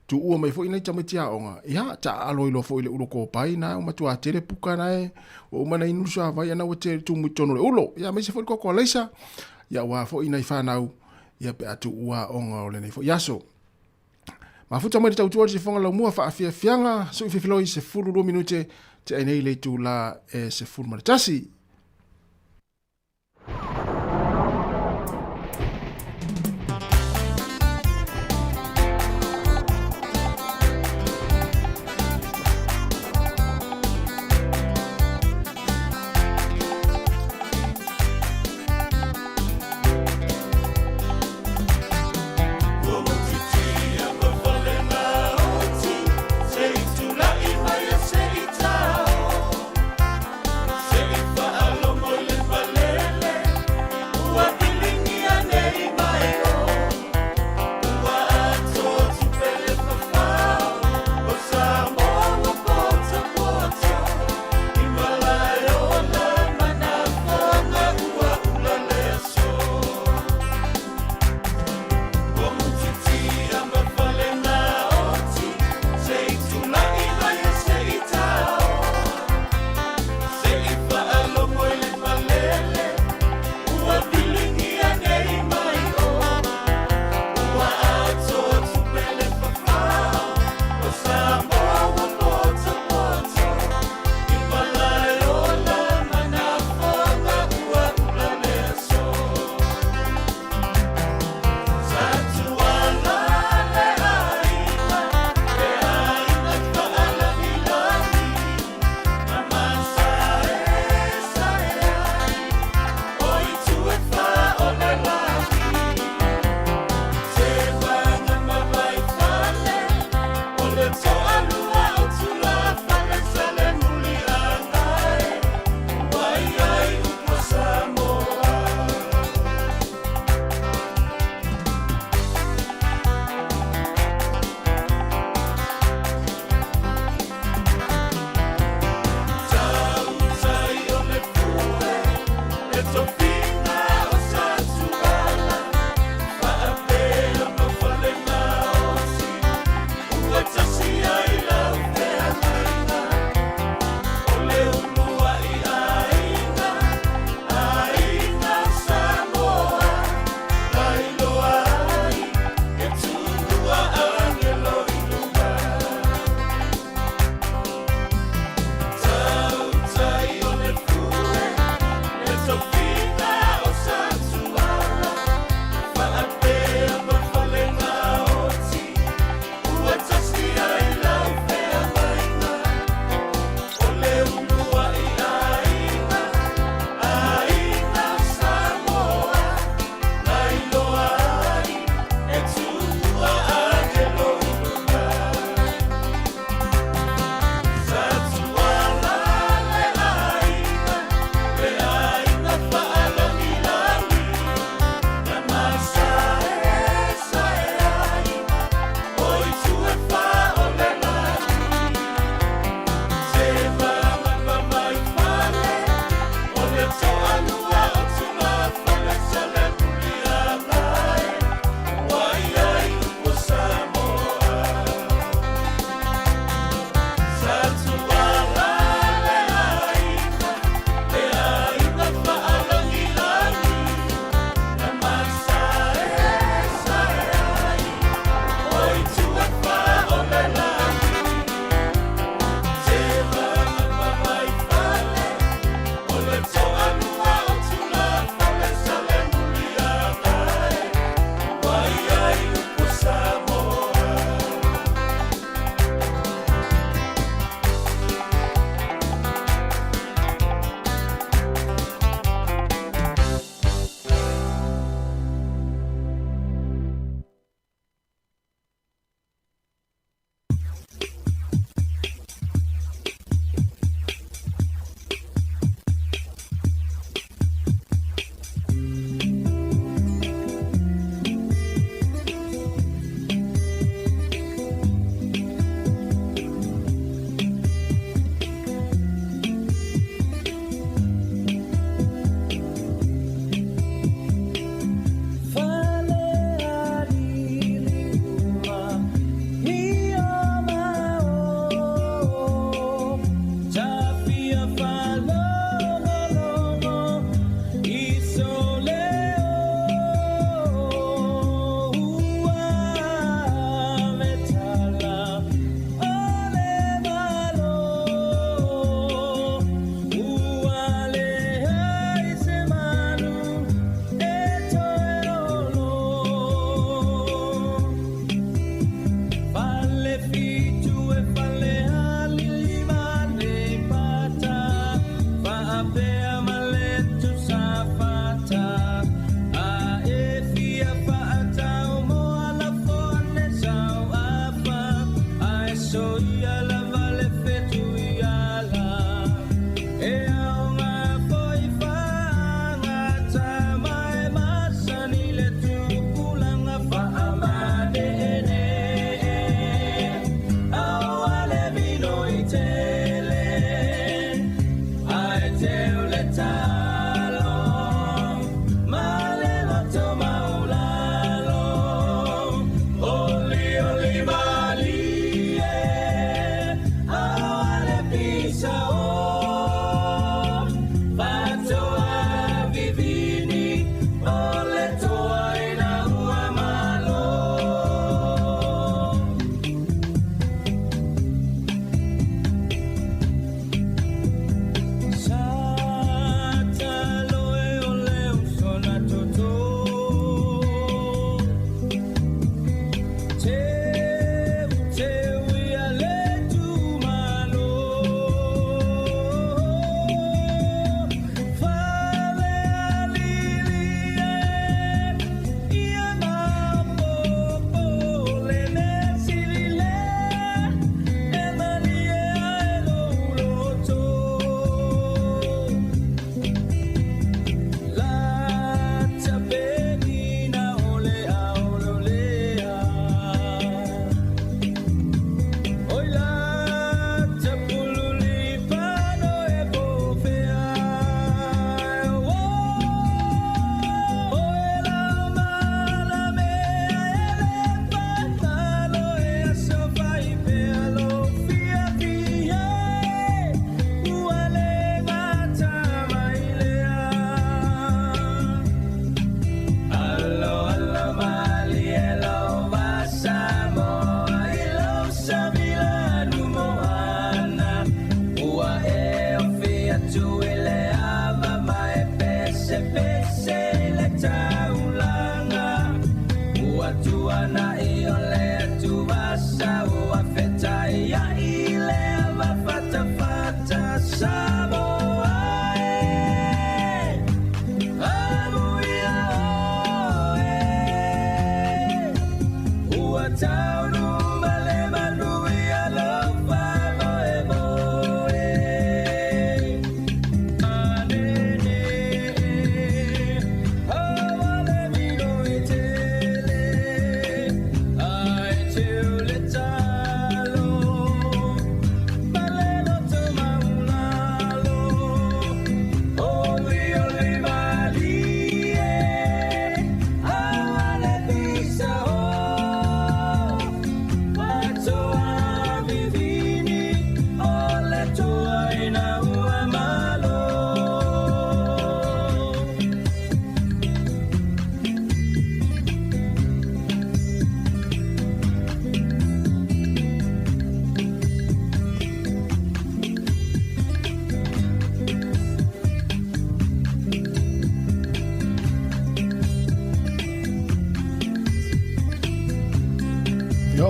Speaker 5: tu o mai foi nei tamatia onga ia ta alo lo foi le ulo ko pai na o matua tele puka na o mana inu sa vai na o te tu mu tono le ulo ia mai se foi koko le sa ia wa foi nei fa nau ia pe atu ua onga o le nei fo yaso. Ma futa mai tau tuari se fonga la mua wha a whianga, so i whiwhiloi se furu 2 minute te ai nei le tu la e se furu maritasi.
Speaker 14: If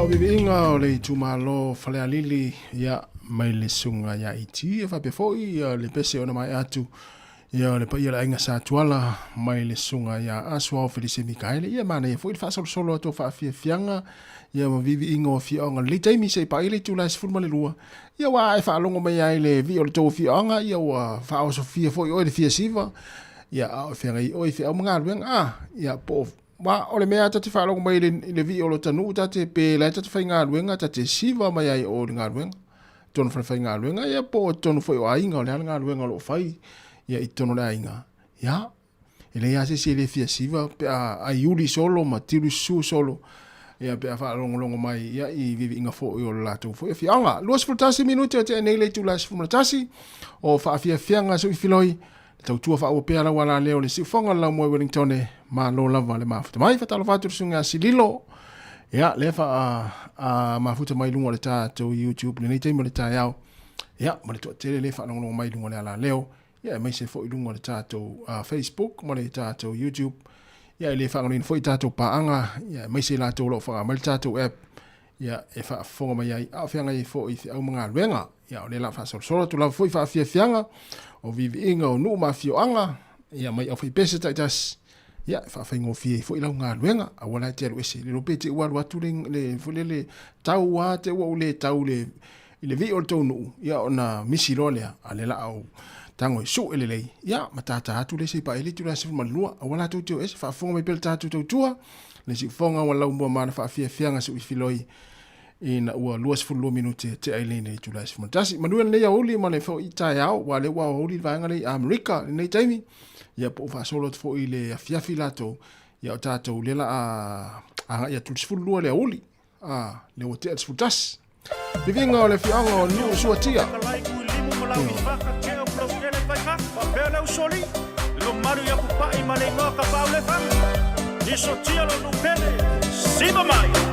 Speaker 5: o vivi inga o le tumalo fale alili ya mai le sunga ya iti e fa pe foi le pese ona mai atu ya le pa ia inga sa tuala mai le sunga ya aswa o Felice Mikaele ia mana e foi fa solo to fa fianga ia mo vivi inga o fianga le taimi se pa ile tula se fulma le lua ia wa e fa longo mai ai le vi o le to fianga ia wa fa o sofia foi o le fia siva ia o fianga i o fia o mga luenga ia po ma o le mea tati whalongo mai le vi o lo tanu tate pe lai tati whai ngā luenga tate siva mai ai o le ngā luenga tono whai ngā luenga ia po tono whai o ainga o le ngā luenga lo whai ia i tono le ainga ia e le ase se le fia siva pe a iuli solo ma tiru su solo ia pe a whalongo longo mai ia i vivi inga fo i o le lato fo i fianga luas fultasi minuti o te nei le tu las fumatasi o whaafia fianga so i filoi tau tua wha pēra wala leo le siufonga lau moe Wellington ma lo lava le mafuta mai fatalo fatu sunga sililo ya le fa a mafuta mai lunga le tātou YouTube le nei teimo le tā yao ya ma le tōtere le fa longa mai lunga le ala leo ya mai se fo i lunga le tātou Facebook ma le tātou YouTube ya le fa ngolin fo i tātou paanga ya mai se la tō lo fa mai le tātou app ya e fa fonga mai ai a fianga i fo i au mga luenga ya o le la fa solo tu la fo i fa fianga o vivi inga o nuu mafio anga ia mai au fai pese taitas ia fa fai ngofie fo ila ngā luenga a wala te alu ese le rope te ua watu le fo le tau wa te ua le tau le vi o tau nuu ia ona misi lolea a le la au tango i su ele lei ia matata atu le se pa ele tu la se malua a wala tu te ese fa fonga mai pel tatu tau tua le si fonga wala umua mana fa fia fianga su i filoi ina ua luas fulu minute te ailene i tulai sifumantasi. Manua nei a oli ma le fo i tae au, wa le ua oli vaenga nei Amerika, nei taimi, ia po fa solo te fo i le afiafi lato, ia o tātou lela a ia tulis fulu le a oli, le o te atisfutasi. Vivinga o le fianga o niu suatia. Siba mai!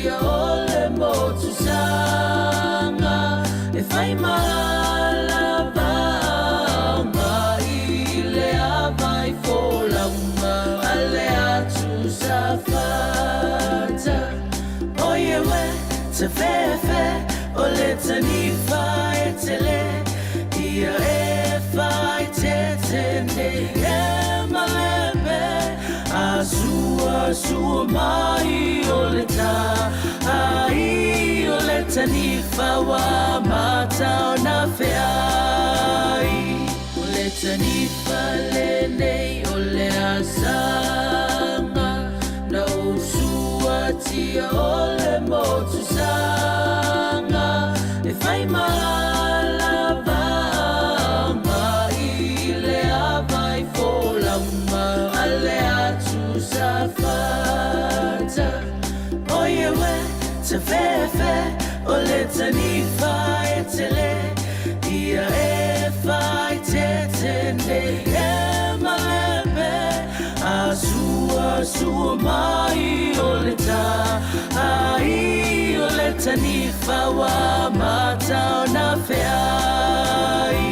Speaker 14: tia ole mo tu sanga e fai mala vanga i le avai folanga ale atu safata oye we te fefe ole tani fai tele ia e fai te tende e malembe Asua mai ole ta ai ole tani fawa mata na feai ole tani fale nei ole asanga na usua tia ole motu sanga e fai mala vanga ile avai folanga ale Safata oye we te fefe ole tani fai tele ia e fai te tende e malembe asua mai ole ta ai ole tani fawa mata na feai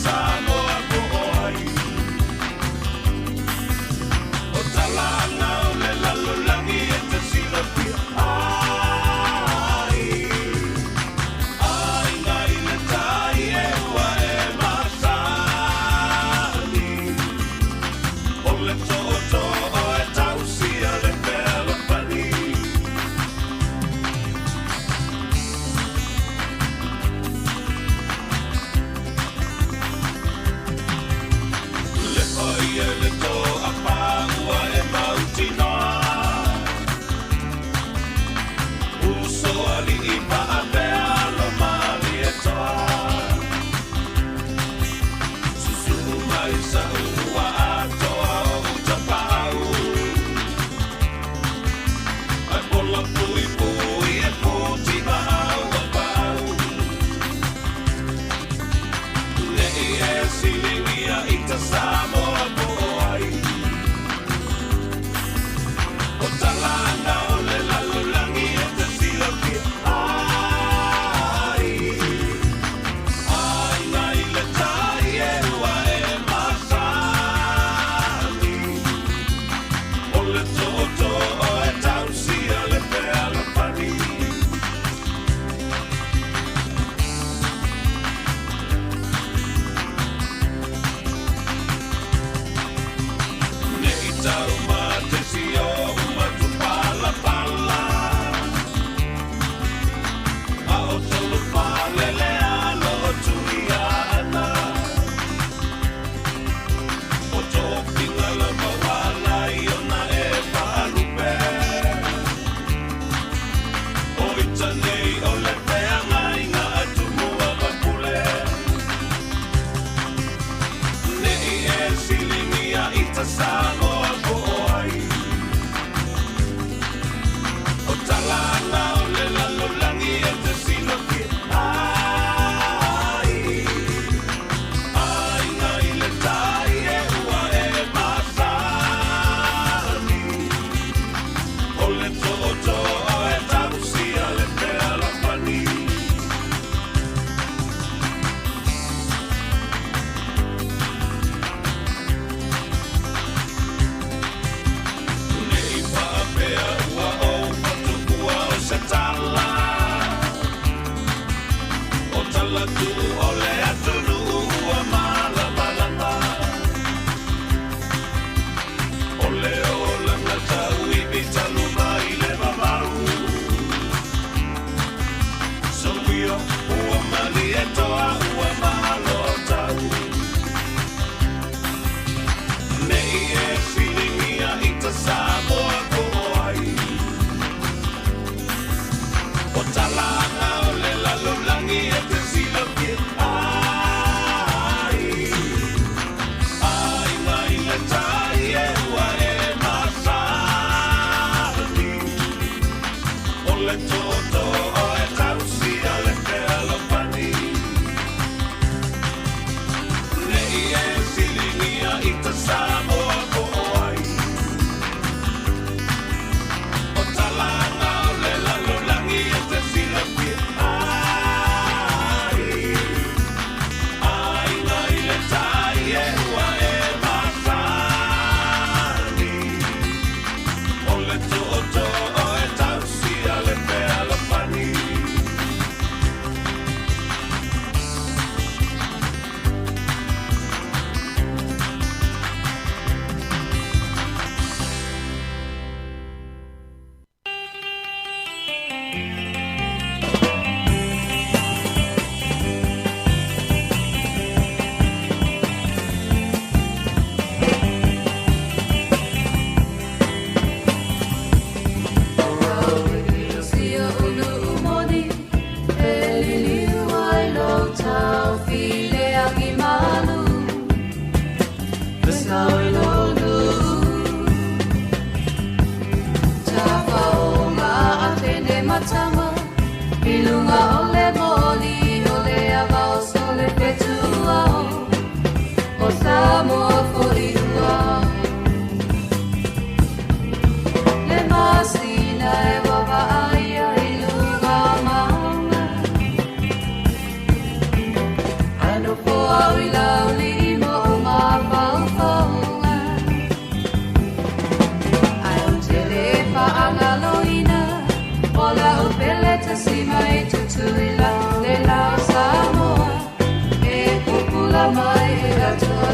Speaker 15: Sāmoa ko ai o talana o le lalulangi e te silapia ai ngai le tai e ua e masani o le toto o e tausia le pela pani le to apa ua e mauti noa uso ali I pa apea lo mali e toa susu mai sa ua atoa o utapa
Speaker 16: Sāmoa fo i ua le masina e wawa aia i lunga maunga ano po au i lauli i mo o ma whauwhaunga ai o te le whaanga loina o la o pele ta sima i tutu i la le lao Sāmoa e pupula mai e atua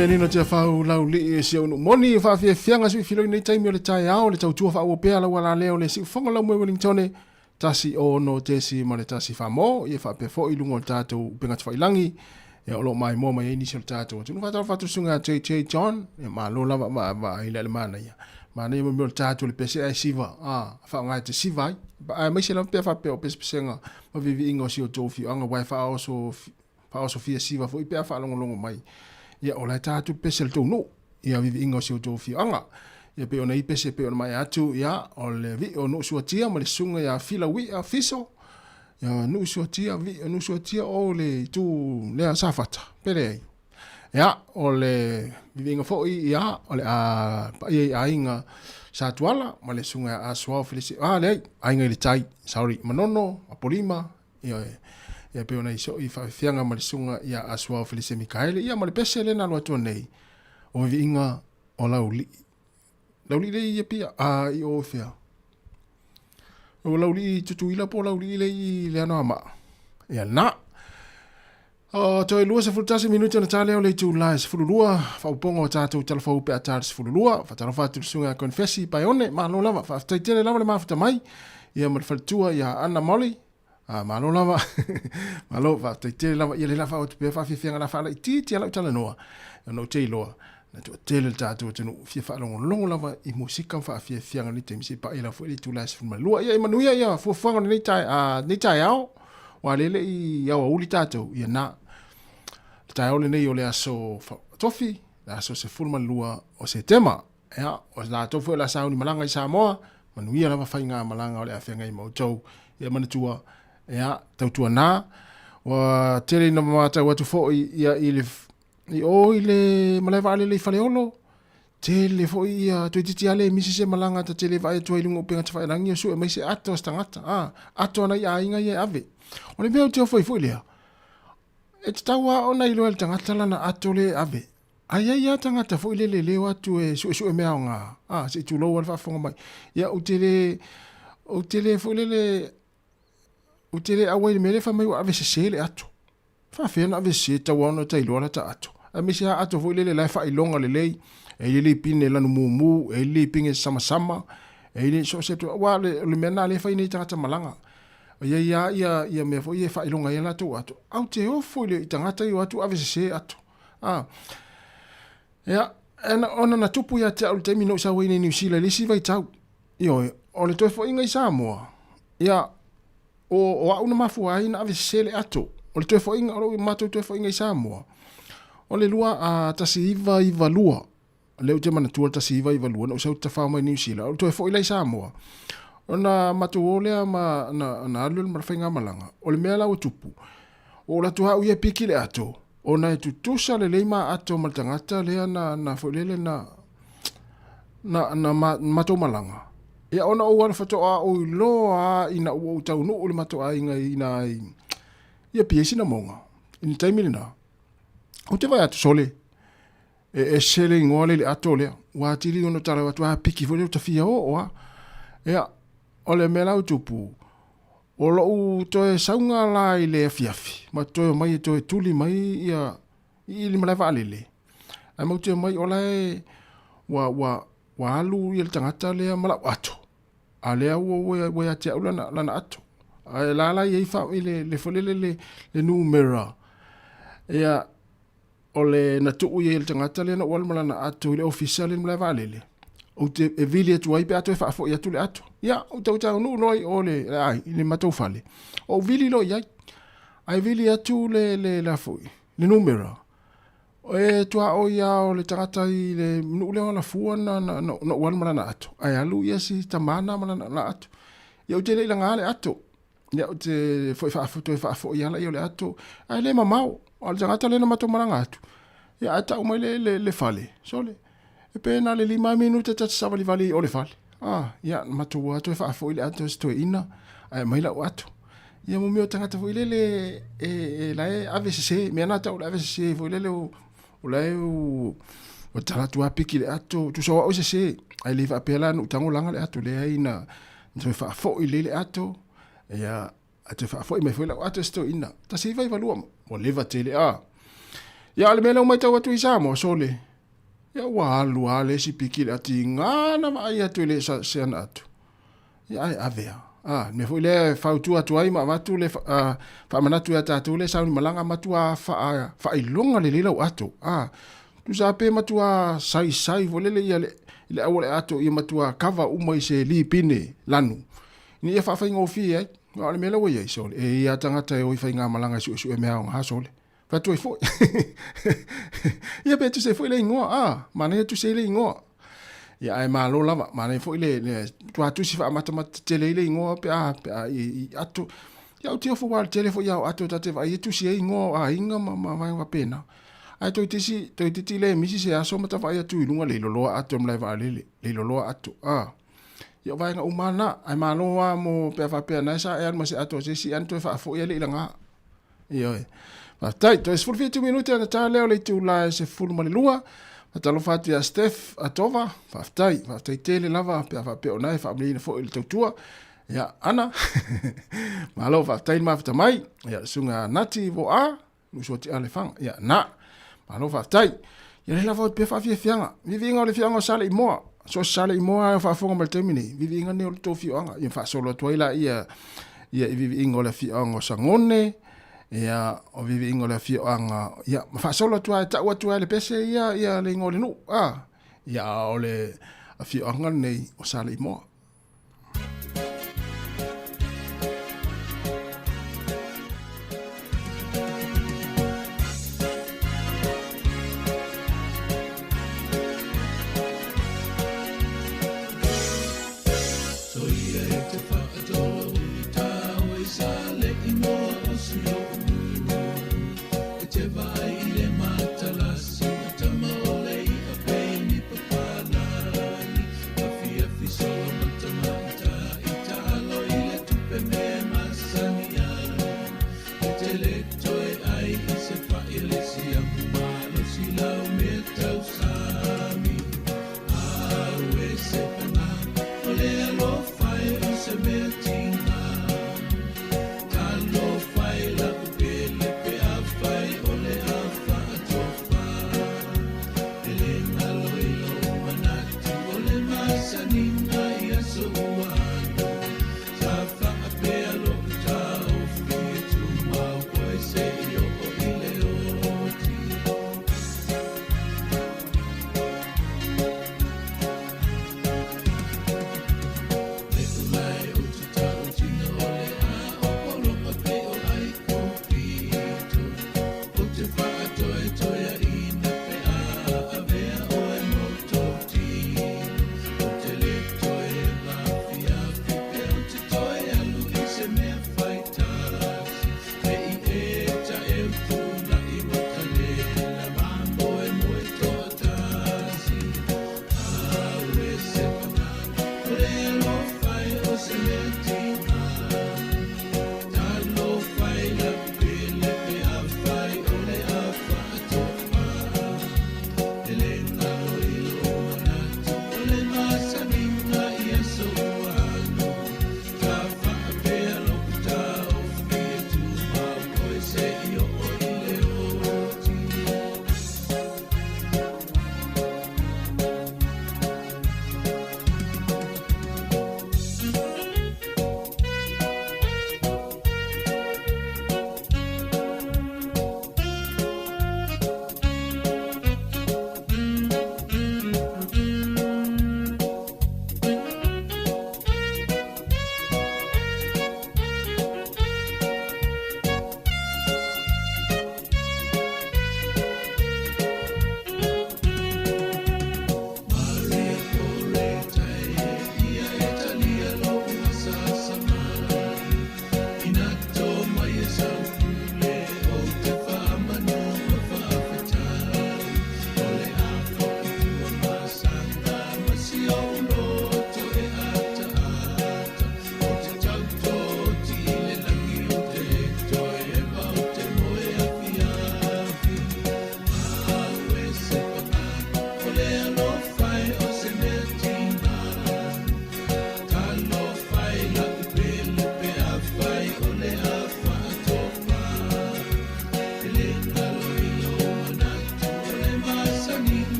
Speaker 5: Penino te whau lau li e siau no moni e whawhia whianga sui whiloi nei taimi o le tai ao le tau tua whau o pēa lau ala leo le si whanga lau mwe Wellingtone tasi o no tesi ma le tasi whamo i e whapea fo i lungo le tātou penga te whailangi e olo mai mō mai e nisi o le tātou tunu whatau whatu sunga J.J. John e ma lo lava ma ila le mana ia ma nei mo le tātou le pese ai siva whao ngai te siva ai mai se lau pēa whapea o pese pesenga ma vivi ingo si o tōwhi anga wai whao so fia siva fo i pēa whaalongo mai ia o lai tātou pese le tōnu, ia vivi ingo si o tō whianga. Ia pe ona i pese pe ona mai atu, ia o le vi o nu sua tia, ma le sunga ia fila wi a fiso. Ia nu sua tia, vi o nu sua tia o le tū lea safata, pere ai. Ia o le vivi ingo fōi, ia o le a inga sa tuala, ma le sunga a suao filisi. Le ai, a inga i le tai, sauri, manono, a polima, ia pe ona iso i whawhianga marisunga ia asua o Felise Mikaele ia ma le pese le nalo atua nei o vi inga o lau li lauli le ia pia I o fea o lauli tutuila po lauli le ano ama ia na toi lua se fultasi minuti na tale o le tu la se fululua fa pongo tatu telefon pe atar se fululua fa tara fa tu sunga confessi pa one ma lo lava fa tele lava le ma fa mai ia ma faltua ia ana moli ma lo lava ma lo fa tele lava ia le lava o pe fa fianga la fa la ti la tala noa no te loa na tu tele tatu tu fi fa longo lava I musika fa fianga ni temsi pa ila fo le tu la se fululua ia manuia ia fo fanga ni tai ao wa lele I au uli tatu ia na tai ole nei ole aso tofi aso se fulma lua o se tema ya o la tofu la sauni malanga I Sāmoa manuia lava fainga malanga ole afenga I mautou ia manatua ya tautua na wa tele na mata watu fo ia ile maleva ale le faleolo tele fo ia tu titi ale misi se malanga ta tele vai tu ilungo penga tfa rangi so mai se ato stangata ato na ia inga ia ave ole meu tio foi lea e te taua ona I loa le tangata lana ato le ave. Ai ia tangata fo ile le leo atu e su mea o ngā. Se tu loa le whafonga mai. Ia utele fo ile le utele awai le mele wha mai o ave se le ato. Whawhena ave se taua ona tai loa la ta ato. A misi ha ato fo ile le lai wha ilonga le lei. E ile pine lanu mumu, e ile pinge sama. E ile so se tu wa le mena le wha ine tangata malanga. Ia me fo ia fa ilonga ia tu atu au te ofo le tangata I atu ave se atu ia ona na tupu ia te au te mino sa wene New Zealand lisi vai tau io o le toi fo inga I Sāmoa ia o au na mafu ai na ave se le atu o le toi fo inga o mato toi fo inga I Sāmoa o le lua a tasi iva lua le te mana tua tasi iva lua no sa ta fa mai New Zealand o toi fo I Sāmoa ona matu olea ma na alu ma fainga malanga o le mea lau tupu o la tuha uia piki le ato ona tu tusa le leima ato ma tangata lea na folele na mato malanga ia ona o wana fato a o loa ina o tau no o le mato a inga ina ia piesi na monga in taimile na o te vai ato sole e sele ngole le ato lea watiri ono tala watu a piki fo le tafia o ia o le mea lau tupu o lou toe saunga la I le afiafi ma toe mai toe tuli mai ia I le malai waalele ai mau toe mai o lai wa alu I le tangata lea malau ato a lea ua ia te au lana ato ai la I fa I le folele le numera ia o le na tuu I le tangata lea na ual malana ato I le ofisa le malai waalele o te e vili atu ai pe atu e whaafo I atu le atu. Ia, o tau nu noi o le matou fale. O vili lo iai. Ai vili atu le lafoi. Le numera. O e tua o ia o le tangata I le nu le ona fua na uan mana atu. Ai alu ia si tamana mana na atu. Ia o te le ilanga le atu. Ia o te foi whaafo I ala I o le atu. Ai le mamau. O le tangata le na matou maranga atu. Ia ata umai le fale. Sole. E pena le 5 minuta tata savali vali o le fale. Ia matua atu e whaafo ile atu e stoe ina. Ai maila o atu. Ia mo meo tangata fo ile le lae AVCC. Mea nata o le AVCC fo ile le o lae o talatu apiki le atu. Tu sawa o se ai le whaapela no tango langa le atu le aina. Nso e whaafo ile le atu. Ia atu e whaafo i me fo ile o atu e stoe ina. Ta se iwa valua o leva tele Ia ale mele o mai tau atu I Sāmoa sole. Ia wa alu ale si piki le ati ngana ma ai atu le se ana atu. Ia ai avea. Me foi le fautu atu ai ma matu le fa manatu ya tatu le sauni malanga matu a fa ilonga le lela atu. Tu sa pe matu a sai volele ia le awole atu ia matu a kava umai se li pine lanu. Ni ia fa fa ngofi ai. Ale mele wo ia sole. E ia tangata e o fa nga malanga su e mea nga sole. Fato foi. Ia pe tu se foi le ingoa. Mana tu se le ingoa. Ia ai malo lava. Mana foi le tu atu si fa mata tele le ingoa pe atu. Ia tu fo wal tele fo ia atu tate vai tu se ingoa inga ma vai wa pena. Ai to titi le misi se aso mata vai atu lunga le lolo atu mlai va le lolo atu. Ia vai nga umana ai malo wa mo pe fa pe na sa e mo se atu se si anto fa fo ia le langa. Ia Tai, to es 42 minuti ana tā leo le tu la se fulu male lua. Atalo fatu ya Steph atova, whaftai tele lava, pia whapeo nai, whamlina fo ili tautua. Ya, ana, mahalo whaftai mawhita mai, ya, sunga nati vo a, nusoti ale whanga, ya, na, mahalo whaftai. Ya, le lava o pia whawhia whianga, vivinga o le whianga o sale i moa, so sale i moa e whafonga mal temini, vivinga ne o le tō whianga, i whasolo tuaila ia i vivinga o le whianga o sangone, ia o vivinga o le whianga, ia, whasolo tuai, taua tuai le pese ia le ngore nu, ia o le whianga nei o sale i moa.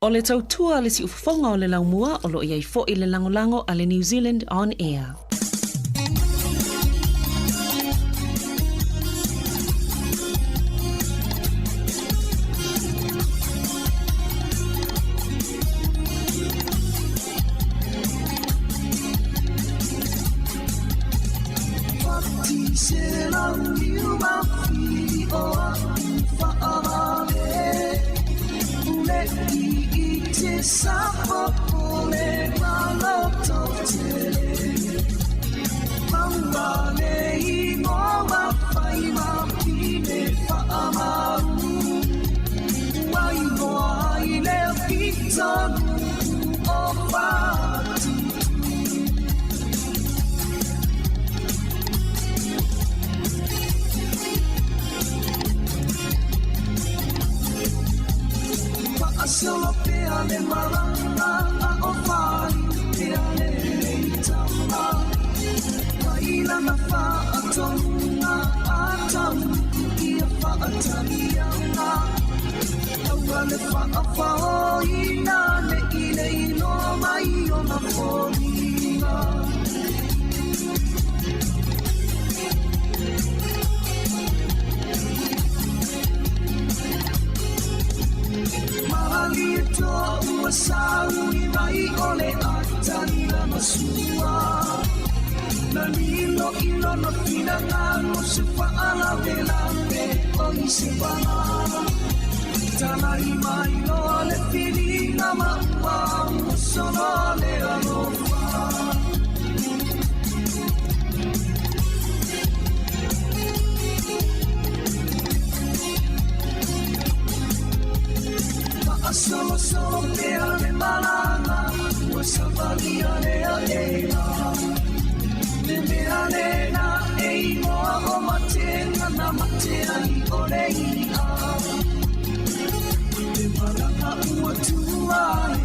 Speaker 3: O le tautua le si ufonga o le laumua o lo iai fo i le langolango a le New Zealand On Air.
Speaker 14: Sāmoa
Speaker 17: Solo peale malanga a ofari peale leitama Waila na fa atonga atamu ia fa atalianga Awale fa afao ina ne ile ino mai o na forina Malito uasawi mai ole atani la masua Na lilo ilo no fina ngano se faala velame o isipana Tanai mai no le fili na maua usono le alofa Solo peale malanga Ua savalia lea eila Me mea lena e inoa o matenga Na matea I ole ia Me malanga ua tuae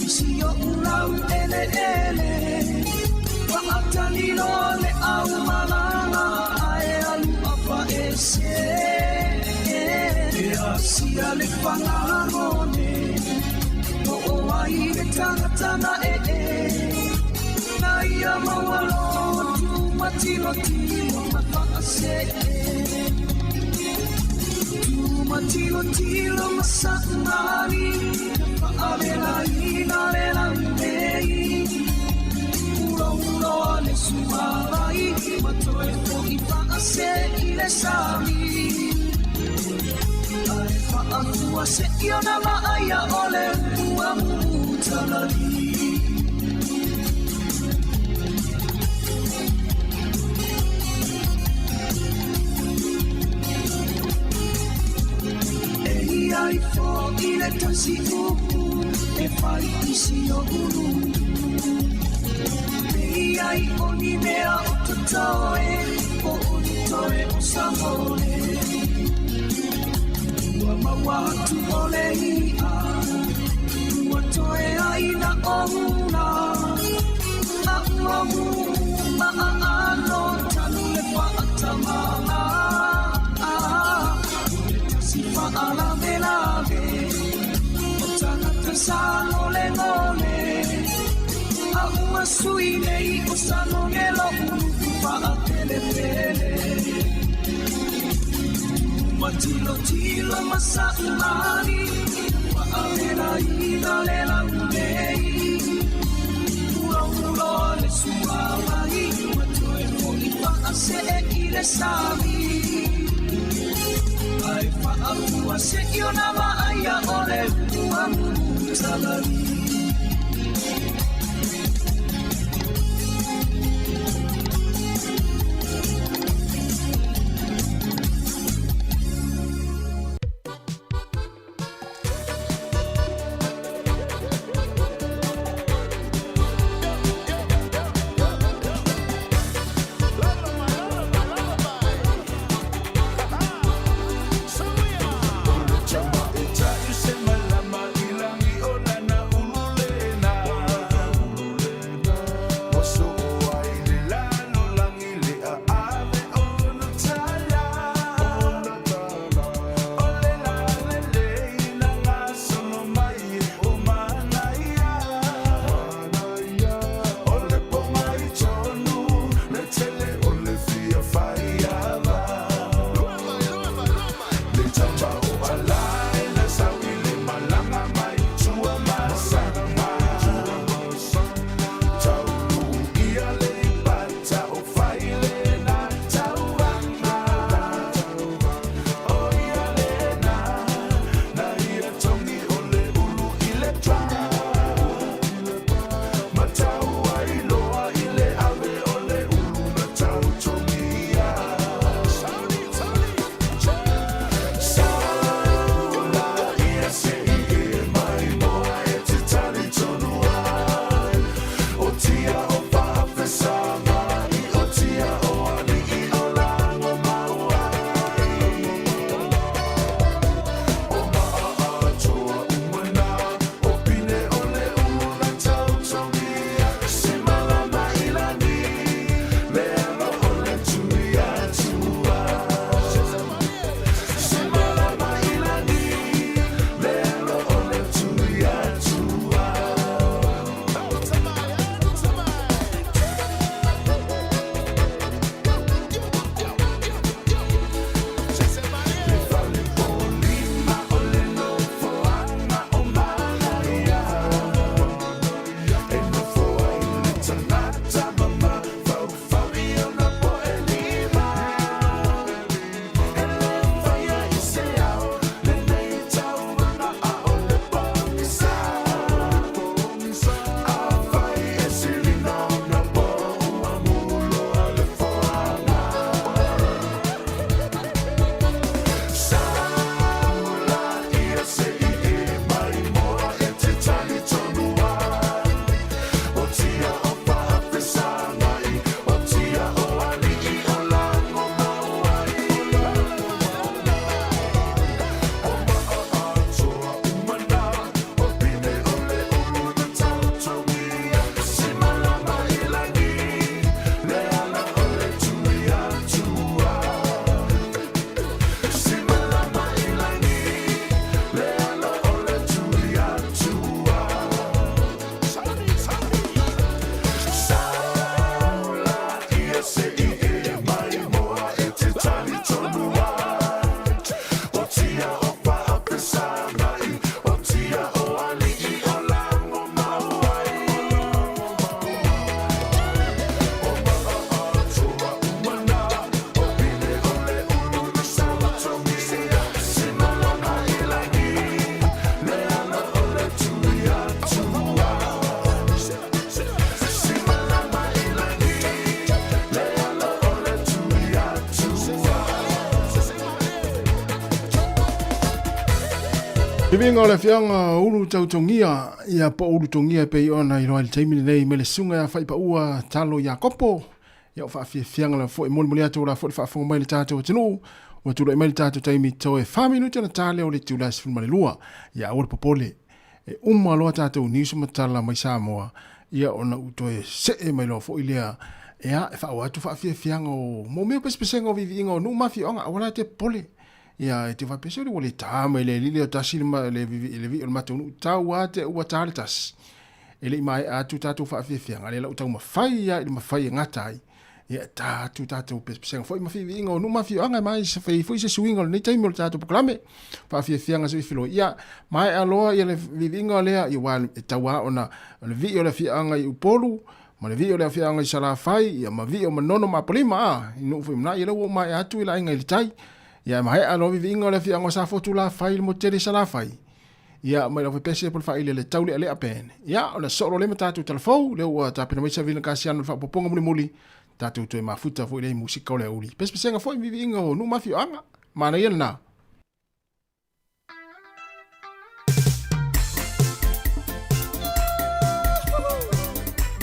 Speaker 17: Isi o ulau ele ele Wa atalino le au malanga Ae alu apa ese Sia le whangarone O ai le tangatana Na ia mawalo tu matilo tilo mapakase Tu matilo tilo masakmari Paalela ina lela mei Ulo ulo le sumarai Matoe po I pakase I le sami Fa'afua se iona ma'aia ole ua mutalari E ai fo I le tasi upu e whai isi o uru E ai oni mea o tatoe o oni toe o Sāmoa Mawatu ole ia Ua toe aina o huna A ua mu maa ano Tanu le whaatamanga Ule tasi whaala me lave O tangata sa ngole ngole A ua sui nei o sano ngelo Ulu whaapele pele Matilo tilo masaumani Wa'alela ina lela umei Ura ura le suawai Matoe fo I wa'ase e I le sami Ai wa'afua se iona ma'aia ole ua mutalari
Speaker 15: Chama ita, you say my lama, ilangi ona na
Speaker 5: Ivinga le fianga ulu tautongia ia po ulu tongia pe ona i roa le taimini nei me le sunga ya whaipa ua talo ya kopo ia ufa fianga la fo i moli moli atu la fo i whaafonga mai le tātou tinu ua tula i mai le tātou taimi toe 5 minuti na tāle o le tiula si fulma le lua ia ua le popole e loa tātou niusu matala mai Sāmoa ia ona utoe se e mai loa fo i lea ia e wha atu wha fianga o mo meo pespesenga o vivi inga o nu mafi onga awala te pole ia te va pesori wole tama le lili o tasi le vi o matonu tau ate ua tale tas ele mai atu tatu fa fianga le la utau mafai ia le mafai ngatai ia tatu pespesenga foi mafi vinga no mafi anga mai se foi se swinga le tai mo tatu proclame fa fianga se filo ia mai aloa ia le vinga le ia wa tawa ona le vi o le fianga i upolu ma le vi o le fianga i sala fai ia ma vi o manono ma polima inu foi na ia lo mai atu ila inga le tai ia mai alo vivinga le fianga sa fotu la fai mo tere sala fai ia mai la pese por fai le tauli ale apen ia ona soro le matatu telefon le wa ta pena mai sa vina kasiano fa poponga muli tatu to mafuta fo le musika le uli pese nga foi vivinga no mafi anga mana ia na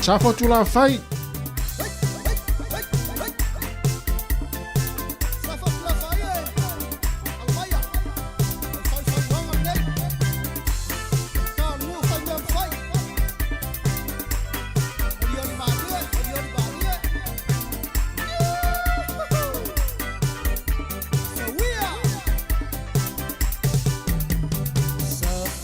Speaker 5: sa fotu la fai
Speaker 17: Sa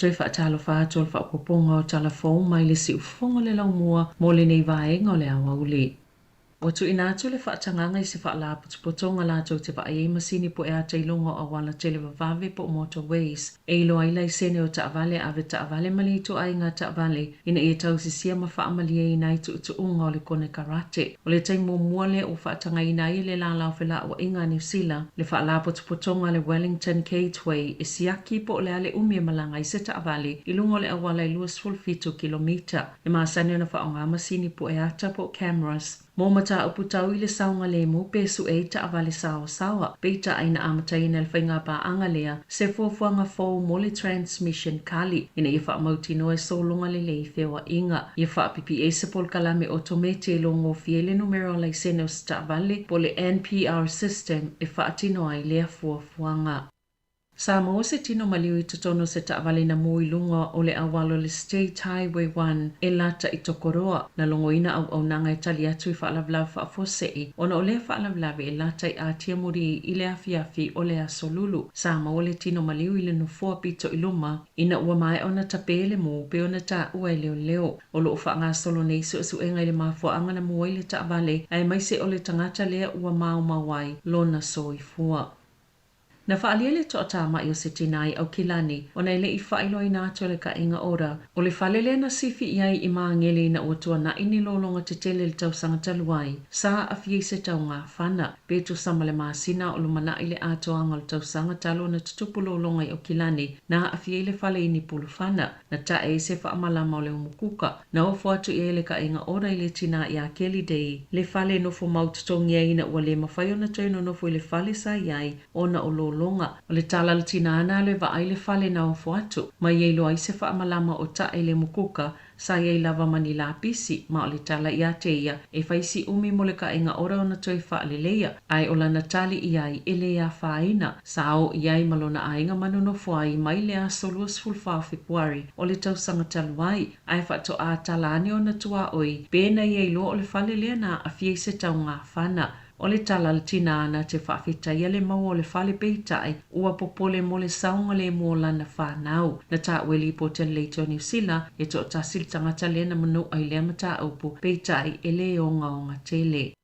Speaker 3: toi whaatalo whātua whaakoponga o talafou mai le si ufonga le laumua mo le nei vaenga o le awauli. O tu ina atu le whaatanganga I se whaala putupotonga lātou te whaai masini po ea te ilonga o wala te le vavave po motorways. E ilo aila I sene o taavale ave taavale mali to ai ngā taavale ina e tau sisia ma whaamalia I nai tu unga o le kone karate. O le taimo muale o whaatanga I nai le la lau whela o inga New Zealand le whaala putupotonga le Wellington Gateway e siaki po le ale umia malanga I se taavale ilunga le awala I 2.5 kilomita. E maasane na whaonga masini po ea po cameras. Mō mata uputau I le saunga le mo pesu e taavale sawa peita aina amataina le whainga pa angalea se fuafuanga fau mo le transmission kali ina I whaamauti noe solonga le lei whewa inga. I whaapipi e se pol kalame otomete longo fiele numero lai sene o taavale po le NPR system e whaatino ai lea fuafuanga. Sāmoa se tino maliu I totono se taavale na mui lunga o le awalo le State Highway 1 e lata I tokoroa na longoina au nanga I tali atu I whaalavlav whaafosei ona o le whaalavlav e lata I atia muri I le afiafi o le asolulu. Sāmoa le tino maliu I le nufua pito I luma ina ua mai ona tapele mo pe ona ta ua I leo o lo whaanga solo nei su enga I le mafuanga na mua I le taavale ai mai se o le tangata lea ua mau mawai lona soifua. Na whaalia le toa mai o se tinai au kilani, o nei le I whailo I nātua le ka inga ora, o le whalele na sifi iai I maangele na uatua na ini lolonga te tele le tausanga taluai, sa a fie se tau ngā whana, petu sama le maasina o lumana I le atoanga le tausanga talo na tutupu lolonga I o kilani, na a fie le whale ini pulu whana, na ta e se whaamalama o le umukuka, na o fuatu I le ka inga ora I le tina I a Kelly Day, le whale nofo maututongi ai na ua le mawhaio na toino nofo I le whale sa iai, ona o longa o le tala le tina ana le va ai le fale na o fuatu mai e loa I se whaamalama o ta e le mukuka sa iei lava mani la pisi ma o le tala I a teia e whaisi umi mo le ka inga ora o na toi whaaleleia ai o la natali iai e le a whaina sa o iai malona a inga manono fuai mai le a soluas fulfao Februari o le tausanga taluai ai whaato a talani o na tua oi pēna iei loa o le fale lea na a fie se tau ngā whana. O le tala le tina ana te whaafita ia le mau o le whale peitai ua popole mo le saunga le mo lana whanau. Na ta weli po te leite o New Zealand e to tasil tangata le na manu ai le amata aupu peitai e le onga tele.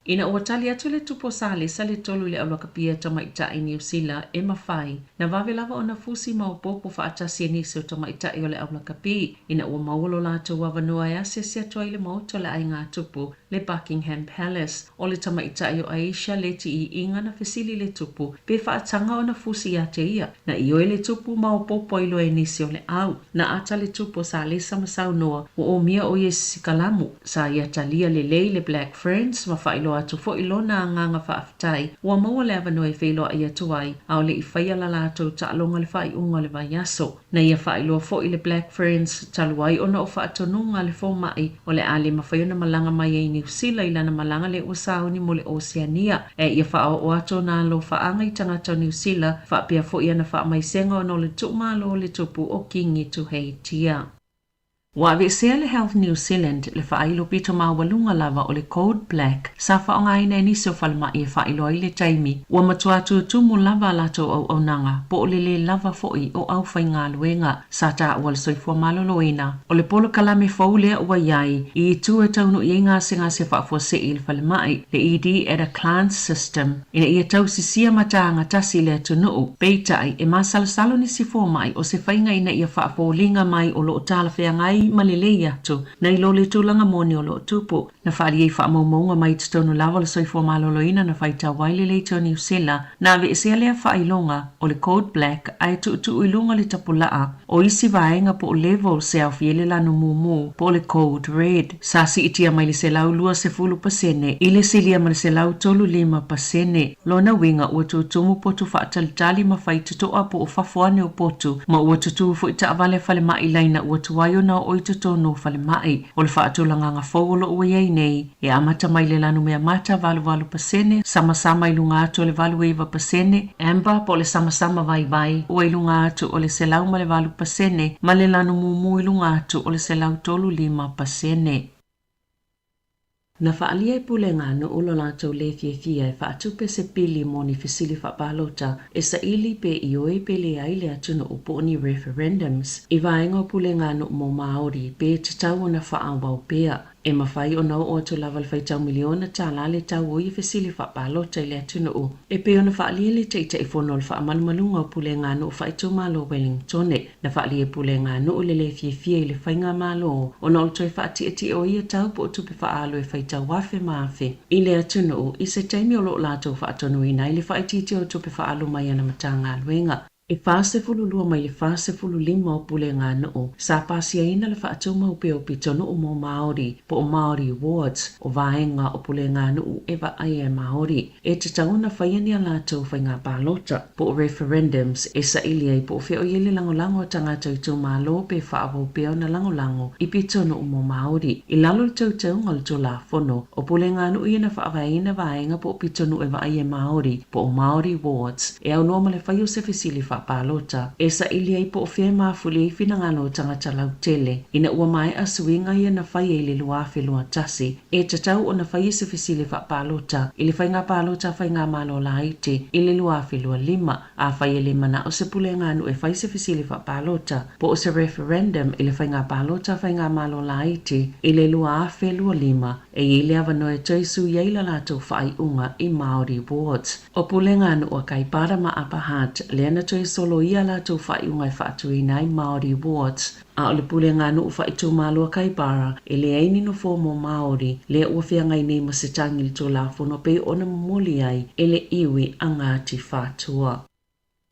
Speaker 3: Ina ua tali atu le tupo sale sa le tolu le aulakapia tamaita I New Zealand e mawhai. Na vave lava o na fusi maupopo whaatasi e nisi o tamaita I o le aulakapi. Ina ua mauolo lātou wavanua e asia toa I le mauto le ai ngā tupu le Buckingham Palace. O le tamaita I o Aisha le ti I inga na fesili le tupu. Pe whaatanga o na fusi a te ia. Na I o le tupu maupopo ilo e nisi o le au. Na ata le tupo sale sa masau noa o mia o Yesi Kalamu. Sa ia talia le lei le Black Friends ma whailo atu fo ilona nganga whaafitai ua maua le avano e whailoa I atuai au le I whaia la lātou ta alonga le whai unga le vaiaso. Na ia whailoa fo I le Black Friends taluai ona o whaatonunga le fo mai o le ale mawhaiona malanga mai e New Zealand ilana malanga le usauni mo le Oceania e ia whao o ato na lo whaanga I tangata New Zealand whaapia fo ia na wha mai senga o no le tukmalo le tupu o kingi tu heitia. Wa avesea le Health New Zealand le whailo pito mawalunga lava o le Code Black sa whaonga ina nisi o whalma I whailo ai le taimi ua matuatu tumu lava lato au nanga po o le lava foi o au whainga luenga sa ta ua le soifua maloloina o le polo kalame faulea ua iai I tu e taunu I ngase se whaafua se I le whalemai le ED at a Clan System ina ia tau sisia mataanga tasi le tunuu peitai e masalasalo ni sifua mai o se whainga ina ia whaafua linga mai o lo tala whaangai malelei atu na ilo le tūlanga moni o lo tupu na whaari ei whaamaumaunga mai titonu lava le soifua maloloina na whaita waile le teo New Zealand na ave esea lea whailonga o le Code Black ai tu ilunga le tapulaa o isi vaenga po o level se au fiele lanu mumu po le Code Red sasi itia mai le se lau lua se fulu pasene ile silia ma le se lau tolu 5% lona winga ua tutumu potu whaatalitali ma whaitutoa po o whafuane o potu ma ua tutu fu ita avale whale mai laina ua tuwaio na o itotono whale mai o le whaatulanga ngā whauolo ua iei nei e amata mai le lanu mea mata valu pasene sama ilunga atu o le valu eva pasene amba po le sama vai ua ilunga atu o le selau ma le valu pasene ma le lanu mumu ilunga atu o le selau tolu 5%. Na whaalia e pule ngā no ulo lātou le fia e whaatupe se pili mo ni fisili whapalota e sa ili pe i oe pe le aile atuna o pōni referendums i vaenga pule ngā no mo Māori pe te tau na whaawau pea. E mawhai o nau o tu lawal whai tau miliona tā la le tau o i fisili whapalota i le atuna o. E pe o na whaalia le te ita i whono le whaamalumalunga o pule ngā no whai tau malo Wellingtone. Na whaalia pule ngā no le le fia i le whainga malo o na ultoi whaati ati o ia tau po o tupe whaalo e whai tau wafe maafe. I le atuna o i se taimi o lo lātou whaatonu i nai le whaititi o tupe whaalo mai ana matanga luenga. E whaase fulu lua mai le whaase fulu lima o pule ngā noo. Sa pasia ina le whaatau mau pe o pitono o mo Māori po o Māori Awards o vaenga o pule ngā noo e wa ai e Māori. E te tauna whaiani a lātou whai ngā pālota po o referendums e sa ili ai po o whio iele langolango a tangata i tau mālo pe whaavo peo na langolango i pitono o mo Māori. I lalo le tautau ngal to la whono o pule ngā noo i na whaavaina vaenga po o pitono e wa ai e Māori po o Māori Awards e au noma le whai o se fisili palota e sa ili ai po fe ma fuli i fina ngano tangata lau tele ina ua mai asuinga ia na fai e le luafe lua tasi e tatau o na fai se fisili fa palota ili fai ngā palota fai ngā malo laiti ili luafe lua lima a fai e lima na o se pule ngano e fai se fisili fa palota po o se referendum ili fai ngā palota fai ngā malo laiti ili luafe lua lima e ili avano e taisu iaila lato fai unga i Māori Awards o pule ngano o kai para ma apahat leana solo ia la tu fai ungai fatu i nai Māori Awards. A o le pule ngā nuu fai tu mālua kai bara e le aini no fōmo Māori le ua whia ngai nei ma se tangi li tō la whono pe ona muli ai e le iwi a ngāti whātua.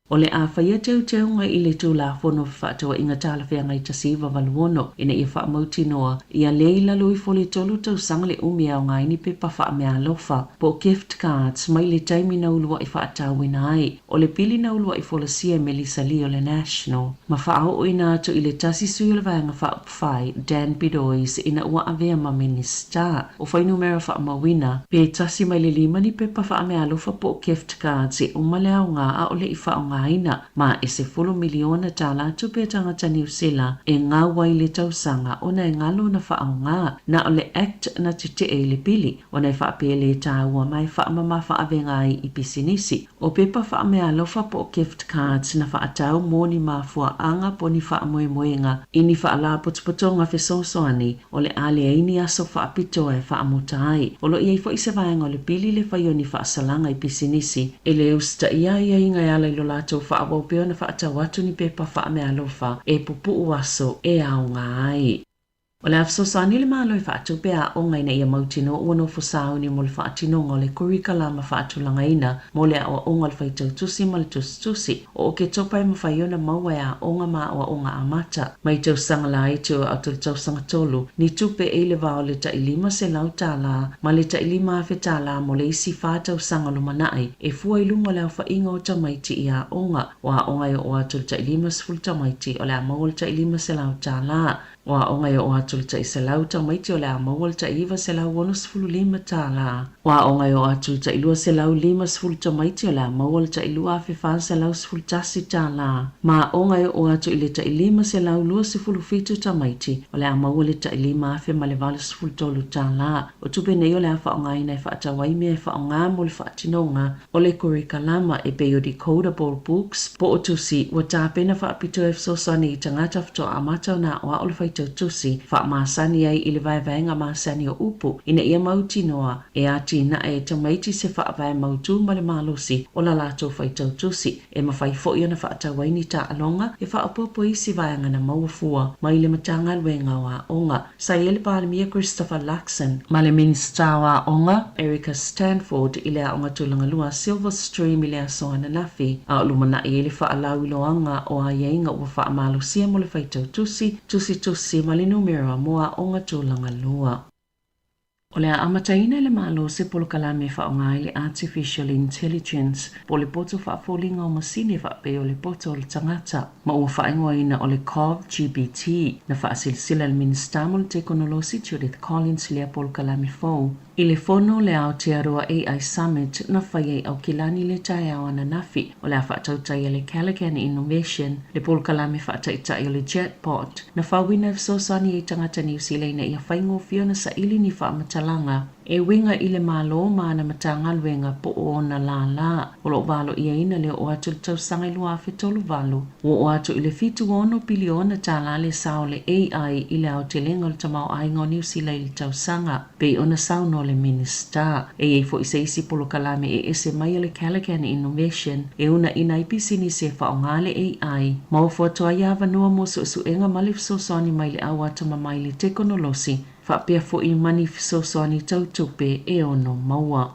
Speaker 3: O le a whaia teu ngai i le tū la whono whātua i ngā tāla whia ngai tasiwa waluono ina i wha mauti noa i a leila lui foli tolu tau sanga le umia o ngai ni pepa wha mea lofa po gift cards mai le taimi na ulua i whaatau ina ai o le pili na ulua i folasia Melissa Lee o le National ma whaao o ina atu i le tasi sui o le vanga wha upwhai Dan Bidois ina ua avea ma minister o whai numera wha mawina pe tasi mai le lima ni pepa wha mea lofa po gift cards e umalea o ngā a o le i wha o aina ma e se fulu miliona tala tupe tangata New Zealand e ngā wai le tausanga o na e ngalo na whaonga na o le act na te e le pili o na e whaapele e tāua mai whaamama whaavenga i pisinisi o pepa whaamea lofa po gift cards na whaatau mōni mafua anga po ni whaamoemoenga i ni whaala potopotonga whesosoani o le ale aini aso whaapito e whaamotai o lo iei fo i se vaenga o le pili le whaio ni whaasalanga i pisinisi e le usta ia inga ala i lola tau whaabau peo na whaatau atu ni pepa wha mea lofa e pupu uaso e au ngai. O le afsosani le malo i whaatau pea o ngai na ia mautino ua no fusau ni mo le whaatinonga o le kurikala ma whaatulanga ina mo le awa onga le whaitau tusi ma le tusi o ke topa e mawhaiona maua e a onga ma awa onga amata. Mai tau sanga la i tau au tau sanga tolu ni tupe e le vao le ta ilima se lau tala ma le ta ilima afe tala mo le isi whaatau sanga lo manai e fua ilunga le au whainga o tamaiti i a onga o a onga i o atu le ta ilima se ful tamaiti o le a maua le ta ilima se lau tala. Wa onga yo atu ta i se lau ta maiti o le a mawal ta iwa se lau wano sifulu lima ta la. Wa onga yo atu ta ilua se lau lima sifulu ta maiti o le a mawal ta ilua afe wha se lau sifulu tasi ta la. Ma onga yo atu ile ta ilima se lau lua sifulu fitu ta maiti o le a mawal ta ilima afe ma le vale sifulu tolu ta la. O tupe nei o le a wha onga ina e wha atawaimi e wha onga mo le wha atinonga o le kurikalama e pe o decodable books po o tusi wa ta pena wha apito e fsosani i tangata fto amata na o a o le wha tusi fa masani ai ile vai vaenga masani o upu ina ia mauti noa e ati na e tamaiti se fa vai mautu male malosi o la lato fai tusi e mawhai fo ia na fa atawaini ta alonga e fa apopo isi vaenga na mawafua ma ile matanga luenga wa onga sa ile palimia Christopher Luxon male minister wa onga Erica Stanford ile a onga tulanga lua Silver Stream ile a soana nafi a lumana ile fa alawi loanga o a yainga ua fa malosia mo le fai tusi si mali numero moa onga tūlanga lua. O le amataina le malo se polo kalame wha o ngai le artificial intelligence po le poto wha folinga o masine wha pe o le poto o le tangata ma ua wha ingoa ina o le COV-GPT na wha silsila le ministamo le teknolosi Judith Collins lea polo kalame fau. I le fono le ao te aroa AI Summit na whai au kilani le tai au ana nafi o le a whaatautai le Calican Innovation le polo kalame whaataitai o le Jetpot na whawina sosani e tangata New Zealand ia whaingo fiona sa ili ni wha salanga e winga i le malo mana matangaluenga po o na la o lo valo ia ina le o atu le tausaga i lua fetolu valu o atu i le fitu ono piliona tala le sao le AI i le aotelenga o le tamao aiga o New Zealand i le tausaga pei ona sauno le minista e ei fo i se isi polo kalame e ese mai le Calican Innovation e una ina i pisini se whaonga le AI ma o fotoa ia vanua mo suenga mali fisosoni mai le awa tama mai le teknolosi whapea fo i mani fisosoni tautupe e ono maua.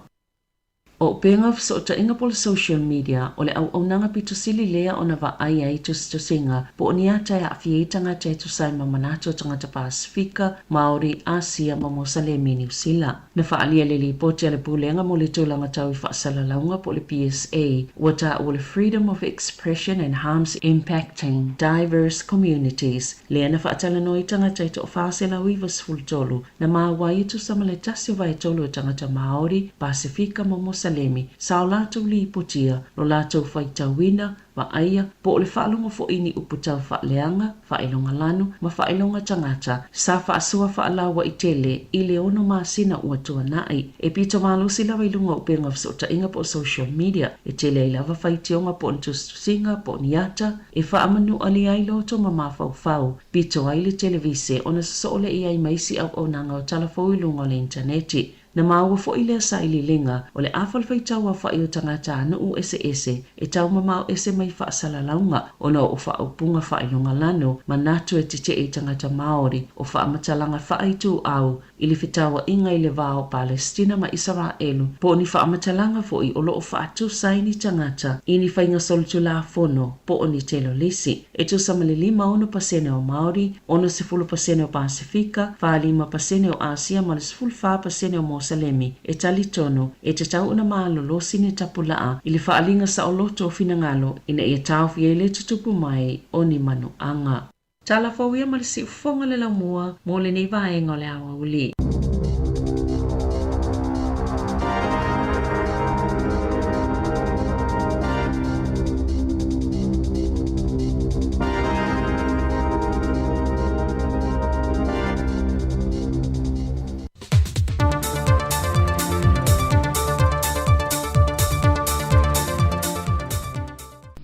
Speaker 3: O penga fisota inga pole social media o le au nanga pito sili lea ona va ai ai to singa po o niata ya afietanga te to sai mamanato tangata Pasifika, Maori, Asia, Momosalemi, New Zealand. Na whaalia le li pote le pulenga mo le tūlanga tau I whaasalaunga po le PSA wata o le freedom of expression and harms impacting diverse communities. Lea na whaatala no I tangata to whaasela uivas fultolu na mawai to sama le tasi vai tolu tangata Maori, Pasifika, Momosalemi sao lātou li potia lo lātou whaitawina wa aia po le whaalonga fo ini uputau whaaleanga, whaelonga lanu, ma whaelonga tangata sa whaasua whaalawa I tele I le ono maasina ua tua nai e pito malo sila wailunga upenga fisota inga po social media e tele I lava whaitionga po ntusinga po niata e whaamanu ali ai loto ma mawhau pito ai le televise ona sasoole I ai maisi au nanga o talafo ilunga le interneti na maua fo I lea sa ili linga o le awhal whaitaua whai o tangata anu u ese e tau mamau ese mai whaasalaunga o na o whaupunga whailunga lano ma natu e tite e tangata Maori o whaamatalanga whaitu au ili whitaua inga I le vao Palestina ma Israelu po ni whaamatalanga fo I o loo whaatu saini tangata ini whainga solutu la fono po o ni telo lisi e tu samale 5% o Maori ono 10% o Pasifika 5% o Asia ma 10% o Mosalemi e tali tono e te tau una malolo sine tapulaa ili whaalinga sa o loto o finangalo ina ia tau fiele tutupu mai o ni manu anga. Tala fawia marisi ufonga le laumua mo le nei vaenga o le awa uli.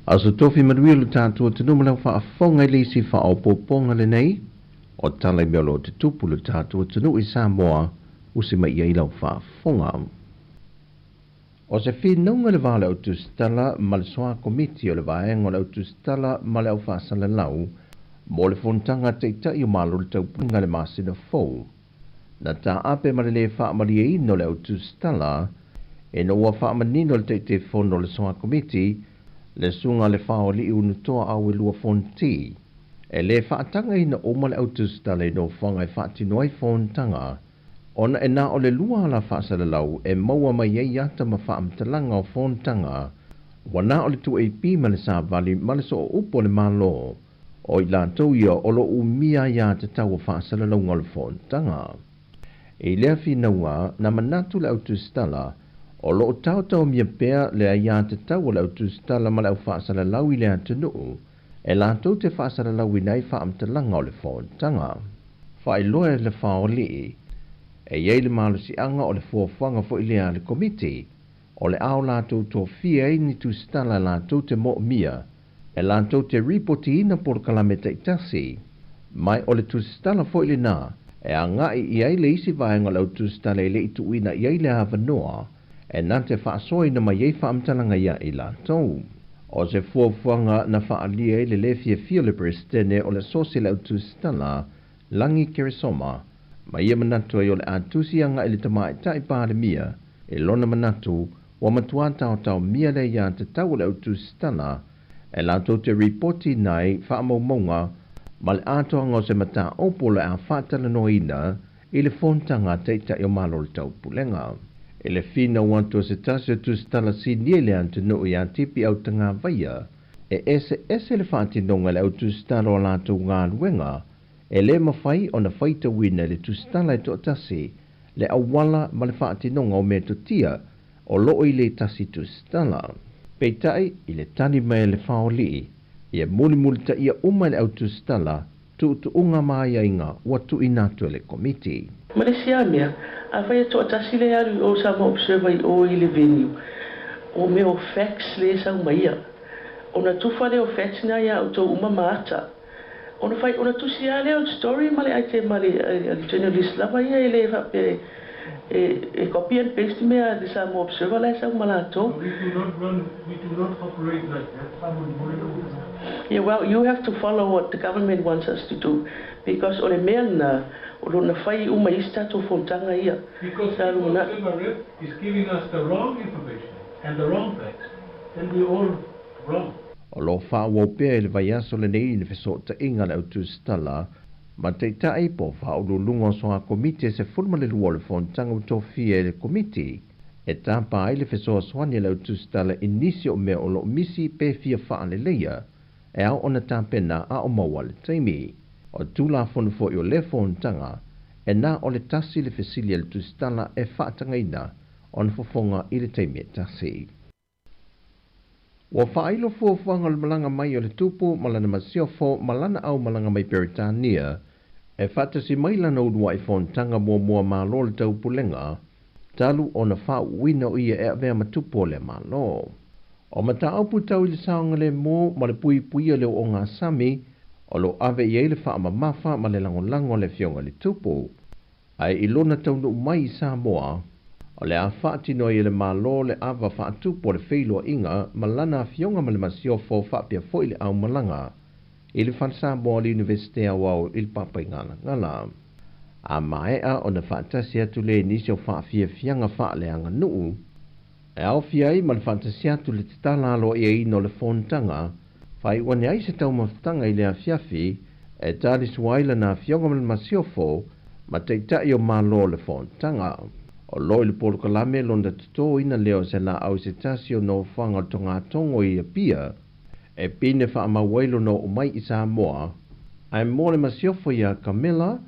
Speaker 7: Aso tofi maruilu tātua te numela whaafonga I lisi whaopoponga le nei, o tala I meolo te tupulu tātua te nui Sāmoa, usi mai ia ilau whaafonga. O se whinunga le vale au tustala ma le soa komiti o le vaenga o le au tustala ma le au whaasala lau, mo le fontanga te itai o malo le taupunga le masina fau. Na tā ape ma le le whaamari e ino le au tustala, e no ua whaamanino le te fono le soa komiti, le sunga le whao li unutoa au lua fonti. E le whaatanga ina oma le autostale no whangai whaatino ai fontanga. Ona e na o le lua la whaasala lau e maua mai ei ata ma whaamtalanga o fontanga. Wana o le tu e pi ma le sāvali ma le so o upo le malo. O I lātou ia o lo umia ia te tau o whaasala lau ngā le fontanga. E lea whinaua na manatu le autostala o lo tau mia pea le ia te tau le autostala ma le au whaasala lau I le atunuu, e lātou te whaasala lau I nei whaamtalanga o le fontanga. Whailoa le whaoli, e iei le malusi anga o le fuawhanga fo I lea le komiti, o le au lātou tō fia I ni tustala lātou te mo mia, e lātou te ripoti ina por kalameta I tasi. Mai o le tustala fo I le nā, e a ngai iei le isi vaenga le autostala I le itu ina iei le havanoa, e nante whaasoi na mai ei whaamtalanga ia I lātou. O se fuafuanga na whaalia I le lefia fia le prestene o le sosi le autostala, langi keresoma, ma ia manatu ai o le atusianga I le tamai tai pāremia, e lona manatu, wa matuata o tau mia le ia te tau le autostala, e lātou te ripoti nai whaamaumonga, ma le atoanga o se mata opo le a whaatala noina, I le fontanga teita I o malo le tau pulenga. E le fina wanto se tase tu stala si niele ante no I antipi au tanga vaia, e ese le whaati nonga le au tu stala o lato ngā luenga, e le mawhai o na whaita wina le tu stala e to tasi, le awala ma le whaati nonga o me to tia, o loo I le tasi tu stala. Peitai I le tani mai le whaoli, ia muli ta ia uma le au tu stala, tu unga maia inga watu inatu le komiti.
Speaker 8: Malaysia mea, a whai ato atasi le aru o Sāmoa observer I o I le venue. O me o facts le sau maia. O na tufa le o facts na ia o tau uma maata. O na whai, o na tusi a leo story male ai te male journalist lava ia I le whape e copy and paste mea le Sāmoa observer le sau malato.
Speaker 9: We do not operate like that.
Speaker 8: Yeah, well, you have to follow what the government wants us to do. Because o le mea na, o lo na whai uma ista to fontanga ia.
Speaker 9: Because if is giving us the wrong information and the wrong facts, then we're all wrong.
Speaker 7: O lo whāua pēr le vai aso le nei ne wheso ta inga le autu stala, ma te tae po whaulu lungo so a komite se fulma le lua le fontanga utofie le komite. E tāpa ai le wheso aswani le autu stala inisi o mea o lo misi pe fia wha le leia, e au ona tāpena a o maua le taimi. O tūla whonu fo I o le fontanga, e nā o le tasi le whesilia le tustala e whaatanga ina, o na fofonga I le taimi e tasi. Wa whailo fuafuanga le malanga mai o le tupu malana masiofo malana au malanga mai Peritania e whatasi mai lana udua I fontanga mua malo le taupulenga talu o na wha uina o ia e avea matupu o le malo. O mata aupu tau I le saonga le mo ma le pui le o ngā sami o lo ave I le wha mamafa ma le langolango le fionga le tupu. Ai ilona taunu mai I Sāmoa o le a whaatino I le malo le awa whaatupo le whailoa inga ma lana fionga ma le masiofo whaapia fo I le au malanga I le Sāmoa le Universite Awau I le papai ngala. A maea o na whaatasi atu le nisi o whaafia fianga wha le anga nuu. E au fiai ma le whaatasi atu le titala alo I ino le fontanga whai wane ai se tau mawhtanga I le a fiafi e tali suaila na fionga ma le masiofo ma teitai o malo le fontanga. O loi le polo kalame londa tuto ina leo se la au se tasio no whanga tonga tongo I a pia e pine wha amawailo no umai I Sāmoa ai mole masiofo I a Camilla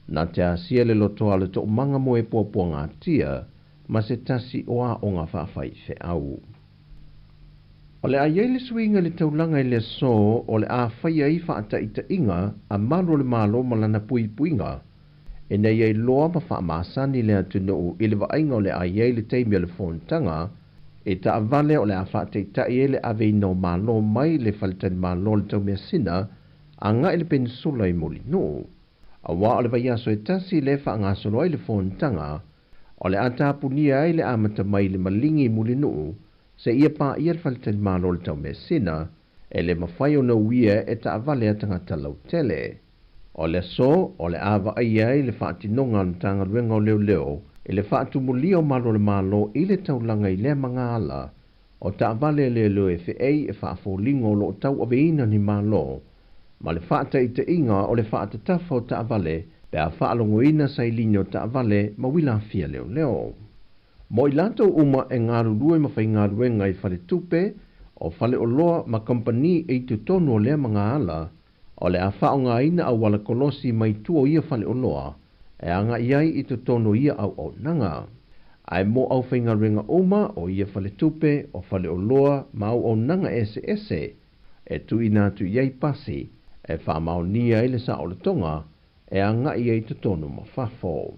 Speaker 7: na te asia le lotoa le to manga mo e pōpua ngā tia ma se tasi o a o ngā whawhai whe au. O le aiei le suinga le taulanga I le so o le a whai ai whaata I ta inga a malo le malo malana pui puinga e nei ei loa ma wha maasani le atunu I le vainga o le aiei le teimia le fontanga e ta avale o le a wha te tai e le ave no malo mai le whalitani malo le taumia sina a ngā I le peninsula I muli no. A wā o le vai aso e tasi le wha ngā solo ai le fontanga o le atapunia ai le amata mai le malingi muli no se ia pa ia le whalitani malo le taumia sina e le mawhai o na uia e ta avale a tangata lau tele. O le so, o le awa ai le whaatinonga na tanga ruenga o leo e le whaatumulia o malo le malo I le taulanga I le mga ala o ta avale le leo e whiei e whaafolingo lo tau aveina ni malo ma le whaata I te inga o le whaata tafa o ta avale pe a whaalongoina sa ilini o ta avale ma wila fia leo. Mo I lato uma e ngaru rue ma whai ngaru wenga I whale tupe o whale o loa ma kompani e tu tonu o le mga ala o le a whaonga ina au wala kolosi mai tua ia whale o loa e anga iai I tu tono ia au nanga. Ai mo au whainga ringa oma o ia whale tupe o whale o loa ma au nanga ese e tu ina tu iai pasi e whamao nia ele sa o le tonga e anga iai tu tono ma whafo.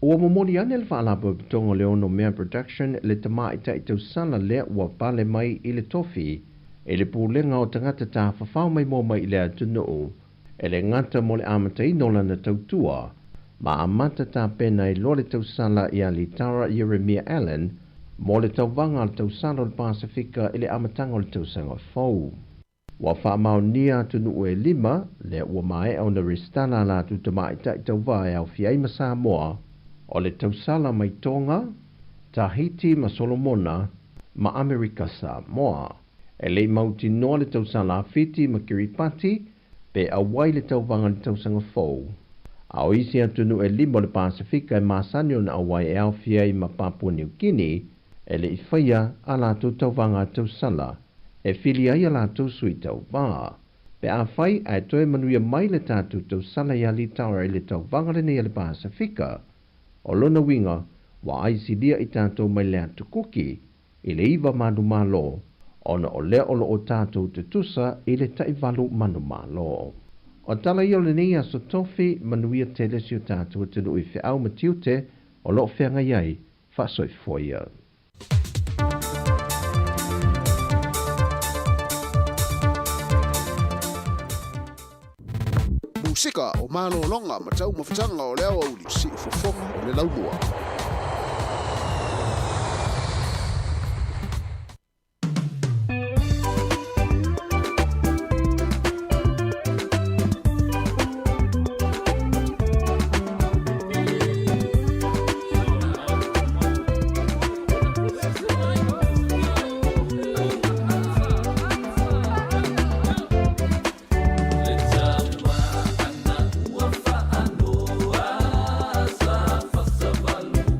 Speaker 7: Ua momori ane le whaalapo pitongo leono mea production le tama I tai tau sala lea ua pale mai I le tofi e le pūlenga o tangata tā whawhau mai mō mai I le atunu e le ngata mo le amatai nola na tautua ma amata tā pena I lo le tausala I a li Tara Jeremiah Allen mo le tauvanga le tausala o le Pasifika I le amatanga o le tausanga fau. Wa whaamau nia atunu e lima le ua mai au na ristana la tu tamai tai tauvai au fiai ma Sāmoa o le tausala mai Tonga, Tahiti ma Solomona ma Amerika Sāmoa. E le mauti noa le tausala Fiti ma Kiribati pe awai le tauvanga le tausanga fau. Au isi atunu e limo le Pasifika e masani o na awai e au fiai ma Papua New Guinea e le iwhaia a la tu tauvanga tausala e fili ai a la tu sui tauvaa. Pe a whai ai toe manuia mai le tātu tausala i a li taura i le tauvanga le nei le Pasifika. O lona winga wa aisi lia I tātou mai le atu kuki I le iwa manu malo ona o lea olo o tātou te tusa I le taivalu manu malo. O tala i o le nei aso tofi manuia tele si o tātua tunu i whiau matiu te o lo whenga iai whasoi foia.
Speaker 5: Musika o mano longa matau mawhitanga o leo au li si ufofonga o le launua.
Speaker 14: Fa'anoa sa fasavalu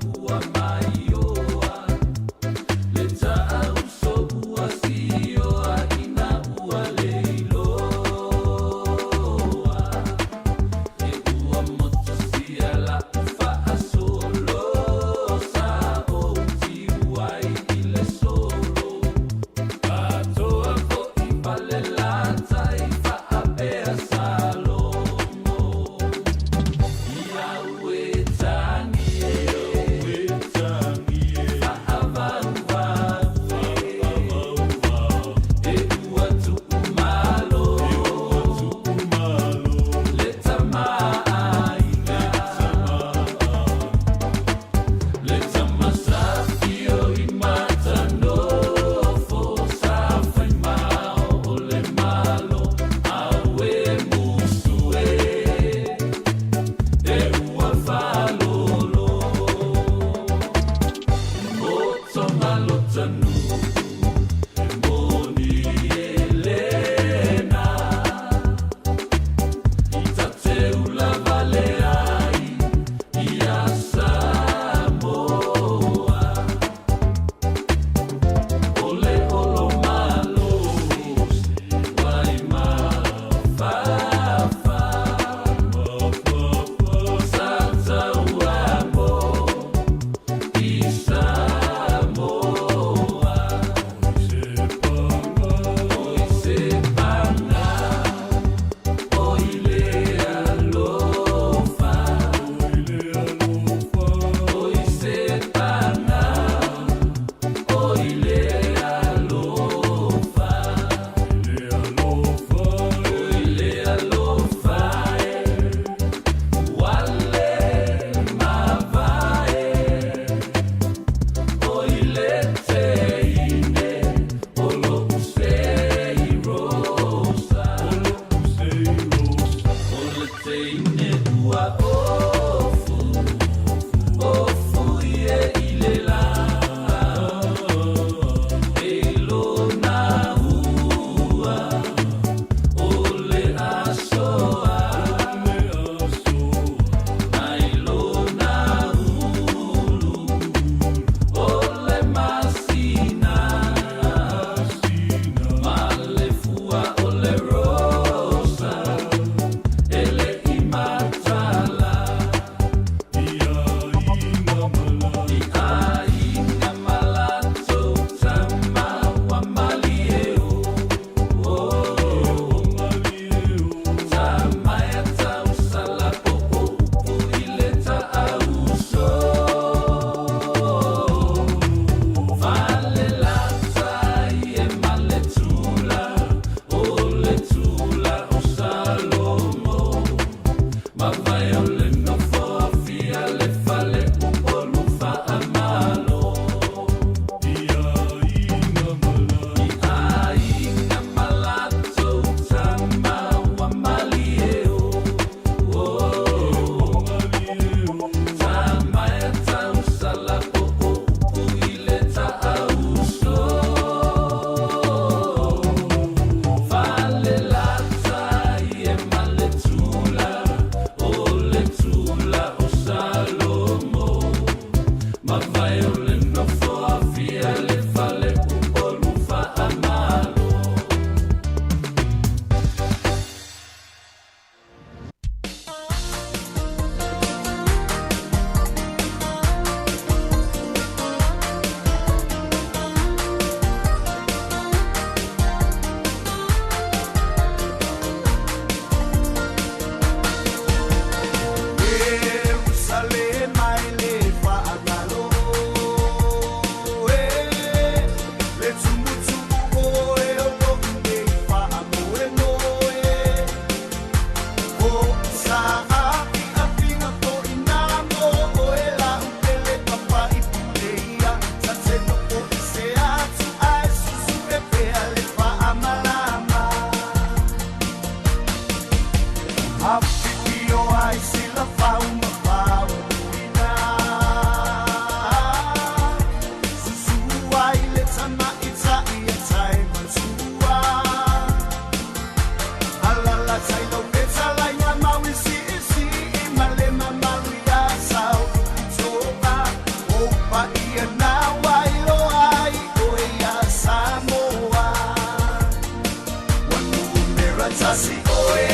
Speaker 15: tasi oe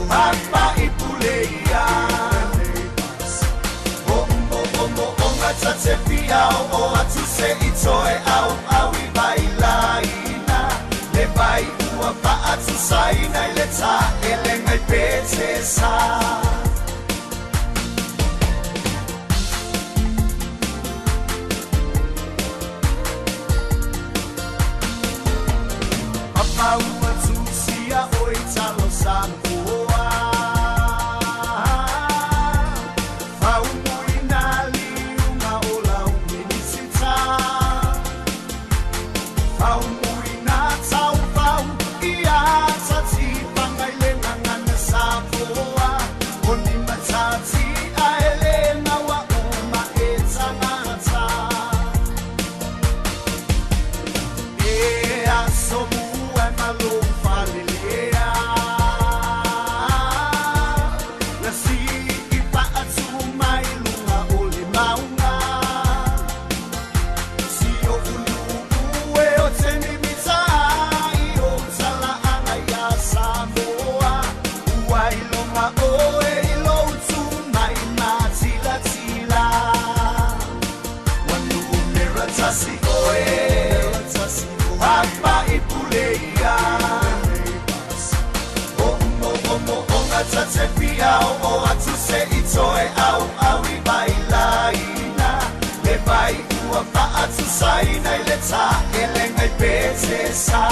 Speaker 15: Papa ipuleia Onga tate pia o atu se itoe au awi bailaina Le bai ua pa atu saina le ta elengai pete sa Papa ua tu sia oi talo sana O atu se itoe au awi bailaina Le bai ua pa atu saina le ta elengai pete sa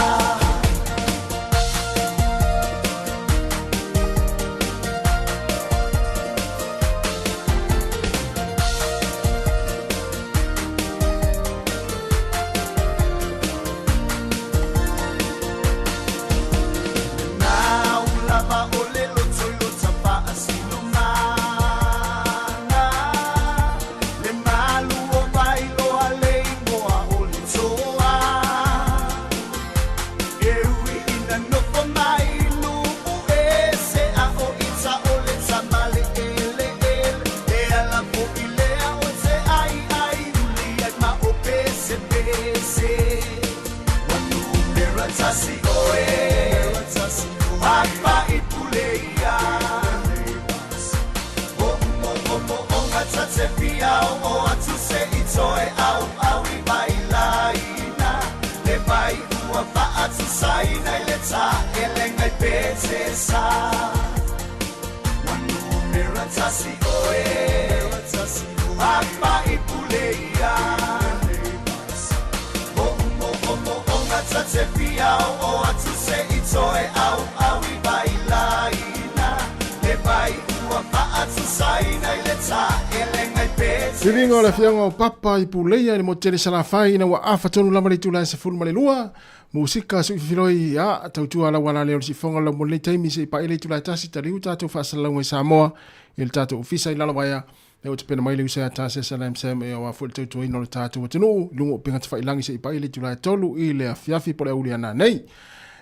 Speaker 5: Siringo le fianga o papa I puleia le motere salafai na wa afa tonu lama le tula se fulma le lua. Musika su filoi ya tautua la wala le si fonga la mo le taimi se pa ile tula tasi tali uta to fa sala ngwe Sāmoa il tato ofisa ila la waya le o te pena mai le usa ta se salam sam e wa ful tautua ino le tato o tenu lungo pinga te fa ilangi se pa ile tula tolu I le afiafi po le uliana nei.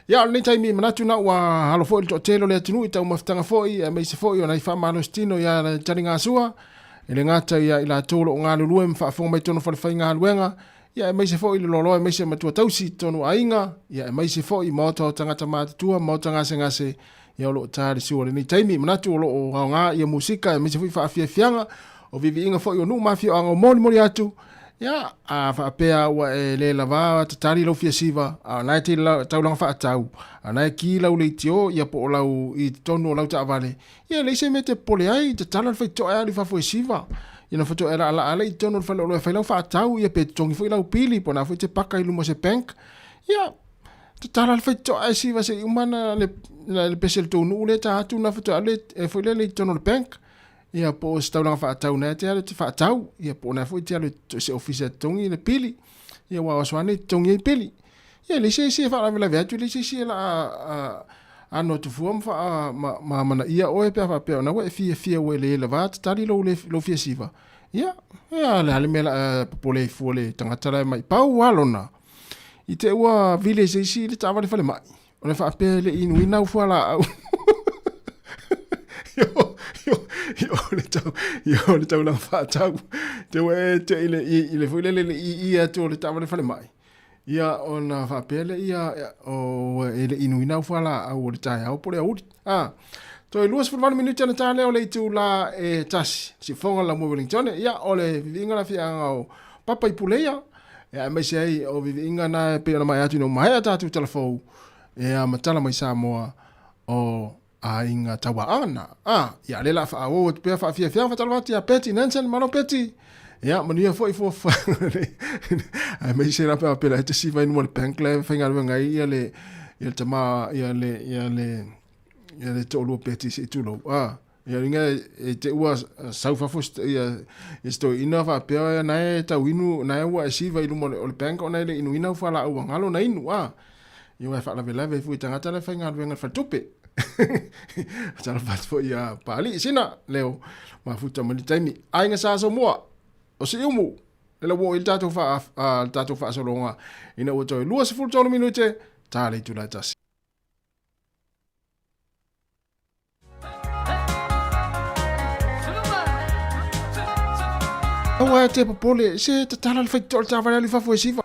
Speaker 5: Ya le taimi manatu na wa halo fo il totelo le tenu ita maftanga fo I me se fo I ona fa malostino ya le taringa sua. Ele ngata ia ila tolo ngā lulue mwhaafonga mai tono whalewhai ngā luenga. Ia e meise fo I lolo e meise matua tausi tono ainga. Ia e meise fo I maota o tangata mātatua, maota ngase ngase. Ia o loo tāre siwa le ni taimi. Manatu o loo ngā ngā ia musika e meise fo I whaafia fianga. O vivi inga fo I o nu mafia o anga o moli atu. Ia a whaapea ua e le lava tatari lau fia siva. A nai te taulanga whaatau. A nai ki lau le tio ia po o lau I tonu o lau ta avale. Ia leise me te pole ai, te tala whai toa ali whafo siva. Ia na whato era ala ale I tonu o whai lau whaatau. Ia pe tongi whai lau pili po na whai te paka I lumo se bank. Ia te tala whai toa siva se umana le pesel tonu ule ta hatu na whato ale whai le tonu o bank. Ia po se taulanga whaatau na te ale te whaatau. Ia po na whai te ale se ofisa tongi le pili. Ia wawaswane tongi I pili. Ia leise isi e whaala vea tu leise isi e la ano tu fuam fa mana ia oe pe fa na we fia we le vat tali lo fia siva ia le hale mela popole fole tangata mai pau walona I te ua village isi le tava le fale mai ona fa pe le inu ina fuala yo le tau la fa tau te we te ile fole le ia to le tava le fale mai Ia ona whapele ia o ele inuina ufala au o le tai au pole auri. To e luas fulmanu minuti ana tale o le itu la e tasi. Si fonga la mo Wellington ia o le vivinga la fianga o papa i puleia. Ia mai se ai o vivinga na pe ona mai atu no mai atu telefou. Ia matala mai Sāmoa o a inga tawa ana. Ia le la fa o pe fa fia fia fa talwati a Peti Nansen mano Peti. Ja, maar nu foi for ai me se rapa pela te si vai no bank le finga venga ia le tama ia le tolo Peti se tulo ia ringa te ua saufa fust ia esto ina fa pe na ta winu na ua si vai no le bank ona le inu ina fa la ua ngalo na inu ia vai fa la vela vai fu tanga tala finga venga fa tupe tala fa fo ia pali sina leo ma futa mali taimi ai nga sa Sāmoa o se umu le wo il tato fa solonga ina o toi luas full tonu minute tale tu la tasi awa te popole se tala le fai tol tava le fa fo sifa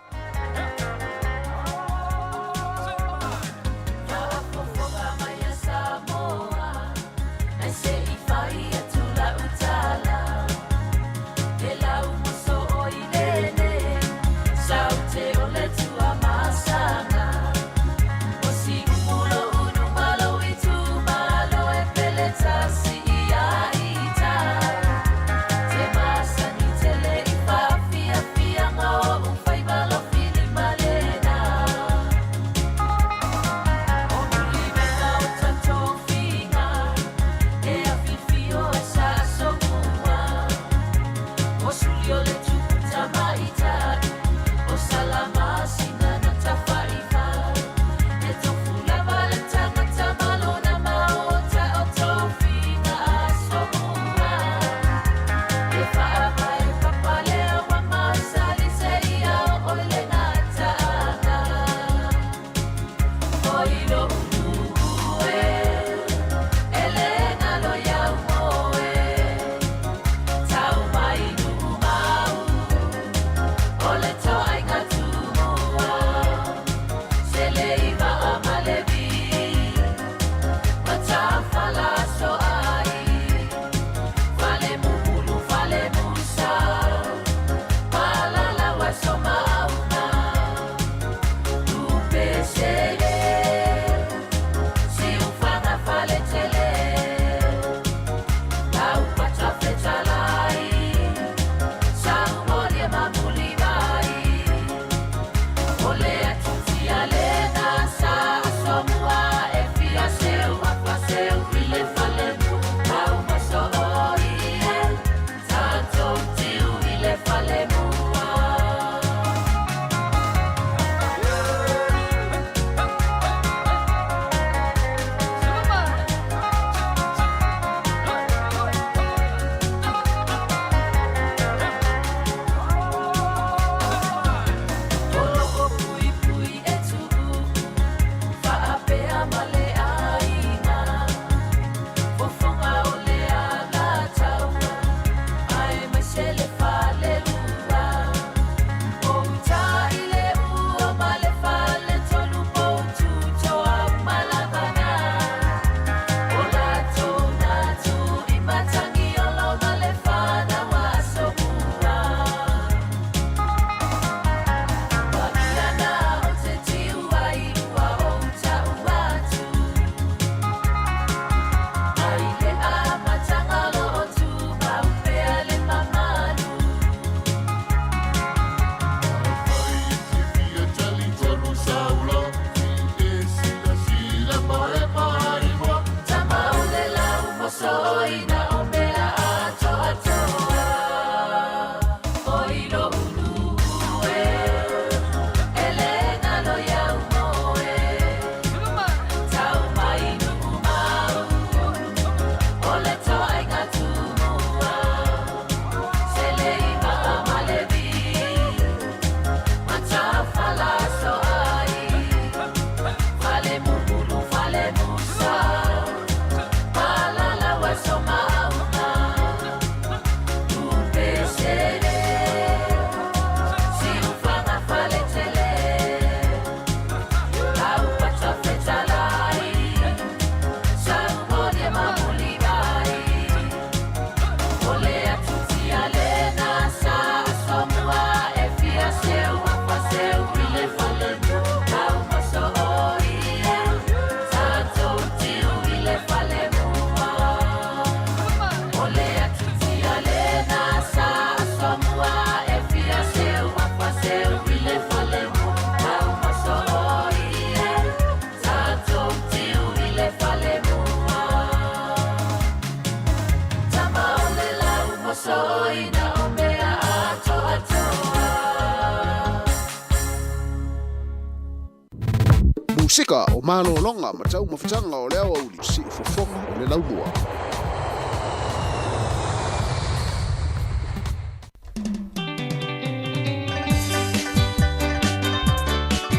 Speaker 5: Usika o malo longa matau mafutanga o leo au li si fofonga o le laumua.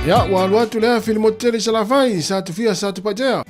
Speaker 5: Ya watu lea filmoteli salafai satu fia satu pajea.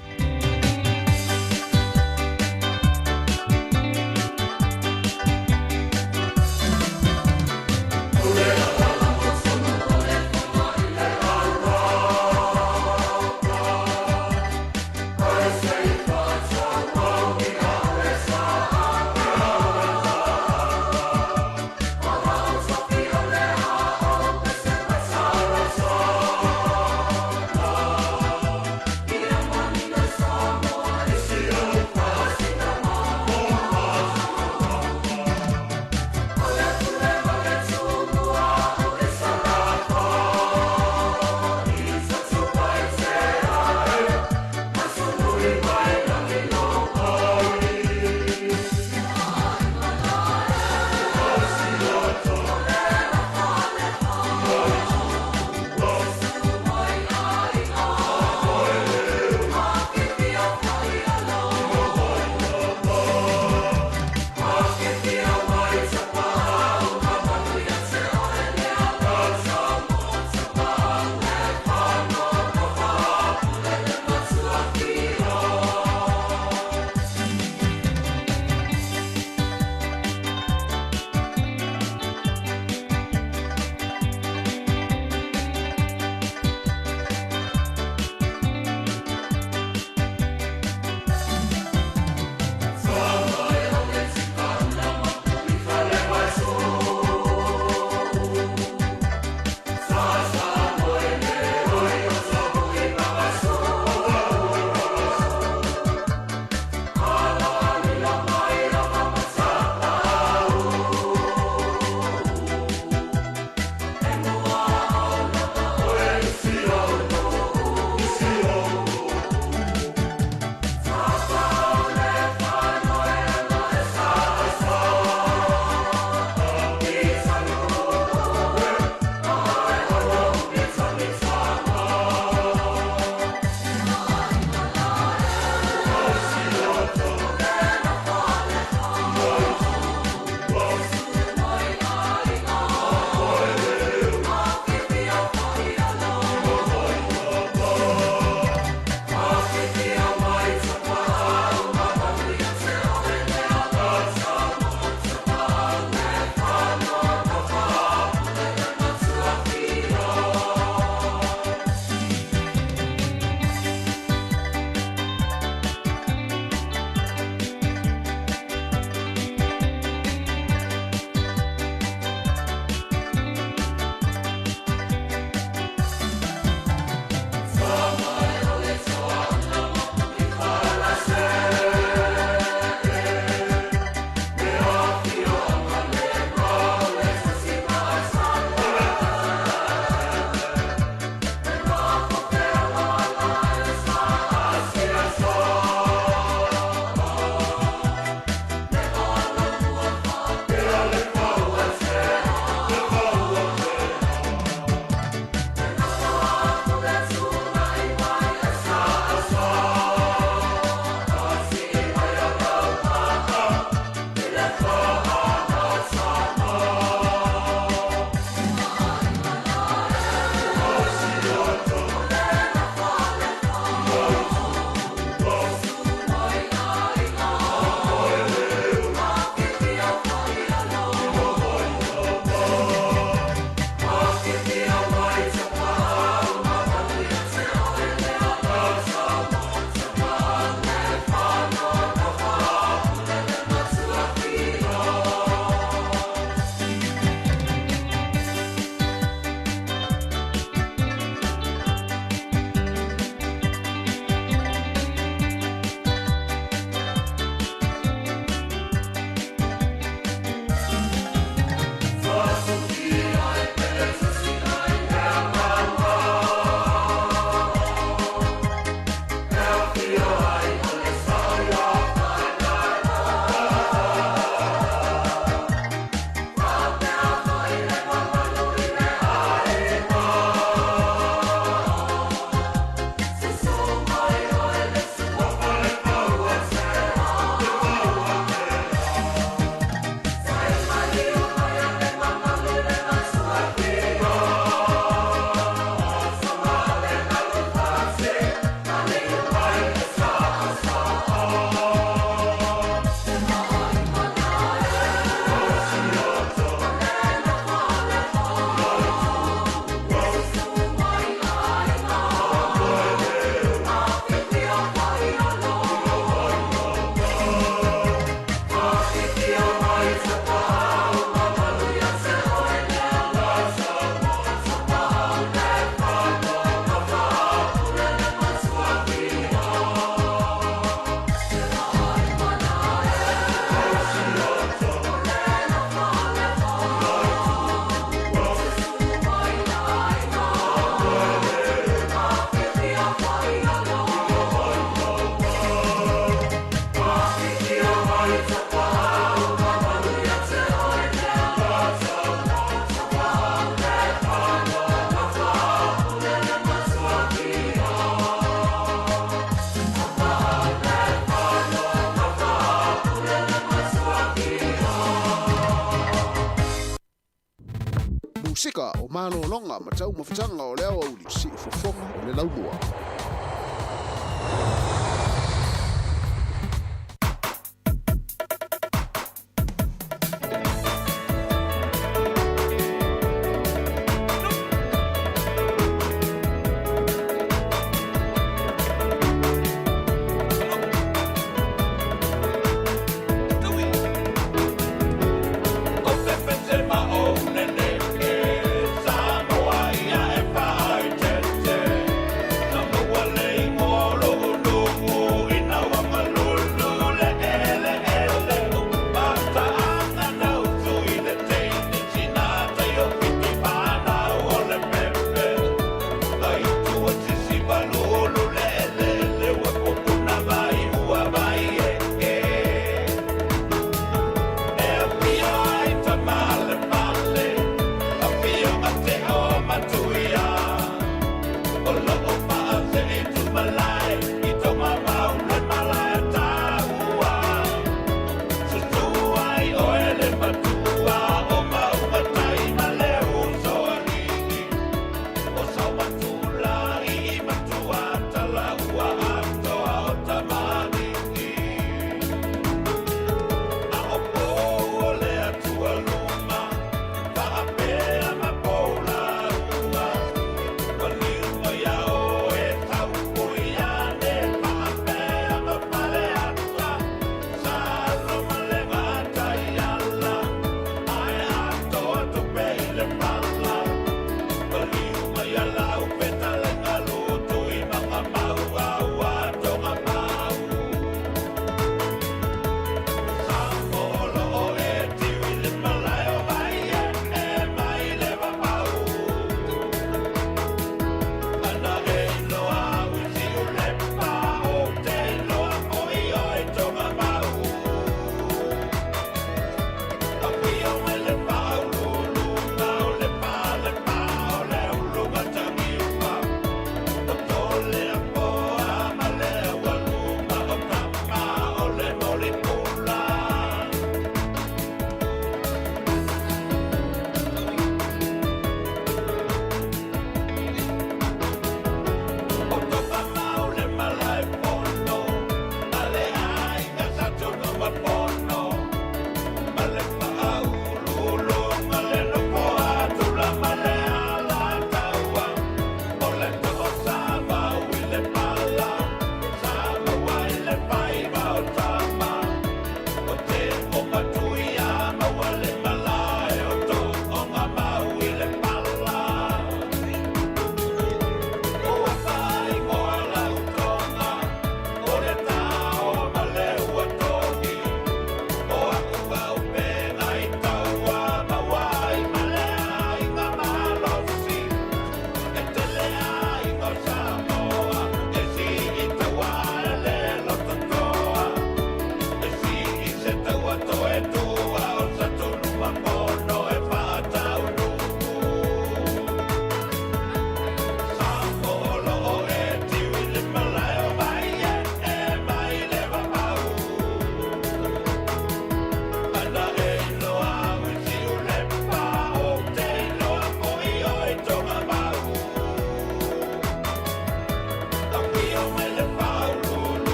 Speaker 5: mano longa matau mafutanga o leo au si fofonga o le laulua.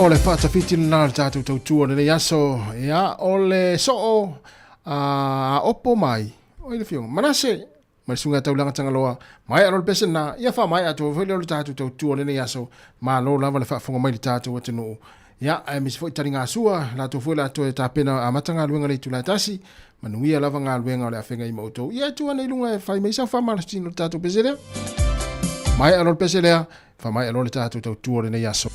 Speaker 5: O le whaatawhiti nā tātou tautua le aso, ia, o le soo, opo mai o ile fiong manase mai sunga tau langa tanga loa mai arol pese na ia fa mai atu fele lo tatu tau tu le ya so ma lo lava le fa fonga mai tatu o tenu ya ai mis foi taringa sua la tu foi la to ta pena amatanga luenga le tu la tasi manuia lava nga luenga le afenga i moto ia tu ana ilunga fa mai sa fa mal tino tatu pese le mai arol pese le fa mai arol tatu tau tu le ya so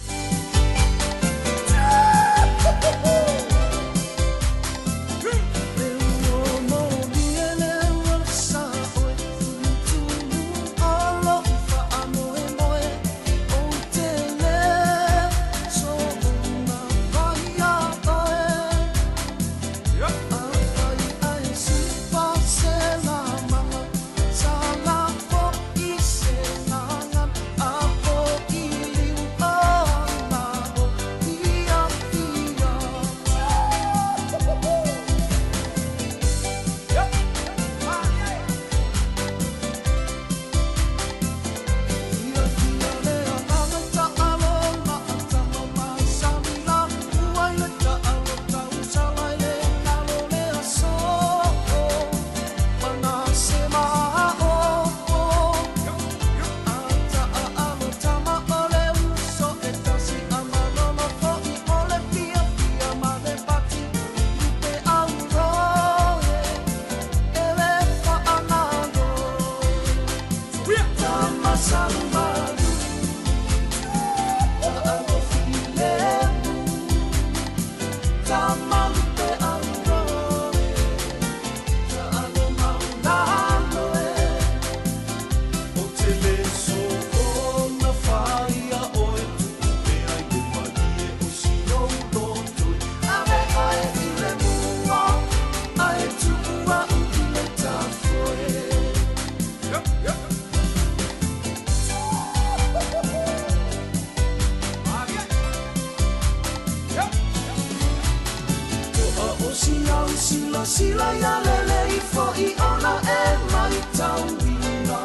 Speaker 17: Sila ya lele ifo I ona e mai taurina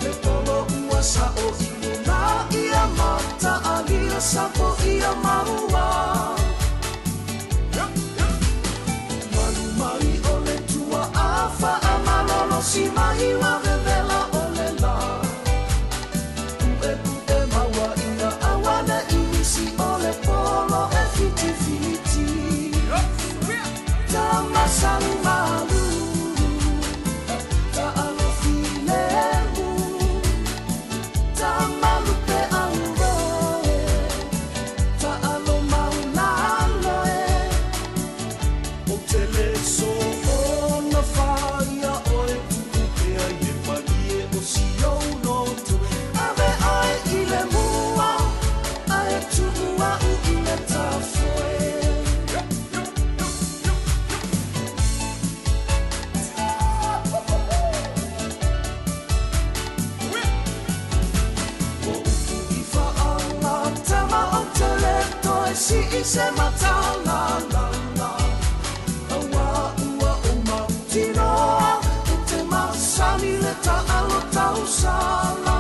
Speaker 17: Le polo ua sa o iluna Ia mata alia sapo ia maua Manu mai o le tua afa a malolo si mai wa vevela o le la Pue maua ina awana inisi o le polo e fiti fiti Tamasalu malu Ta'alo filemu Tamalu pe auroe Ta'alo maulaloe O tele so ona faia oe tuku e ai e malie o si au noto Ave ai ile mua Ai tuku au ile tafoe Si se mata la la la Awa ua o mautinoa E te masani le ta alo tau sala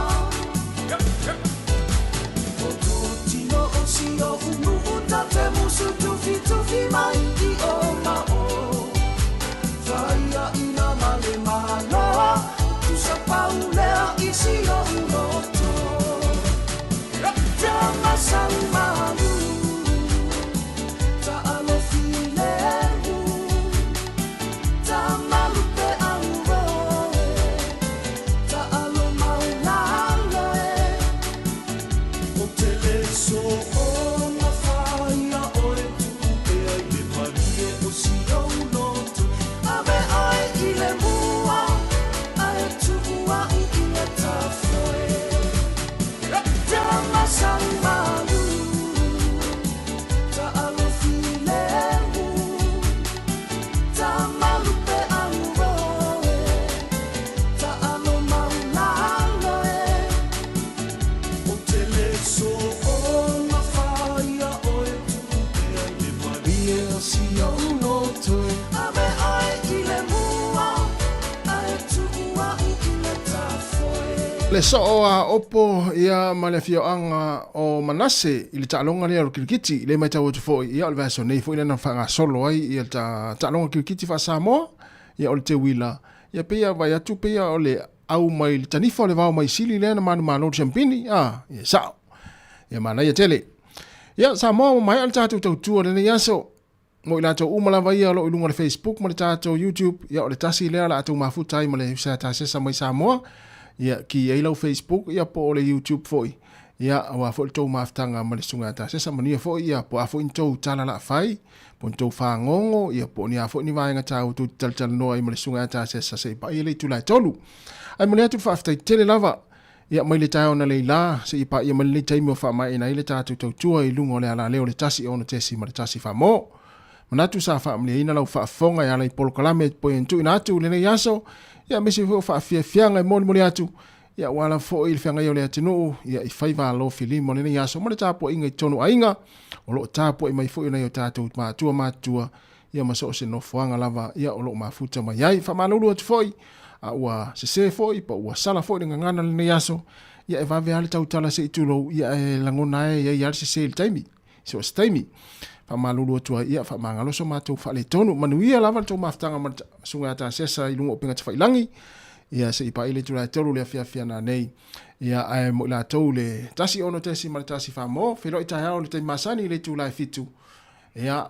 Speaker 17: O tō tino o si o unu uta te musu tufi tufi mai I o ma o Whaia ina male manoa Tu sa paulea I si o unoto Te masani malu So on the fire.
Speaker 5: Le so a opo ia malefio anga o manase ili talonga le kirikiti le mai tau fo ia le vaso nei fo ina fanga solo ai ia talonga kirikiti fa Sāmoa ia o te wila ia pia vai atu pia o le au mai tanifo le vau mai sili le na manu manu champini ia sa ia mana ia tele ia Sāmoa mai al tatu tau le ia so mo ila tau umala vai ia lo ilunga le Facebook mo le tatu YouTube ia o le tasi le ala atu mafutai mo le sa ta sesa mai Sāmoa ia ki ai lau Facebook ia po le YouTube foi ia wa fo to maftanga ma le sunga ta se samania foi ia po afo into tala la fai po to fa ngongo ia po ni afo ni vai nga tau tu tal no ai ma le sunga ta se sa se pa ile tu la tolu ai mo le tu fa afta tele lava ia mai le tau na le la se pa ia ma le tai mo fa mai na ile ta tu tu ai lungo le ala le o le tasi ona te si ma le tasi fa mo manatu sa fa mle ina lau fa fonga ia le pol kalame po entu ina tu le yaso ia mesi fo fa fianga moni atu ia wala fo il fianga yo le atinu ia I faiva lo fili moni ni yaso mo le tapo inga tonu ainga o lo tapo I mai fo ina yo tatu matua ia maso se no fuanga lava ia o lo mafuta mai ai fa manulu atu foi a wa se foi po wa sala foi ngana le yaso ia va ve al tau tala se itulo ia langona ia ia se il taimi so staimi fa malulu atu ia fa mangalo so matu fa le tonu manuia lava to maftanga ma sunga ta sesa ilungo pinga tfa ilangi ia se ipa ile tula tolu le fia na nei ia ai mo la tole tasi ono tesi ma tasi fa mo felo ita ha ono te masani le tula fitu ia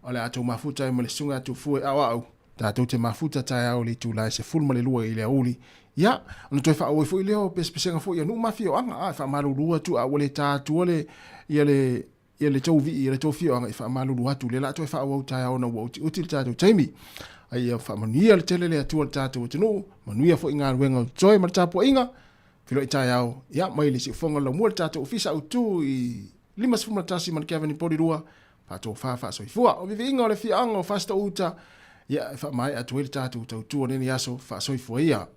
Speaker 5: ole atu mafuta mo le sunga atu fu au ta to te mafuta ta ya ole tula se full mo le lua ile uli ia ono to fa o fu ile o pespesenga fu ia no mafio anga fa malulu atu a ole ta tu ole ia le tau vi ia le tau fio anga I fa malulu atu le la to fa o ta ona wo util ta to taimi ai fa mania le tele le atu ta to no manuia fo inga wenga joy ma ta po inga filo ita yao ia mai le si fonga lo mo ta to ofisa utu I lima sfuma tasi man Kevin podi rua pa to fa so ifua o vivi inga le fi anga fasta uta ia fa mai atu le ta to tu ne yaso fa so ifua ia